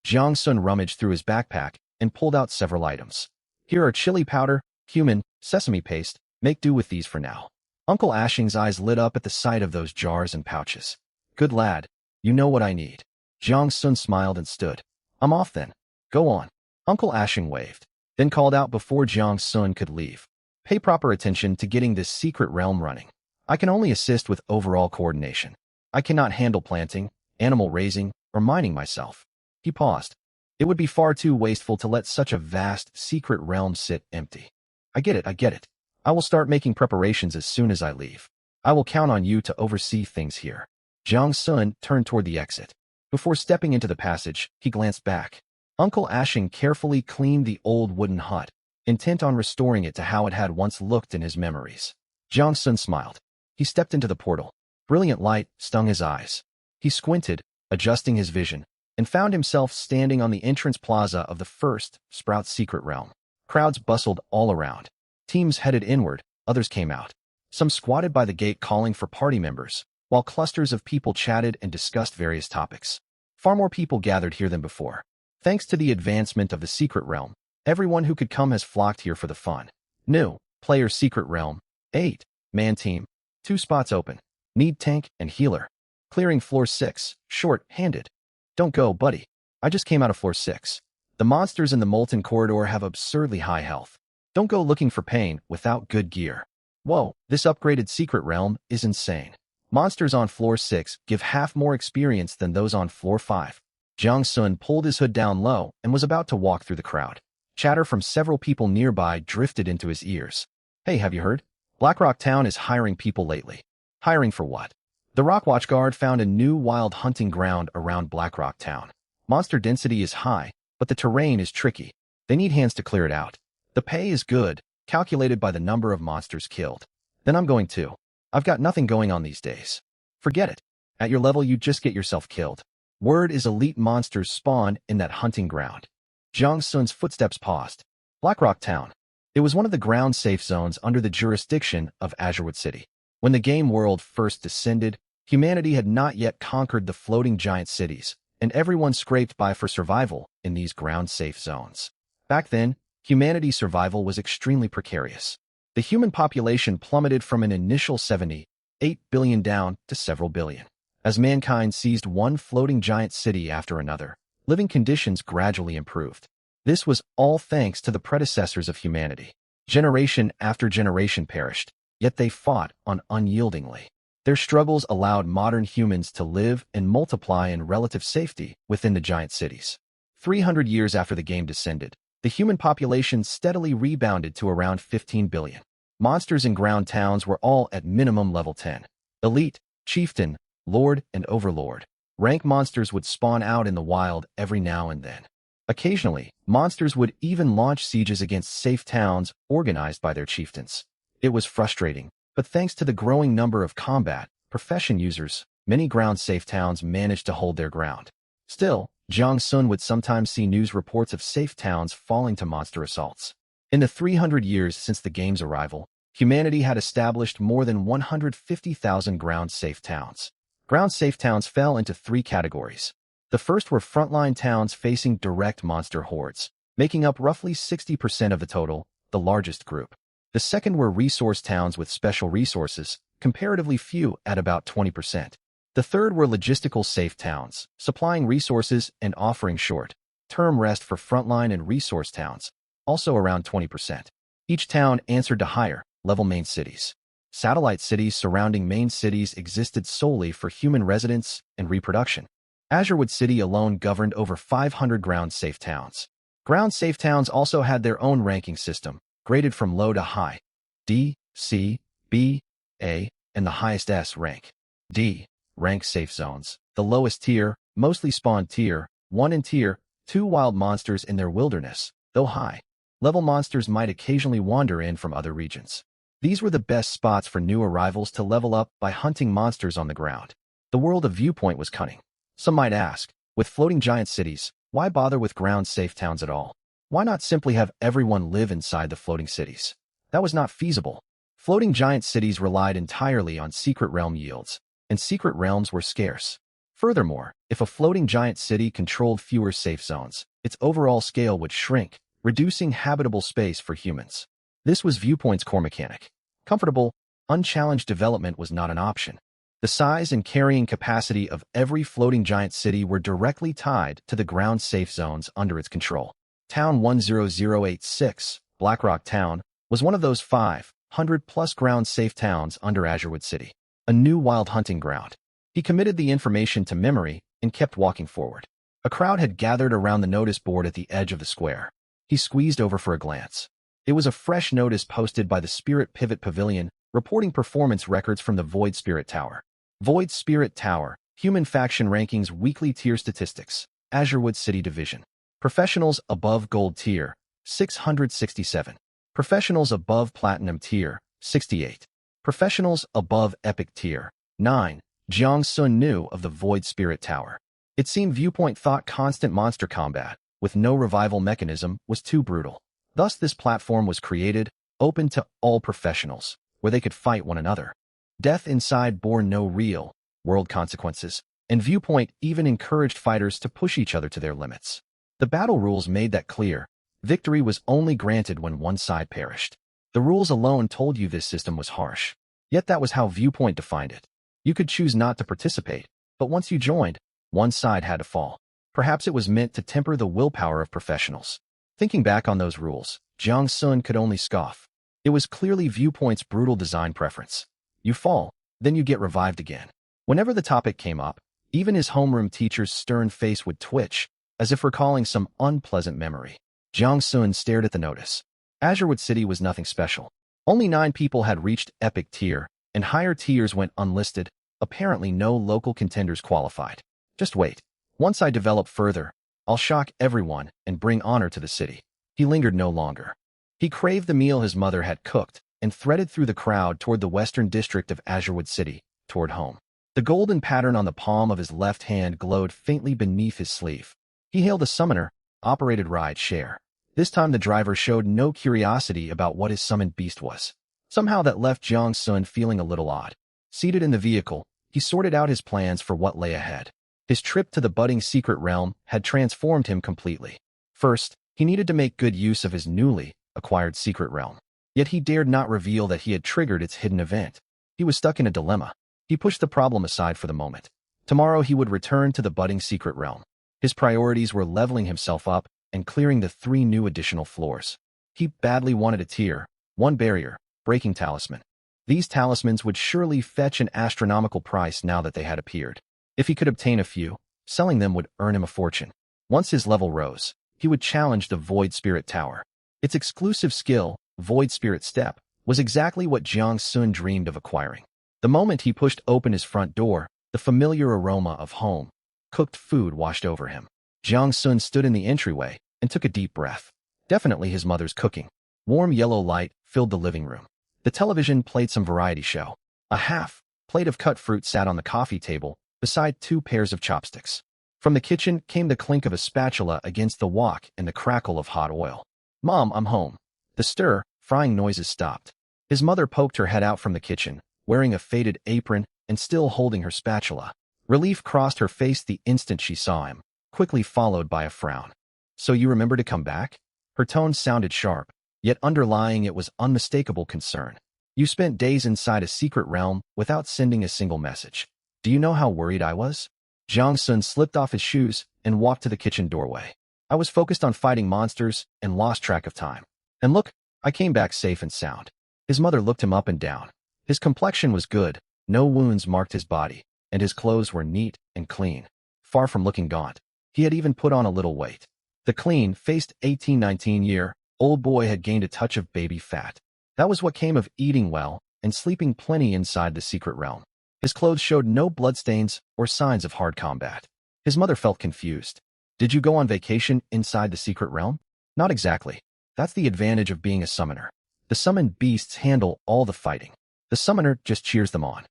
Jiang Sun rummaged through his backpack and pulled out several items. Here are chili powder, cumin, sesame paste. Make do with these for now. Uncle Ashing's eyes lit up at the sight of those jars and pouches. Good lad, you know what I need. Jiang Sun smiled and stood. I'm off then. Go on. Uncle Ashing waved, then called out before Jiang Sun could leave. Pay proper attention to getting this secret realm running. I can only assist with overall coordination. I cannot handle planting, animal raising, or mining myself. He paused. It would be far too wasteful to let such a vast, secret realm sit empty. I get it. I will start making preparations as soon as I leave. I will count on you to oversee things here. Jiang Sun turned toward the exit. Before stepping into the passage, he glanced back. Uncle Ashing carefully cleaned the old wooden hut, intent on restoring it to how it had once looked in his memories. Jiang Sun smiled. He stepped into the portal. Brilliant light stung his eyes. He squinted, adjusting his vision, and found himself standing on the entrance plaza of the first Sprout secret realm. Crowds bustled all around. Teams headed inward, others came out. Some squatted by the gate calling for party members, while clusters of people chatted and discussed various topics. Far more people gathered here than before. Thanks to the advancement of the secret realm, everyone who could come has flocked here for the fun. New, player secret realm, 8-man team, 2 spots open. Need tank and healer. Clearing floor 6, short-handed. Don't go, buddy. I just came out of floor 6. The monsters in the Molten Corridor have absurdly high health. Don't go looking for pain without good gear. Whoa, this upgraded secret realm is insane. Monsters on floor 6 give half more experience than those on floor 5. Jiang Sun pulled his hood down low and was about to walk through the crowd. Chatter from several people nearby drifted into his ears. Hey, have you heard? Blackrock Town is hiring people lately. Hiring for what? The Rock Watchguard found a new wild hunting ground around Blackrock Town. Monster density is high, but the terrain is tricky. They need hands to clear it out. The pay is good, calculated by the number of monsters killed. Then I'm going too. I've got nothing going on these days. Forget it. At your level, you just get yourself killed. Word is elite monsters spawn in that hunting ground. Jiang Sun's footsteps paused. Blackrock Town. It was one of the ground safe zones under the jurisdiction of Azurewood City. When the game world first descended, humanity had not yet conquered the floating giant cities, and everyone scraped by for survival in these ground safe zones. Back then, humanity's survival was extremely precarious. The human population plummeted from an initial 78 billion down to several billion. As mankind seized one floating giant city after another, living conditions gradually improved. This was all thanks to the predecessors of humanity. Generation after generation perished, yet they fought on unyieldingly. Their struggles allowed modern humans to live and multiply in relative safety within the giant cities. 300 years after the game descended, the human population steadily rebounded to around 15 billion. Monsters in ground towns were all at minimum level 10. Elite, chieftain, lord, and overlord. Rank monsters would spawn out in the wild every now and then. Occasionally, monsters would even launch sieges against safe towns organized by their chieftains. It was frustrating, but thanks to the growing number of combat profession users, many ground-safe towns managed to hold their ground. Still, Jiang Sun would sometimes see news reports of safe towns falling to monster assaults. In the 300 years since the game's arrival, humanity had established more than 150,000 ground-safe towns. Ground-safe towns fell into 3 categories. The first were frontline towns facing direct monster hordes, making up roughly 60% of the total, the largest group. The second were resource towns with special resources, comparatively few at about 20%. The third were logistical safe towns, supplying resources and offering short-term rest for frontline and resource towns, also around 20%. Each town answered to higher-level main cities. Satellite cities surrounding main cities existed solely for human residence and reproduction. Azurewood City alone governed over 500 ground-safe towns. Ground-safe towns also had their own ranking system, graded from low to high. D, C, B, A, and the highest S rank. D, rank safe zones. The lowest tier, mostly spawned tier 1 and tier 2 wild monsters in their wilderness, though high-level monsters might occasionally wander in from other regions. These were the best spots for new arrivals to level up by hunting monsters on the ground. The world of Viewpoint was cunning. Some might ask, with floating giant cities, why bother with ground-safe towns at all? Why not simply have everyone live inside the floating cities? That was not feasible. Floating giant cities relied entirely on secret realm yields, and secret realms were scarce. Furthermore, if a floating giant city controlled fewer safe zones, its overall scale would shrink, reducing habitable space for humans. This was Viewpoint's core mechanic. Comfortable, unchallenged development was not an option. The size and carrying capacity of every floating giant city were directly tied to the ground safe zones under its control. Town 10086, Blackrock Town, was one of those 500-plus ground safe towns under Azurewood City, a new wild hunting ground. He committed the information to memory and kept walking forward. A crowd had gathered around the notice board at the edge of the square. He squeezed over for a glance. It was a fresh notice posted by the Spirit Pivot Pavilion, reporting performance records from the Void Spirit Tower. Void Spirit Tower, Human Faction Rankings Weekly Tier Statistics, Azurewood City Division. Professionals above Gold Tier, 667. Professionals above Platinum Tier, 68. Professionals above Epic Tier, 9. Jiang Sun knew of the Void Spirit Tower. It seemed Viewpoint thought constant monster combat, with no revival mechanism, was too brutal. Thus this platform was created, open to all professionals, where they could fight one another. Death inside bore no real world consequences, and Viewpoint even encouraged fighters to push each other to their limits. The battle rules made that clear. Victory was only granted when one side perished. The rules alone told you this system was harsh. Yet that was how Viewpoint defined it. You could choose not to participate, but once you joined, one side had to fall. Perhaps it was meant to temper the willpower of professionals. Thinking back on those rules, Jiang Sun could only scoff. It was clearly Viewpoint's brutal design preference. You fall, then you get revived again. Whenever the topic came up, even his homeroom teacher's stern face would twitch, as if recalling some unpleasant memory. Jiang Sun stared at the notice. Azurewood City was nothing special. Only 9 people had reached Epic Tier, and higher tiers went unlisted. Apparently no local contenders qualified. Just wait. Once I develop further, I'll shock everyone and bring honor to the city. He lingered no longer. He craved the meal his mother had cooked, and threaded through the crowd toward the western district of Azurewood City, toward home. The golden pattern on the palm of his left hand glowed faintly beneath his sleeve. He hailed a summoner, operated ride share. This time the driver showed no curiosity about what his summoned beast was. Somehow that left Jiang Sun feeling a little odd. Seated in the vehicle, he sorted out his plans for what lay ahead. His trip to the budding secret realm had transformed him completely. First, he needed to make good use of his newly acquired secret realm. Yet he dared not reveal that he had triggered its hidden event. He was stuck in a dilemma. He pushed the problem aside for the moment. Tomorrow he would return to the budding secret realm. His priorities were leveling himself up and clearing the 3 new additional floors. He badly wanted a tier 1 barrier, breaking talisman. These talismans would surely fetch an astronomical price now that they had appeared. If he could obtain a few, selling them would earn him a fortune. Once his level rose, he would challenge the Void Spirit Tower. Its exclusive skill, Void Spirit Step, was exactly what Jiang Sun dreamed of acquiring. The moment he pushed open his front door, the familiar aroma of home-cooked food washed over him. Jiang Sun stood in the entryway and took a deep breath. Definitely his mother's cooking. Warm yellow light filled the living room. The television played some variety show. A half plate of cut fruit sat on the coffee table, beside 2 pairs of chopsticks. From the kitchen came the clink of a spatula against the wok and the crackle of hot oil. "Mom, I'm home." The frying noises stopped. His mother poked her head out from the kitchen, wearing a faded apron and still holding her spatula. Relief crossed her face the instant she saw him, quickly followed by a frown. "So you remember to come back?" Her tone sounded sharp, yet underlying it was unmistakable concern. "You spent days inside a secret realm without sending a single message. Do you know how worried I was?" Jiang Sun slipped off his shoes and walked to the kitchen doorway. "I was focused on fighting monsters and lost track of time. And look, I came back safe and sound." His mother looked him up and down. His complexion was good, no wounds marked his body, and his clothes were neat and clean, far from looking gaunt. He had even put on a little weight. The clean-faced 18-19-year-old boy had gained a touch of baby fat. That was what came of eating well and sleeping plenty inside the secret realm. His clothes showed no bloodstains or signs of hard combat. His mother felt confused. "Did you go on vacation inside the secret realm?" "Not exactly. That's the advantage of being a summoner. The summoned beasts handle all the fighting. The summoner just cheers them on.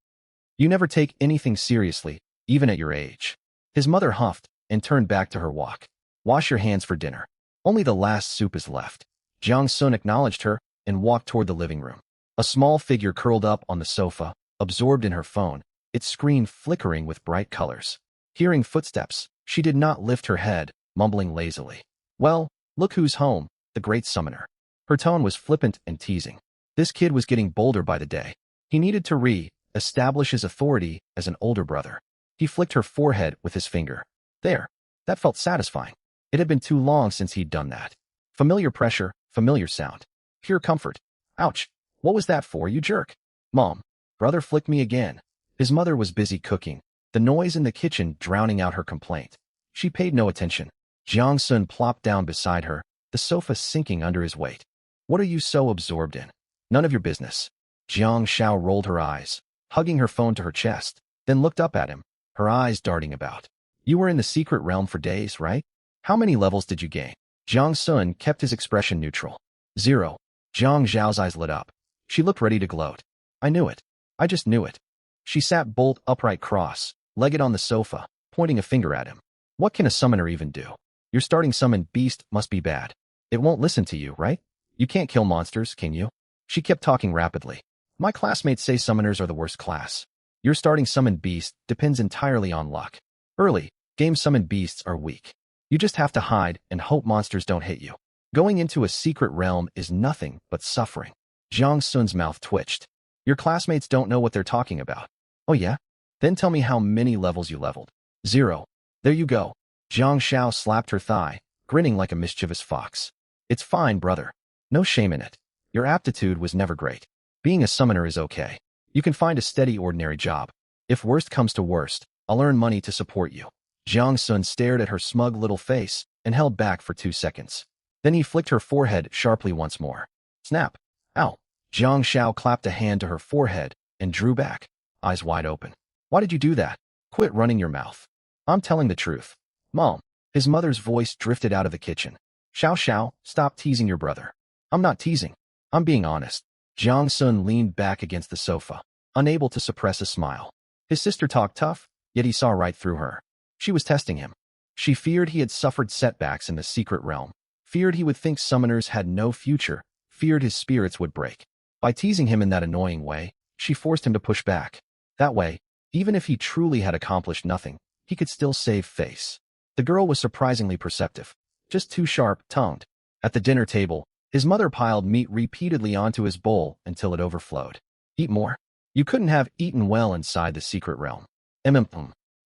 You never take anything seriously, even at your age." His mother huffed and turned back to her wok. "Wash your hands for dinner. Only the last soup is left." Jiang Sun acknowledged her, and walked toward the living room. A small figure curled up on the sofa, absorbed in her phone, its screen flickering with bright colors. Hearing footsteps, she did not lift her head, mumbling lazily. "Well, look who's home, the great summoner." Her tone was flippant and teasing. This kid was getting bolder by the day. He needed to establish his authority as an older brother. He flicked her forehead with his finger. There. That felt satisfying. It had been too long since he'd done that. Familiar pressure, familiar sound. Pure comfort. Ouch. What was that for, you jerk? Mom. Brother flicked me again. His mother was busy cooking, the noise in the kitchen drowning out her complaint. She paid no attention. Jiang Sun plopped down beside her, the sofa sinking under his weight. What are you so absorbed in? None of your business. Jiang Xiao rolled her eyes, hugging her phone to her chest, then looked up at him, her eyes darting about. You were in the secret realm for days, right? How many levels did you gain? Jiang Sun kept his expression neutral. 0. Jiang Zhao's eyes lit up. She looked ready to gloat. I knew it. I just knew it. She sat bolt upright cross-legged on the sofa, pointing a finger at him. What can a summoner even do? Your starting summoned beast must be bad. It won't listen to you, right? You can't kill monsters, can you? She kept talking rapidly. My classmates say summoners are the worst class. Your starting summoned beast depends entirely on luck. Early, game summoned beasts are weak. You just have to hide and hope monsters don't hit you. Going into a secret realm is nothing but suffering. Jiang Sun's mouth twitched. Your classmates don't know what they're talking about. Oh yeah? Then tell me how many levels you leveled. 0. There you go. Jiang Xiao slapped her thigh, grinning like a mischievous fox. It's fine, brother. No shame in it. Your aptitude was never great. Being a summoner is okay. You can find a steady ordinary job. If worst comes to worst, I'll earn money to support you. Jiang Sun stared at her smug little face and held back for 2 seconds. Then he flicked her forehead sharply once more. Snap. Ow. Jiang Xiao clapped a hand to her forehead and drew back, eyes wide open. Why did you do that? Quit running your mouth. I'm telling the truth. Mom. His mother's voice drifted out of the kitchen. Xiao, stop teasing your brother. I'm not teasing. I'm being honest. Jiang Sun leaned back against the sofa, unable to suppress a smile. His sister talked tough, yet he saw right through her. She was testing him. She feared he had suffered setbacks in the secret realm, feared he would think summoners had no future, feared his spirits would break. By teasing him in that annoying way, she forced him to push back. That way, even if he truly had accomplished nothing, he could still save face. The girl was surprisingly perceptive, just too sharp-tongued. At the dinner table, his mother piled meat repeatedly onto his bowl until it overflowed. Eat more. You couldn't have eaten well inside the secret realm.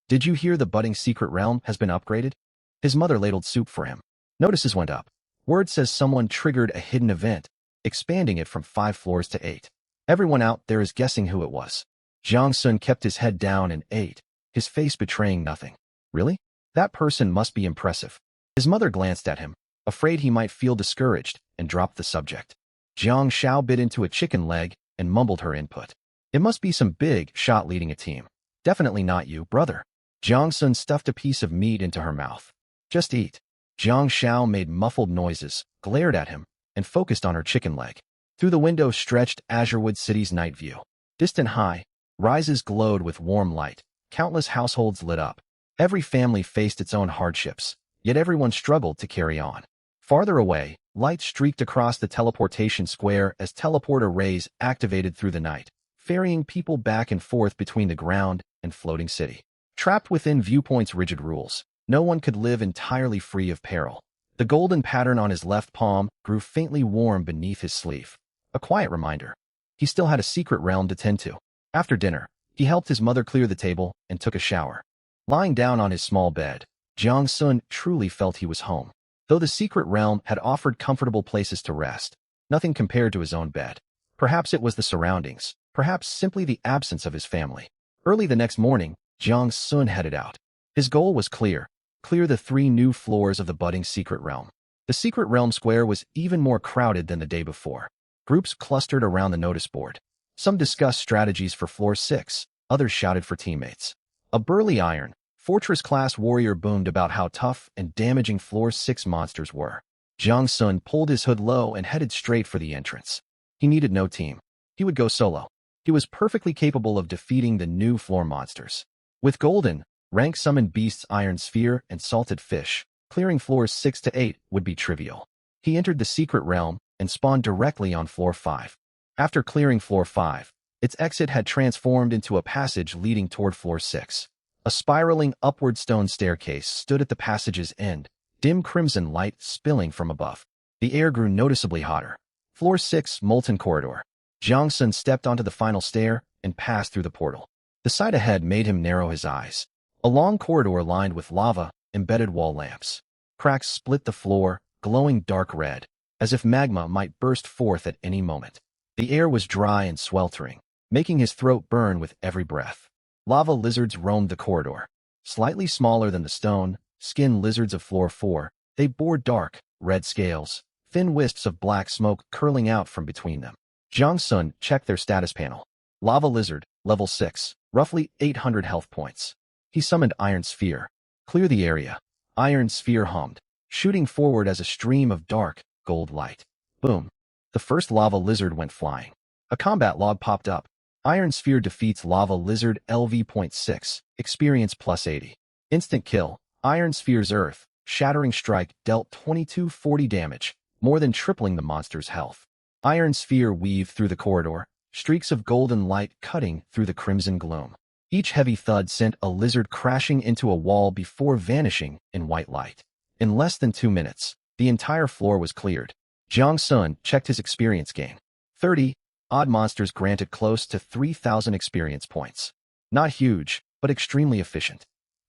Did you hear the budding secret realm has been upgraded? His mother ladled soup for him. Notices went up. Word says someone triggered a hidden event, expanding it from 5 floors to 8. Everyone out there is guessing who it was. Jiang Sun kept his head down and ate, his face betraying nothing. Really? That person must be impressive. His mother glanced at him, afraid he might feel discouraged, and dropped the subject. Jiang Xiao bit into a chicken leg and mumbled her input. It must be some big shot leading a team. Definitely not you, brother. Jiang Sun stuffed a piece of meat into her mouth. Just eat. Jiang Xiao made muffled noises, glared at him, and focused on her chicken leg. Through the window stretched Azurewood City's night view. Distant high, rises glowed with warm light. Countless households lit up. Every family faced its own hardships, yet everyone struggled to carry on. Farther away, light streaked across the teleportation square as teleporter rays activated through the night, ferrying people back and forth between the ground and floating city. Trapped within Viewpoint's rigid rules, no one could live entirely free of peril. The golden pattern on his left palm grew faintly warm beneath his sleeve. A quiet reminder. He still had a secret realm to tend to. After dinner, he helped his mother clear the table and took a shower. Lying down on his small bed, Jiang Sun truly felt he was home. Though the secret realm had offered comfortable places to rest, nothing compared to his own bed. Perhaps it was the surroundings, perhaps simply the absence of his family. Early the next morning, Jiang Sun headed out. His goal was clear the 3 new floors of the budding secret realm. The secret realm square was even more crowded than the day before. Groups clustered around the notice board. Some discussed strategies for floor 6, others shouted for teammates. A burly iron, fortress-class warrior boomed about how tough and damaging floor 6 monsters were. Jiang Sun pulled his hood low and headed straight for the entrance. He needed no team. He would go solo. He was perfectly capable of defeating the new floor monsters. With golden, rank summoned beasts iron sphere and salted fish, clearing floors 6 to 8 would be trivial. He entered the secret realm, and spawned directly on floor 5. After clearing floor 5, its exit had transformed into a passage leading toward floor 6. A spiraling upward stone staircase stood at the passage's end, dim crimson light spilling from above. The air grew noticeably hotter. Floor 6, molten corridor. Jiang Sun stepped onto the final stair and passed through the portal. The sight ahead made him narrow his eyes. A long corridor lined with lava, embedded wall lamps. Cracks split the floor, glowing dark red, as if magma might burst forth at any moment. The air was dry and sweltering, making his throat burn with every breath. Lava lizards roamed the corridor. Slightly smaller than the stone, skin lizards of floor 4, they bore dark, red scales, thin wisps of black smoke curling out from between them. Jiang Sun checked their status panel. Lava lizard, level 6, roughly 800 health points. He summoned Iron Sphere. Clear the area. Iron Sphere hummed, shooting forward as a stream of dark, gold light. Boom. The first lava lizard went flying. A combat log popped up. Iron Sphere defeats lava lizard LV.6, experience plus 80. Instant kill. Iron Sphere's earth, shattering strike dealt 2240 damage, more than tripling the monster's health. Iron Sphere weaved through the corridor, streaks of golden light cutting through the crimson gloom. Each heavy thud sent a lizard crashing into a wall before vanishing in white light. In less than 2 minutes, the entire floor was cleared. Jiang Sun checked his experience gain. 30. Odd monsters granted close to 3,000 experience points. Not huge, but extremely efficient.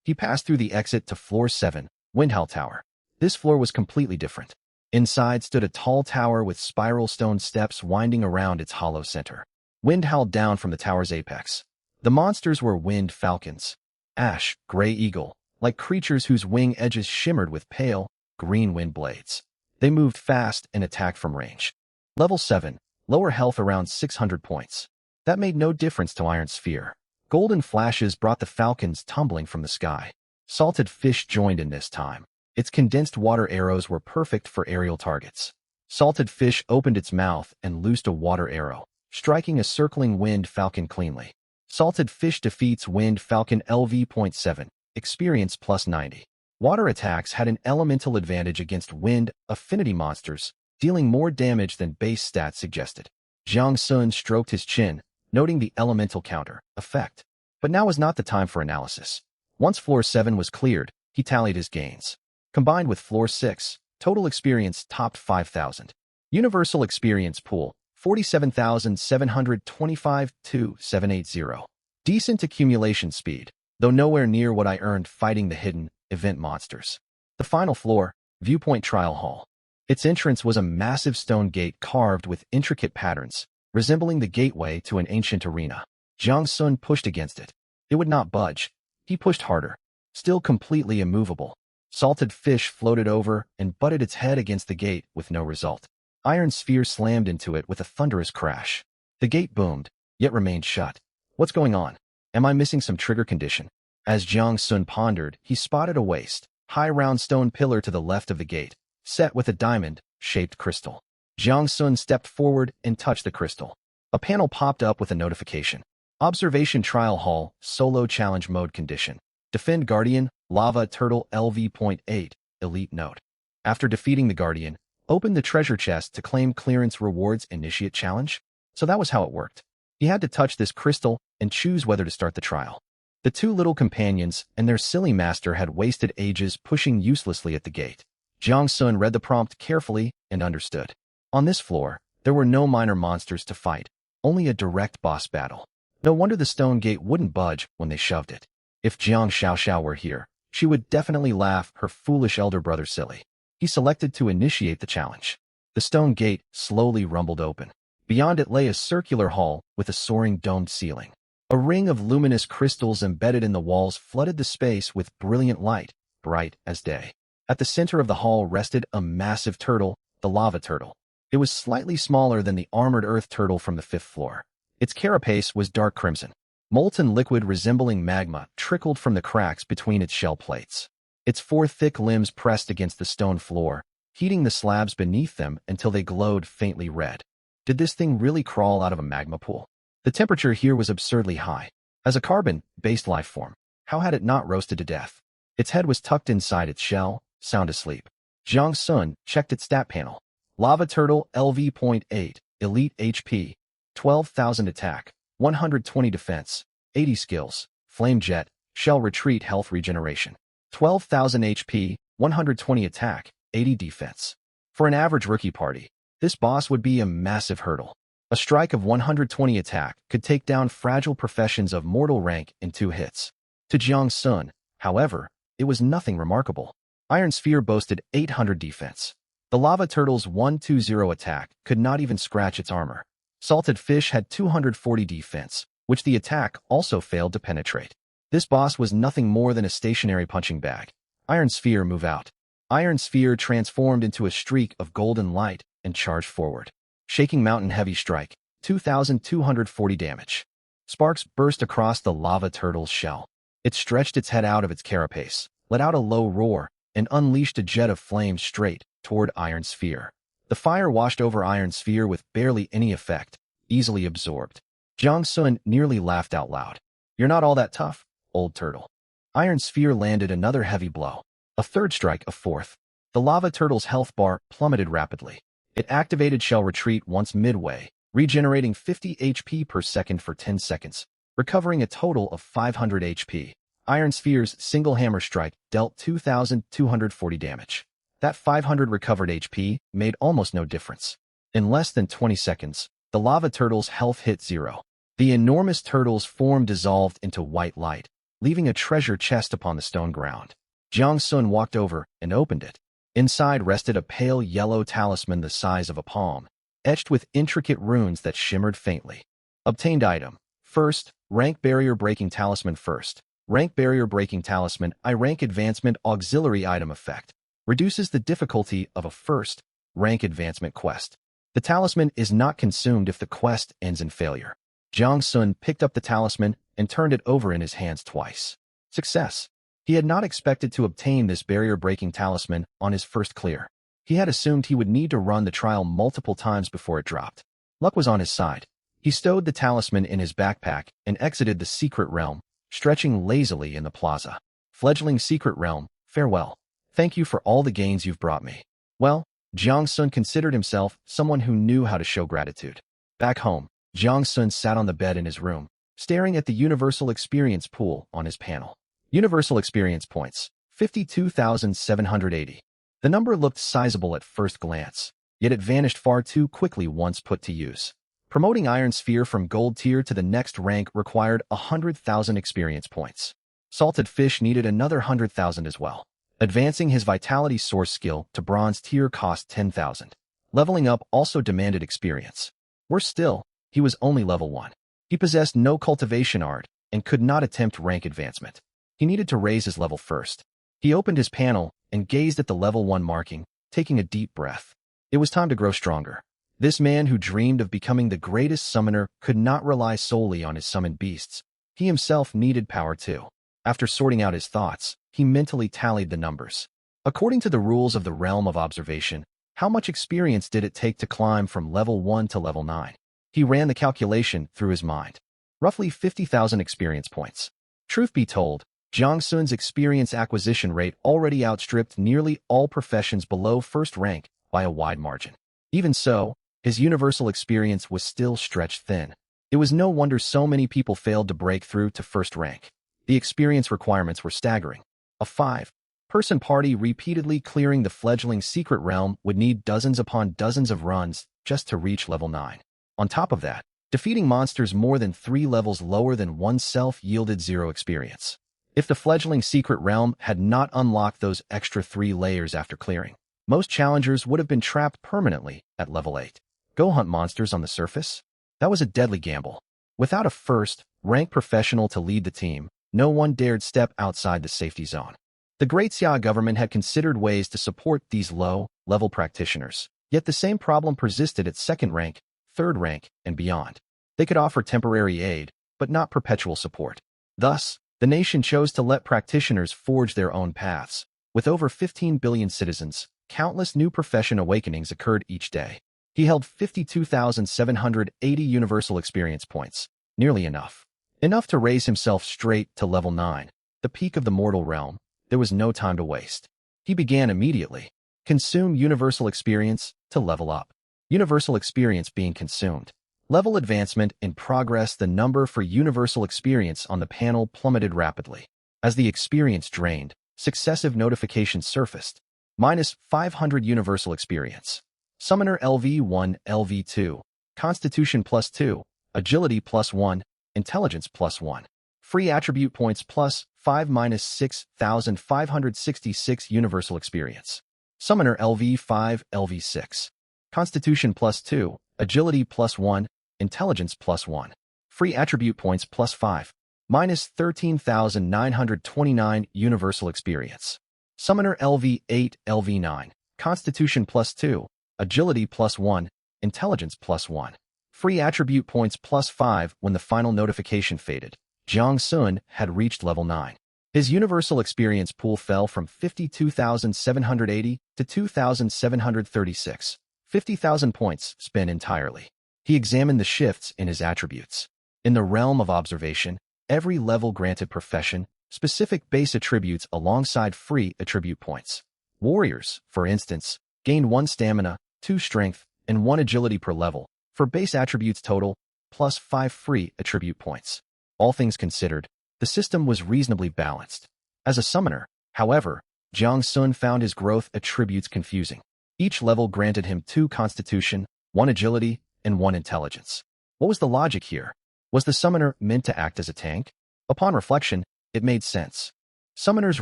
He passed through the exit to floor 7, Windhowl Tower. This floor was completely different. Inside stood a tall tower with spiral stone steps winding around its hollow center. Wind howled down from the tower's apex. The monsters were wind falcons. Ash, gray eagle, like creatures whose wing edges shimmered with pale, green wind blades. They moved fast and attacked from range. Level 7, lower health around 600 points. That made no difference to Iron Sphere. Golden flashes brought the falcons tumbling from the sky. Salted fish joined in this time. Its condensed water arrows were perfect for aerial targets. Salted fish opened its mouth and loosed a water arrow, striking a circling wind falcon cleanly. Salted fish defeats wind falcon LV.7, experience plus 90. Water attacks had an elemental advantage against wind affinity monsters, dealing more damage than base stats suggested. Jiang Sun stroked his chin, noting the elemental counter effect. But now was not the time for analysis. Once floor 7 was cleared, he tallied his gains. Combined with floor 6, total experience topped 5,000. Universal experience pool, 47,725-780. Decent accumulation speed, though nowhere near what I earned fighting the hidden event monsters. The final floor, Viewpoint Trial Hall. Its entrance was a massive stone gate carved with intricate patterns, resembling the gateway to an ancient arena. Jiang Sun pushed against it. It would not budge. He pushed harder. Still completely immovable. Salted fish floated over and butted its head against the gate with no result. Iron Sphere slammed into it with a thunderous crash. The gate boomed, yet remained shut. What's going on? Am I missing some trigger condition? As Jiang Sun pondered, he spotted a waist, high round stone pillar to the left of the gate, set with a diamond-shaped crystal. Jiang Sun stepped forward and touched the crystal. A panel popped up with a notification. Observation Trial Hall, Solo Challenge Mode Condition. Defend Guardian, Lava Turtle LV.8, Elite Note. After defeating the Guardian, open the treasure chest to claim clearance rewards initiate challenge. So that was how it worked. He had to touch this crystal and choose whether to start the trial. The two little companions and their silly master had wasted ages pushing uselessly at the gate. Jiang Sun read the prompt carefully and understood. On this floor, there were no minor monsters to fight, only a direct boss battle. No wonder the stone gate wouldn't budge when they shoved it. If Jiang Xiaoxiao were here, she would definitely laugh her foolish elder brother silly. He selected to initiate the challenge. The stone gate slowly rumbled open. Beyond it lay a circular hall with a soaring domed ceiling. A ring of luminous crystals embedded in the walls flooded the space with brilliant light, bright as day. At the center of the hall rested a massive turtle, the lava turtle. It was slightly smaller than the armored earth turtle from the 5th floor. Its carapace was dark crimson. Molten liquid resembling magma trickled from the cracks between its shell plates. Its 4 thick limbs pressed against the stone floor, heating the slabs beneath them until they glowed faintly red. Did this thing really crawl out of a magma pool? The temperature here was absurdly high. As a carbon-based life form, how had it not roasted to death? Its head was tucked inside its shell, sound asleep. Jiang Sun checked its stat panel. Lava Turtle LV.8, Elite HP, 12,000 attack, 120 defense, 80 skills, Flame Jet, Shell Retreat Health Regeneration, 12,000 HP, 120 attack, 80 defense. For an average rookie party, this boss would be a massive hurdle. A strike of 120 attack could take down fragile professions of mortal rank in 2 hits. To Jiang Sun, however, it was nothing remarkable. Iron Sphere boasted 800 defense. The Lava Turtle's 120 attack could not even scratch its armor. Salted Fish had 240 defense, which the attack also failed to penetrate. This boss was nothing more than a stationary punching bag. Iron Sphere move out. Iron Sphere transformed into a streak of golden light and charged forward. Shaking Mountain Heavy Strike, 2,240 damage. Sparks burst across the Lava Turtle's shell. It stretched its head out of its carapace, let out a low roar, and unleashed a jet of flame straight toward Iron Sphere. The fire washed over Iron Sphere with barely any effect, easily absorbed. Jiang Sun nearly laughed out loud. "You're not all that tough, old turtle." Iron Sphere landed another heavy blow. A third strike, a fourth. The Lava Turtle's health bar plummeted rapidly. It activated Shell Retreat once midway, regenerating 50 HP per second for 10 seconds, recovering a total of 500 HP. Iron Sphere's single hammer strike dealt 2,240 damage. That 500 recovered HP made almost no difference. In less than 20 seconds, the Lava Turtle's health hit 0. The enormous turtle's form dissolved into white light, leaving a treasure chest upon the stone ground. Jiang Sun walked over and opened it. Inside rested a pale yellow talisman the size of a palm, etched with intricate runes that shimmered faintly. Obtained item. First, Rank Barrier Breaking Talisman. First, Rank Barrier Breaking Talisman, I rank advancement auxiliary item effect. Reduces the difficulty of a first rank advancement quest. The talisman is not consumed if the quest ends in failure. Jiang Sun picked up the talisman and turned it over in his hands twice. Success. He had not expected to obtain this barrier-breaking talisman on his first clear. He had assumed he would need to run the trial multiple times before it dropped. Luck was on his side. He stowed the talisman in his backpack and exited the secret realm, stretching lazily in the plaza. Fledgling secret realm, farewell. Thank you for all the gains you've brought me. Well, Jiang Sun considered himself someone who knew how to show gratitude. Back home, Jiang Sun sat on the bed in his room, staring at the Universal Experience pool on his panel. Universal Experience points, 52,780. The number looked sizable at first glance, yet it vanished far too quickly once put to use. Promoting Iron Sphere from Gold Tier to the next rank required 100,000 experience points. Salted Fish needed another 100,000 as well. Advancing his Vitality Source skill to Bronze Tier cost 10,000. Leveling up also demanded experience. Worse still, he was only level 1. He possessed no cultivation art and could not attempt rank advancement. He needed to raise his level first. He opened his panel and gazed at the level 1 marking, taking a deep breath. It was time to grow stronger. This man who dreamed of becoming the greatest summoner could not rely solely on his summoned beasts. He himself needed power too. After sorting out his thoughts, he mentally tallied the numbers. According to the rules of the Realm of Observation, how much experience did it take to climb from level 1 to level 9? He ran the calculation through his mind. Roughly 50,000 experience points. Truth be told, Jiang Sun's experience acquisition rate already outstripped nearly all professions below first rank by a wide margin. Even so, his universal experience was still stretched thin. It was no wonder so many people failed to break through to first rank. The experience requirements were staggering. A 5-person party repeatedly clearing the fledgling secret realm would need dozens upon dozens of runs just to reach level 9. On top of that, defeating monsters more than 3 levels lower than oneself yielded 0 experience. If the fledgling secret realm had not unlocked those extra 3 layers after clearing, most challengers would have been trapped permanently at level 8. Go hunt monsters on the surface? That was a deadly gamble. Without a first-rank professional to lead the team, no one dared step outside the safety zone. The Great Xia government had considered ways to support these low-level practitioners, yet the same problem persisted at second rank, third rank, and beyond. They could offer temporary aid, but not perpetual support. Thus, the nation chose to let practitioners forge their own paths. With over 15 billion citizens, countless new profession awakenings occurred each day. He held 52,780 universal experience points, nearly enough. Enough to raise himself straight to level 9, the peak of the mortal realm. There was no time to waste. He began immediately. Consume Universal Experience to level up. Universal Experience being consumed. Level advancement in progress. The number for Universal Experience on the panel plummeted rapidly. As the experience drained, successive notifications surfaced. Minus 500 Universal Experience. Summoner LV1, LV2. Constitution +2. Agility +1. Intelligence +1. Free attribute points +5 minus 6,566 Universal Experience. Summoner LV5, LV6. Constitution +2. Agility +1. Intelligence +1. Free attribute points +5. Minus 13,929 Universal Experience. Summoner LV8, LV9. Constitution +2. Agility +1. Intelligence +1. Free attribute points +5. When the final notification faded, Jiang Sun had reached level 9. His Universal Experience pool fell from 52,780 to 2,736. 50,000 points spent entirely. He examined the shifts in his attributes. In the realm of observation, every level granted profession specific base attributes alongside free attribute points. Warriors, for instance, gained 1 stamina, 2 strength, and 1 agility per level, for base attributes total, plus 5 free attribute points. All things considered, the system was reasonably balanced. As a summoner, however, Jiang Sun found his growth attributes confusing. Each level granted him 2 constitution, 1 agility, and 1 intelligence. What was the logic here? Was the summoner meant to act as a tank? Upon reflection, it made sense. Summoners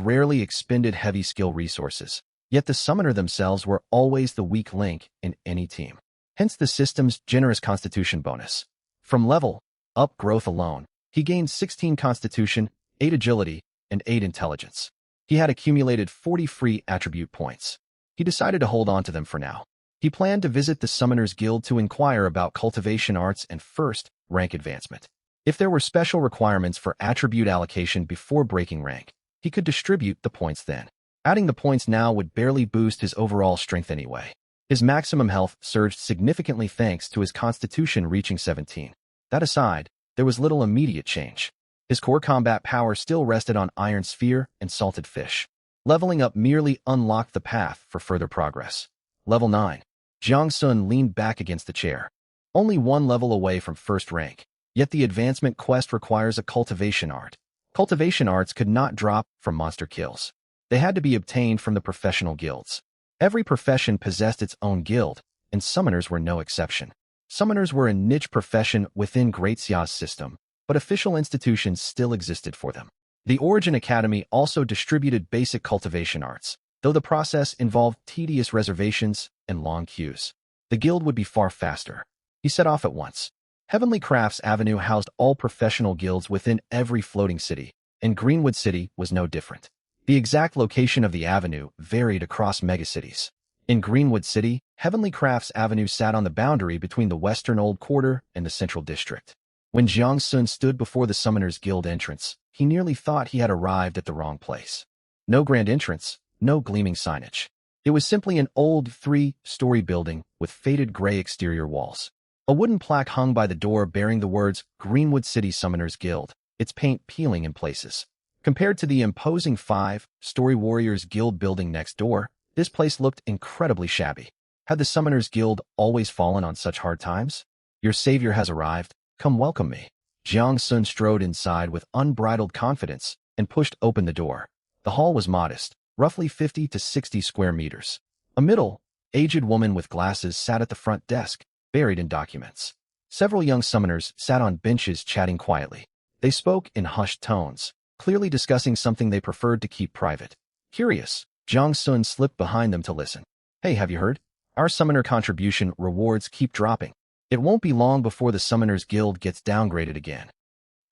rarely expended heavy skill resources, yet the summoner themselves were always the weak link in any team. Hence the system's generous constitution bonus. From level up growth alone, he gained 16 constitution, 8 agility, and 8 intelligence. He had accumulated 40 free attribute points. He decided to hold on to them for now. He planned to visit the Summoners Guild to inquire about cultivation arts and first rank advancement. If there were special requirements for attribute allocation before breaking rank, he could distribute the points then. Adding the points now would barely boost his overall strength anyway. His maximum health surged significantly thanks to his constitution reaching 17. That aside, there was little immediate change. His core combat power still rested on Iron Sphere and Salted Fish. Leveling up merely unlocked the path for further progress. Level 9. Jiang Sun leaned back against the chair. Only 1 level away from first rank. Yet the advancement quest requires a cultivation art. Cultivation arts could not drop from monster kills. They had to be obtained from the professional guilds. Every profession possessed its own guild, and summoners were no exception. Summoners were a niche profession within Great Xia's system, but official institutions still existed for them. The Origin Academy also distributed basic cultivation arts, though the process involved tedious reservations and long queues. The guild would be far faster. He set off at once. Heavenly Crafts Avenue housed all professional guilds within every floating city, and Greenwood City was no different. The exact location of the avenue varied across megacities. In Greenwood City, Heavenly Crafts Avenue sat on the boundary between the Western Old Quarter and the Central District. When Jiang Sun stood before the Summoners Guild entrance, he nearly thought he had arrived at the wrong place. No grand entrance, no gleaming signage. It was simply an old 3-story building with faded gray exterior walls. A wooden plaque hung by the door bearing the words Greenwood City Summoners Guild, its paint peeling in places. Compared to the imposing 5-story Warriors Guild building next door, this place looked incredibly shabby. Had the Summoners Guild always fallen on such hard times? Your savior has arrived. Come welcome me. Jiang Sun strode inside with unbridled confidence and pushed open the door. The hall was modest, roughly 50 to 60 square meters. A middle-aged woman with glasses sat at the front desk, buried in documents. Several young summoners sat on benches chatting quietly. They spoke in hushed tones, clearly discussing something they preferred to keep private. Curious, Jiang Sun slipped behind them to listen. Hey, have you heard? Our summoner contribution rewards keep dropping. It won't be long before the Summoners Guild gets downgraded again.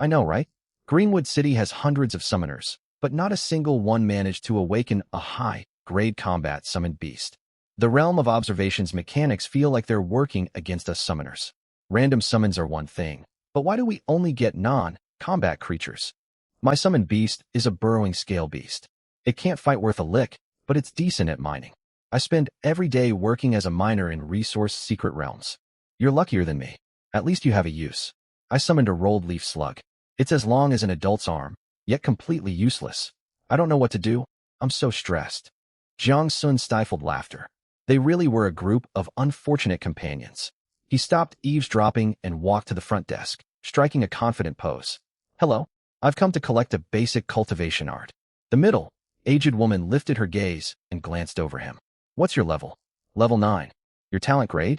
I know, right? Greenwood City has hundreds of summoners, but not a single one managed to awaken a high-grade combat summoned beast. The realm of observation's mechanics feel like they're working against us summoners. Random summons are one thing, but why do we only get non-combat creatures? My summoned beast is a burrowing scale beast. It can't fight worth a lick, but it's decent at mining. I spend every day working as a miner in resource secret realms. You're luckier than me. At least you have a use. I summoned a rolled leaf slug. It's as long as an adult's arm, yet completely useless. I don't know what to do. I'm so stressed. Jiang Sun stifled laughter. They really were a group of unfortunate companions. He stopped eavesdropping and walked to the front desk, striking a confident pose. Hello, I've come to collect a basic cultivation art. The middle-aged woman lifted her gaze and glanced over him. What's your level? Level 9. Your talent grade?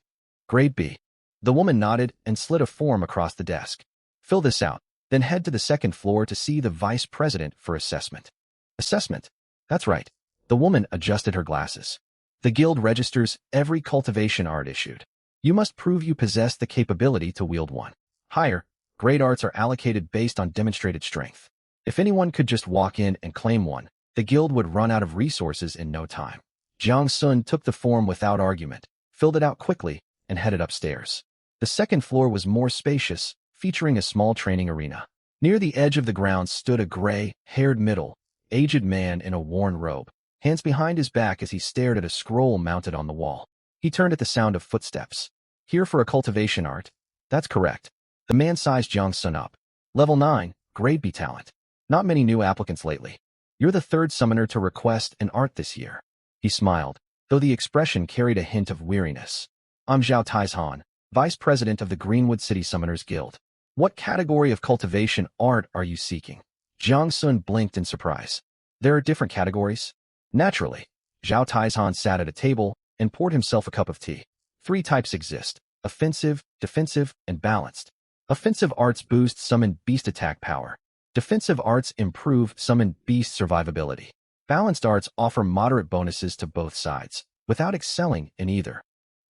Grade B. The woman nodded and slid a form across the desk. Fill this out, then head to the second floor to see the vice president for assessment. Assessment? That's right. The woman adjusted her glasses. The guild registers every cultivation art issued. You must prove you possess the capability to wield one. Higher grade arts are allocated based on demonstrated strength. If anyone could just walk in and claim one, the guild would run out of resources in no time. Jiang Sun took the form without argument, filled it out quickly, and headed upstairs. The second floor was more spacious, featuring a small training arena. Near the edge of the grounds stood a gray-haired middle-aged man in a worn robe, hands behind his back as he stared at a scroll mounted on the wall. He turned at the sound of footsteps. Here for a cultivation art? That's correct. The man sized Jiang Sun up. Level 9, grade B talent. Not many new applicants lately. You're the third summoner to request an art this year. He smiled, though the expression carried a hint of weariness. I'm Zhao Taizhan, vice president of the Greenwood City Summoners Guild. What category of cultivation art are you seeking? Jiang Sun blinked in surprise. There are different categories? Naturally. Zhao Taizhan sat at a table and poured himself a cup of tea. 3 types exist: offensive, defensive, and balanced. Offensive arts boost summoned beast attack power. Defensive arts improve summoned beast survivability. Balanced arts offer moderate bonuses to both sides, without excelling in either.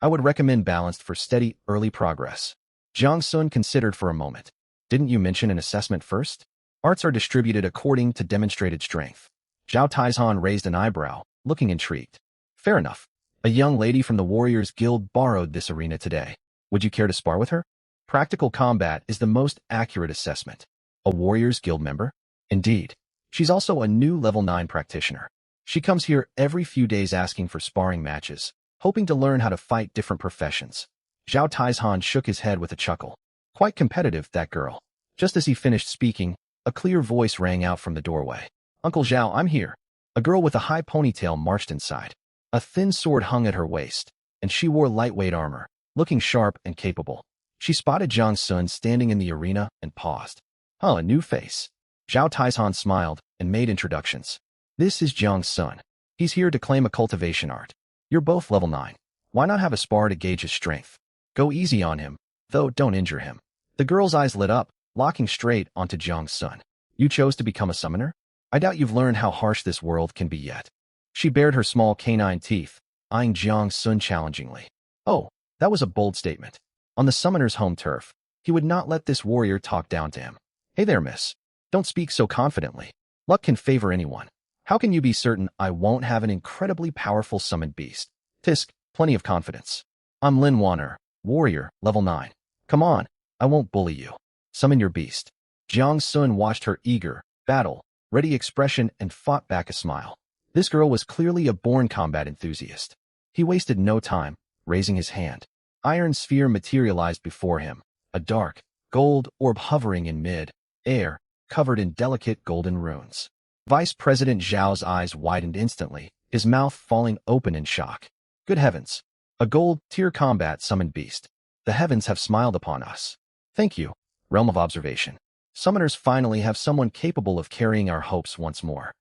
I would recommend balanced for steady, early progress. Jiang Sun considered for a moment. Didn't you mention an assessment first? Arts are distributed according to demonstrated strength. Zhao Taizhan raised an eyebrow, looking intrigued. Fair enough. A young lady from the Warriors Guild borrowed this arena today. Would you care to spar with her? Practical combat is the most accurate assessment. A Warriors Guild member? Indeed. She's also a new level 9 practitioner. She comes here every few days asking for sparring matches, hoping to learn how to fight different professions. Zhao Taizhan shook his head with a chuckle. Quite competitive, that girl. Just as he finished speaking, a clear voice rang out from the doorway. Uncle Zhao, I'm here. A girl with a high ponytail marched inside. A thin sword hung at her waist, and she wore lightweight armor, looking sharp and capable. She spotted Jiang Sun standing in the arena and paused. Oh, a new face. Zhao Taizhan smiled and made introductions. This is Jiang Sun. He's here to claim a cultivation art. You're both level 9. Why not have a spar to gauge his strength? Go easy on him, though don't injure him. The girl's eyes lit up, locking straight onto Jiang Sun. You chose to become a summoner? I doubt you've learned how harsh this world can be yet. She bared her small canine teeth, eyeing Jiang Sun challengingly. Oh, that was a bold statement. On the summoner's home turf, he would not let this warrior talk down to him. Hey there, miss. Don't speak so confidently. Luck can favor anyone. How can you be certain I won't have an incredibly powerful summoned beast? Tisk, plenty of confidence. I'm Lin Wanner, warrior, level 9. Come on, I won't bully you. Summon your beast. Jiang Sun watched her eager, battle-ready expression and fought back a smile. This girl was clearly a born combat enthusiast. He wasted no time, raising his hand. Iron sphere materialized before him, a dark, gold orb hovering in mid-air, covered in delicate golden runes. Vice President Zhao's eyes widened instantly, his mouth falling open in shock. Good heavens! A gold-tier combat summoned beast. The heavens have smiled upon us. Thank you, Realm of Observation. Summoners finally have someone capable of carrying our hopes once more.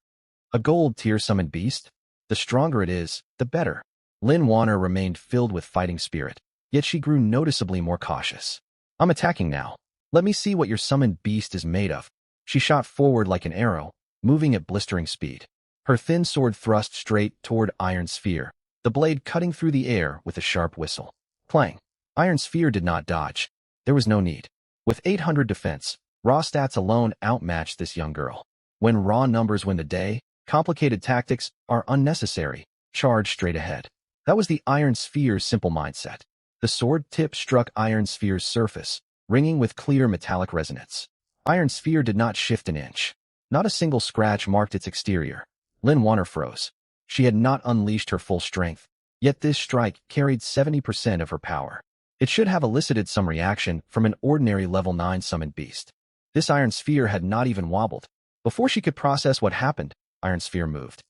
A gold-tier summoned beast? The stronger it is, the better. Lin Wanner remained filled with fighting spirit, yet she grew noticeably more cautious. I'm attacking now. Let me see what your summoned beast is made of. She shot forward like an arrow, moving at blistering speed. Her thin sword thrust straight toward Iron Sphere, the blade cutting through the air with a sharp whistle. Clang. Iron Sphere did not dodge. There was no need. With 800 defense, raw stats alone outmatched this young girl. When raw numbers win the day, complicated tactics are unnecessary. Charge straight ahead. That was the Iron Sphere's simple mindset. The sword tip struck Iron Sphere's surface, ringing with clear metallic resonance. Iron Sphere did not shift an inch. Not a single scratch marked its exterior. Lin Wanner froze. She had not unleashed her full strength, yet this strike carried 70% of her power. It should have elicited some reaction from an ordinary level 9 summoned beast. This Iron Sphere had not even wobbled. Before she could process what happened, Iron Sphere moved.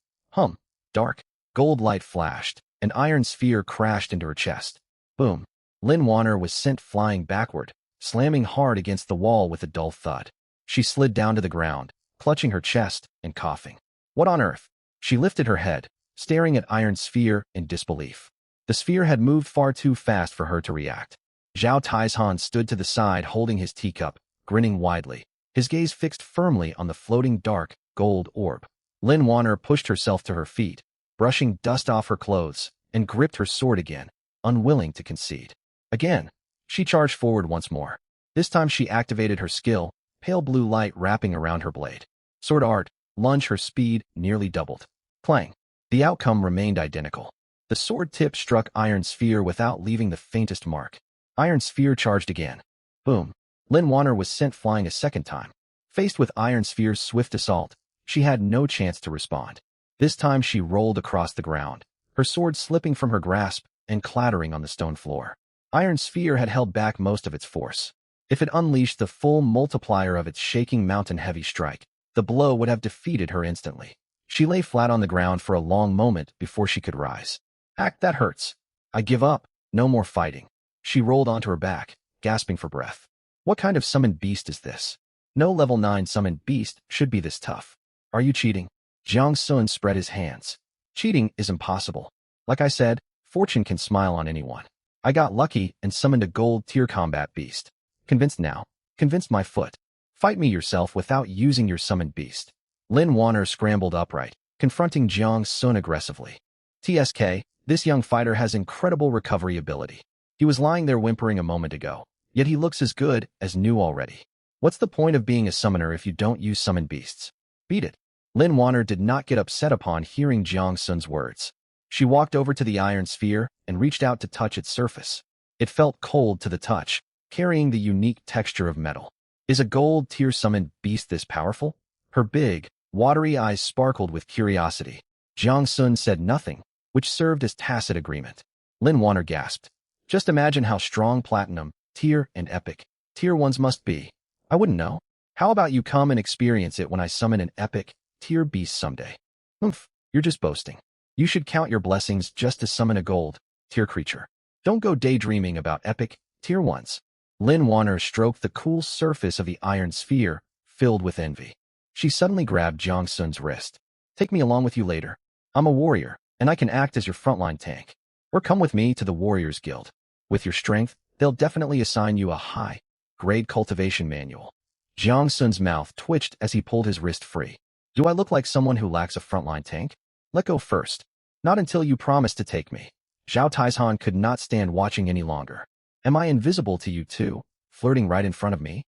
Dark, Gold light flashed. An iron sphere crashed into her chest. Boom. Lin Wanner was sent flying backward, slamming hard against the wall with a dull thud. She slid down to the ground, clutching her chest and coughing. What on earth? She lifted her head, staring at Iron Sphere in disbelief. The sphere had moved far too fast for her to react. Zhao Taizhan stood to the side holding his teacup, grinning widely, his gaze fixed firmly on the floating dark, gold orb. Lin Wanner pushed herself to her feet, brushing dust off her clothes, and gripped her sword again, unwilling to concede. Again, she charged forward once more. This time she activated her skill, pale blue light wrapping around her blade. Sword art, lunge her speed nearly doubled. Clang. The outcome remained identical. The sword tip struck Iron Sphere without leaving the faintest mark. Iron Sphere charged again. Boom. Lin Wanner was sent flying a second time. Faced with Iron Sphere's swift assault, she had no chance to respond. This time she rolled across the ground, her sword slipping from her grasp and clattering on the stone floor. Iron Sphere had held back most of its force. If it unleashed the full multiplier of its shaking mountain-heavy strike, the blow would have defeated her instantly. She lay flat on the ground for a long moment before she could rise. Act, that hurts. I give up. No more fighting. She rolled onto her back, gasping for breath. What kind of summoned beast is this? No level 9 summoned beast should be this tough. Are you cheating? Jiang Sun spread his hands. Cheating is impossible. Like I said, fortune can smile on anyone. I got lucky and summoned a gold tier combat beast. Convinced now? Convinced my foot. Fight me yourself without using your summoned beast. Lin Wanner scrambled upright, confronting Jiang Sun aggressively. TSK, this young fighter has incredible recovery ability. He was lying there whimpering a moment ago, yet he looks as good as new already. What's the point of being a summoner if you don't use summoned beasts? Beat it. Lin Wanner did not get upset upon hearing Jiang Sun's words. She walked over to the Iron Sphere and reached out to touch its surface. It felt cold to the touch, carrying the unique texture of metal. Is a gold tier summoned beast this powerful? Her big, watery eyes sparkled with curiosity. Jiang Sun said nothing, which served as tacit agreement. Lin Wanner gasped. Just imagine how strong Platinum, Tier, and Epic Tier 1s must be. I wouldn't know. How about you come and experience it when I summon an Epic Tier beast someday? Oomph, you're just boasting. You should count your blessings just to summon a gold tier creature. Don't go daydreaming about Epic Tier 1s. Lin Wanner stroked the cool surface of the Iron Sphere, filled with envy. She suddenly grabbed Jiang Sun's wrist. Take me along with you later. I'm a warrior, and I can act as your frontline tank. Or come with me to the Warriors Guild. With your strength, they'll definitely assign you a high-grade cultivation manual. Jiang Sun's mouth twitched as he pulled his wrist free. Do I look like someone who lacks a frontline tank? Let go first. Not until you promise to take me. Zhao Taizhan could not stand watching any longer. Am I invisible to you too, flirting right in front of me?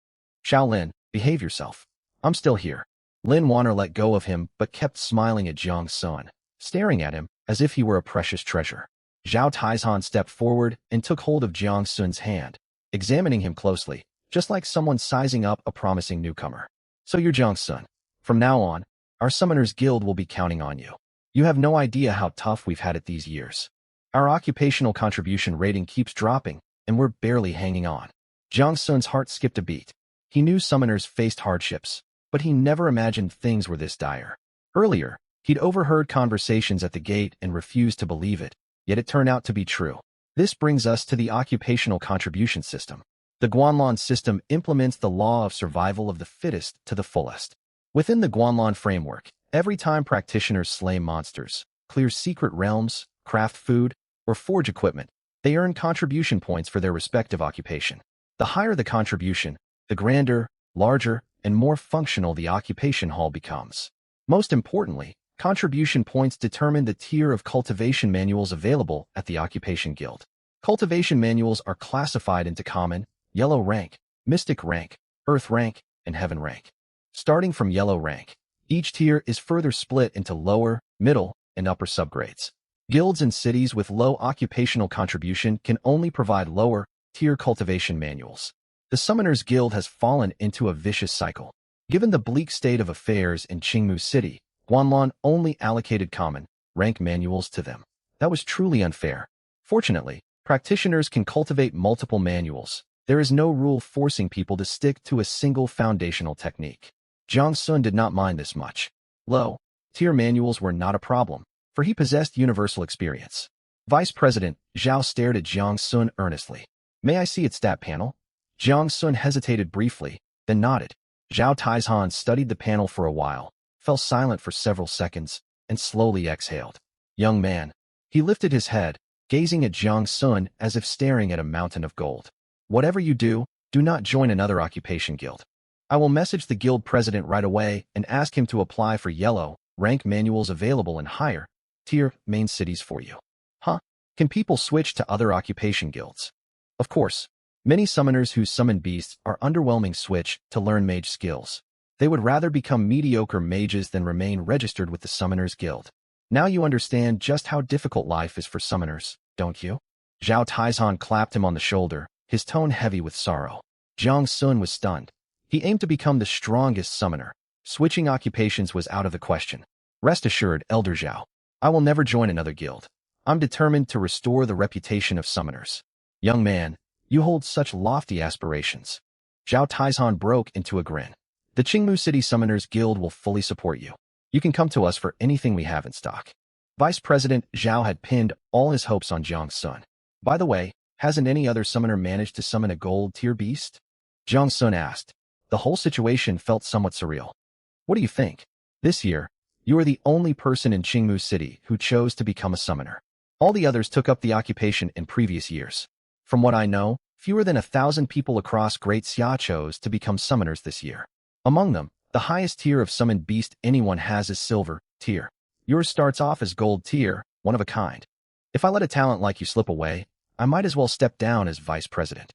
Shaolin, behave yourself. I'm still here. Lin Wanner let go of him but kept smiling at Jiang Sun, staring at him as if he were a precious treasure. Zhao Taizhan stepped forward and took hold of Jiang Sun's hand, examining him closely, just like someone sizing up a promising newcomer. So you're Jiang Sun. From now on, our Summoners Guild will be counting on you. You have no idea how tough we've had it these years. Our occupational contribution rating keeps dropping, and we're barely hanging on. Jiang Sun's heart skipped a beat. He knew summoners faced hardships, but he never imagined things were this dire. Earlier, he'd overheard conversations at the gate and refused to believe it, yet it turned out to be true. This brings us to the occupational contribution system. The Guanlon system implements the law of survival of the fittest to the fullest. Within the Guanlon framework, every time practitioners slay monsters, clear secret realms, craft food, or forge equipment, they earn contribution points for their respective occupation. The higher the contribution, the grander, larger, and more functional the occupation hall becomes. Most importantly, contribution points determine the tier of cultivation manuals available at the Occupation Guild. Cultivation manuals are classified into Common, Yellow rank, Mystic rank, Earth rank, and Heaven rank. Starting from Yellow rank, each tier is further split into lower, middle, and upper subgrades. Guilds and cities with low occupational contribution can only provide lower-tier cultivation manuals. The Summoners Guild has fallen into a vicious cycle. Given the bleak state of affairs in Qingmu City, Guanlon only allocated common rank manuals to them. That was truly unfair. Fortunately, practitioners can cultivate multiple manuals. There is no rule forcing people to stick to a single foundational technique. Jiang Sun did not mind this much. Low-tier manuals were not a problem. for he possessed universal experience. Vice President Zhao stared at Jiang Sun earnestly. May I see its stat panel? Jiang Sun hesitated briefly, then nodded. Zhao Taizhan studied the panel for a while, fell silent for several seconds, and slowly exhaled. Young man. He lifted his head, gazing at Jiang Sun as if staring at a mountain of gold. Whatever you do not join another occupation guild. I will message the guild president right away and ask him to apply for yellow rank manuals available in higher tier main cities for you. Huh? Can people switch to other occupation guilds? Of course. Many summoners who summon beasts are underwhelming switch to learn mage skills. They would rather become mediocre mages than remain registered with the Summoners Guild. Now you understand just how difficult life is for summoners, don't you? Zhao Taizhan clapped him on the shoulder, his tone heavy with sorrow. Jiang Sun was stunned. He aimed to become the strongest summoner. Switching occupations was out of the question. Rest assured, Elder Zhao, I will never join another guild. I'm determined to restore the reputation of summoners. Young man, you hold such lofty aspirations. Zhao Taizhan broke into a grin. The Qingmu City Summoners Guild will fully support you. You can come to us for anything we have in stock. Vice President Zhao had pinned all his hopes on Jiang Sun. By the way, hasn't any other summoner managed to summon a gold-tier beast? Jiang Sun asked. The whole situation felt somewhat surreal. What do you think? This year, you are the only person in Qingmu City who chose to become a summoner. All the others took up the occupation in previous years. From what I know, fewer than 1,000 people across Great Xia chose to become summoners this year. Among them, the highest tier of summoned beast anyone has is silver tier. Yours starts off as gold tier, one of a kind. If I let a talent like you slip away, I might as well step down as vice president.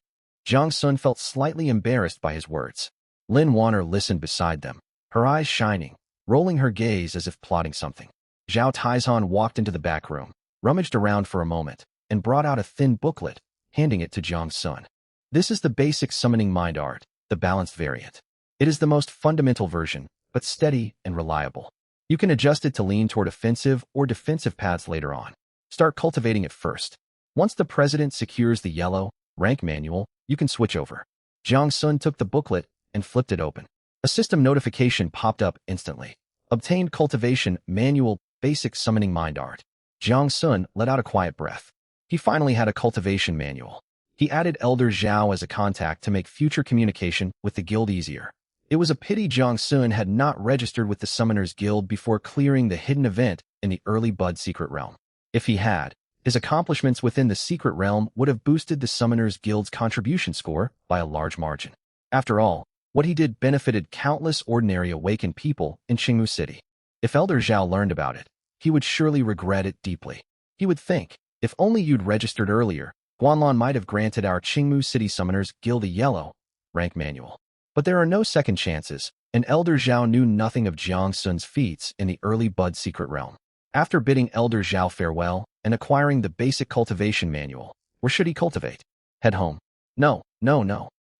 Jiang Sun felt slightly embarrassed by his words. Lin Wanner listened beside them, her eyes shining, rolling her gaze as if plotting something. Zhao Taizhan walked into the back room, rummaged around for a moment, and brought out a thin booklet, handing it to Jiang Sun. This is the basic summoning mind art, the balanced variant. It is the most fundamental version, but steady and reliable. You can adjust it to lean toward offensive or defensive paths later on. Start cultivating it first. Once the president secures the yellow rank manual, you can switch over. Jiang Sun took the booklet and flipped it open. A system notification popped up instantly. Obtained cultivation manual basic summoning mind art. Jiang Sun let out a quiet breath. He finally had a cultivation manual. He added Elder Zhao as a contact to make future communication with the guild easier. It was a pity Jiang Sun had not registered with the Summoners Guild before clearing the hidden event in the early Bud Secret Realm. If he had, his accomplishments within the Secret Realm would have boosted the Summoners Guild's contribution score by a large margin. After all, what he did benefited countless ordinary awakened people in Qingmu City. If Elder Zhao learned about it, he would surely regret it deeply. He would think, if only you'd registered earlier, Guanlan might have granted our Qingmu City Summoners Guild a yellow rank manual. But there are no second chances, and Elder Zhao knew nothing of Jiang Sun's feats in the early Bud Secret Realm. After bidding Elder Zhao farewell and acquiring the basic cultivation manual, where should he cultivate? Head home. No.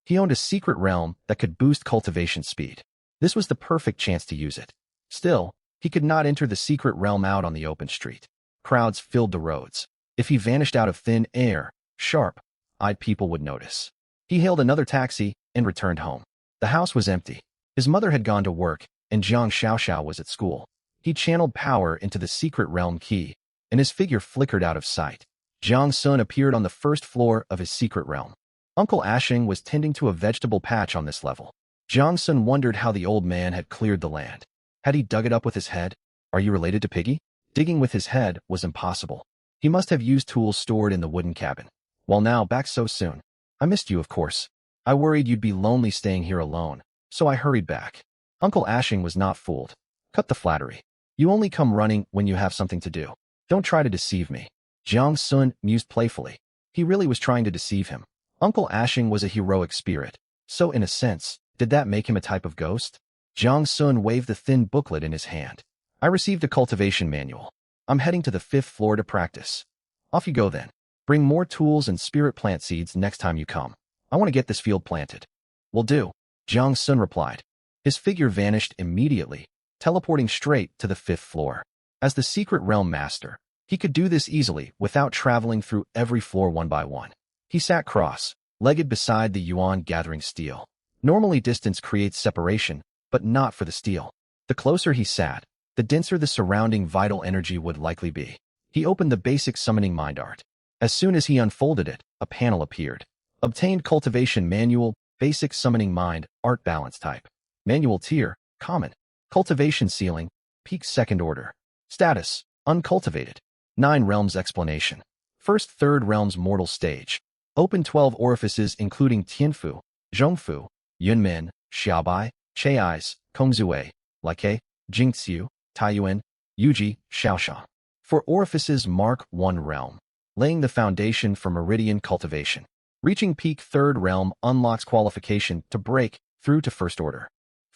He owned a secret realm that could boost cultivation speed. This was the perfect chance to use it. Still, he could not enter the secret realm out on the open street. Crowds filled the roads. If he vanished out of thin air, sharp-eyed people would notice. He hailed another taxi and returned home. The house was empty. His mother had gone to work, and Jiang Xiaoxiao was at school. He channeled power into the secret realm key, and his figure flickered out of sight. Jiang Sun appeared on the first floor of his secret realm. Uncle Ashing was tending to a vegetable patch on this level. Jiang Sun wondered how the old man had cleared the land. Had he dug it up with his head? Are you related to Piggy? Digging with his head was impossible. He must have used tools stored in the wooden cabin. Well, now, back so soon. I missed you, of course. I worried you'd be lonely staying here alone, so I hurried back. Uncle Ashing was not fooled. Cut the flattery. You only come running when you have something to do. Don't try to deceive me. Jiang Sun mused playfully. He really was trying to deceive him. Uncle Ashing was a heroic spirit, so in a sense, did that make him a type of ghost? Jiang Sun waved the thin booklet in his hand. I received a cultivation manual. I'm heading to the 5th floor to practice. Off you go then. Bring more tools and spirit plant seeds next time you come. I want to get this field planted. Will do, Jiang Sun replied. His figure vanished immediately, teleporting straight to the 5th floor. As the secret realm master, he could do this easily without traveling through every floor one by one. He sat cross-legged beside the Yuan gathering steel. Normally distance creates separation, but not for the steel. The closer he sat, the denser the surrounding vital energy would likely be. He opened the basic summoning mind art. As soon as he unfolded it, a panel appeared. Obtained Cultivation Manual, Basic Summoning Mind, Art Balance Type. Manual Tier, Common. Cultivation Ceiling, Peak Second Order. Status, Uncultivated. 9 Realms Explanation. First Third Realms Mortal Stage. Open 12 orifices including Tianfu, Zhongfu, Yunmen, Xiaobai, Chais, Kongzue, Like, Jingxiu, Taiyuan, Yuji, Shaoshang. For orifices mark 1 realm, laying the foundation for meridian cultivation. Reaching peak 3rd realm unlocks qualification to break through to First Order.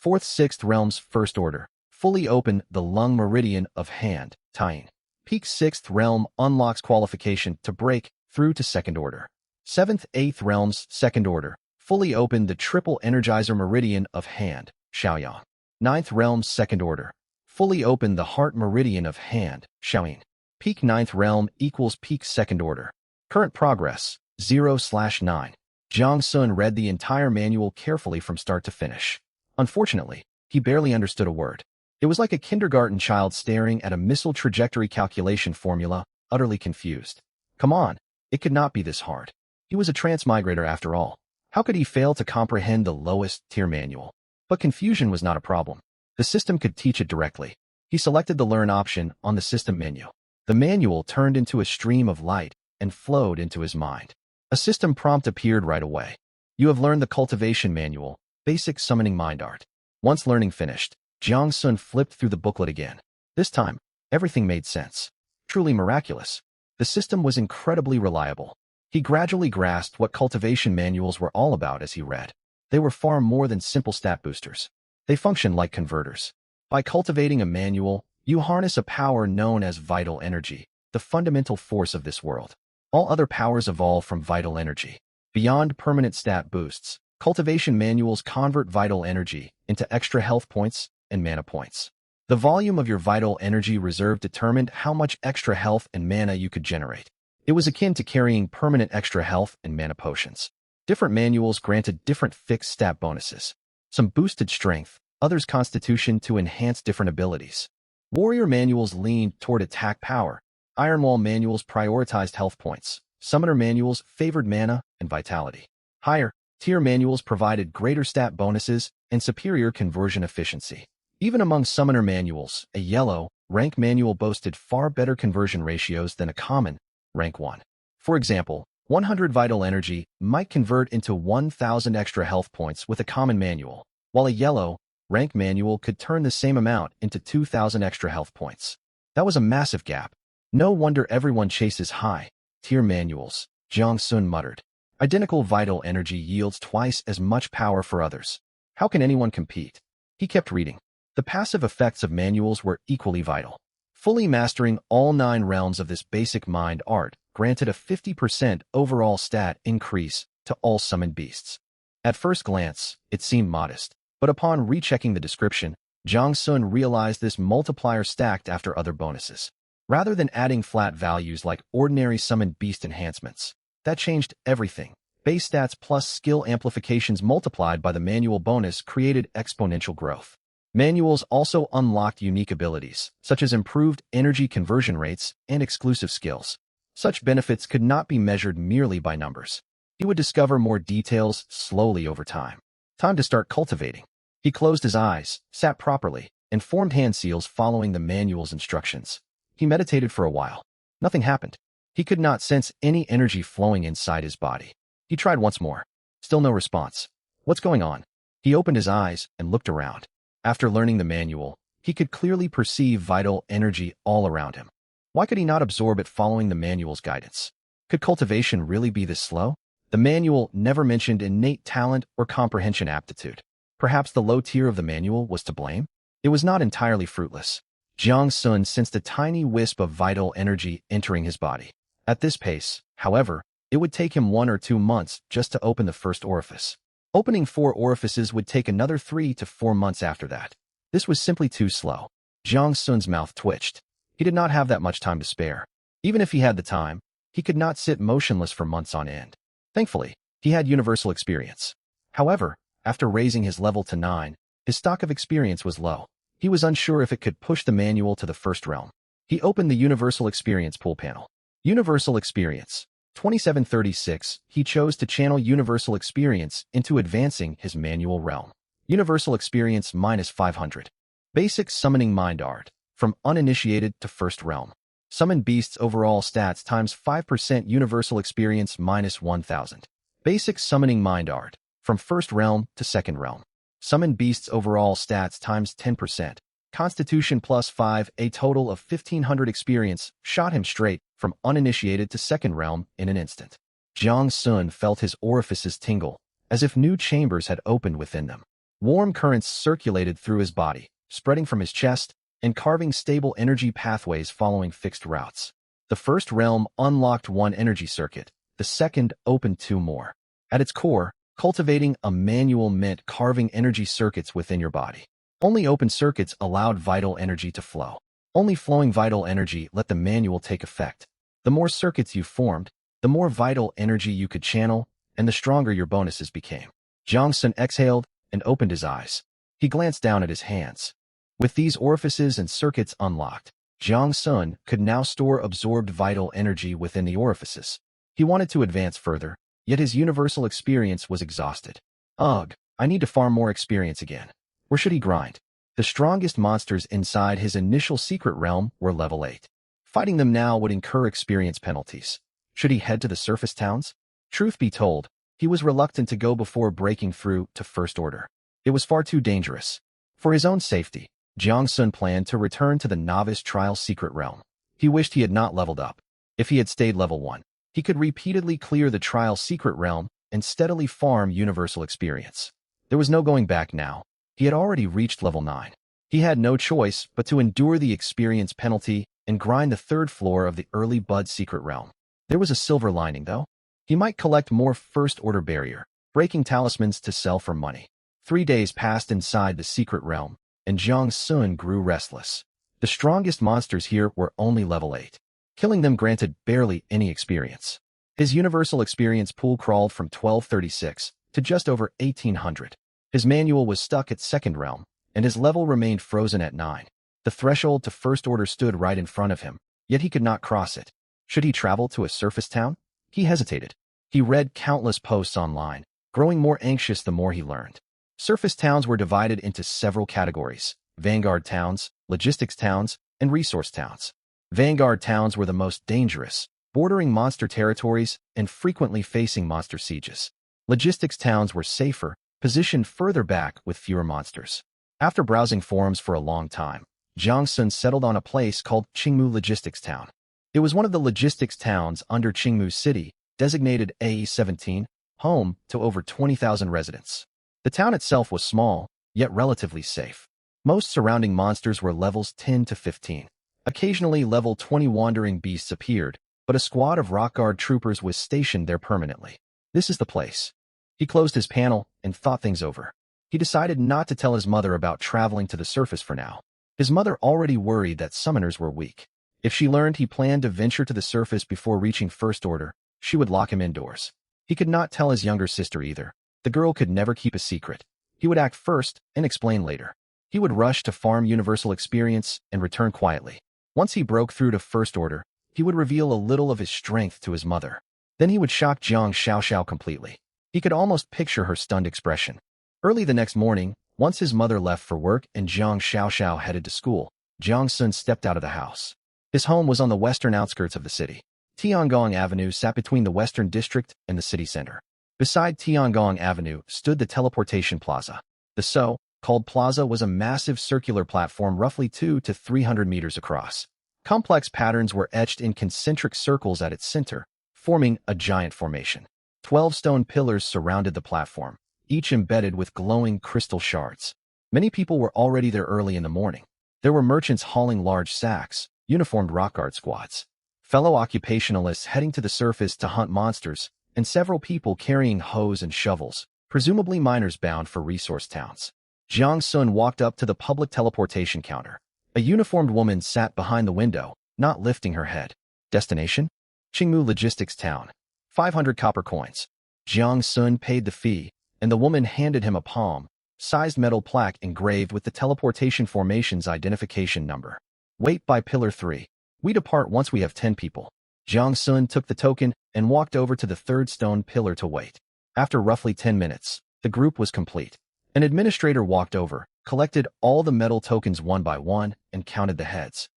4th 6th realms First Order. Fully open the lung meridian of hand, Tying. Peak 6th realm unlocks qualification to break through to Second Order. 7th 8th realms Second Order. Fully open the triple energizer meridian of hand, Xiaoyang. 9th realms Second Order. Fully open the heart meridian of hand, Xiaoyin. Peak 9th realm equals peak Second Order. Current progress, 0/9. Jiang Sun read the entire manual carefully from start to finish. Unfortunately, he barely understood a word. It was like a kindergarten child staring at a missile trajectory calculation formula, utterly confused. Come on, it could not be this hard. He was a transmigrator after all. How could he fail to comprehend the lowest tier manual? But confusion was not a problem. The system could teach it directly. He selected the Learn option on the system menu. The manual turned into a stream of light and flowed into his mind. A system prompt appeared right away. You have learned the Cultivation Manual, Basic Summoning Mind Art. Once learning finished, Jiang Sun flipped through the booklet again. This time, everything made sense. Truly miraculous. The system was incredibly reliable. He gradually grasped what cultivation manuals were all about as he read. They were far more than simple stat boosters. They functioned like converters. By cultivating a manual, you harness a power known as vital energy, the fundamental force of this world. All other powers evolve from vital energy. Beyond permanent stat boosts, cultivation manuals convert vital energy into extra health points and mana points. The volume of your vital energy reserve determined how much extra health and mana you could generate. It was akin to carrying permanent extra health and mana potions. Different manuals granted different fixed stat bonuses. Some boosted strength, others constitution to enhance different abilities. Warrior manuals leaned toward attack power. Ironwall manuals prioritized health points. Summoner manuals favored mana and vitality. Higher tier manuals provided greater stat bonuses and superior conversion efficiency. Even among summoner manuals, a yellow rank manual boasted far better conversion ratios than a common rank 1. For example, 100 vital energy might convert into 1,000 extra health points with a common manual, while a yellow rank manual could turn the same amount into 2,000 extra health points. That was a massive gap. No wonder everyone chases high-tier manuals, Jiang Sun muttered. Identical vital energy yields twice as much power for others. How can anyone compete? He kept reading. The passive effects of manuals were equally vital. Fully mastering all 9 realms of this basic mind art granted a 50% overall stat increase to all summoned beasts. At first glance, it seemed modest, but upon rechecking the description, Jiang Sun realized this multiplier stacked after other bonuses. Rather than adding flat values like ordinary summoned beast enhancements, that changed everything. Base stats plus skill amplifications multiplied by the manual bonus created exponential growth. Manuals also unlocked unique abilities, such as improved energy conversion rates and exclusive skills. Such benefits could not be measured merely by numbers. He would discover more details slowly over time. Time to start cultivating. He closed his eyes, sat properly, and formed hand seals following the manual's instructions. He meditated for a while. Nothing happened. He could not sense any energy flowing inside his body. He tried once more. Still no response. What's going on? He opened his eyes and looked around. After learning the manual, he could clearly perceive vital energy all around him. Why could he not absorb it following the manual's guidance? Could cultivation really be this slow? The manual never mentioned innate talent or comprehension aptitude. Perhaps the low tier of the manual was to blame? It was not entirely fruitless. Jiang Sun sensed a tiny wisp of vital energy entering his body. At this pace, however, it would take him 1 or 2 months just to open the first orifice. Opening 4 orifices would take another 3 to 4 months after that. This was simply too slow. Jiang Sun's mouth twitched. He did not have that much time to spare. Even if he had the time, he could not sit motionless for months on end. Thankfully, he had universal experience. However, after raising his level to 9, his stock of experience was low. He was unsure if it could push the manual to the first realm. He opened the Universal Experience pool panel. Universal Experience. 2736, he chose to channel Universal Experience into advancing his manual realm. Universal Experience -500. Basic Summoning Mind Art. From uninitiated to first realm. Summon beasts overall stats times 5% Universal Experience -1000. Basic Summoning Mind Art. From first realm to second realm. Summon beasts overall stats times 10%. Constitution +5, a total of 1500 experience, shot him straight from uninitiated to second realm in an instant. Jiang Sun felt his orifices tingle, as if new chambers had opened within them. Warm currents circulated through his body, spreading from his chest and carving stable energy pathways following fixed routes. The first realm unlocked one energy circuit, the second opened two more. At its core, cultivating a manual meant carving energy circuits within your body. Only open circuits allowed vital energy to flow. Only flowing vital energy let the manual take effect. The more circuits you formed, the more vital energy you could channel, and the stronger your bonuses became. Jiang Sun exhaled and opened his eyes. He glanced down at his hands. With these orifices and circuits unlocked, Jiang Sun could now store absorbed vital energy within the orifices. He wanted to advance further, yet his universal experience was exhausted. Ugh, I need to farm more experience again. Where should he grind? The strongest monsters inside his initial secret realm were level 8. Fighting them now would incur experience penalties. Should he head to the surface towns? Truth be told, he was reluctant to go before breaking through to First Order. It was far too dangerous. For his own safety, Jiang Sun planned to return to the novice trial secret realm. He wished he had not leveled up. If he had stayed level 1, he could repeatedly clear the trial secret realm and steadily farm universal experience. There was no going back now. He had already reached level 9. He had no choice but to endure the experience penalty and grind the third floor of the early Bud secret realm. There was a silver lining, though. He might collect more first-order barrier, breaking talismans to sell for money. 3 days passed inside the secret realm, and Jiang Sun grew restless. The strongest monsters here were only level 8. Killing them granted barely any experience. His universal experience pool crawled from 1236 to just over 1800. His manual was stuck at second realm, and his level remained frozen at 9. The threshold to first order stood right in front of him, yet he could not cross it. Should he travel to a surface town? He hesitated. He read countless posts online, growing more anxious the more he learned. Surface towns were divided into several categories: vanguard towns, logistics towns, and resource towns. Vanguard towns were the most dangerous, bordering monster territories and frequently facing monster sieges. Logistics towns were safer, positioned further back with fewer monsters. After browsing forums for a long time, Jiang Sun settled on a place called Qingmu Logistics Town. It was one of the logistics towns under Qingmu City, designated AE-17, home to over 20,000 residents. The town itself was small, yet relatively safe. Most surrounding monsters were levels 10 to 15. Occasionally level 20 wandering beasts appeared, but a squad of rock guard troopers was stationed there permanently. This is the place. He closed his panel and thought things over. He decided not to tell his mother about traveling to the surface for now. His mother already worried that summoners were weak. If she learned he planned to venture to the surface before reaching First Order, she would lock him indoors. He could not tell his younger sister either. The girl could never keep a secret. He would act first and explain later. He would rush to farm universal experience and return quietly. Once he broke through to First Order, he would reveal a little of his strength to his mother. Then he would shock Jiang Xiaoxiao completely. He could almost picture her stunned expression. Early the next morning, once his mother left for work and Jiang Xiaoxiao headed to school, Jiang Sun stepped out of the house. His home was on the western outskirts of the city. Tiangong Avenue sat between the western district and the city center. Beside Tiangong Avenue stood the teleportation plaza. The so-called plaza was a massive circular platform roughly 200 to 300 meters across. Complex patterns were etched in concentric circles at its center, forming a giant formation. 12 stone pillars surrounded the platform, each embedded with glowing crystal shards. Many people were already there early in the morning. There were merchants hauling large sacks, uniformed rock guard squads, fellow occupationalists heading to the surface to hunt monsters, and several people carrying hoes and shovels, presumably miners bound for resource towns. Jiang Sun walked up to the public teleportation counter. A uniformed woman sat behind the window, not lifting her head. Destination? Qingmu Logistics Town. 500 copper coins. Jiang Sun paid the fee, and the woman handed him a palm, sized metal plaque engraved with the teleportation formation's identification number. Wait by Pillar 3. We depart once we have 10 people. Jiang Sun took the token and walked over to the third stone pillar to wait. After roughly 10 minutes, the group was complete. An administrator walked over, collected all the metal tokens one by one, and counted the heads.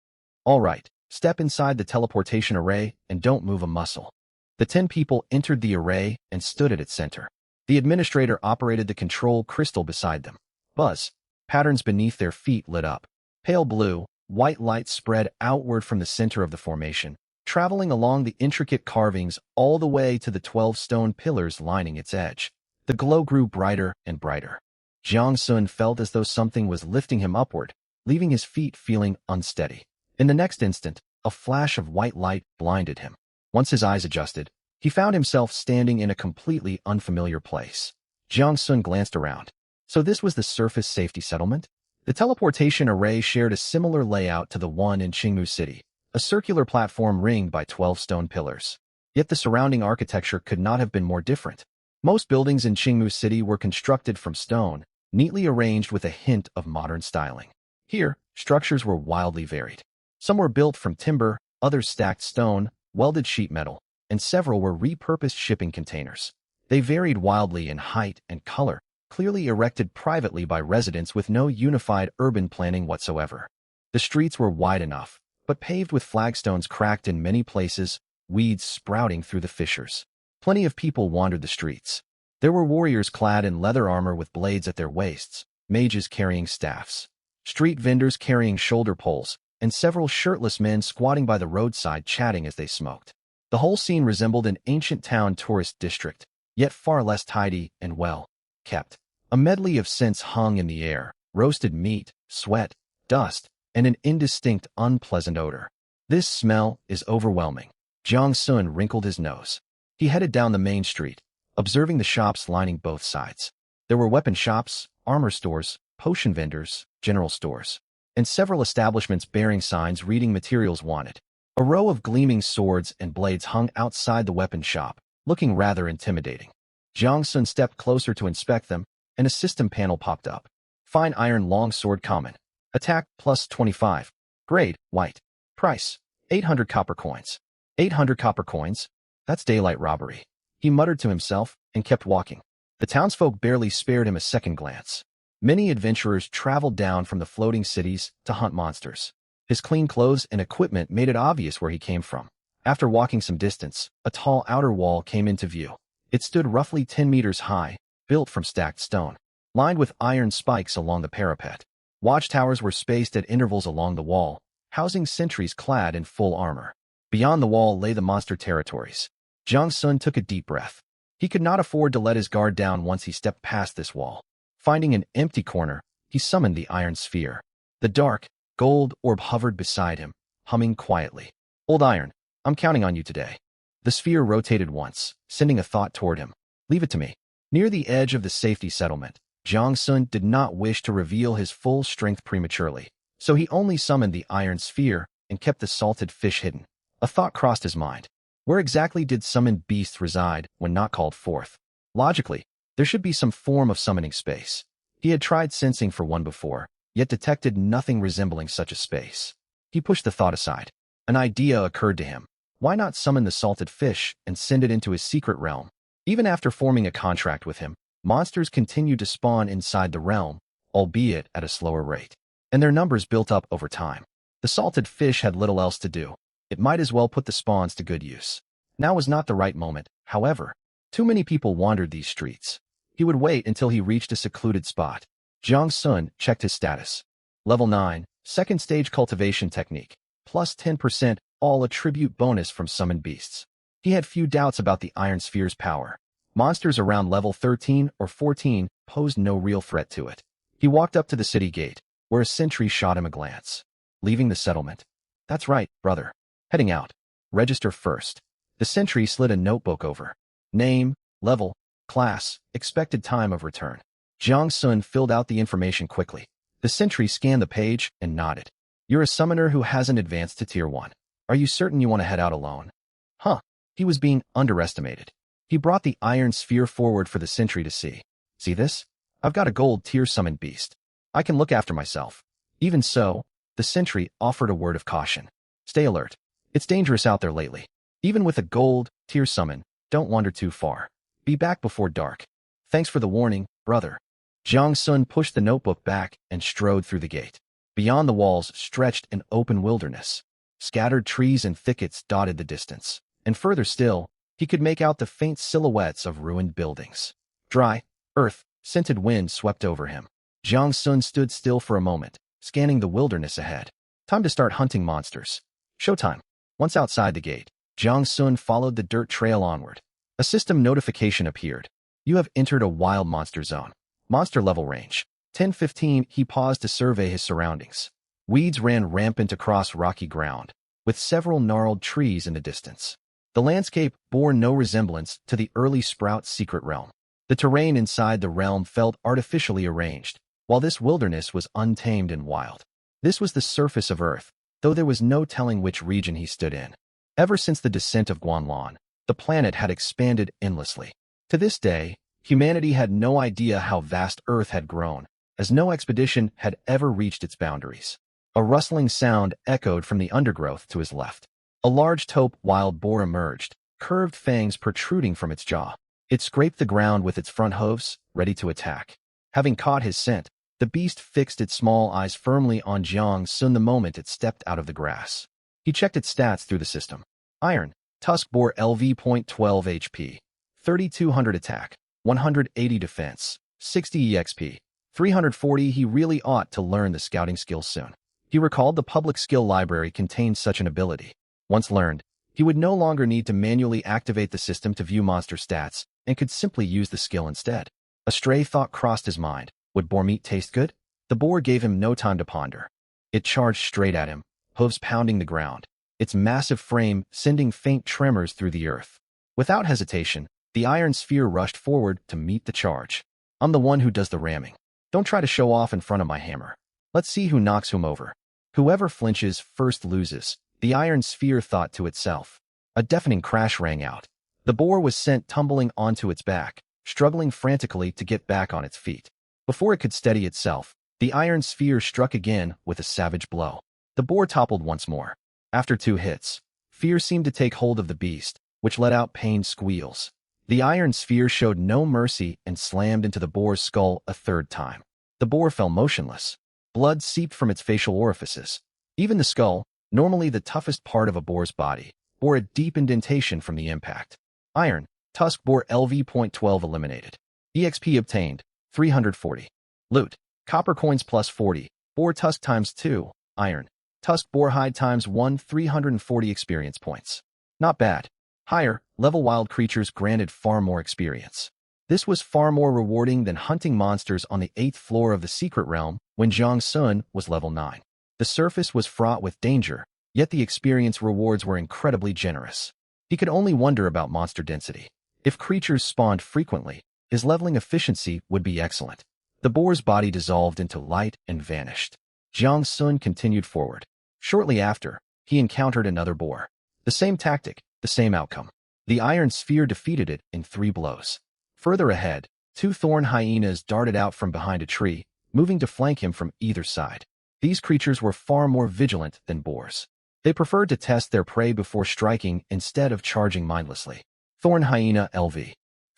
All right, step inside the teleportation array and don't move a muscle. The 10 people entered the array and stood at its center. The administrator operated the control crystal beside them. Buzz. Patterns beneath their feet lit up. Pale blue, white light spread outward from the center of the formation, traveling along the intricate carvings all the way to the 12 stone pillars lining its edge. The glow grew brighter and brighter. Jiang Sun felt as though something was lifting him upward, leaving his feet feeling unsteady. In the next instant, a flash of white light blinded him. Once his eyes adjusted, he found himself standing in a completely unfamiliar place. Jiang Sun glanced around. So this was the surface safety settlement? The teleportation array shared a similar layout to the one in Qingmu City, a circular platform ringed by 12 stone pillars. Yet the surrounding architecture could not have been more different. Most buildings in Qingmu City were constructed from stone, neatly arranged with a hint of modern styling. Here, structures were wildly varied. Some were built from timber, others stacked stone, welded sheet metal, and several were repurposed shipping containers. They varied wildly in height and color, clearly erected privately by residents with no unified urban planning whatsoever. The streets were wide enough, but paved with flagstones cracked in many places, weeds sprouting through the fissures. Plenty of people wandered the streets. There were warriors clad in leather armor with blades at their waists, mages carrying staffs, street vendors carrying shoulder poles, and several shirtless men squatting by the roadside chatting as they smoked. The whole scene resembled an ancient town tourist district, yet far less tidy and well kept. A medley of scents hung in the air: roasted meat, sweat, dust, and an indistinct, unpleasant odor. This smell is overwhelming. Jiang Sun wrinkled his nose. He headed down the main street, observing the shops lining both sides. There were weapon shops, armor stores, potion vendors, general stores, and several establishments bearing signs reading materials wanted. A row of gleaming swords and blades hung outside the weapon shop, looking rather intimidating. Jiang Sun stepped closer to inspect them, and a system panel popped up. Fine iron longsword common. Attack plus 25. Grade, white. Price, 800 copper coins. 800 copper coins? That's daylight robbery. He muttered to himself and kept walking. The townsfolk barely spared him a second glance. Many adventurers traveled down from the floating cities to hunt monsters. His clean clothes and equipment made it obvious where he came from. After walking some distance, a tall outer wall came into view. It stood roughly 10 meters high, built from stacked stone, lined with iron spikes along the parapet. Watchtowers were spaced at intervals along the wall, housing sentries clad in full armor. Beyond the wall lay the monster territories. Jiang Sun took a deep breath. He could not afford to let his guard down once he stepped past this wall. Finding an empty corner, he summoned the iron sphere. The dark, gold orb hovered beside him, humming quietly. Old Iron, I'm counting on you today. The sphere rotated once, sending a thought toward him. Leave it to me. Near the edge of the safety settlement, Jiang Sun did not wish to reveal his full strength prematurely, so he only summoned the iron sphere and kept the salted fish hidden. A thought crossed his mind. Where exactly did summoned beasts reside when not called forth? Logically, there should be some form of summoning space. He had tried sensing for one before, yet detected nothing resembling such a space. He pushed the thought aside. An idea occurred to him. Why not summon the salted fish and send it into his secret realm? Even after forming a contract with him, monsters continued to spawn inside the realm, albeit at a slower rate, and their numbers built up over time. The salted fish had little else to do. It might as well put the spawns to good use. Now was not the right moment, however. Too many people wandered these streets. He would wait until he reached a secluded spot. Jiang Sun checked his status. Level 9, second stage cultivation technique, plus 10% all attribute bonus from summoned beasts. He had few doubts about the Iron Sphere's power. Monsters around level 13 or 14 posed no real threat to it. He walked up to the city gate, where a sentry shot him a glance. Leaving the settlement. That's right, brother. Heading out. Register first. The sentry slid a notebook over. Name, level, class, expected time of return. Jiang Sun filled out the information quickly. The sentry scanned the page and nodded. You're a summoner who hasn't advanced to Tier 1. Are you certain you want to head out alone? Huh. He was being underestimated. He brought the iron sphere forward for the sentry to see. See this? I've got a gold tier summoned beast. I can look after myself. Even so, the sentry offered a word of caution. Stay alert. It's dangerous out there lately. Even with a gold tier summon, don't wander too far. Be back before dark. Thanks for the warning, brother. Jiang Sun pushed the notebook back and strode through the gate. Beyond the walls stretched an open wilderness. Scattered trees and thickets dotted the distance. And further still, he could make out the faint silhouettes of ruined buildings. Dry, earth-scented wind swept over him. Jiang Sun stood still for a moment, scanning the wilderness ahead. Time to start hunting monsters. Showtime. Once outside the gate, Jiang Sun followed the dirt trail onward. A system notification appeared. You have entered a wild monster zone. Monster level range. 10-15. He paused to survey his surroundings. Weeds ran rampant across rocky ground, with several gnarled trees in the distance. The landscape bore no resemblance to the early Sprout secret realm. The terrain inside the realm felt artificially arranged, while this wilderness was untamed and wild. This was the surface of Earth, though there was no telling which region he stood in. Ever since the descent of Guanlan, the planet had expanded endlessly. To this day, humanity had no idea how vast Earth had grown, as no expedition had ever reached its boundaries. A rustling sound echoed from the undergrowth to his left. A large taupe wild boar emerged, curved fangs protruding from its jaw. It scraped the ground with its front hooves, ready to attack. Having caught his scent, the beast fixed its small eyes firmly on Jiang Sun the moment it stepped out of the grass. He checked its stats through the system. Iron, Tusk Boar LV.12 HP, 3200 attack, 180 defense, 60 EXP, 340. He really ought to learn the scouting skill soon. He recalled the public skill library contained such an ability. Once learned, he would no longer need to manually activate the system to view monster stats and could simply use the skill instead. A stray thought crossed his mind. Would boar meat taste good? The boar gave him no time to ponder. It charged straight at him, hooves pounding the ground, its massive frame sending faint tremors through the earth. Without hesitation, the iron sphere rushed forward to meet the charge. I'm the one who does the ramming. Don't try to show off in front of my hammer. Let's see who knocks whom over. Whoever flinches first loses, the iron sphere thought to itself. A deafening crash rang out. The boar was sent tumbling onto its back, struggling frantically to get back on its feet. Before it could steady itself, the iron sphere struck again with a savage blow. The boar toppled once more. After 2 hits, fear seemed to take hold of the beast, which let out pained squeals. The iron sphere showed no mercy and slammed into the boar's skull a 3rd time. The boar fell motionless. Blood seeped from its facial orifices. Even the skull, normally the toughest part of a boar's body, bore a deep indentation from the impact. Iron, Tusk Boar LV.12 eliminated. EXP obtained, 340. Loot, copper coins plus 40, boar tusk times 2, iron, tusk boar hide times 1, 340 experience points. Not bad. Higher, level wild creatures granted far more experience. This was far more rewarding than hunting monsters on the 8th floor of the secret realm when Jiang Sun was level 9. The surface was fraught with danger, yet the experience rewards were incredibly generous. He could only wonder about monster density. If creatures spawned frequently, his leveling efficiency would be excellent. The boar's body dissolved into light and vanished. Jiang Sun continued forward. Shortly after, he encountered another boar. The same tactic, the same outcome. The iron sphere defeated it in 3 blows. Further ahead, 2 thorn hyenas darted out from behind a tree, moving to flank him from either side. These creatures were far more vigilant than boars. They preferred to test their prey before striking instead of charging mindlessly. Thorn hyena LV.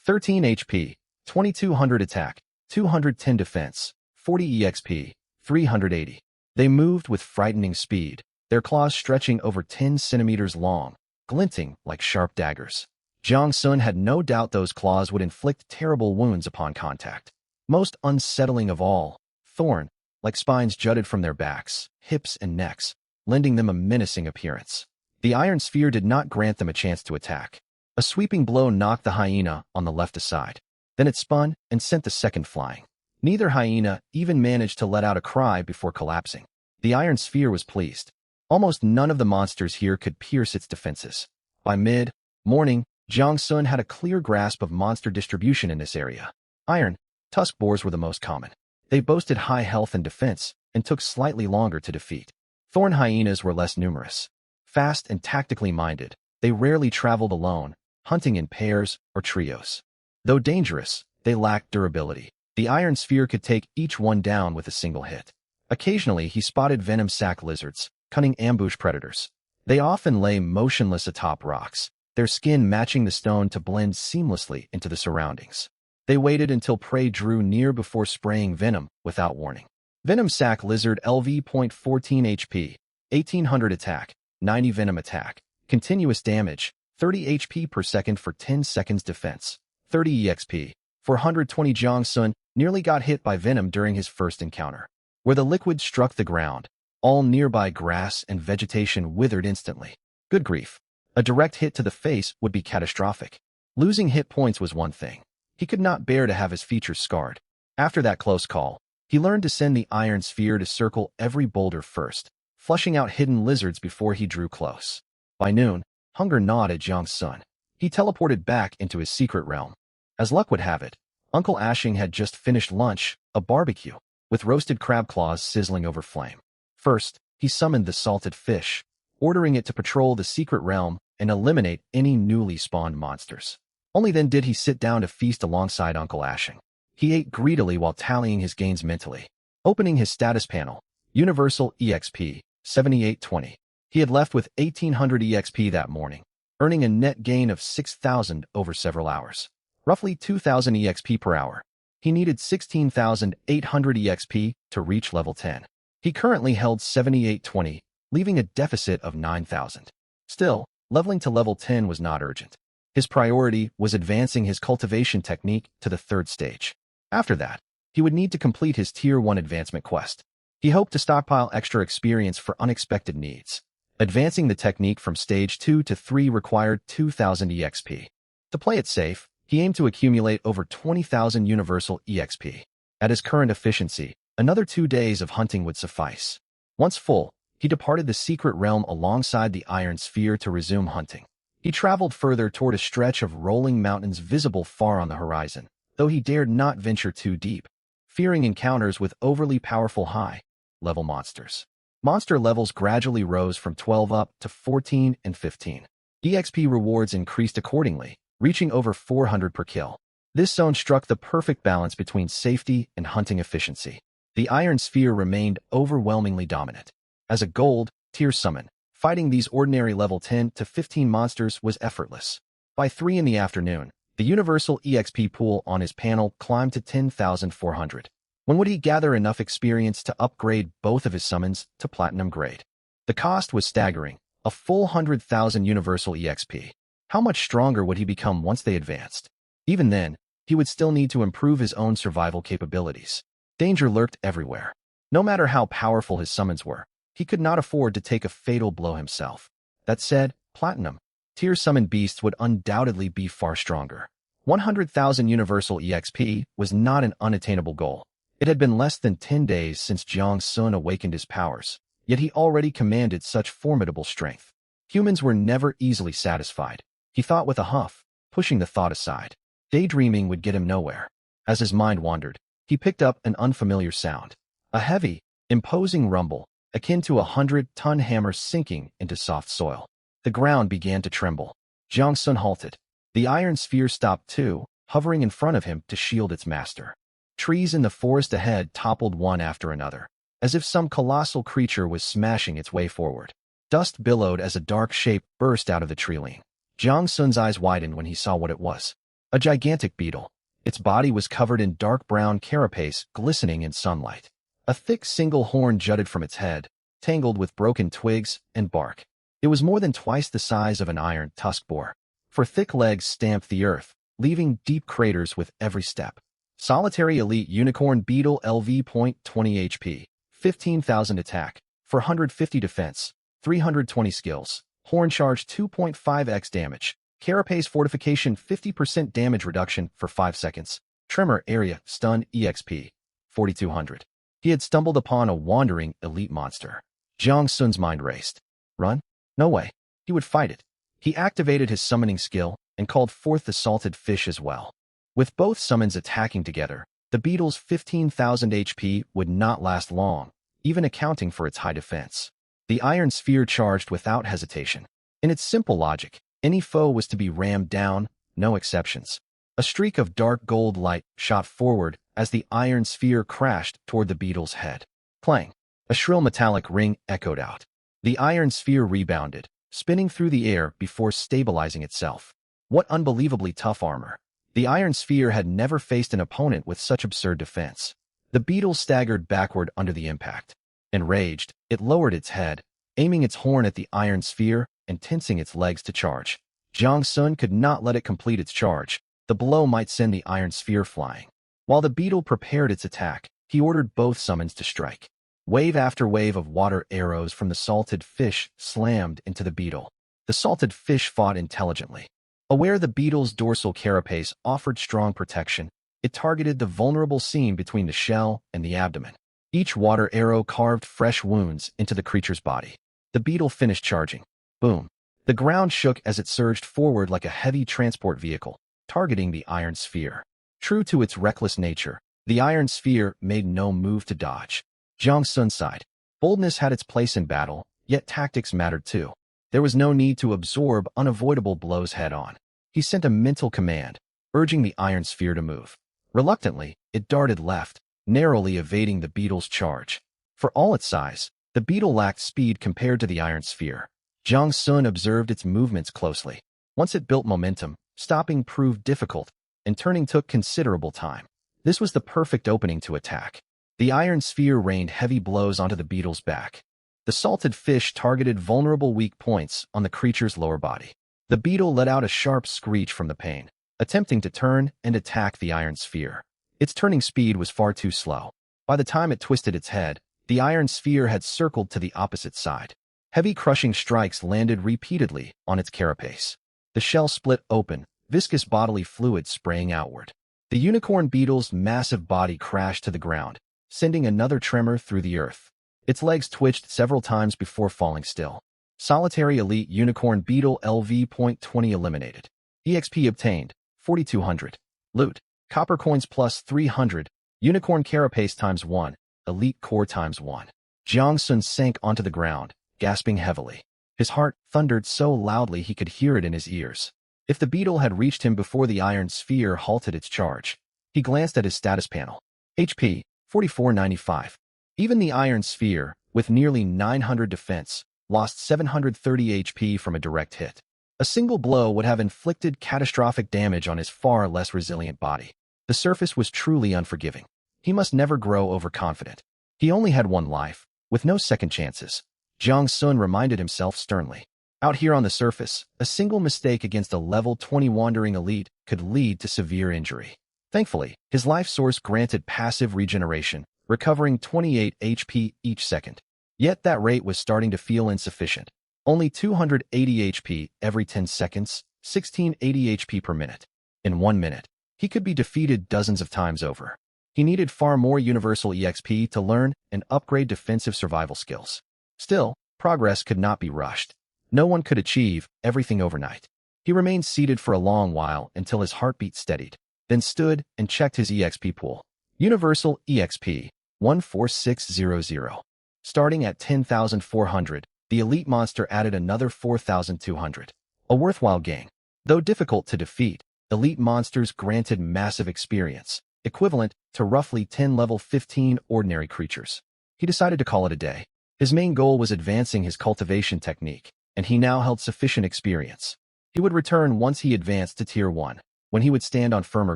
13 HP, 2200 attack, 210 defense, 40 EXP, 380. They moved with frightening speed, their claws stretching over 10 centimeters long, glinting like sharp daggers. Jiang Sun had no doubt those claws would inflict terrible wounds upon contact. Most unsettling of all, thorn, like spines jutted from their backs, hips and necks, lending them a menacing appearance. The iron sphere did not grant them a chance to attack. A sweeping blow knocked the hyena on the left aside. Then it spun and sent the second flying. Neither hyena even managed to let out a cry before collapsing. The iron sphere was pleased. Almost none of the monsters here could pierce its defenses. By mid-morning, Jiang Sun had a clear grasp of monster distribution in this area. Iron, tusk boars were the most common. They boasted high health and defense, and took slightly longer to defeat. Thorn hyenas were less numerous. Fast and tactically minded, they rarely traveled alone, hunting in pairs or trios. Though dangerous, they lacked durability. The Iron Sphere could take each one down with a single hit. Occasionally, he spotted venom sac lizards, cunning ambush predators. They often lay motionless atop rocks, their skin matching the stone to blend seamlessly into the surroundings. They waited until prey drew near before spraying venom without warning. Venom sac lizard LV.14 HP, 1800 attack, 90 venom attack, continuous damage, 30 HP per second for 10 seconds defense, 30 EXP. 420 Jiang Sun nearly got hit by venom during his first encounter. Where the liquid struck the ground, all nearby grass and vegetation withered instantly. Good grief. A direct hit to the face would be catastrophic. Losing hit points was one thing. He could not bear to have his features scarred. After that close call, he learned to send the Iron Sphere to circle every boulder first, flushing out hidden lizards before he drew close. By noon, hunger gnawed at Jiang Sun. He teleported back into his secret realm. As luck would have it, Uncle Ashing had just finished lunch, a barbecue, with roasted crab claws sizzling over flame. First, he summoned the salted fish, ordering it to patrol the secret realm and eliminate any newly spawned monsters. Only then did he sit down to feast alongside Uncle Ashing. He ate greedily while tallying his gains mentally. Opening his status panel, Universal EXP, 7820. He had left with 1800 EXP that morning, earning a net gain of 6,000 over several hours. Roughly 2,000 EXP per hour. He needed 16,800 EXP to reach level 10. He currently held 7820, leaving a deficit of 9,000. Still, leveling to level 10 was not urgent. His priority was advancing his cultivation technique to the third stage. After that, he would need to complete his Tier 1 advancement quest. He hoped to stockpile extra experience for unexpected needs. Advancing the technique from stage 2 to 3 required 2,000 EXP. To play it safe, he aimed to accumulate over 20,000 Universal EXP. At his current efficiency, another 2 days of hunting would suffice. Once full, he departed the secret realm alongside the Iron Sphere to resume hunting. He traveled further toward a stretch of rolling mountains visible far on the horizon, though he dared not venture too deep, fearing encounters with overly powerful high-level monsters. Monster levels gradually rose from 12 up to 14 and 15. EXP rewards increased accordingly, reaching over 400 per kill. This zone struck the perfect balance between safety and hunting efficiency. The Iron Sphere remained overwhelmingly dominant. As a gold-tier summon, fighting these ordinary level 10 to 15 monsters was effortless. By 3 in the afternoon, the Universal EXP pool on his panel climbed to 10,400. When would he gather enough experience to upgrade both of his summons to Platinum grade? The cost was staggering, a full 100,000 Universal EXP. How much stronger would he become once they advanced? Even then, he would still need to improve his own survival capabilities. Danger lurked everywhere. No matter how powerful his summons were, he could not afford to take a fatal blow himself. That said, Platinum tier summoned beasts would undoubtedly be far stronger. 100,000 Universal EXP was not an unattainable goal. It had been less than 10 days since Jiang Sun awakened his powers, yet he already commanded such formidable strength. Humans were never easily satisfied. He thought with a huff, pushing the thought aside. Daydreaming would get him nowhere. As his mind wandered, he picked up an unfamiliar sound. A heavy, imposing rumble, akin to a 100-ton hammer sinking into soft soil. The ground began to tremble. Jiang Sun halted. The Iron Sphere stopped too, hovering in front of him to shield its master. Trees in the forest ahead toppled one after another, as if some colossal creature was smashing its way forward. Dust billowed as a dark shape burst out of the tree-line. Jiang Sun's eyes widened when he saw what it was. A gigantic beetle. Its body was covered in dark brown carapace glistening in sunlight. A thick single horn jutted from its head, tangled with broken twigs and bark. It was more than twice the size of an iron tusk boar. For thick legs stamped the earth, leaving deep craters with every step. Solitary Elite Unicorn Beetle LV.20 HP, 15,000 attack, 450 defense, 320 skills. Horn charge 2.5x damage. Carapace fortification 50% damage reduction for 5 seconds. Tremor area stun EXP 4200. He had stumbled upon a wandering elite monster. Jiang Sun's mind raced. Run? No way. He would fight it. He activated his summoning skill and called forth the salted fish as well. With both summons attacking together, the beetle's 15,000 HP would not last long, even accounting for its high defense. The Iron Sphere charged without hesitation. In its simple logic, any foe was to be rammed down, no exceptions. A streak of dark gold light shot forward as the iron sphere crashed toward the beetle's head. Clang! A shrill metallic ring echoed out. The iron sphere rebounded, spinning through the air before stabilizing itself. What unbelievably tough armor. The iron sphere had never faced an opponent with such absurd defense. The beetle staggered backward under the impact. Enraged, it lowered its head, aiming its horn at the iron sphere and tensing its legs to charge. Jiang Sun could not let it complete its charge. The blow might send the iron sphere flying. While the beetle prepared its attack, he ordered both summons to strike. Wave after wave of water arrows from the salted fish slammed into the beetle. The salted fish fought intelligently. Aware the beetle's dorsal carapace offered strong protection, it targeted the vulnerable seam between the shell and the abdomen. Each water arrow carved fresh wounds into the creature's body. The beetle finished charging. Boom. The ground shook as it surged forward like a heavy transport vehicle, targeting the iron sphere. True to its reckless nature, the iron sphere made no move to dodge. Jiang Sun sighed. Boldness had its place in battle, yet tactics mattered too. There was no need to absorb unavoidable blows head-on. He sent a mental command, urging the iron sphere to move. Reluctantly, it darted left, narrowly evading the beetle's charge. For all its size, the beetle lacked speed compared to the iron sphere. Jiang Sun observed its movements closely. Once it built momentum, stopping proved difficult, and turning took considerable time. This was the perfect opening to attack. The iron sphere rained heavy blows onto the beetle's back. The salted fish targeted vulnerable weak points on the creature's lower body. The beetle let out a sharp screech from the pain, attempting to turn and attack the iron sphere. Its turning speed was far too slow. By the time it twisted its head, the iron sphere had circled to the opposite side. Heavy crushing strikes landed repeatedly on its carapace. The shell split open, viscous bodily fluid spraying outward. The unicorn beetle's massive body crashed to the ground, sending another tremor through the earth. Its legs twitched several times before falling still. Solitary Elite Unicorn Beetle LV.20 eliminated. EXP obtained, 4200. Loot, copper coins plus 300, Unicorn Carapace times 1, Elite Core times 1. Jiang Sun sank onto the ground, gasping heavily. His heart thundered so loudly he could hear it in his ears. If the beetle had reached him before the iron sphere halted its charge, he glanced at his status panel. HP, 4495. Even the iron sphere, with nearly 900 defense, lost 730 HP from a direct hit. A single blow would have inflicted catastrophic damage on his far less resilient body. The surface was truly unforgiving. He must never grow overconfident. He only had one life, with no second chances. Jiang Sun reminded himself sternly. Out here on the surface, a single mistake against a level 20 wandering elite could lead to severe injury. Thankfully, his life source granted passive regeneration, recovering 28 HP each second. Yet that rate was starting to feel insufficient. Only 280 HP every 10 seconds, 1680 HP per minute. In 1 minute, he could be defeated dozens of times over. He needed far more universal EXP to learn and upgrade defensive survival skills. Still, progress could not be rushed. No one could achieve everything overnight. He remained seated for a long while until his heartbeat steadied, then stood and checked his EXP pool. Universal EXP, 14600. Starting at 10,400, the elite monster added another 4,200. A worthwhile gain. Though difficult to defeat, elite monsters granted massive experience, equivalent to roughly 10 level 15 ordinary creatures. He decided to call it a day. His main goal was advancing his cultivation technique, and he now held sufficient experience. He would return once he advanced to Tier 1, when he would stand on firmer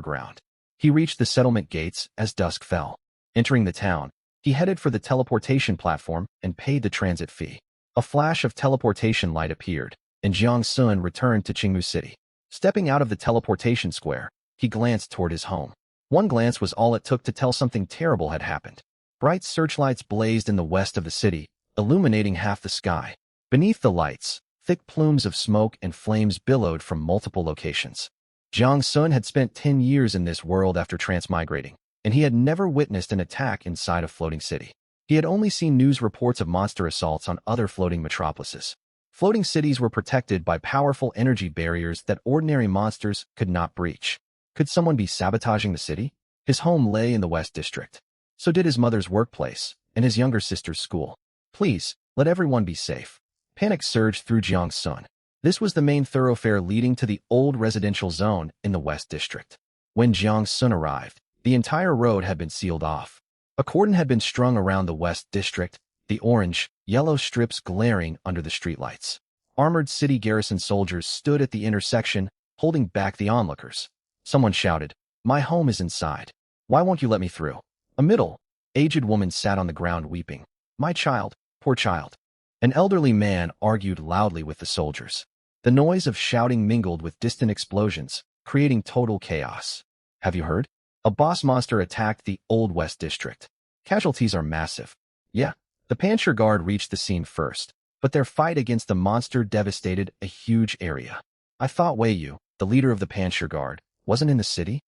ground. He reached the settlement gates as dusk fell. Entering the town, he headed for the teleportation platform and paid the transit fee. A flash of teleportation light appeared, and Jiang Sun returned to Qingmu City. Stepping out of the teleportation square, he glanced toward his home. One glance was all it took to tell something terrible had happened. Bright searchlights blazed in the west of the city, illuminating half the sky. Beneath the lights, thick plumes of smoke and flames billowed from multiple locations. Jiang Sun had spent 10 years in this world after transmigrating, and he had never witnessed an attack inside a floating city. He had only seen news reports of monster assaults on other floating metropolises. Floating cities were protected by powerful energy barriers that ordinary monsters could not breach. Could someone be sabotaging the city? His home lay in the West District. So did his mother's workplace and his younger sister's school. Please, let everyone be safe. Panic surged through Jiang Sun. This was the main thoroughfare leading to the old residential zone in the West District. When Jiang Sun arrived, the entire road had been sealed off. A cordon had been strung around the West District, the orange, yellow strips glaring under the streetlights. Armored city garrison soldiers stood at the intersection, holding back the onlookers. Someone shouted, "My home is inside. Why won't you let me through?" A middle-aged woman sat on the ground weeping. "My child, poor child." An elderly man argued loudly with the soldiers. The noise of shouting mingled with distant explosions, creating total chaos. "Have you heard? A boss monster attacked the Old West District. Casualties are massive." "Yeah." The Panzer Guard reached the scene first, but their fight against the monster devastated a huge area. "I thought Wei Yu, the leader of the Panzer Guard, wasn't in the city?"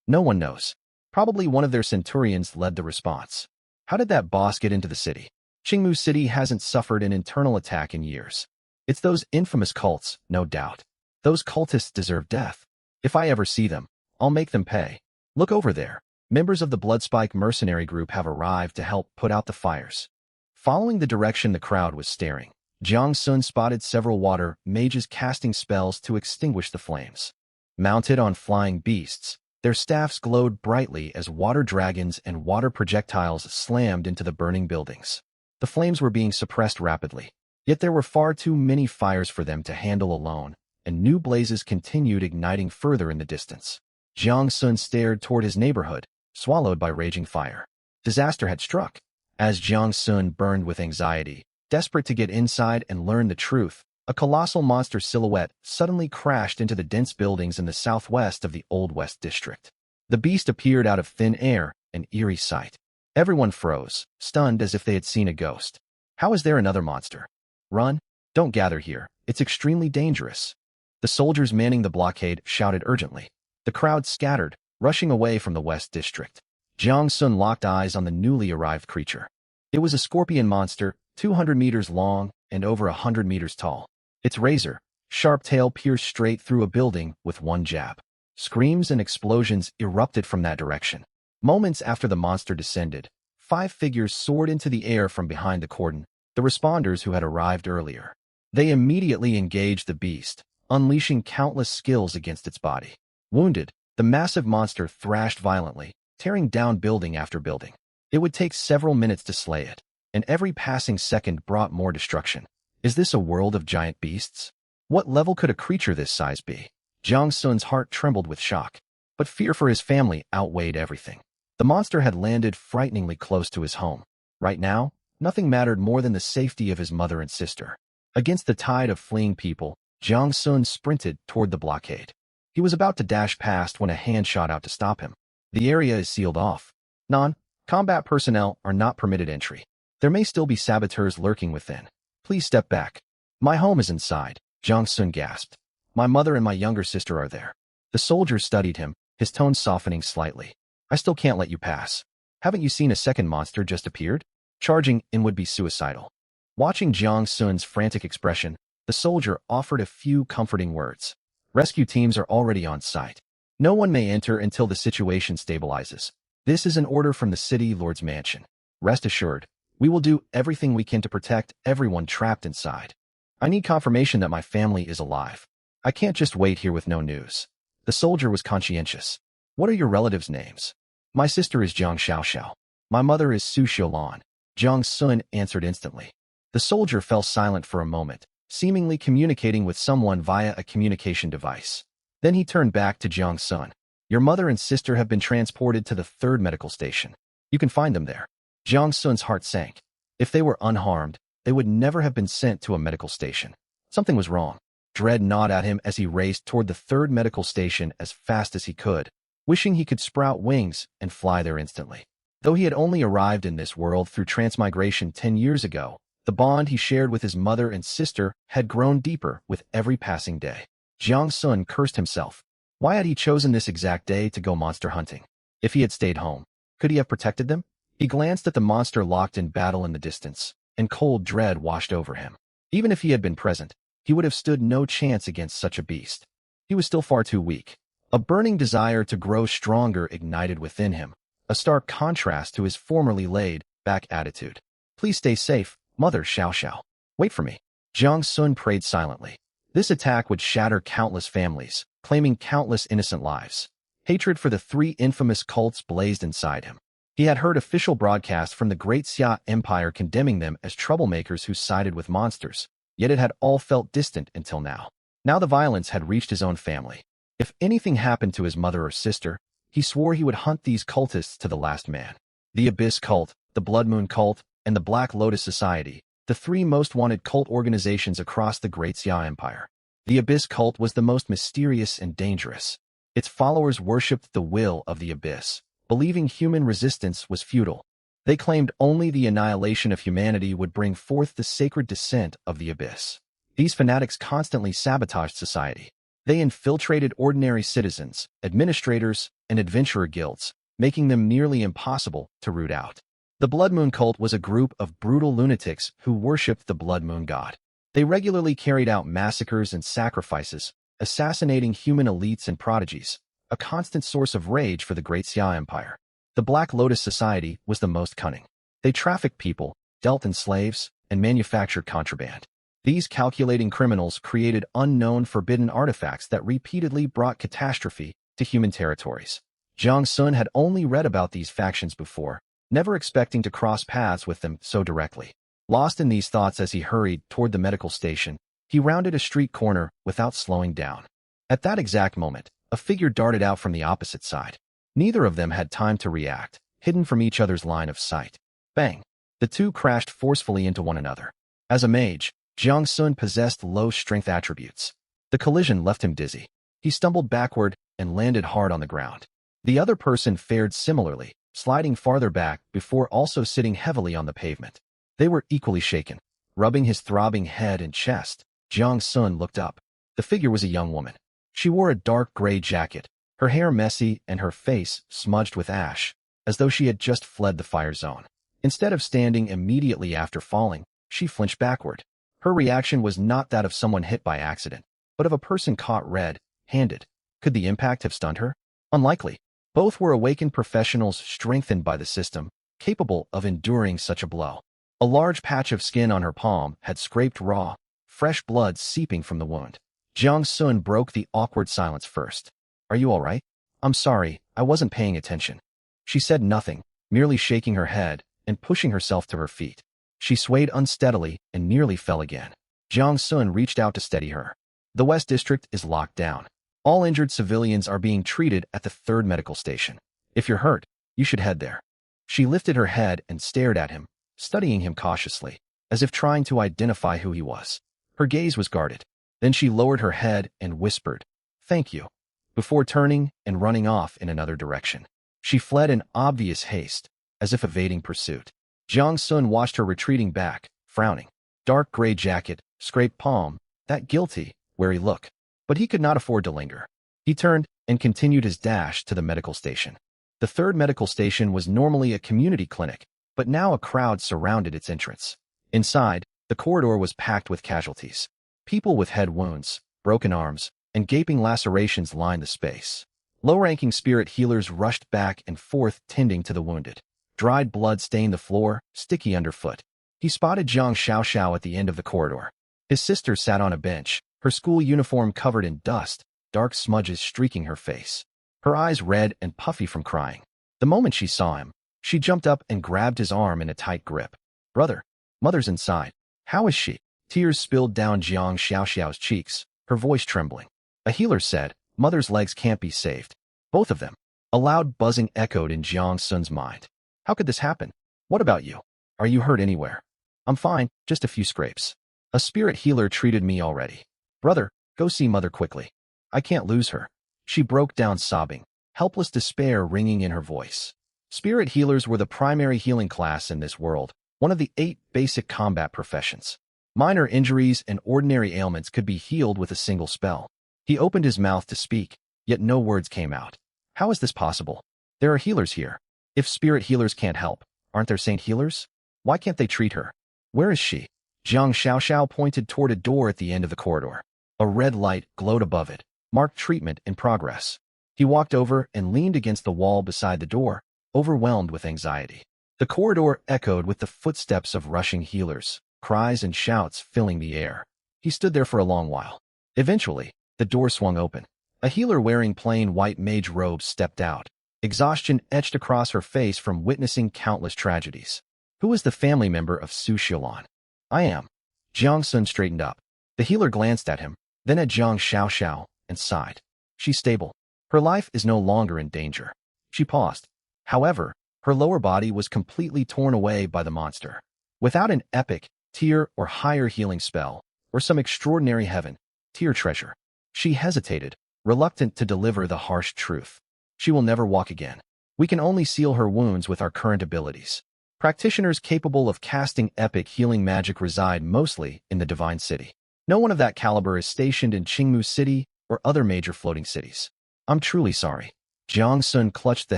"No one knows. Probably one of their centurions led the response." "How did that boss get into the city?" "Qingmu City hasn't suffered an internal attack in years. It's those infamous cults, no doubt. Those cultists deserve death. If I ever see them, I'll make them pay." "Look over there. Members of the Bloodspike mercenary group have arrived to help put out the fires." Following the direction the crowd was staring, Jiang Sun spotted several water mages casting spells to extinguish the flames. Mounted on flying beasts, their staffs glowed brightly as water dragons and water projectiles slammed into the burning buildings. The flames were being suppressed rapidly, yet there were far too many fires for them to handle alone, and new blazes continued igniting further in the distance. Jiang Sun stared toward his neighborhood, swallowed by raging fire. Disaster had struck. As Jiang Sun burned with anxiety, desperate to get inside and learn the truth, a colossal monster silhouette suddenly crashed into the dense buildings in the southwest of the Old West District. The beast appeared out of thin air, an eerie sight. Everyone froze, stunned as if they had seen a ghost. "How is there another monster?" "Run! Don't gather here. It's extremely dangerous." The soldiers manning the blockade shouted urgently. The crowd scattered, rushing away from the West District. Jiang Sun locked eyes on the newly arrived creature. It was a scorpion monster, 200 meters long and over 100 meters tall. Its razor-sharp tail pierced straight through a building with one jab. Screams and explosions erupted from that direction. Moments after the monster descended, 5 figures soared into the air from behind the cordon, the responders who had arrived earlier. They immediately engaged the beast, unleashing countless skills against its body. Wounded, the massive monster thrashed violently, tearing down building after building. It would take several minutes to slay it, and every passing second brought more destruction. Is this a world of giant beasts? What level could a creature this size be? Jiang Sun's heart trembled with shock, but fear for his family outweighed everything. The monster had landed frighteningly close to his home. Right now, nothing mattered more than the safety of his mother and sister. Against the tide of fleeing people, Jiang Sun sprinted toward the blockade. He was about to dash past when a hand shot out to stop him. "The area is sealed off. Non-combat personnel are not permitted entry. There may still be saboteurs lurking within. Please step back." "My home is inside," Jiang Sun gasped. "My mother and my younger sister are there." The soldier studied him, his tone softening slightly. "I still can't let you pass. Haven't you seen a second monster just appeared? Charging in would be suicidal." Watching Jiang Sun's frantic expression, the soldier offered a few comforting words. "Rescue teams are already on site. No one may enter until the situation stabilizes. This is an order from the City Lord's mansion. Rest assured, we will do everything we can to protect everyone trapped inside. I need confirmation that my family is alive. I can't just wait here with no news." The soldier was conscientious. "What are your relatives' names?" "My sister is Jiang Xiaoxiao. My mother is Su Xiulan." Jiang Sun answered instantly. The soldier fell silent for a moment, seemingly communicating with someone via a communication device. Then he turned back to Jiang Sun. "Your mother and sister have been transported to the 3rd medical station. You can find them there." Jiang Sun's heart sank. If they were unharmed, they would never have been sent to a medical station. Something was wrong. Dread gnawed at him as he raced toward the 3rd medical station as fast as he could, wishing he could sprout wings and fly there instantly. Though he had only arrived in this world through transmigration 10 years ago, the bond he shared with his mother and sister had grown deeper with every passing day. Jiang Sun cursed himself. Why had he chosen this exact day to go monster hunting? If he had stayed home, could he have protected them? He glanced at the monster locked in battle in the distance, and cold dread washed over him. Even if he had been present, he would have stood no chance against such a beast. He was still far too weak. A burning desire to grow stronger ignited within him, a stark contrast to his formerly laid-back attitude. "Please stay safe, Mother Xiaoxiao. Wait for me." Jiang Sun prayed silently. This attack would shatter countless families, claiming countless innocent lives. Hatred for the three infamous cults blazed inside him. He had heard official broadcasts from the Great Xia Empire condemning them as troublemakers who sided with monsters, yet it had all felt distant until now. Now the violence had reached his own family. If anything happened to his mother or sister, he swore he would hunt these cultists to the last man. The Abyss Cult, the Blood Moon Cult, and the Black Lotus Society, the three most wanted cult organizations across the Great Xia Empire. The Abyss Cult was the most mysterious and dangerous. Its followers worshipped the will of the Abyss, believing human resistance was futile. They claimed only the annihilation of humanity would bring forth the sacred descent of the Abyss. These fanatics constantly sabotaged society. They infiltrated ordinary citizens, administrators, and adventurer guilds, making them nearly impossible to root out. The Blood Moon Cult was a group of brutal lunatics who worshipped the Blood Moon God. They regularly carried out massacres and sacrifices, assassinating human elites and prodigies, a constant source of rage for the Great Xia Empire. The Black Lotus Society was the most cunning. They trafficked people, dealt in slaves, and manufactured contraband. These calculating criminals created unknown forbidden artifacts that repeatedly brought catastrophe to human territories. Jiang Sun had only read about these factions before, never expecting to cross paths with them so directly. Lost in these thoughts as he hurried toward the medical station, he rounded a street corner without slowing down. At that exact moment, a figure darted out from the opposite side. Neither of them had time to react, hidden from each other's line of sight. Bang! The two crashed forcefully into one another. As a mage, Jiang Sun possessed low-strength attributes. The collision left him dizzy. He stumbled backward and landed hard on the ground. The other person fared similarly, sliding farther back before also sitting heavily on the pavement. They were equally shaken. Rubbing his throbbing head and chest, Jiang Sun looked up. The figure was a young woman. She wore a dark gray jacket, her hair messy and her face smudged with ash, as though she had just fled the fire zone. Instead of standing immediately after falling, she flinched backward. Her reaction was not that of someone hit by accident, but of a person caught red-handed. Could the impact have stunned her? Unlikely. Both were awakened professionals strengthened by the system, capable of enduring such a blow. A large patch of skin on her palm had scraped raw, fresh blood seeping from the wound. Jiang Sun broke the awkward silence first. "Are you all right?" "I'm sorry, I wasn't paying attention." She said nothing, merely shaking her head and pushing herself to her feet. She swayed unsteadily and nearly fell again. Jiang Sun reached out to steady her. "The West District is locked down. All injured civilians are being treated at the 3rd medical station. If you're hurt, you should head there." She lifted her head and stared at him, studying him cautiously, as if trying to identify who he was. Her gaze was guarded. Then she lowered her head and whispered, "Thank you," before turning and running off in another direction. She fled in obvious haste, as if evading pursuit. Jiang Sun watched her retreating back, frowning. Dark gray jacket, scraped palm, that guilty, wary look. But he could not afford to linger. He turned and continued his dash to the medical station. The 3rd medical station was normally a community clinic, but now a crowd surrounded its entrance. Inside, the corridor was packed with casualties. People with head wounds, broken arms, and gaping lacerations lined the space. Low-ranking spirit healers rushed back and forth tending to the wounded. Dried blood stained the floor, sticky underfoot. He spotted Zhang Xiaoxiao at the end of the corridor. His sister sat on a bench, her school uniform covered in dust, dark smudges streaking her face. Her eyes red and puffy from crying. The moment she saw him, she jumped up and grabbed his arm in a tight grip. "Brother, Mother's inside. How is she?" Tears spilled down Zhang Xiaoxiao's cheeks, her voice trembling. A healer said, "Mother's legs can't be saved. Both of them." A loud buzzing echoed in Jiang Sun's mind. "How could this happen? What about you? Are you hurt anywhere?" "I'm fine, just a few scrapes. A spirit healer treated me already." "Brother, go see Mother quickly. I can't lose her." She broke down sobbing, helpless despair ringing in her voice. Spirit healers were the primary healing class in this world, one of the 8 basic combat professions. Minor injuries and ordinary ailments could be healed with a single spell. He opened his mouth to speak, yet no words came out. How is this possible? There are healers here. If spirit healers can't help, aren't there saint healers? Why can't they treat her? Where is she? Zhang Xiaoxiao pointed toward a door at the end of the corridor. A red light glowed above it, marked treatment in progress. He walked over and leaned against the wall beside the door, overwhelmed with anxiety. The corridor echoed with the footsteps of rushing healers, cries and shouts filling the air. He stood there for a long while. Eventually, the door swung open. A healer wearing plain white mage robes stepped out. Exhaustion etched across her face from witnessing countless tragedies. Who is the family member of Su Xiaolan? I am. Jiang Sun straightened up. The healer glanced at him, then at Jiang Xiaoxiao, and sighed. She's stable. Her life is no longer in danger. She paused. However, her lower body was completely torn away by the monster. Without an epic, tier, or higher healing spell, or some extraordinary heaven, tier treasure, she hesitated, reluctant to deliver the harsh truth. She will never walk again. We can only seal her wounds with our current abilities. Practitioners capable of casting epic healing magic reside mostly in the Divine City. No one of that caliber is stationed in Qingmu City or other major floating cities. I'm truly sorry. Jiang Sun clutched the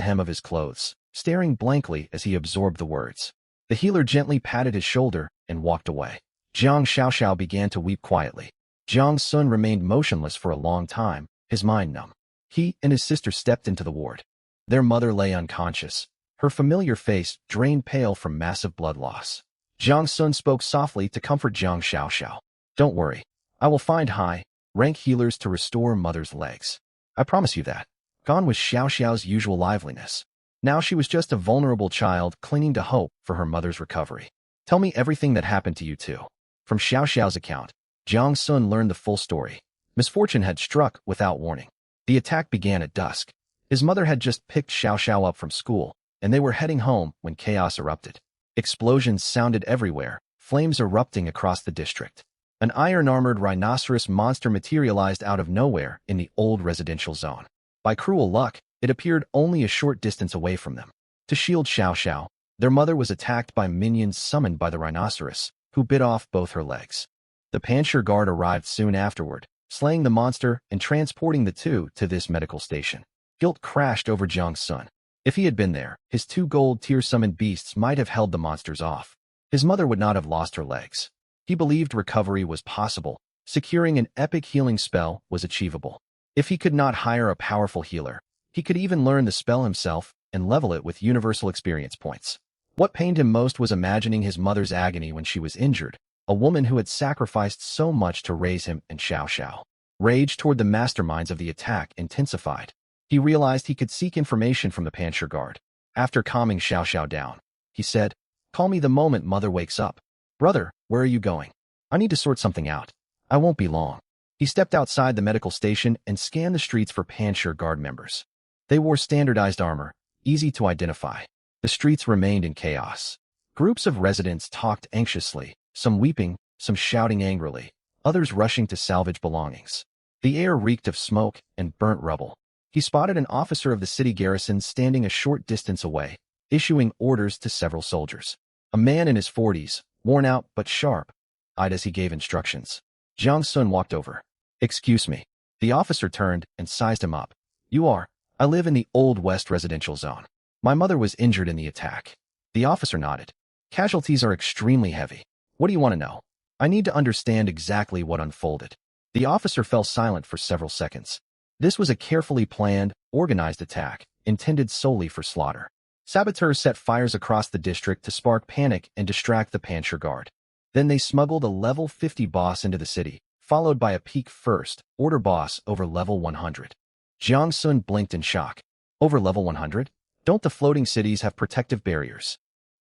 hem of his clothes, staring blankly as he absorbed the words. The healer gently patted his shoulder and walked away. Jiang Xiaoxiao began to weep quietly. Jiang Sun remained motionless for a long time, his mind numb. He and his sister stepped into the ward. Their mother lay unconscious, her familiar face drained pale from massive blood loss. Jiang Sun spoke softly to comfort Jiang Xiaoxiao. Don't worry. I will find high-rank healers to restore mother's legs. I promise you that. Gone was Xiaoxiao's usual liveliness. Now she was just a vulnerable child clinging to hope for her mother's recovery. Tell me everything that happened to you too. From Xiaoxiao's account, Jiang Sun learned the full story. Misfortune had struck without warning. The attack began at dusk. His mother had just picked Xiaoxiao up from school, and they were heading home when chaos erupted. Explosions sounded everywhere, flames erupting across the district. An iron-armored rhinoceros monster materialized out of nowhere in the old residential zone. By cruel luck, it appeared only a short distance away from them. To shield Xiaoxiao, their mother was attacked by minions summoned by the rhinoceros, who bit off both her legs. The Panshir Guard arrived soon afterward, slaying the monster and transporting the two to this medical station. Guilt crashed over Jiang Sun. If he had been there, his two gold-tier summoned beasts might have held the monsters off. His mother would not have lost her legs. He believed recovery was possible. Securing an epic healing spell was achievable. If he could not hire a powerful healer, he could even learn the spell himself and level it with universal experience points. What pained him most was imagining his mother's agony when she was injured, a woman who had sacrificed so much to raise him and Xiaoxiao. Rage toward the masterminds of the attack intensified. He realized he could seek information from the Panshir Guard. After calming Xiaoxiao down, he said, "Call me the moment mother wakes up." "Brother, where are you going?" "I need to sort something out. I won't be long." He stepped outside the medical station and scanned the streets for Panshir Guard members. They wore standardized armor, easy to identify. The streets remained in chaos. Groups of residents talked anxiously, some weeping, some shouting angrily, others rushing to salvage belongings. The air reeked of smoke and burnt rubble. He spotted an officer of the city garrison standing a short distance away, issuing orders to several soldiers. A man in his 40s, worn out but sharp, eyed as he gave instructions. Jiang Sun walked over. "Excuse me." The officer turned and sized him up. "You are? I live in the Old West residential zone. My mother was injured in the attack." The officer nodded. "Casualties are extremely heavy. What do you want to know?" "I need to understand exactly what unfolded." The officer fell silent for several seconds. This was a carefully planned, organized attack, intended solely for slaughter. Saboteurs set fires across the district to spark panic and distract the Panshir Guard. Then they smuggled a level 50 boss into the city, followed by a peak first order boss over level 100. Jiang Sun blinked in shock. Over level 100? Don't the floating cities have protective barriers?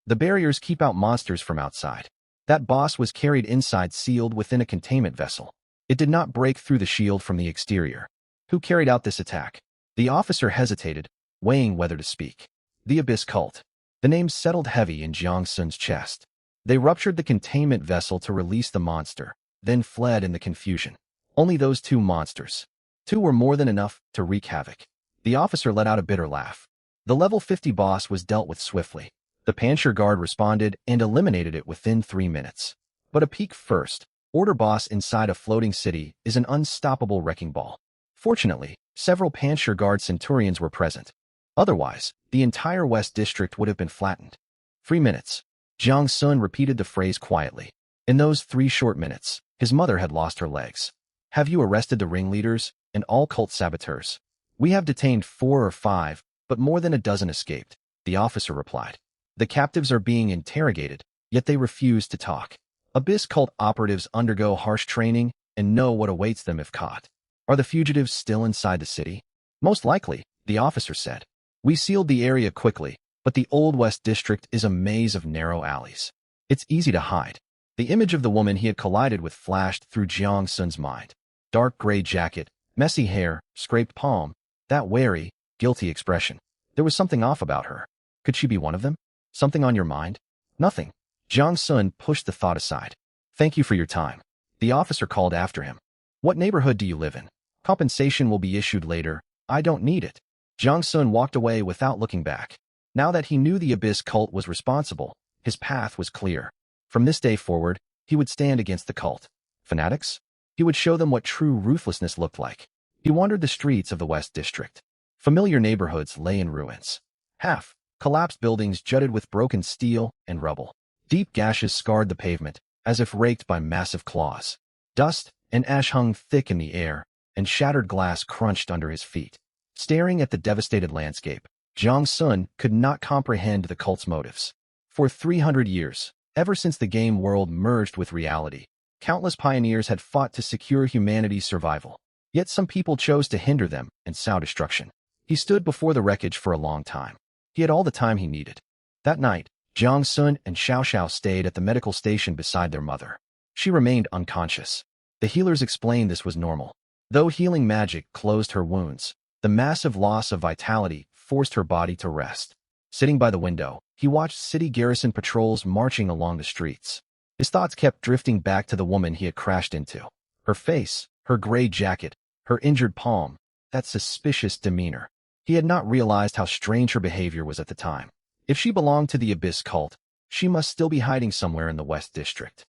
The barriers keep out monsters from outside. That boss was carried inside sealed within a containment vessel. It did not break through the shield from the exterior. Who carried out this attack? The officer hesitated, weighing whether to speak. The Abyss Cult. The name settled heavy in Jiang Sun's chest. They ruptured the containment vessel to release the monster, then fled in the confusion. Only those two monsters. Two were more than enough to wreak havoc. The officer let out a bitter laugh. The level 50 boss was dealt with swiftly. The Panshir Guard responded and eliminated it within 3 minutes. But a peak first order boss inside a floating city is an unstoppable wrecking ball. Fortunately, several Panshir Guard centurions were present. Otherwise, the entire West District would have been flattened. 3 minutes. Jiang Sun repeated the phrase quietly. In those 3 short minutes, his mother had lost her legs. "Have you arrested the ringleaders and all cult saboteurs?" "We have detained 4 or 5, but more than a dozen escaped," the officer replied. "The captives are being interrogated, yet they refuse to talk. Abyss cult operatives undergo harsh training and know what awaits them if caught." Are the fugitives still inside the city? Most likely, the officer said. We sealed the area quickly, but the Old West District is a maze of narrow alleys. It's easy to hide. The image of the woman he had collided with flashed through Jiang Sun's mind. Dark gray jacket, messy hair, scraped palm, that wary, guilty expression. There was something off about her. Could she be one of them? Something on your mind? Nothing. Jiang Sun pushed the thought aside. Thank you for your time. The officer called after him. What neighborhood do you live in? Compensation will be issued later. I don't need it. Jiang Sun walked away without looking back. Now that he knew the Abyss cult was responsible, his path was clear. From this day forward, he would stand against the cult. Fanatics? He would show them what true ruthlessness looked like. He wandered the streets of the West District. Familiar neighborhoods lay in ruins. Half collapsed buildings jutted with broken steel and rubble. Deep gashes scarred the pavement, as if raked by massive claws. Dust and ash hung thick in the air, and shattered glass crunched under his feet. Staring at the devastated landscape, Jiang Sun could not comprehend the cult's motives. For 300 years, ever since the game world merged with reality, countless pioneers had fought to secure humanity's survival. Yet some people chose to hinder them and sow destruction. He stood before the wreckage for a long time. He had all the time he needed. That night, Jiang Sun and Xiao Xiao stayed at the medical station beside their mother. She remained unconscious. The healers explained this was normal. Though healing magic closed her wounds, the massive loss of vitality forced her body to rest. Sitting by the window, he watched city garrison patrols marching along the streets. His thoughts kept drifting back to the woman he had crashed into. Her face, her gray jacket, her injured palm, that suspicious demeanor. He had not realized how strange her behavior was at the time. If she belonged to the Abyss cult, she must still be hiding somewhere in the West District.